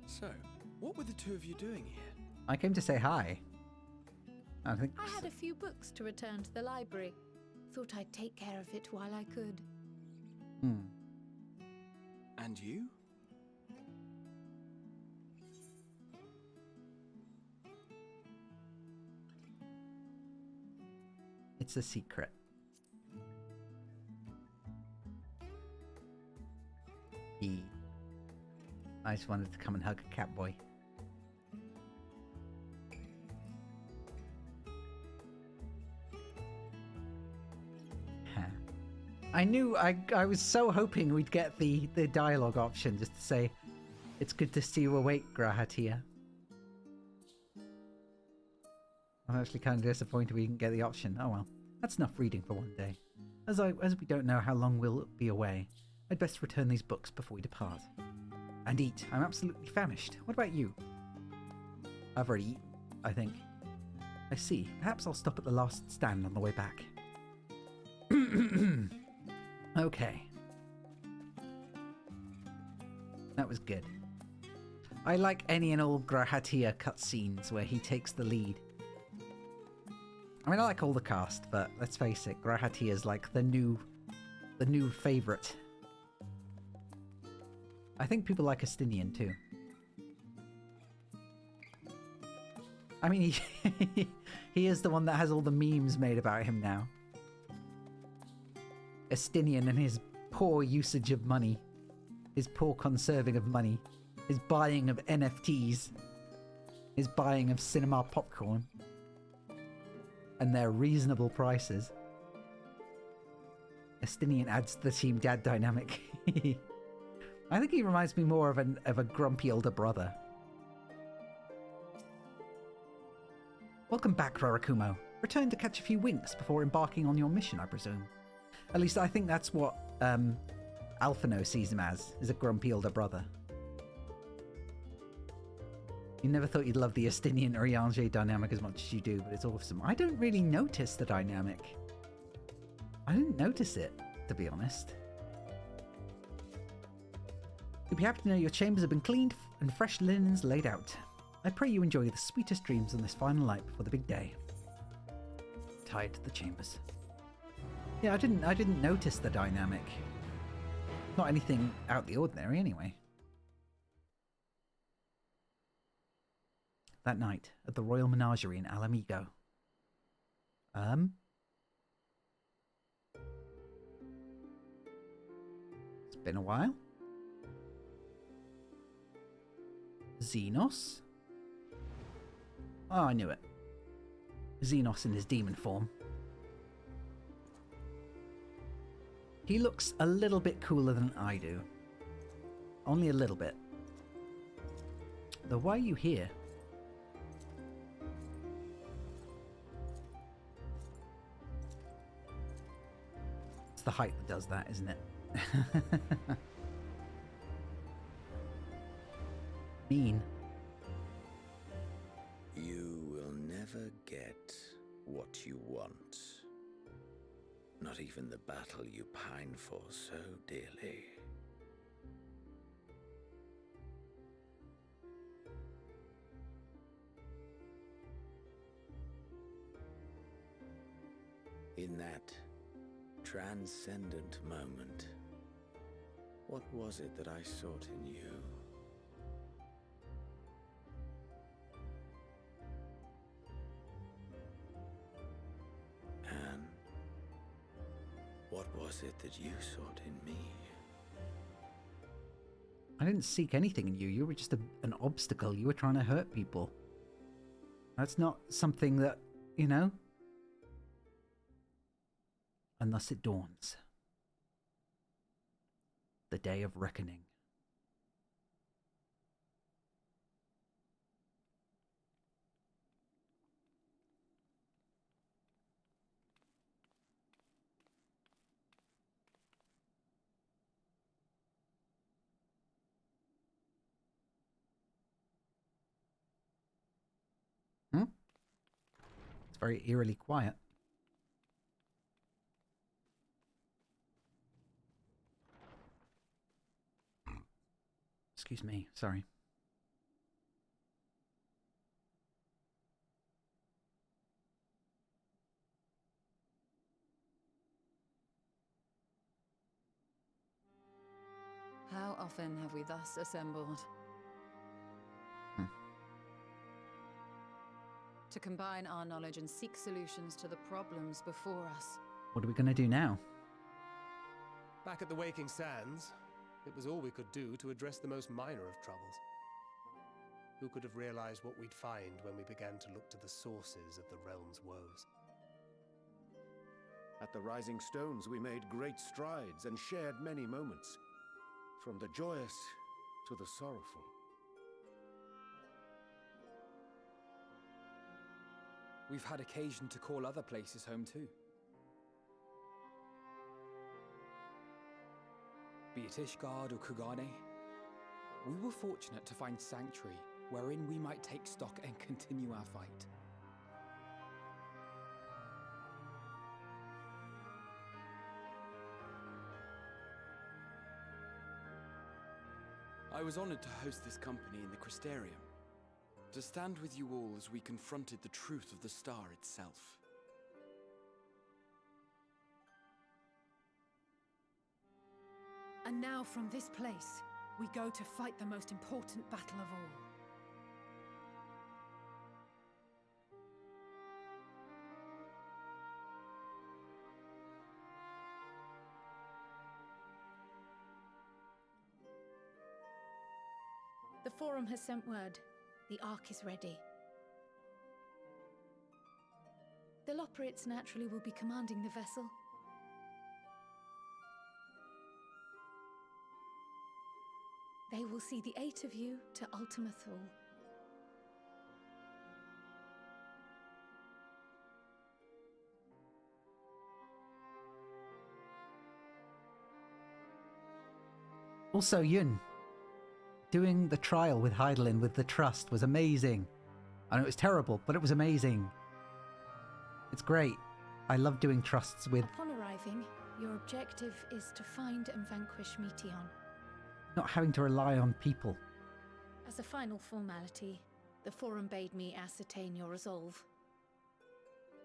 So, what were the two of you doing here? I came to say hi. I think. I had a few books to return to the library. Thought I'd take care of it while I could. And you? It's a secret. I just wanted to come and hug a cat boy. I knew, I was so hoping we'd get the dialogue option just to say, it's good to see you awake, Grahatia. I'm actually kind of disappointed we didn't get the option. Oh well, that's enough reading for one day. As we don't know how long we'll be away, I'd best return these books before we depart. And eat. I'm absolutely famished. What about you? I've already eaten, I think. I see. Perhaps I'll stop at the last stand on the way back. Okay. That was good. I like any and all Grahatia cutscenes where he takes the lead. I mean, I like all the cast, but let's face it, Grahatia's like the new favourite. I think people like Estinian too. I mean, he is the one that has all the memes made about him now. Estinian and his poor usage of money. His poor conserving of money. His buying of NFTs. His buying of cinema popcorn. And their reasonable prices. Estinian adds to the Team Dad dynamic. I think he reminds me more of a grumpy older brother. Welcome back, Rarakumo. Return to catch a few winks before embarking on your mission, I presume. At least I think that's what Alphino sees him as, is a grumpy older brother. You never thought you'd love the Estinian Urianger dynamic as much as you do, but it's awesome. I don't really notice the dynamic. I didn't notice it, to be honest. You'll be happy to know your chambers have been cleaned and fresh linens laid out. I pray you enjoy the sweetest dreams on this final night before the big day. Tied to the chambers. Yeah, I didn't notice the dynamic. Not anything out the ordinary, anyway. That night at the Royal Menagerie in Alamigo. It's been a while. Xenos? Oh, I knew it. Xenos in his demon form. He looks a little bit cooler than I do. Only a little bit. Though why are you here? It's the height that does that, isn't it? Mean. You will never get what you want. Not even the battle you pine for so dearly. In that transcendent moment, what was it that I sought in you? And what was it that you sought in me? I didn't seek anything in you. You were just an obstacle. You were trying to hurt people. That's not something that, you know... And thus it dawns. The day of reckoning. It's very eerily quiet. Excuse me, sorry. How often have we thus assembled? To combine our knowledge and seek solutions to the problems before us. What are we going to do now? Back at the Waking Sands, it was all we could do to address the most minor of troubles. Who could have realized what we'd find when we began to look to the sources of the realm's woes? At the Rising Stones, we made great strides and shared many moments, from the joyous to the sorrowful. We've had occasion to call other places home too. Be it Ishgard or Kugane, we were fortunate to find sanctuary wherein we might take stock and continue our fight. I was honored to host this company in the Crystarium, to stand with you all as we confronted the truth of the star itself. And now from this place, we go to fight the most important battle of all. The Forum has sent word. The Ark is ready. The Loporrits naturally will be commanding the vessel. They will see the 8 of you to Ultima Thule. Also, Yun, doing the trial with Hydaelyn with the trust was amazing. I know it was terrible, but it was amazing. It's great. I love doing trusts with... Upon arriving, your objective is to find and vanquish Meteon. Not having to rely on people. As a final formality, the Forum bade me ascertain your resolve.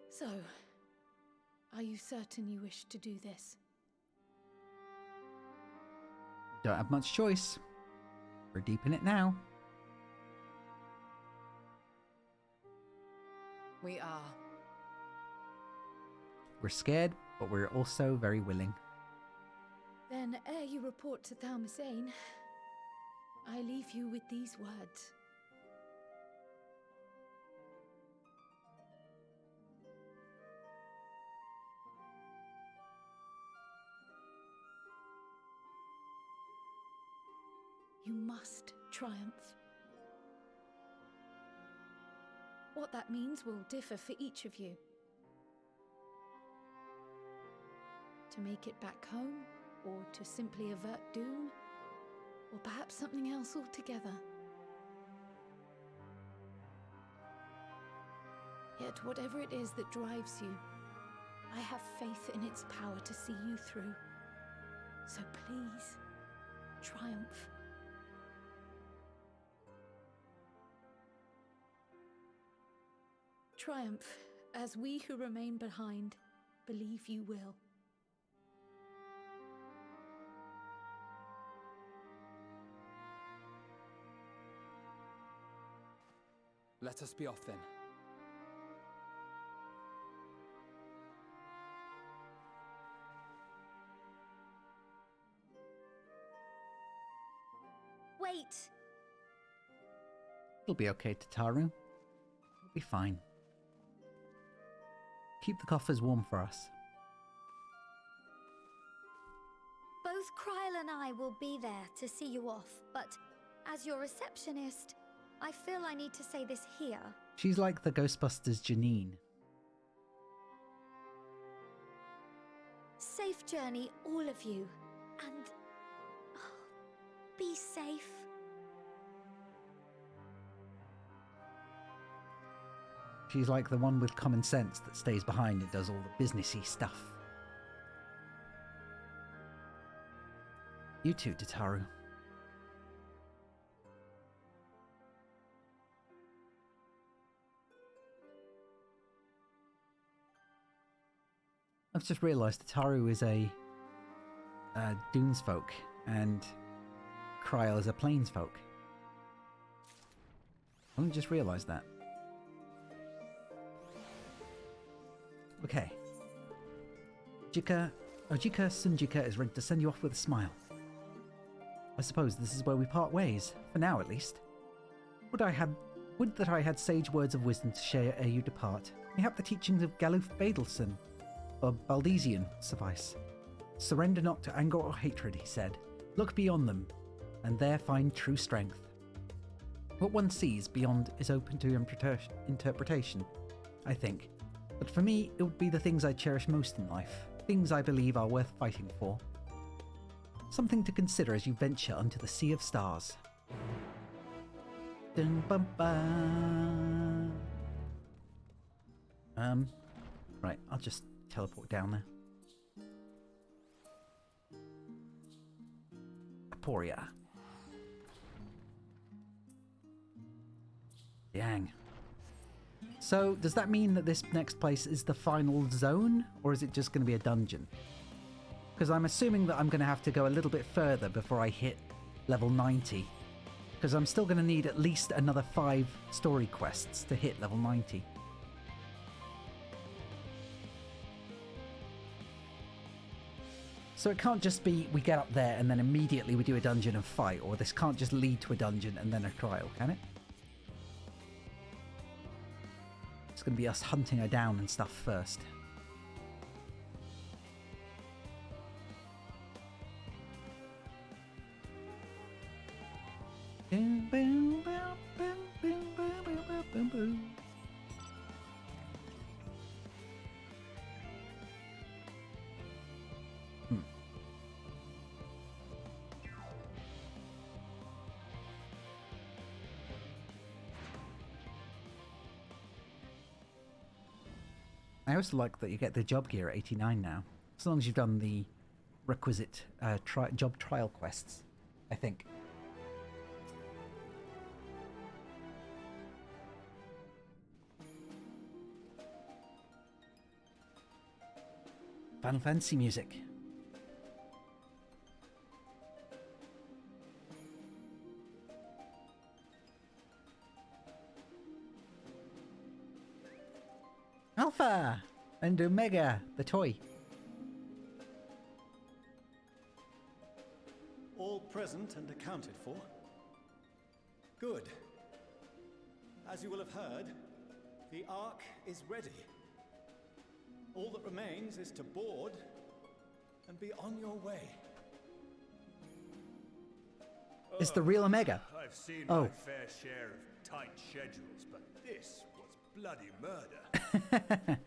So, Are you certain you wish to do this? Don't have much choice. We're deep in it now. We are. We're scared, but we're also very willing. Then, ere you report to Thalmasane, I leave you with these words. You must triumph. What that means will differ for each of you. To make it back home, or to simply avert doom, or perhaps something else altogether. Yet whatever it is that drives you, I have faith in its power to see you through. So please, triumph. Triumph, as we who remain behind believe you will. Let us be off then. Wait! It'll be okay, Tataru. It'll be fine. Keep the coffers warm for us. Both Kryl and I will be there to see you off, but as your receptionist, I feel I need to say this here. She's like the Ghostbusters Janine. Safe journey, all of you, and be safe. She's like the one with common sense that stays behind and does all the businessy stuff. You too, Tataru. I've just realised Tataru is a Dunes folk and Kryl is a Plains folk. I only just realised that. Okay. Ojika Sunjika is ready to send you off with a smile. I suppose this is where we part ways, for now at least. Would that I had sage words of wisdom to share ere you depart. Mayhap the teachings of Galuf Badelson or Baldesian suffice. Surrender not to anger or hatred, he said. Look beyond them, and there find true strength. What one sees beyond is open to interpretation, I think. But for me, it would be the things I cherish most in life, things I believe are worth fighting for. Something to consider as you venture unto the sea of stars. Dun bum ba. Right, I'll just teleport down there. Aporia. Dang. So, does that mean that this next place is the final zone, or is it just going to be a dungeon? Because I'm assuming that I'm going to have to go a little bit further before I hit level 90. Because I'm still going to need at least another 5 story quests to hit level 90. So it can't just be we get up there and then immediately we do a dungeon and fight, or this can't just lead to a dungeon and then a trial, can it? It's going to be us hunting her down and stuff first. Boom, boom, boom, boom, boom, boom, boom, boom, boom. I also like that you get the job gear at 89 now, as long as you've done the requisite job trial quests, I think. Final Fantasy music. Alpha and Omega, the toy. All present and accounted for? Good. As you will have heard, the Ark is ready. All that remains is to board and be on your way. It's the real Omega. I've seen my fair share of tight schedules, but this was bloody murder.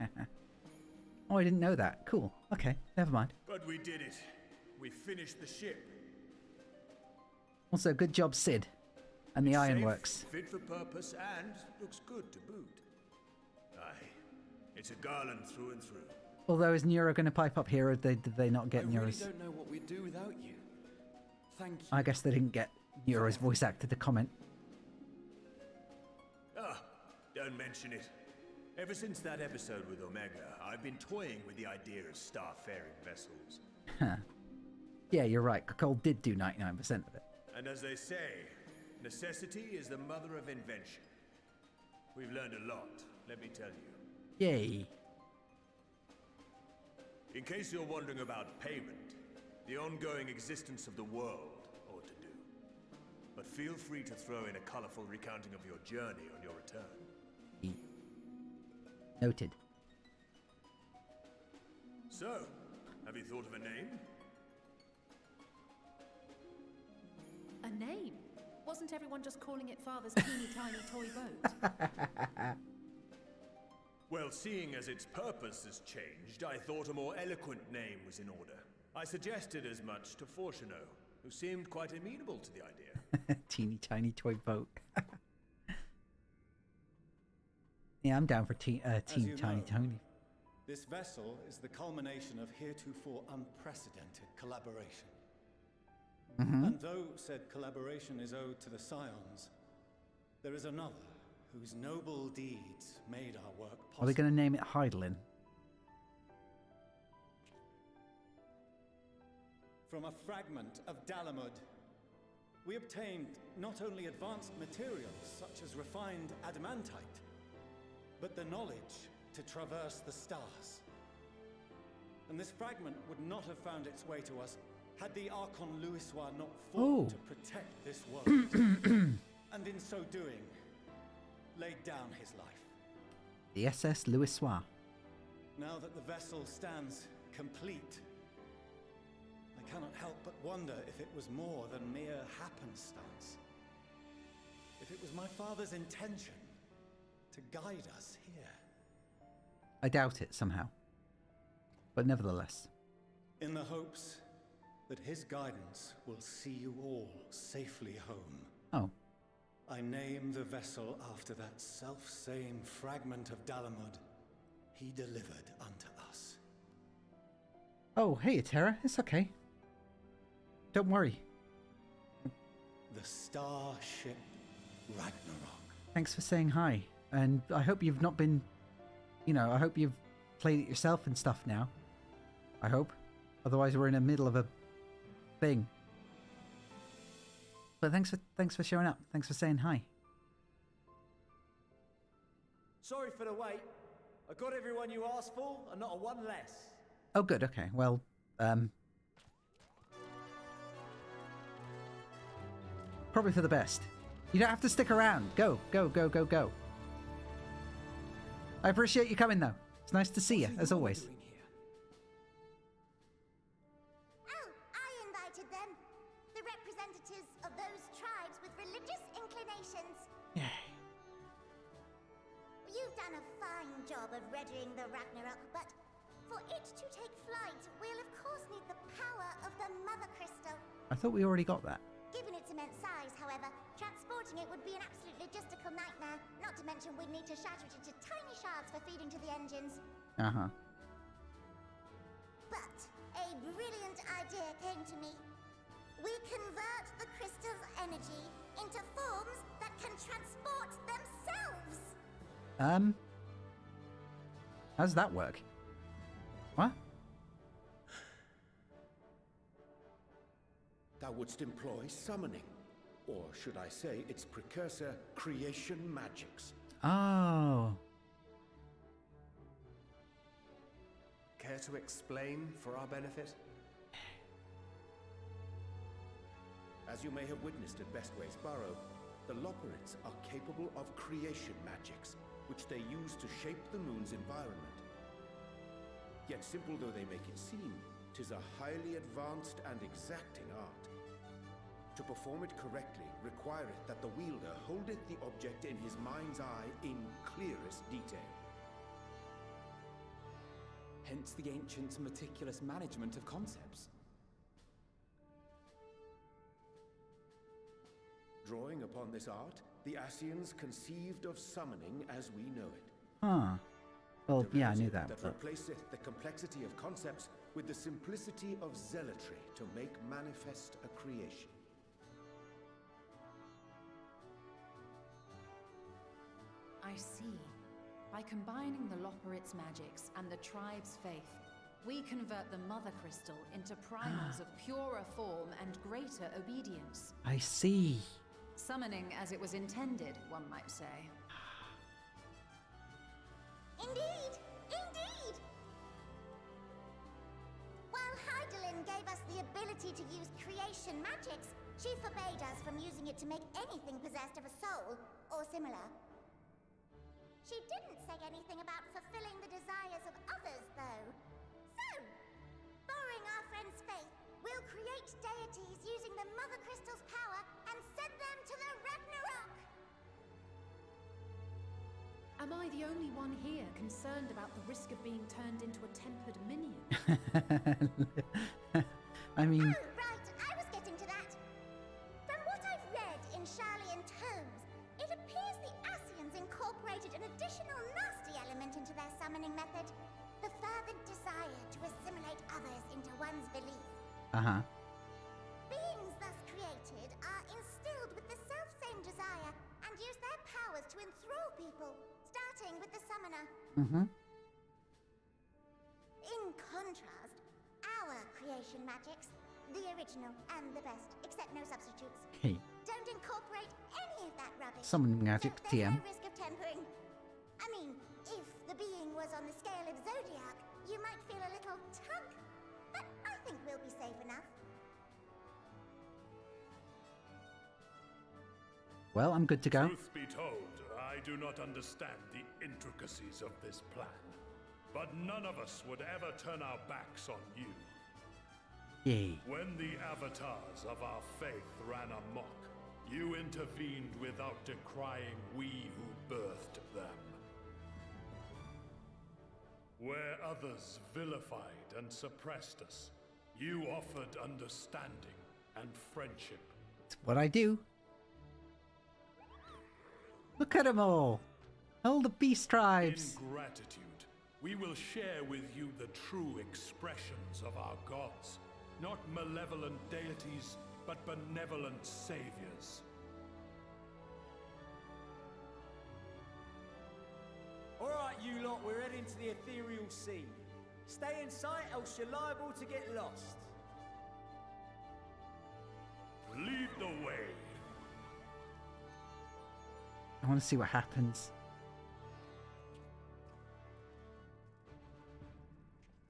Oh, I didn't know that. Cool. Okay, never mind. But we did it. We finished the ship. Also, good job, Sid. And the Ironworks. Fit for purpose and looks good to boot. Aye, it's a garland through and through. Although, is Neuro going to pipe up here, or did they not get Neuro's? I really don't know what we'd do without you. Thank you. I guess they didn't get Neuro's voice actor to comment. Ah, don't mention it. Ever since that episode with Omega, I've been toying with the idea of starfaring vessels. Huh. Yeah, you're right. Cole did do 99% of it. And as they say, necessity is the mother of invention. We've learned a lot, let me tell you. Yay. In case you're wondering about payment, the ongoing existence of the world ought to do. But feel free to throw in a colorful recounting of your journey on your return. Noted. So, have you thought of a name? A name? Wasn't everyone just calling it Father's teeny tiny toy boat? Well, seeing as its purpose has changed, I thought a more eloquent name was in order. I suggested as much to Fortuno, who seemed quite amenable to the idea. Teeny tiny toy boat. Yeah, I'm down for teeny tiny. This vessel is the culmination of heretofore unprecedented collaboration. And though said collaboration is owed to the Scions, there is another whose noble deeds made our work possible. Are they going to name it Heidelin? From a fragment of Dalamud, we obtained not only advanced materials such as refined adamantite, but the knowledge to traverse the stars. And this fragment would not have found its way to us had the Archon Louisois not fought to protect this world. And in so doing, laid down his life. The SS Louisois. Now that the vessel stands complete, I cannot help but wonder if it was more than mere happenstance. If it was my father's intention to guide us here. I doubt it somehow. But nevertheless. In the hopes that his guidance will see you all safely home. Oh. I name the vessel after that self-same fragment of Dalamud he delivered unto us. Oh, hey, Terra. It's okay. Don't worry. The starship Ragnarok. Thanks for saying hi. And I hope you've not been... I hope you've played it yourself and stuff now. I hope. Otherwise we're in the middle of a thing. But thanks for showing up. Thanks for saying hi. Sorry for the wait. I got everyone you asked for, and not a one less. Oh, good. Okay. Well, probably for the best. You don't have to stick around. Go, go, go, go, go. I appreciate you coming, though. It's nice to see you, as always. Oh, I invited them. The representatives of those tribes with religious inclinations. Yay. You've done a fine job of readying the Ragnarok, but for it to take flight, we'll of course need the power of the Mother Crystal. I thought we already got that. Given its immense size, however, transporting it would be an absolute logistical nightmare. Not to mention we'd need to shatter it into tiny shards for feeding to the engines. Uh-huh. But a brilliant idea came to me. We convert the crystal's energy into forms that can transport themselves. How does that work? What? thou wouldst employ summoning. Or should I say its precursor, creation magics. Oh. Care to explain for our benefit? As you may have witnessed at Bestway's Burrow, the Loporrits are capable of creation magics, which they use to shape the moon's environment. Yet simple though they make it seem, 'tis a highly advanced and exacting art. To perform it correctly requireth that the wielder holdeth the object in his mind's eye in clearest detail. Hence the ancients' meticulous management of concepts. Drawing upon this art, the Ascians conceived of summoning as we know it. Huh. Well, yeah, I knew that. That replaceth the complexity of concepts with the simplicity of zealotry to make manifest a creation. I see. By combining the Loporrit's magics and the tribe's faith, we convert the Mother Crystal into primals of purer form and greater obedience. I see. Summoning as it was intended, one might say. Indeed! Indeed! While Heidelin gave us the ability to use creation magics, she forbade us from using it to make anything possessed of a soul, or similar. She didn't say anything about fulfilling the desires of others, though. So, borrowing our friend's faith, we'll create deities using the Mother Crystal's power and send them to the Ragnarok! Am I the only one here concerned about the risk of being turned into a tempered minion? I mean... Oh, right, I was getting to that. From what I've read in Sharlayan tomes, it appears the Ascians incorporated an additional nasty element into their summoning method. The fervent desire to assimilate others into one's belief. Uh-huh. Beings thus created are instilled with the self-same desire and use their powers to enthrall people, starting with the summoner. Mm-hmm. In contrast, our creation magics, the original and the best, except no substitutes, Hey. don't incorporate any of that rubbish. Summoning magic, so there's TM. no risk of tempering. I mean, if the being was on the scale of Zodiac, you might feel a little tug, but I think we'll be safe enough. Well, I'm good to go. Truth be told, I do not understand the intricacies of this plan. But none of us would ever turn our backs on you. Yay. When the avatars of our faith ran amok, you intervened without decrying we who birthed them. Where others vilified and suppressed us, you offered understanding and friendship. It's what I do. Look at them all. All the beast tribes. In gratitude, we will share with you the true expressions of our gods. Not malevolent deities, but benevolent saviors. Alright, you lot, we're heading to the ethereal sea. Stay in sight, else you're liable to get lost. Lead the way. I want to see what happens.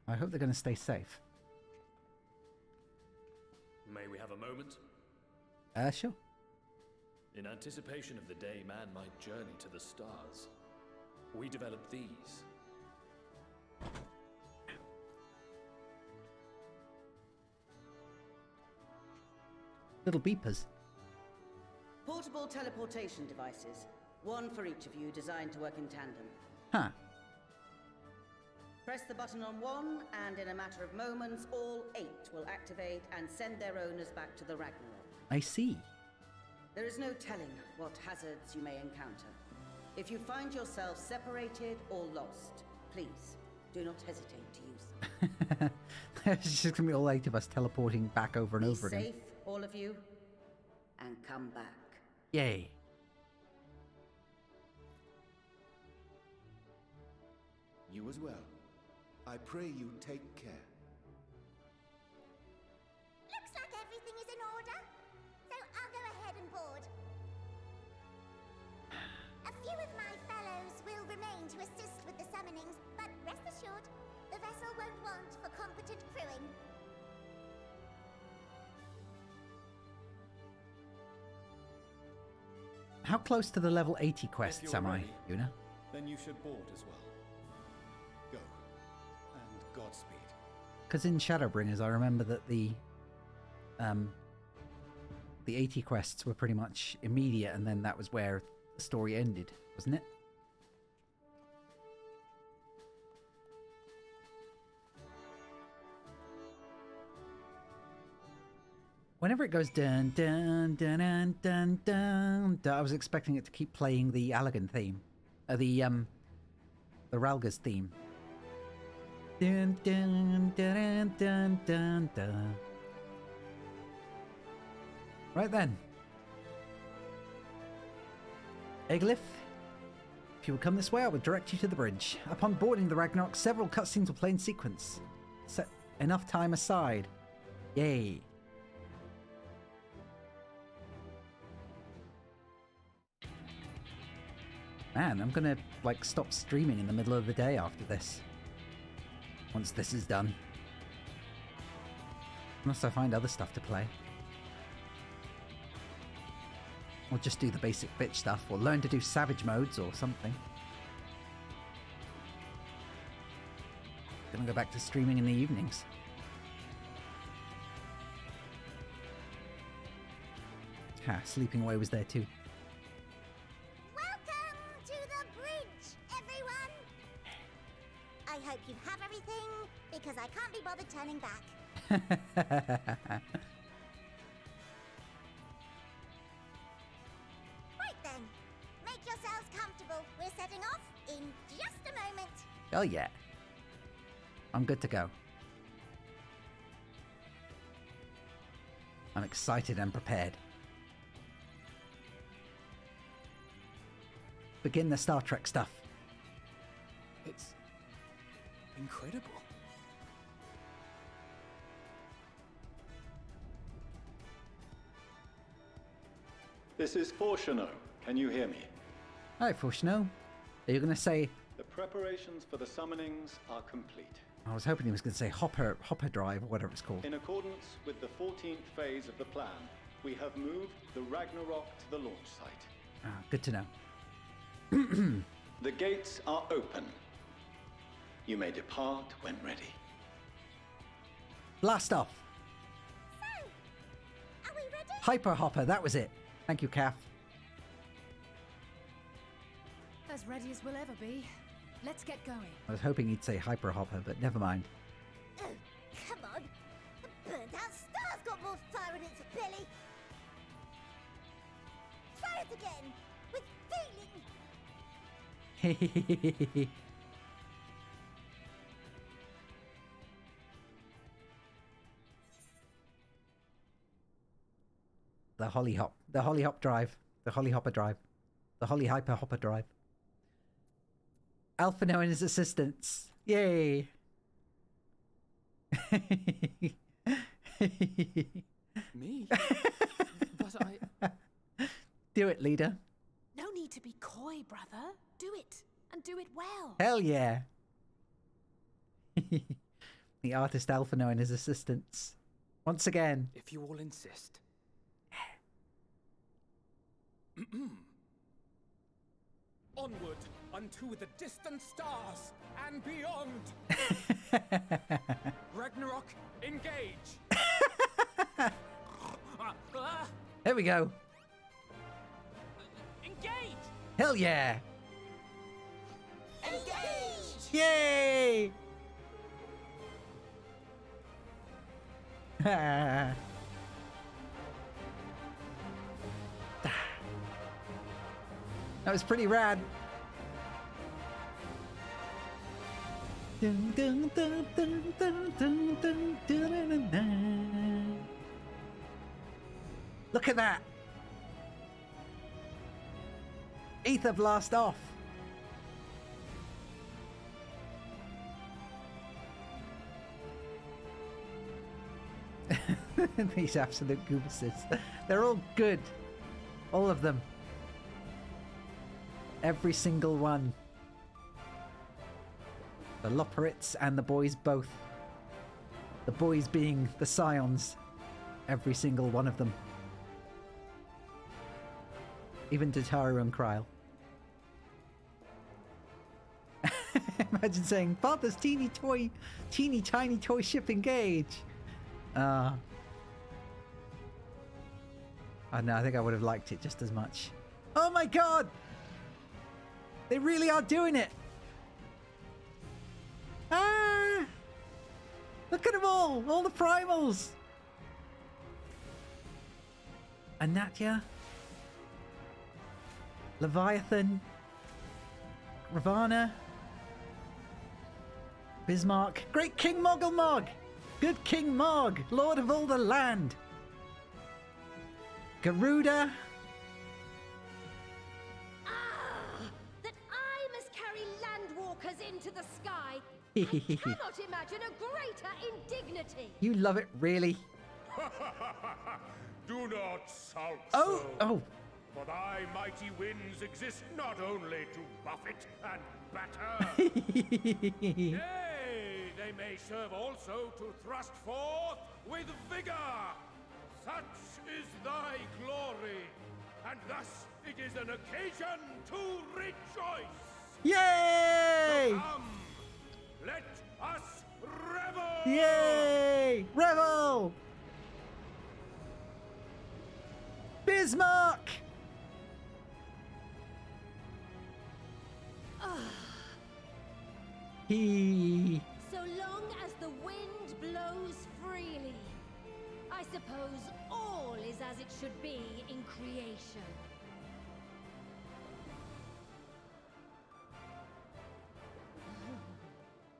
I hope they're going to stay safe. May we have a moment? Sure. In anticipation of the day man might journey to the stars, we developed these. Little beepers. Portable teleportation devices. One for each of you, designed to work in tandem. Huh. Press the button on one, and in a matter of moments, all 8 will activate and send their owners back to the Ragnarok. I see. There is no telling what hazards you may encounter. If you find yourself separated or lost, please do not hesitate to use them. It's just going to be all 8 of us teleporting back over and over Be again. safe, all of you, and come back. Yay. You as well. I pray you take care. Looks like everything is in order. few of my fellows will remain to assist with the summonings, but rest assured, the vessel won't want for competent crewing. How close to the level 80 quests am I, Yuna? Then you should board as well. Go. And Godspeed. Because in Shadowbringers, I remember that the 80 quests were pretty much immediate, and then that was where the story ended, wasn't it? Whenever it goes dun dun dun dun dun dun, dun, I was expecting it to keep playing the Allagan theme, the Ralga's theme. Dun dun dun dun dun dun. Right then. Eglyph, if you would come this way, I would direct you to the bridge. Upon boarding the Ragnarok, several cutscenes will play in sequence. Set enough time aside. Yay. Man, I'm gonna, like, stop streaming in the middle of the day after this. Once this is done. Unless I find other stuff to play. Or just do the basic bitch stuff, or learn to do savage modes or something. Gonna go back to streaming in the evenings. Ha, Sleeping Away was there too. Welcome to the bridge, everyone! I hope you have everything, because I can't be bothered turning back. Right then, make yourselves comfortable. We're setting off in just a moment. Oh yeah. I'm good to go. I'm excited and prepared. Begin the Star Trek stuff. It's incredible. This is Forshano. Can you hear me? Hi, Forshano. Are you going to say... The preparations for the summonings are complete. I was hoping he was going to say Hopper Drive, or whatever it's called. In accordance with the 14th phase of the plan, we have moved the Ragnarok to the launch site. Ah, good to know. The gates are open. You may depart when ready. Blast off. So, are we ready? Hyper Hopper, that was it. Thank you, Kath. As ready as we'll ever be. Let's get going. I was hoping he'd say Hyper Hopper, but never mind. Oh, come on. The burnt out star's got more fire in its belly. Try it again. With feeling. The Holly Hop drive, the Holly Hopper drive, the Holly Hyper Hopper drive. Alphino and his assistants. Yay! Me? But I... Do it, leader. No need to be coy, brother. Do it, and do it well. Hell yeah! The artist Alphino and his assistants. Once again. If you all insist. Onward unto the distant stars and beyond. Ragnarok, engage. There we go. Engage. Hell yeah! Engage! Yay! That was pretty rad. Dun, dun, dun, dun, dun, dun, dun, dun, dun, dun. Look at that. Ether blast off. These absolute goobuses. They're all good. All of them. Every single one. The Loporrits and the boys both. The boys being the Scions. Every single one of them. Even Tataru and Kryl. Imagine saying, Father's teeny tiny toy ship engage. I don't know, I think I would have liked it just as much. Oh my god! They really are doing it! Ah! Look at them all the primals! Anatya, Leviathan, Ravana, Bismarck, Great King Moggelmog, Good King Mog, Lord of all the land, Garuda. That I must carry landwalkers into the sky. I cannot imagine a greater indignity. You love it, really? Do not sulk Oh, so. oh. For thy mighty winds exist not only to buffet and batter. Nay, they may serve also to thrust forth with vigor. Such is thy glory, and thus it is an occasion to rejoice. Yay! So come, let us revel! Yay! Revel! Bismarck! He. So long as the wind blows freely, I suppose all is as it should be in creation.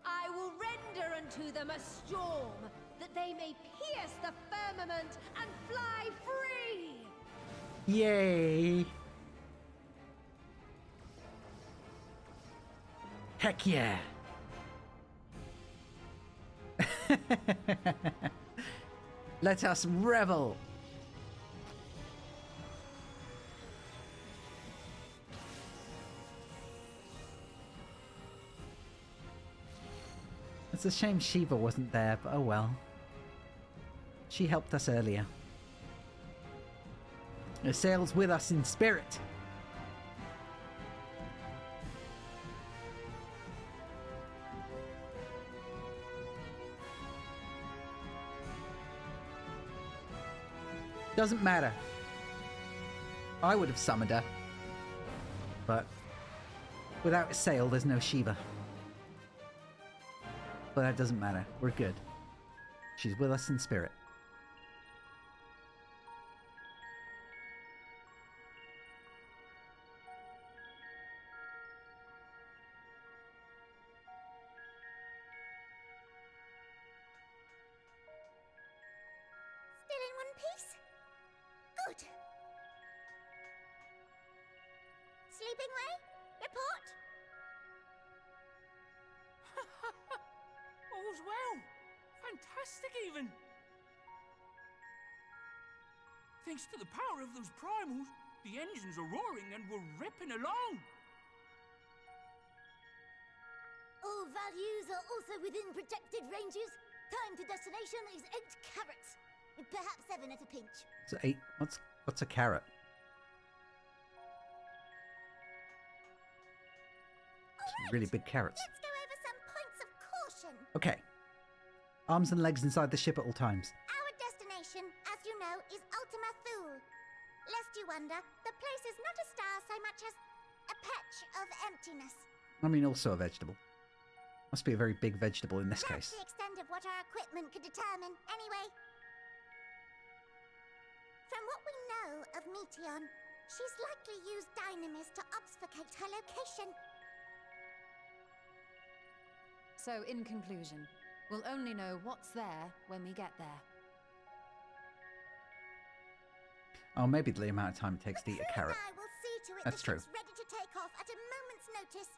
I will render unto them a storm, that they may pierce the firmament and fly free! Yay! Heck yeah! Let us revel! It's a shame Shiva wasn't there, but oh well. She helped us earlier. Her sails with us in spirit. Doesn't matter. I would have summoned her. But without a sail, there's no Shiva. But that doesn't matter. We're good. She's with us in spirit. Still in one piece? Good. Sleeping way? Report? All's well. Fantastic, even. Thanks to the power of those primals, the engines are roaring and we're ripping along. All values are also within protected ranges. Time to destination is 8 carats. Perhaps 7 at a pinch. So 8. What's a carrot? Really big carrots. Let's go over some points of caution. Okay. Arms and legs inside the ship at all times. Our destination, as you know, is Ultima Thule. Lest you wonder, the place is not a star so much as a patch of emptiness. I mean, also a vegetable. Must be a very big vegetable in this case. That's the extent of what our equipment could determine, anyway. From what we know of Meteon, she's likely used Dynamis to obfuscate her location. So, in conclusion, we'll only know what's there when we get there. Oh, maybe the amount of time it takes to eat a carrot. I will see to it That's the true. ship's ready to take off at a moment's notice.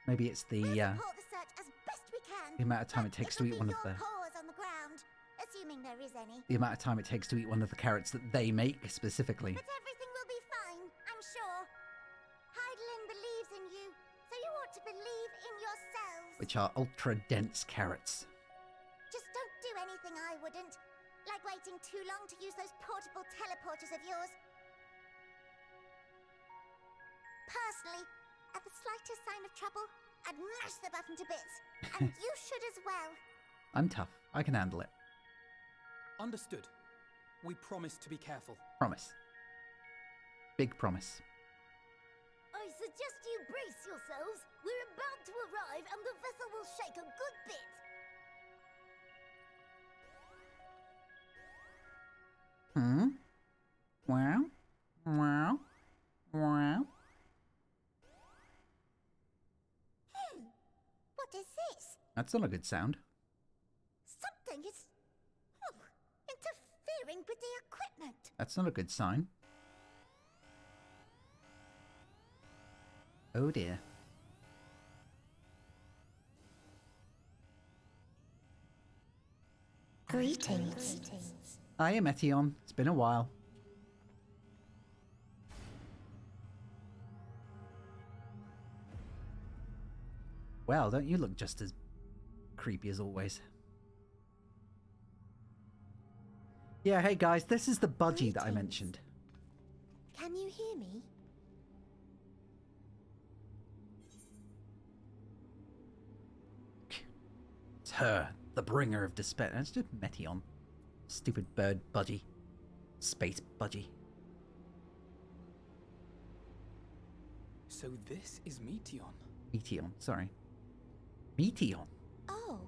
Maybe it's the Support the search as best we can. the amount of time it takes to eat one of the Paws on the ground, assuming there is any. the amount of time it takes to eat one of the carrots that they make specifically. But everything will be fine, I'm sure. which are ultra-dense carrots. Just don't do anything I wouldn't. Like waiting too long to use those portable teleporters of yours. Personally, at the slightest sign of trouble, I'd mash the button to bits. And you should as well. I'm tough. I can handle it. Understood. We promise to be careful. Promise. Big promise. I suggest you brace yourselves. We're about to arrive and the vessel will shake a good bit. Wow. Wow. Wow. What is this? That's not a good sound. Something is interfering with the equipment. That's not a good sign. Oh dear. Greetings. Hiya, Meteon. It's been a while. Well, don't you look just as creepy as always? Yeah, hey guys, this is the budgie that I mentioned. Can you hear me? It's her, the bringer of despair. That's just Meteon. Stupid bird budgie. Space budgie. So this is Meteon. Meteon, sorry. Meteon? Oh.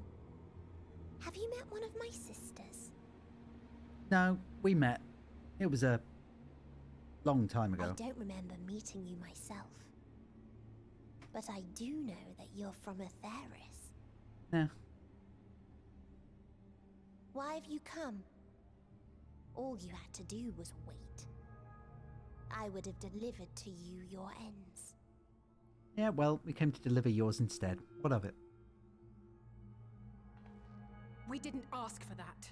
Have you met one of my sisters? No, we met. It was a long time I ago. don't remember meeting you myself. But I do know that you're from Atheris. Yeah. Why have you come? All you had to do was wait. I would have delivered to you your ends. Yeah, well, we came to deliver yours instead. What of it? We didn't ask for that.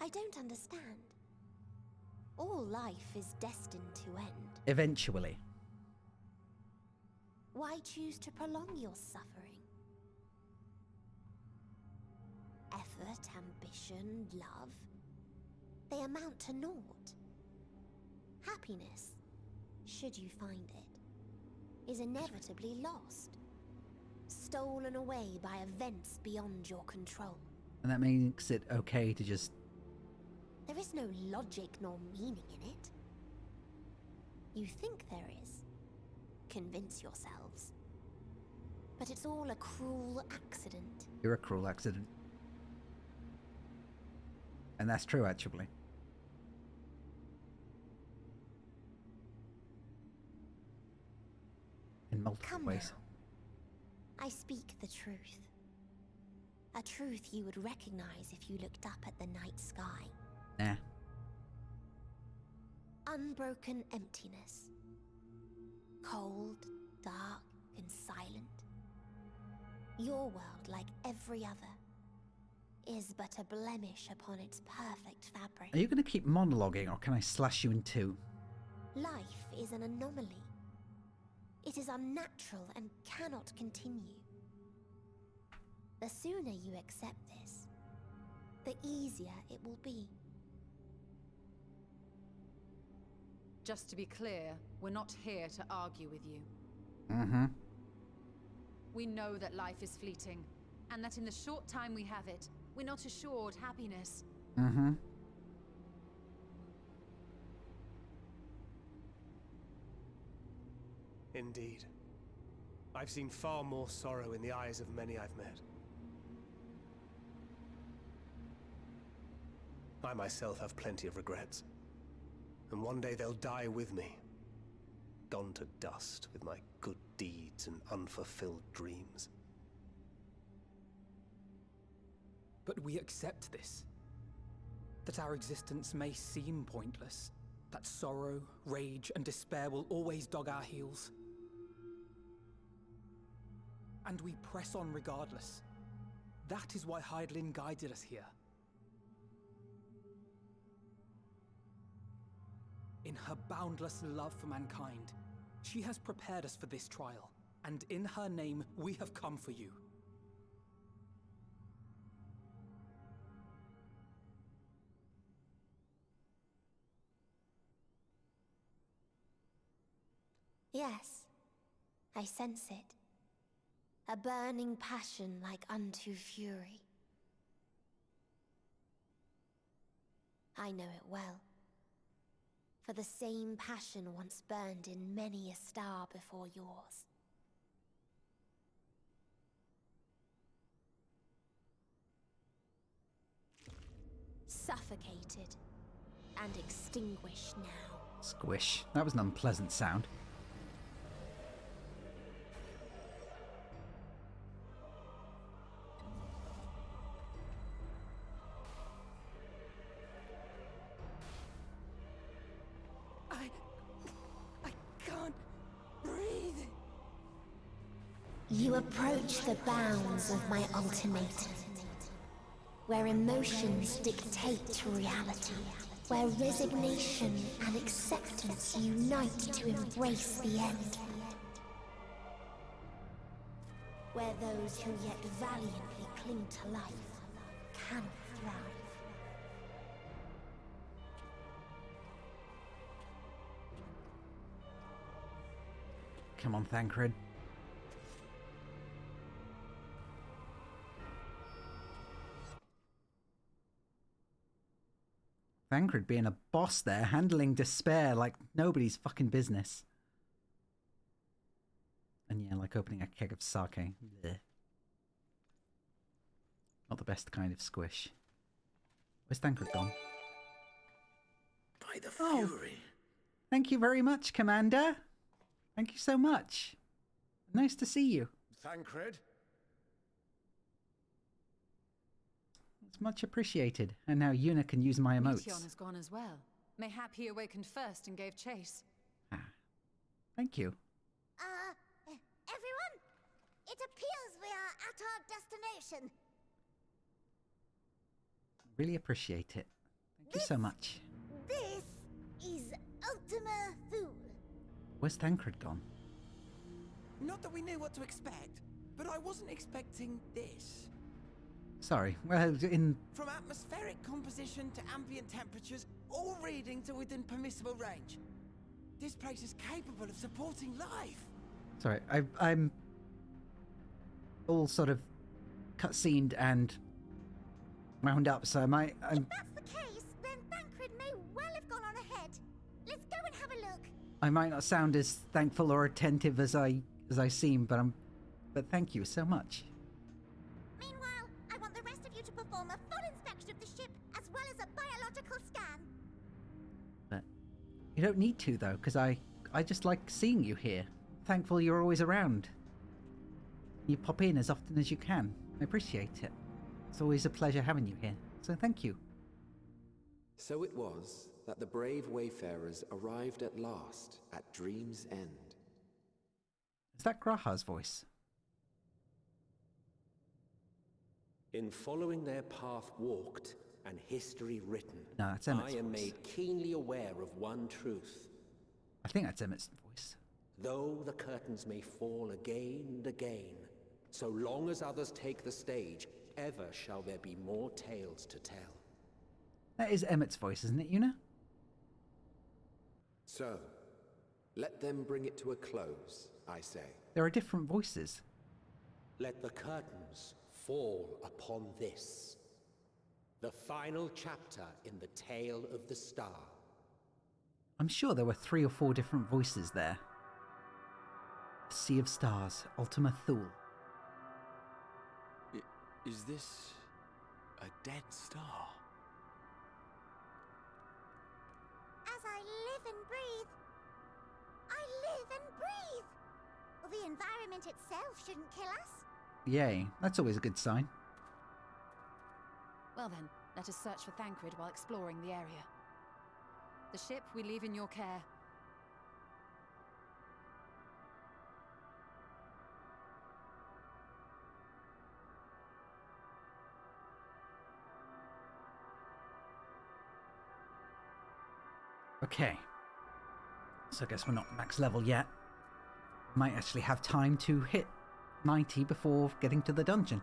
I don't understand. All life is destined to end. Eventually. Why choose to prolong your suffering? Effort, ambition, love, they amount to naught. Happiness, should you find it, is inevitably lost. Stolen away by events beyond your control. And that makes it okay to just... There is no logic nor meaning in it. You think there is. Convince yourselves. But it's all a cruel accident. You're a cruel accident. And that's true, actually. In multiple ways. Now. I speak the truth. A truth you would recognize if you looked up at the night sky. Nah. Unbroken emptiness. Cold, dark, and silent. Your world, like every other, is but a blemish upon its perfect fabric. Are you going to keep monologuing, or can I slash you in two? Life is an anomaly. It is unnatural and cannot continue. The sooner you accept this, the easier it will be. Just to be clear, we're not here to argue with you. Mm-hmm. We know that life is fleeting, and that in the short time we have it, we're not assured happiness. Mm-hmm. Indeed. I've seen far more sorrow in the eyes of many I've met. I myself have plenty of regrets. And one day they'll die with me. Gone to dust with my good deeds and unfulfilled dreams. But we accept this. That our existence may seem pointless. That sorrow, rage, and despair will always dog our heels. And we press on regardless. That is why Hydaelyn guided us here. In her boundless love for mankind, She has prepared us for this trial, and in her name, we have come for you. Yes, I sense it. A burning passion like unto fury. I know it well. For the same passion once burned in many a star before yours. Suffocated and extinguished now. Squish. That was an unpleasant sound. I can't breathe. You approach the bounds of my ultimatum, where emotions dictate reality, where resignation and acceptance unite to embrace the end, where those who yet valiantly cling to life cannot thrive. Come on, Thancred. Thancred being a boss there, handling despair like nobody's fucking business. And yeah, like opening a keg of sake. Blech. Not the best kind of squish. Where's Thancred gone? By the fury. Thank you very much, Commander. Thank you so much. Nice to see you. Thancred? It's much appreciated. And now Yuna can use my emotes. Meteon has gone as well. Mayhap he awakened first and gave chase. Thank you. Everyone? It appears we are at our destination. Really appreciate it. Thank you so much. This is Ultima Thule. Where's Thancred gone? Not that we knew what to expect, but I wasn't expecting this. Sorry. Well, in... From atmospheric composition to ambient temperatures, all reading to within permissible range. This place is capable of supporting life. Sorry, I'm all sort of cutscened and wound up, so If that's the case, then Thancred may well have gone on ahead. Let's go and have a look. I might not sound as thankful or attentive as I seem, but thank you so much. Meanwhile, I want the rest of you to perform a full inspection of the ship, as well as a biological scan. But you don't need to, though, because I just like seeing you here. Thankful you're always around. You pop in as often as you can. I appreciate it. It's always a pleasure having you here, so thank you. So it was that the brave wayfarers arrived at last at Dream's End. Is that Graha's voice? In following their path walked and history written, No, that's Emmett's I am voice. made keenly aware of one truth. I think that's Emmett's voice. Though the curtains may fall again and again, so long as others take the stage, ever shall there be more tales to tell. That is Emmett's voice, isn't it, Yuna? So, let them bring it to a close, I say. There are different voices. Let the curtains fall upon this, the final chapter in the tale of the star. I'm sure there were 3 or 4 different voices there. Sea of Stars, Ultima Thule. Is this a dead star? As I live and breathe, I live and breathe. Well, the environment itself shouldn't kill us. Yay, that's always a good sign. Well then, let us search for Thancred while exploring the area. The ship we leave in your care. Okay. So I guess we're not max level yet. might actually have time to hit 90 before getting to the dungeon.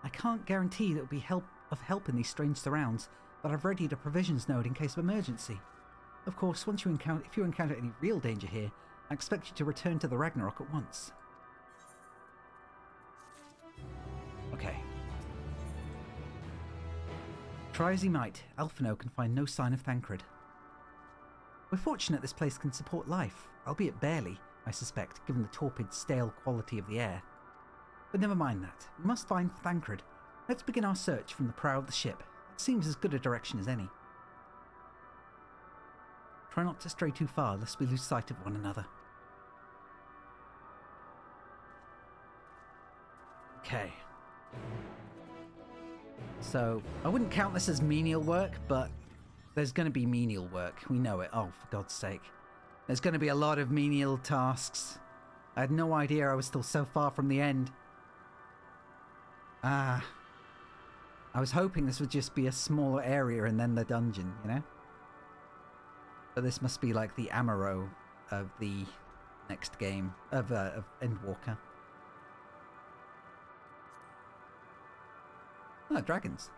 I can't guarantee that it will be of help in these strange surrounds, but I've readied a provisions node in case of emergency. Of course, if you encounter any real danger here, I expect you to return to the Ragnarok at once. Okay. Try as he might, Alphino can find no sign of Thancred. We're fortunate this place can support life, albeit barely, I suspect, given the torpid, stale quality of the air. But never mind that. We must find Thancred. Let's begin our search from the prow of the ship. It seems as good a direction as any. Try not to stray too far, lest we lose sight of one another. Okay. So, I wouldn't count this as menial work, but there's going to be menial work. We know it. Oh, for God's sake. There's going to be a lot of menial tasks. I had no idea I was still so far from the end. I was hoping this would just be a smaller area and then the dungeon, you know? But this must be like the Amaro of the next game, of Endwalker. Oh, dragons.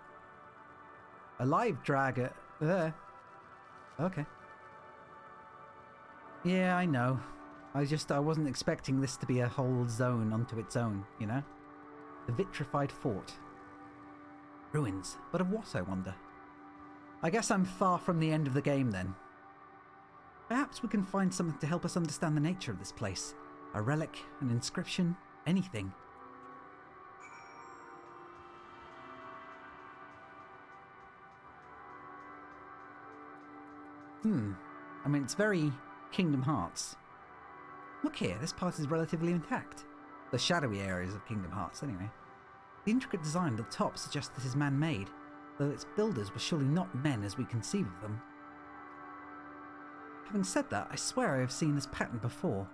A live dragon. Okay. Yeah, I know. I wasn't expecting this to be a whole zone unto its own, you know? The vitrified fort. Ruins. But of what, I wonder? I guess I'm far from the end of the game then. Perhaps we can find something to help us understand the nature of this place. A relic, an inscription, anything. I mean, it's very Kingdom Hearts. Look here, this part is relatively intact. The shadowy areas of Kingdom Hearts, anyway. The intricate design at the top suggests this is man-made, though its builders were surely not men as we conceive of them. Having said that, I swear I have seen this pattern before.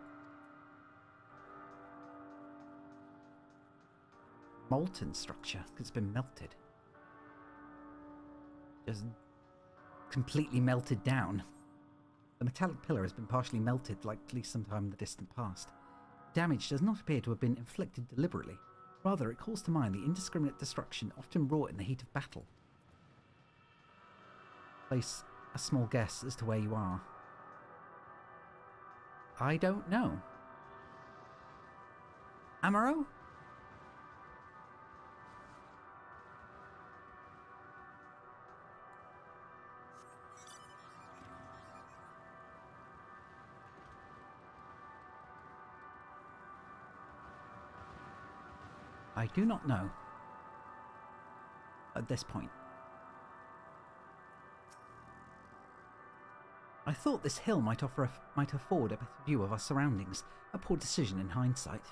Molten structure, because it's been melted. Just completely melted down. The metallic pillar has been partially melted, likely sometime in the distant past. Damage does not appear to have been inflicted deliberately. Rather, it calls to mind the indiscriminate destruction often wrought in the heat of battle. Place a small guess as to where you are. I don't know. Amaro? I do not know. At this point. I thought this hill might afford a better view of our surroundings, a poor decision in hindsight.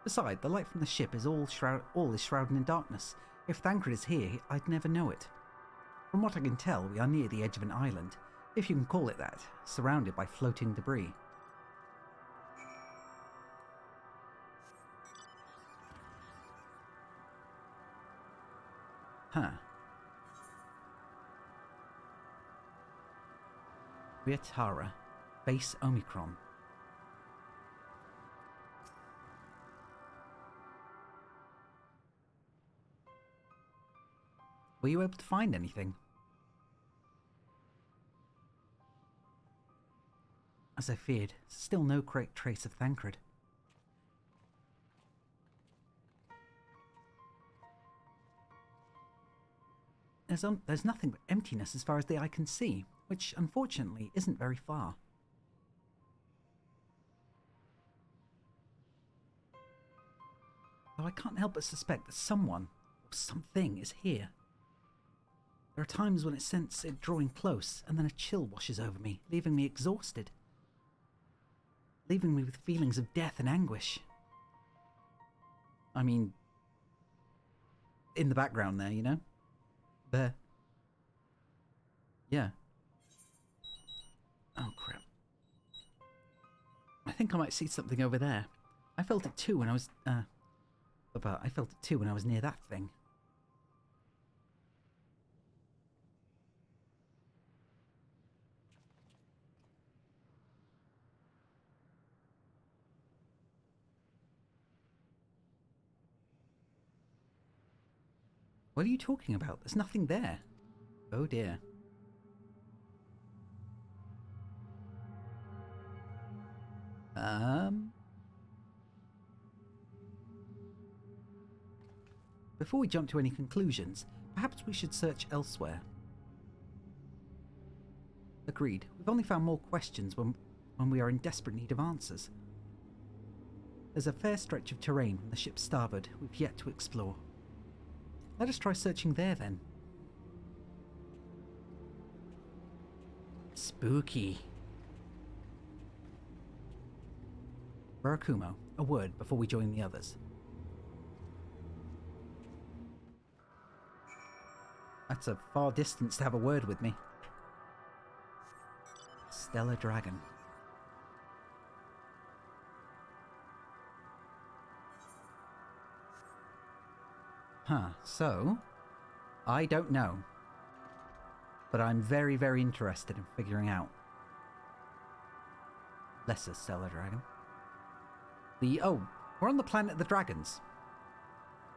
Besides, the light from the ship is all is shrouded in darkness. If Thancred is here, I'd never know it. From what I can tell, we are near the edge of an island, if you can call it that, surrounded by floating debris. Huh. Riatara, base Omicron. Were you able to find anything? As I feared, still no correct trace of Thancred. There's nothing but emptiness as far as the eye can see, which unfortunately isn't very far. Though I can't help but suspect that someone or something is here. There are times when I sense it drawing close, and then a chill washes over me, leaving me exhausted. Leaving me with feelings of death and anguish. I mean, in the background there, you know? There. Yeah. Oh, crap. I think I might see something over there. I felt it too when I was, I felt it too when I was near that thing. What are you talking about? There's nothing there. Oh dear. Before we jump to any conclusions, perhaps we should search elsewhere. Agreed. We've only found more questions when we are in desperate need of answers. There's a fair stretch of terrain on the ship's starboard we've yet to explore. Let us try searching there then. Spooky. Barakumo, a word before we join the others. That's a far distance to have a word with me. Stellar Dragon. Huh, so... I don't know. But I'm very, very interested in figuring out. Lesser Stellar Dragon. Oh, we're on the planet of the dragons.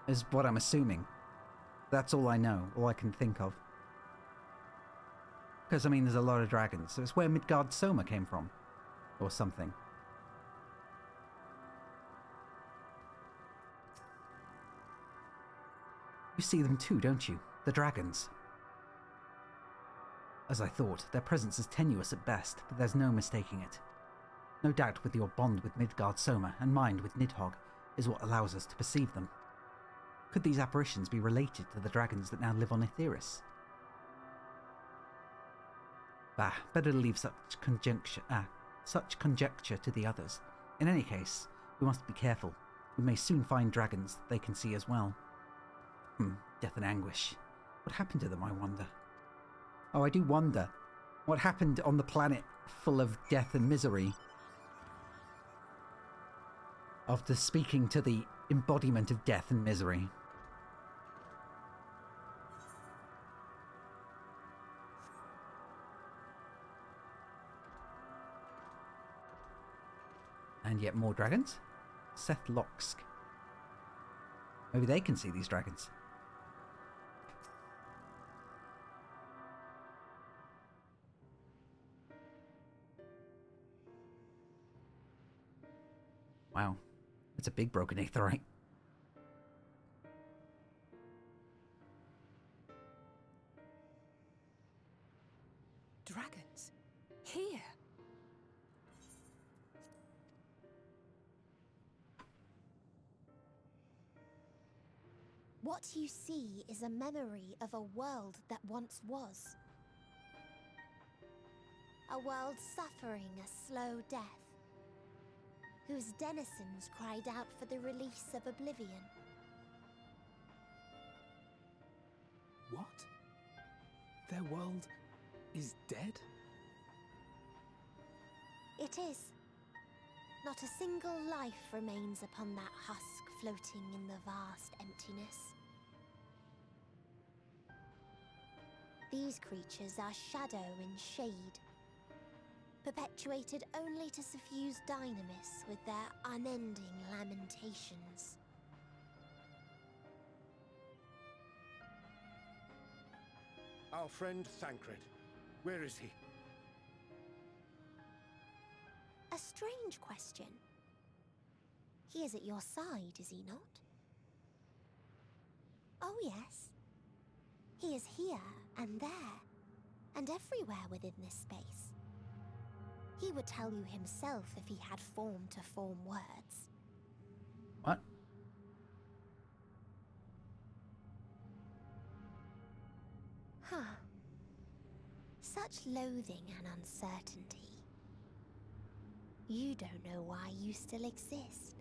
Is what I'm assuming. That's all I know, all I can think of. Because, I mean, there's a lot of dragons, so it's where Midgard Soma came from. Or something. You see them too, don't you? The dragons. As I thought, their presence is tenuous at best, but there's no mistaking it. No doubt with your bond with Midgard Soma and mine with Nidhogg is what allows us to perceive them. Could these apparitions be related to the dragons that now live on Etheris? Bah, better leave such conjecture to the others. In any case, we must be careful. We may soon find dragons that they can see as well. Death and anguish. What happened to them, I wonder? Oh, I do wonder. What happened on the planet full of death and misery? After speaking to the embodiment of death and misery. And yet more dragons? Seth Loksk. Maybe they can see these dragons. Wow. That's a big broken aetherite. Dragons? Here? What you see is a memory of a world that once was. A world suffering a slow death, whose denizens cried out for the release of oblivion. What? Their world is dead? It is. Not a single life remains upon that husk floating in the vast emptiness. These creatures are shadow and shade, perpetuated only to suffuse dynamis with their unending lamentations. Our friend Thancred. Where is he? A strange question. He is at your side, is he not? Oh yes. He is here and there, and everywhere within this space. He would tell you himself if he had form to form words. What? Huh. Such loathing and uncertainty. You don't know why you still exist.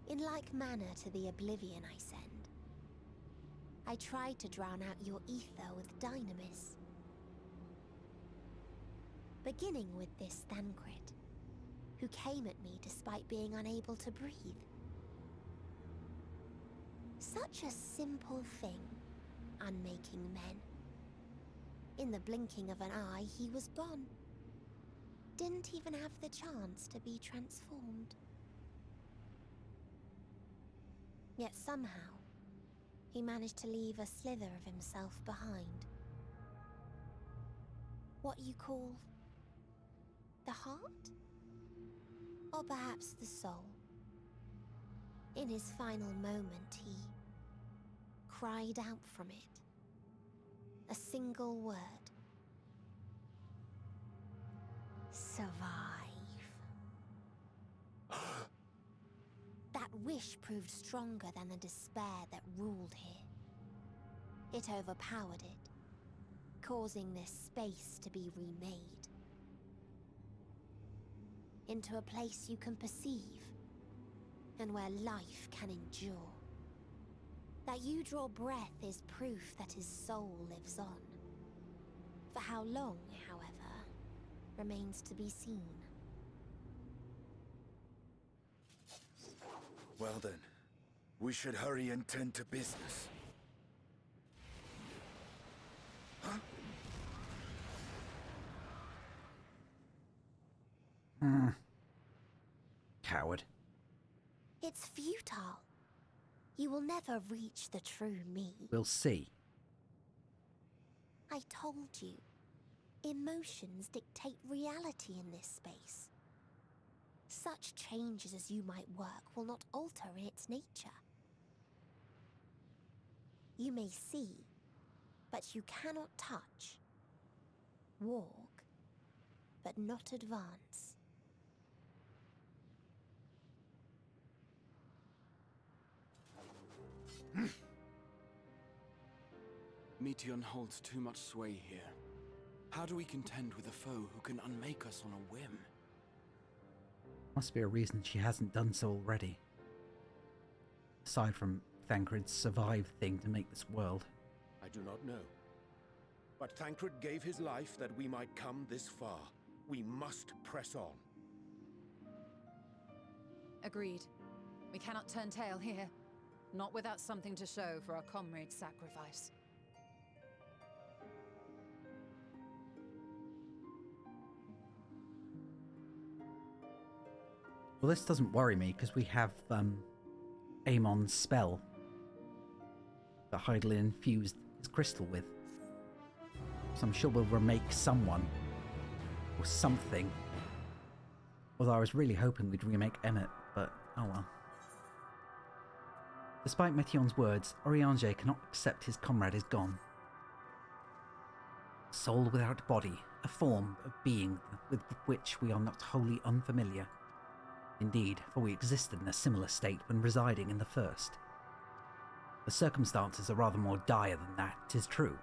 In like manner to the oblivion I send, I tried to drown out your ether with dynamis. Beginning with this Thancred, who came at me despite being unable to breathe. Such a simple thing, unmaking men. In the blinking of an eye, he was gone. Didn't even have the chance to be transformed. Yet somehow, he managed to leave a slither of himself behind. What you call the heart? Or perhaps the soul? In his final moment, he cried out from it. A single word. Survive. That wish proved stronger than the despair that ruled here. It overpowered it, causing this space to be remade into a place you can perceive and where life can endure. That you draw breath is proof that his soul lives on. For how long, however, remains to be seen. Well then, we should hurry and tend to business. Huh? Coward. It's futile. You will never reach the true me. We'll see. I told you. Emotions dictate reality in this space. Such changes as you might work will not alter its nature. You may see, but you cannot touch. Walk, but not advance. Meteion holds too much sway here. How do we contend with a foe who can unmake us on a whim? Must be a reason she hasn't done so already. Aside from Thancred's survive thing to make this world. I do not know. But Thancred gave his life that we might come this far. We must press on. Agreed. We cannot turn tail here. Not without something to show for our comrade's sacrifice. Well, this doesn't worry me because we have Amon's spell that Hydaelyn infused his crystal with. So I'm sure we'll remake someone or something. Although I was really hoping we'd remake Emmett, but oh well. Despite Meteion's words, Oriange cannot accept his comrade is gone. Soul without body, a form of being with which we are not wholly unfamiliar. Indeed, for we existed in a similar state when residing in the first. The circumstances are rather more dire than that, 'tis true,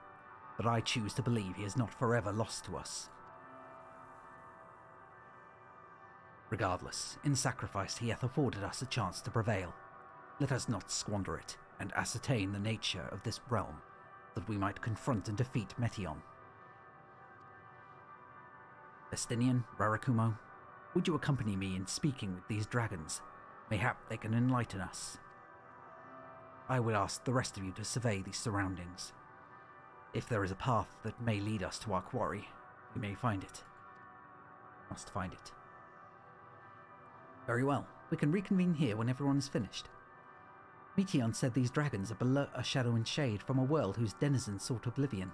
but I choose to believe he is not forever lost to us. Regardless, in sacrifice he hath afforded us a chance to prevail. Let us not squander it, and ascertain the nature of this realm, that we might confront and defeat Meteion. Vestinian, Rarakumo, would you accompany me in speaking with these dragons? Mayhap they can enlighten us. I would ask the rest of you to survey these surroundings. If there is a path that may lead us to our quarry, we may find it. Must find it. Very well, we can reconvene here when everyone is finished. Meteion said these dragons are below a shadow and shade from a world whose denizens sought oblivion.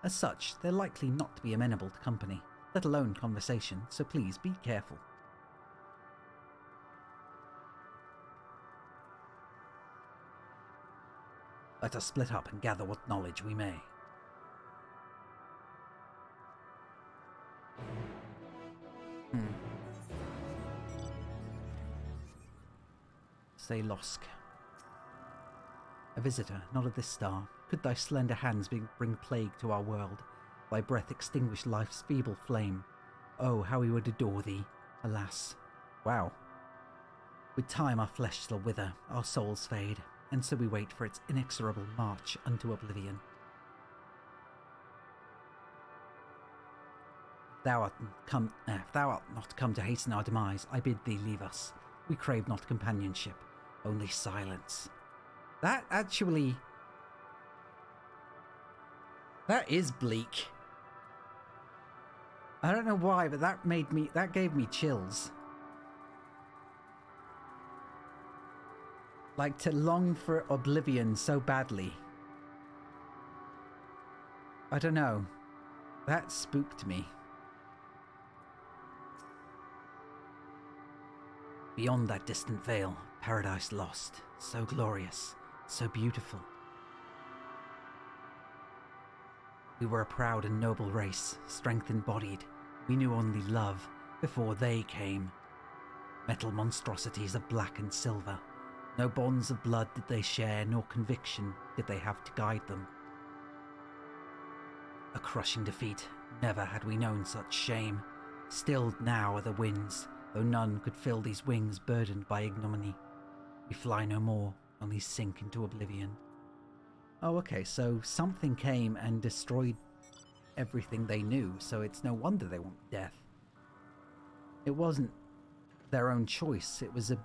As such, they're likely not to be amenable to company, let alone conversation, so please be careful. Let us split up and gather what knowledge we may. Say Losk. A visitor, not of this star, could thy slender hands bring plague to our world, thy breath extinguish life's feeble flame. Oh, how we would adore thee, alas. Wow. With time our flesh shall wither, our souls fade, and so we wait for its inexorable march unto oblivion. If thou art not come to hasten our demise, I bid thee leave us. We crave not companionship, only silence. That actually... that is bleak. I don't know why, but that gave me chills. Like, to long for oblivion so badly. I don't know. That spooked me. Beyond that distant veil, paradise lost. So glorious, so beautiful. We were a proud and noble race, strength embodied. We knew only love before they came. Metal monstrosities of black and silver. No bonds of blood did they share, nor conviction did they have to guide them. A crushing defeat, never had we known such shame. Stilled now are the winds, though none could fill these wings burdened by ignominy. We fly no more, only sink into oblivion. Oh, okay, so something came and destroyed everything they knew, so it's no wonder they want death. It wasn't their own choice, it was a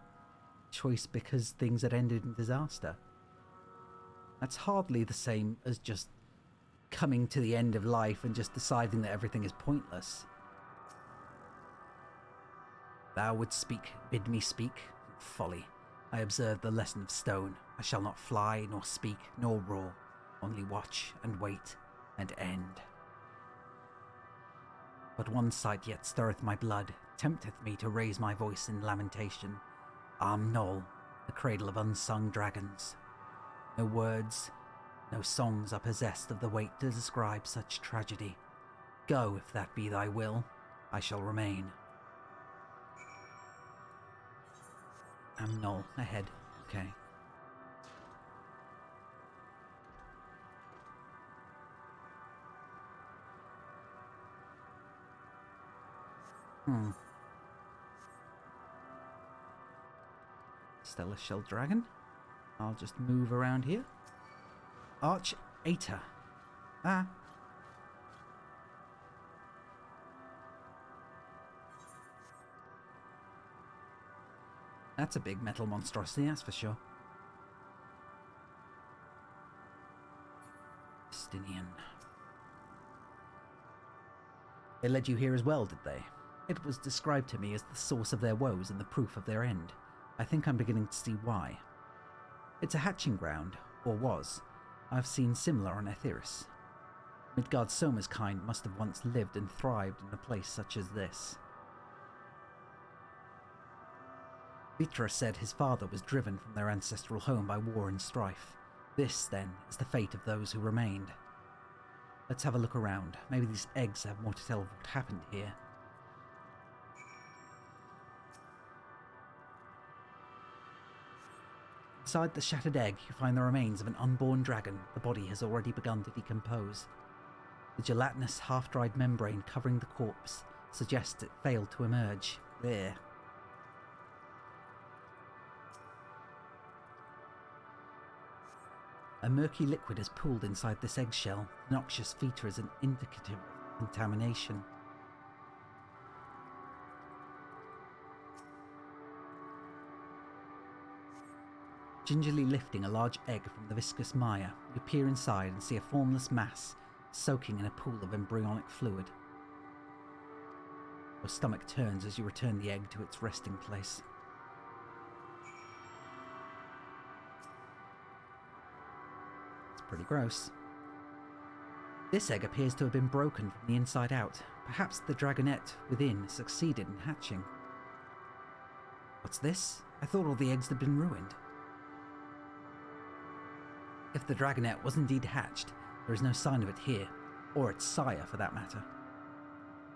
choice because things had ended in disaster. That's hardly the same as just coming to the end of life and just deciding that everything is pointless. Thou wouldst speak, bid me speak? Folly. I observe the lesson of stone. I shall not fly, nor speak, nor roar, only watch and wait and end. But one sight yet stirreth my blood, tempteth me to raise my voice in lamentation. Knoll, the cradle of unsung dragons. No words, no songs are possessed of the weight to describe such tragedy. Go, if that be thy will, I shall remain. Knoll, ahead, okay. Stellar Shell Dragon. I'll just move around here. Arch Ater. Ah. That's a big metal monstrosity, that's for sure. Stinian. They led you here as well, did they? It was described to me as the source of their woes and the proof of their end. I think I'm beginning to see why. It's a hatching ground, or was. I've seen similar on Etheris. Midgard Soma's kind must have once lived and thrived in a place such as this. Vitra said his father was driven from their ancestral home by war and strife. This, then, is the fate of those who remained. Let's have a look around. Maybe these eggs have more to tell of what happened here. Inside the shattered egg, you find the remains of an unborn dragon. The body has already begun to decompose. The gelatinous, half-dried membrane covering the corpse suggests it failed to emerge. There. A murky liquid has pooled inside this eggshell. The noxious fetor is an indicative of contamination. Gingerly lifting a large egg from the viscous mire, you peer inside and see a formless mass soaking in a pool of embryonic fluid. Your stomach turns as you return the egg to its resting place. It's pretty gross. This egg appears to have been broken from the inside out. Perhaps the dragonette within succeeded in hatching. What's this? I thought all the eggs had been ruined. If the dragonette was indeed hatched, there is no sign of it here, or its sire for that matter.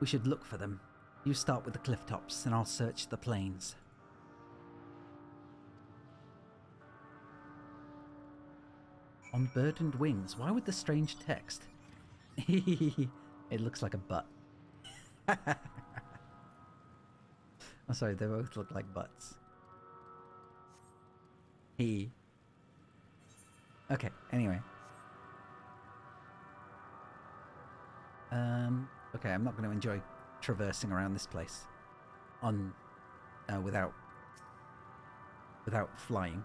We should look for them. You start with the cliff tops, and I'll search the plains. On burdened wings, why would the strange text? It looks like a butt. Oh, sorry, they both look like butts. Okay, anyway. Okay, I'm not going to enjoy traversing around this place on without flying.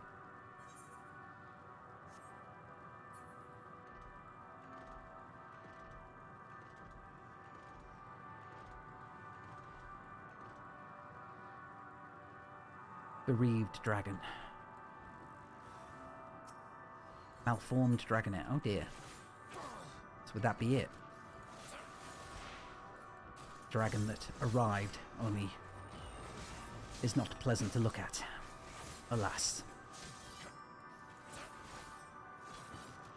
Bereaved dragon. Malformed dragonet. Oh dear. So would that be it? Dragon that arrived, only is not pleasant to look at. Alas.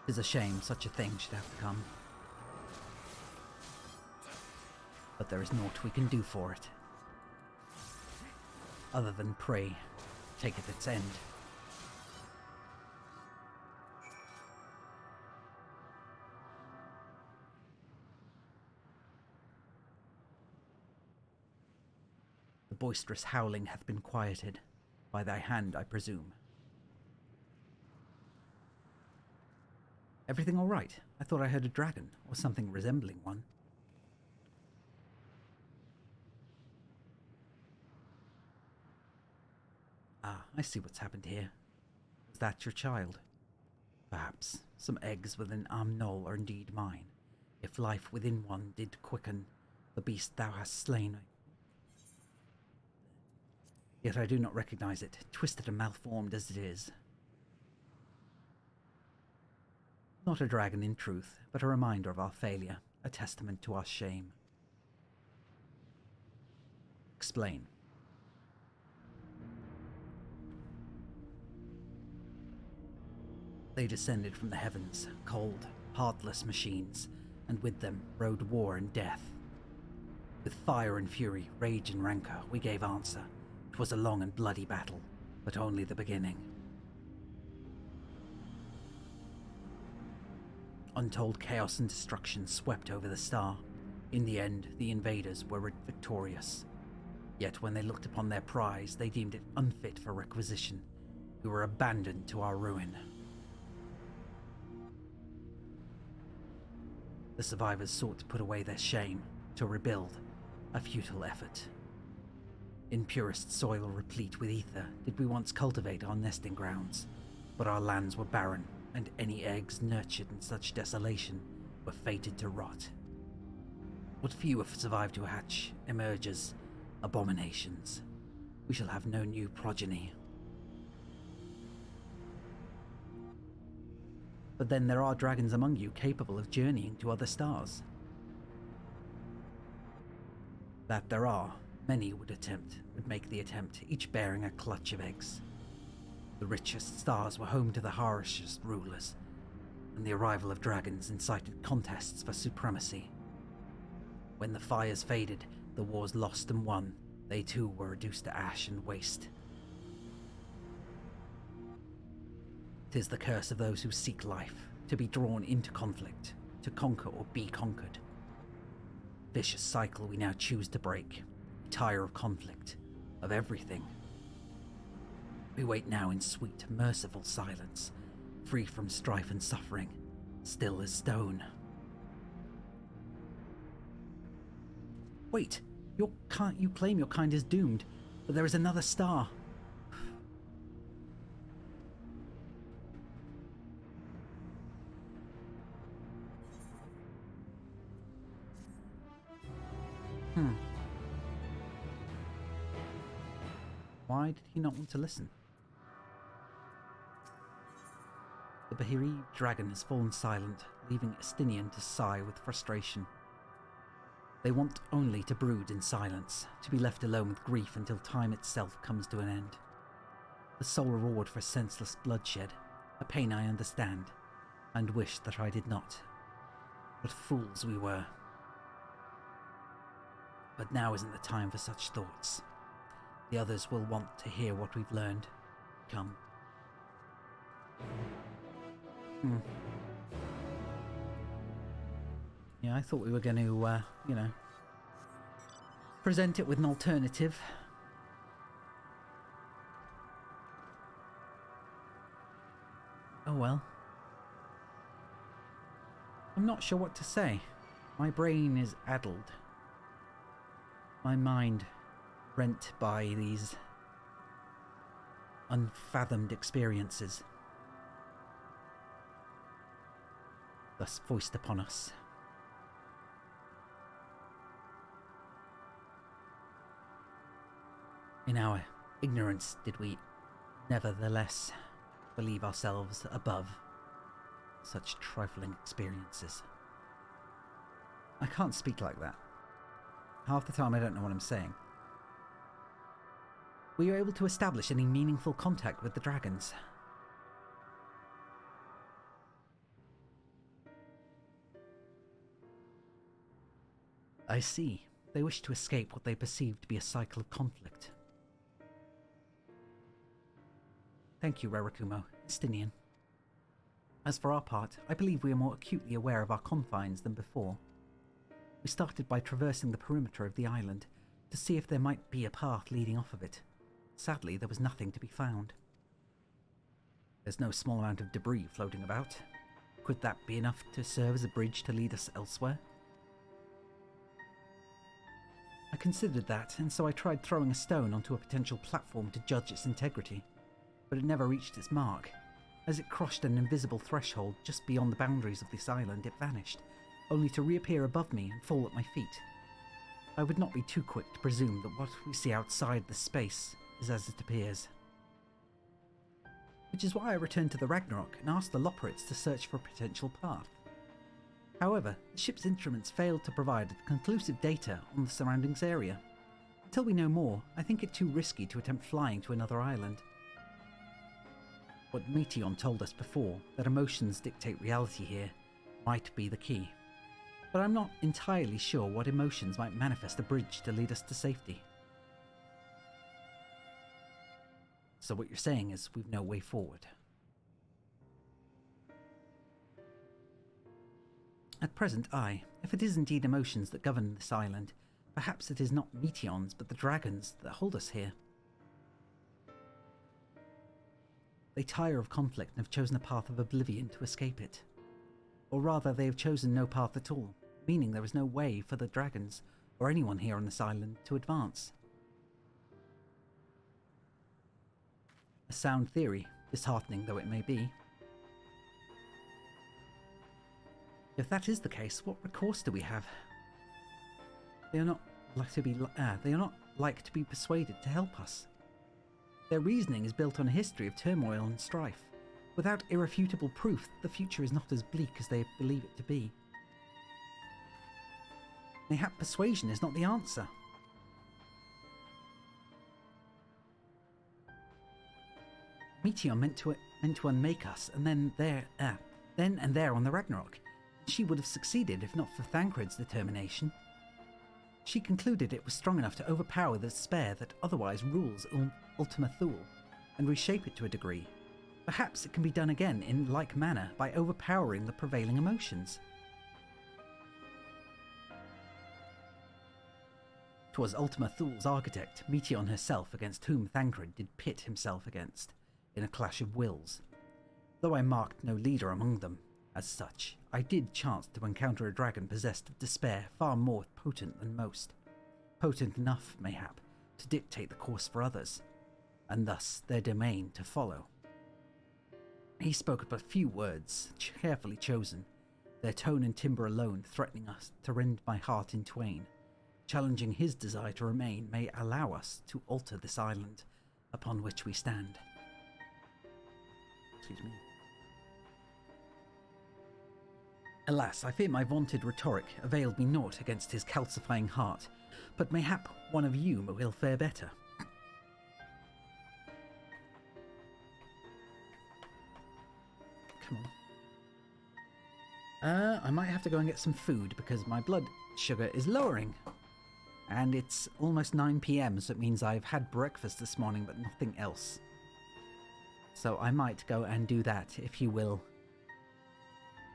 'Tis a shame such a thing should have to come. But there is naught we can do for it, other than pray taketh its end. The boisterous howling hath been quieted, by thy hand, I presume. Everything all right? I thought I heard a dragon, or something resembling one. Ah, I see what's happened here. Was that your child? Perhaps some eggs within Amnol are indeed mine. If life within one did quicken the beast thou hast slain. Yet I do not recognize it, twisted and malformed as it is. Not a dragon in truth, but a reminder of our failure, a testament to our shame. Explain. They descended from the heavens, cold, heartless machines, and with them rode war and death. With fire and fury, rage and rancor, we gave answer. 'Twas a long and bloody battle, but only the beginning. Untold chaos and destruction swept over the star. In the end, the invaders were victorious. Yet when they looked upon their prize, they deemed it unfit for requisition. We were abandoned to our ruin. The survivors sought to put away their shame, to rebuild, a futile effort. In purest soil replete with ether did we once cultivate our nesting grounds, but our lands were barren, and any eggs nurtured in such desolation were fated to rot. What few have survived to hatch emerge as abominations. We shall have no new progeny. But then there are dragons among you capable of journeying to other stars. That there are, many would make the attempt, each bearing a clutch of eggs. The richest stars were home to the harshest rulers, and the arrival of dragons incited contests for supremacy. When the fires faded, the wars lost and won, they too were reduced to ash and waste. 'Tis the curse of those who seek life, to be drawn into conflict, to conquer or be conquered. Vicious cycle we now choose to break. We tire of conflict, of everything. We wait now in sweet, merciful silence, free from strife and suffering, still as stone. Wait, you claim your kind is doomed, but there is another star. Why did he not want to listen? The bereaved dragon has fallen silent, leaving Estinian to sigh with frustration. They want only to brood in silence, to be left alone with grief until time itself comes to an end. The sole reward for senseless bloodshed, a pain I understand, and wish that I did not. What fools we were. But now isn't the time for such thoughts. The others will want to hear what we've learned. Come. Yeah, I thought we were going to, present it with an alternative. Oh well. I'm not sure what to say. My brain is addled. My mind rent by these unfathomed experiences thus foist upon us. In our ignorance did we nevertheless believe ourselves above such trifling experiences. I can't speak like that. Half the time I don't know what I'm saying. Were you able to establish any meaningful contact with the dragons? I see. They wish to escape what they perceive to be a cycle of conflict. Thank you, Rarakumo. Estinian. As for our part, I believe we are more acutely aware of our confines than before. We started by traversing the perimeter of the island to see if there might be a path leading off of it. Sadly, there was nothing to be found. There's no small amount of debris floating about. Could that be enough to serve as a bridge to lead us elsewhere? I considered that, and so I tried throwing a stone onto a potential platform to judge its integrity, but it never reached its mark. As it crossed an invisible threshold just beyond the boundaries of this island, it vanished, only to reappear above me and fall at my feet. I would not be too quick to presume that what we see outside this space is as it appears. Which is why I returned to the Ragnarok and asked the Loporrits to search for a potential path. However, the ship's instruments failed to provide conclusive data on the surroundings area. Until we know more, I think it too risky to attempt flying to another island. What Meteon told us before, that emotions dictate reality here, might be the key. But I'm not entirely sure what emotions might manifest a bridge to lead us to safety. So what you're saying is we've no way forward. At present, if it is indeed emotions that govern this island, perhaps it is not Meteons but the dragons that hold us here. They tire of conflict and have chosen a path of oblivion to escape it. Or rather, they have chosen no path at all, meaning there is no way for the dragons, or anyone here on this island, to advance. A sound theory, disheartening though it may be. If that is the case, what recourse do we have? They are not like to be persuaded to help us. Their reasoning is built on a history of turmoil and strife. Without irrefutable proof, the future is not as bleak as they believe it to be. Mayhap persuasion is not the answer. Meteor meant to unmake us, and then and there on the Ragnarok. She would have succeeded if not for Thancred's determination. She concluded it was strong enough to overpower the despair that otherwise rules Ultima Thule, and reshape it to a degree. Perhaps it can be done again in like manner by overpowering the prevailing emotions. 'Twas Ultima Thule's architect, Meteon herself, against whom Thancred did pit himself against, in a clash of wills. Though I marked no leader among them, as such, I did chance to encounter a dragon possessed of despair far more potent than most. Potent enough, mayhap, to dictate the course for others, and thus their domain to follow. He spoke but few words, carefully chosen, their tone and timbre alone threatening us to rend my heart in twain. Challenging his desire to remain may allow us to alter this island upon which we stand. Excuse me. Alas, I fear my vaunted rhetoric availed me naught against his calcifying heart, but mayhap one of you will fare better. Come on. I might have to go and get some food because my blood sugar is lowering. And it's almost 9 PM, so it means I've had breakfast this morning but nothing else. So I might go and do that, if you will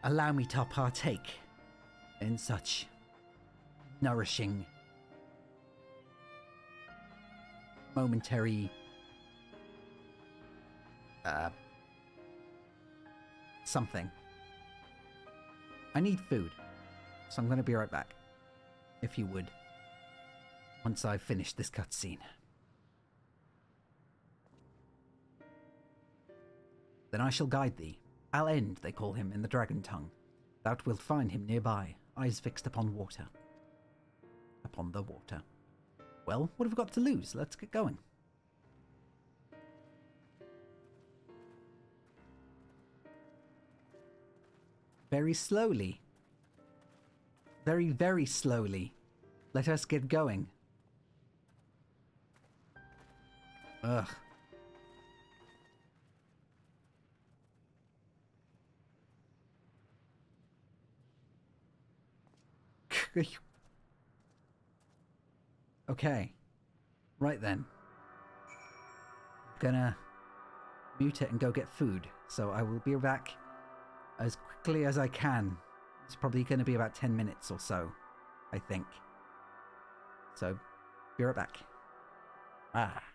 allow me to partake in such nourishing, momentary something. I need food, so I'm going to be right back, if you would, once I've finished this cutscene. Then I shall guide thee. Al-End, they call him in the dragon tongue. Thou wilt find him nearby, eyes fixed upon water. Upon the water. Well, what have we got to lose? Let's get going. very slowly. Very, very slowly. Let us get going. Ugh. Okay. Right then. Gonna mute it and go get food. So I will be back as quickly as I can. It's probably going to be about 10 minutes or so, I think. So, be right back. Ah.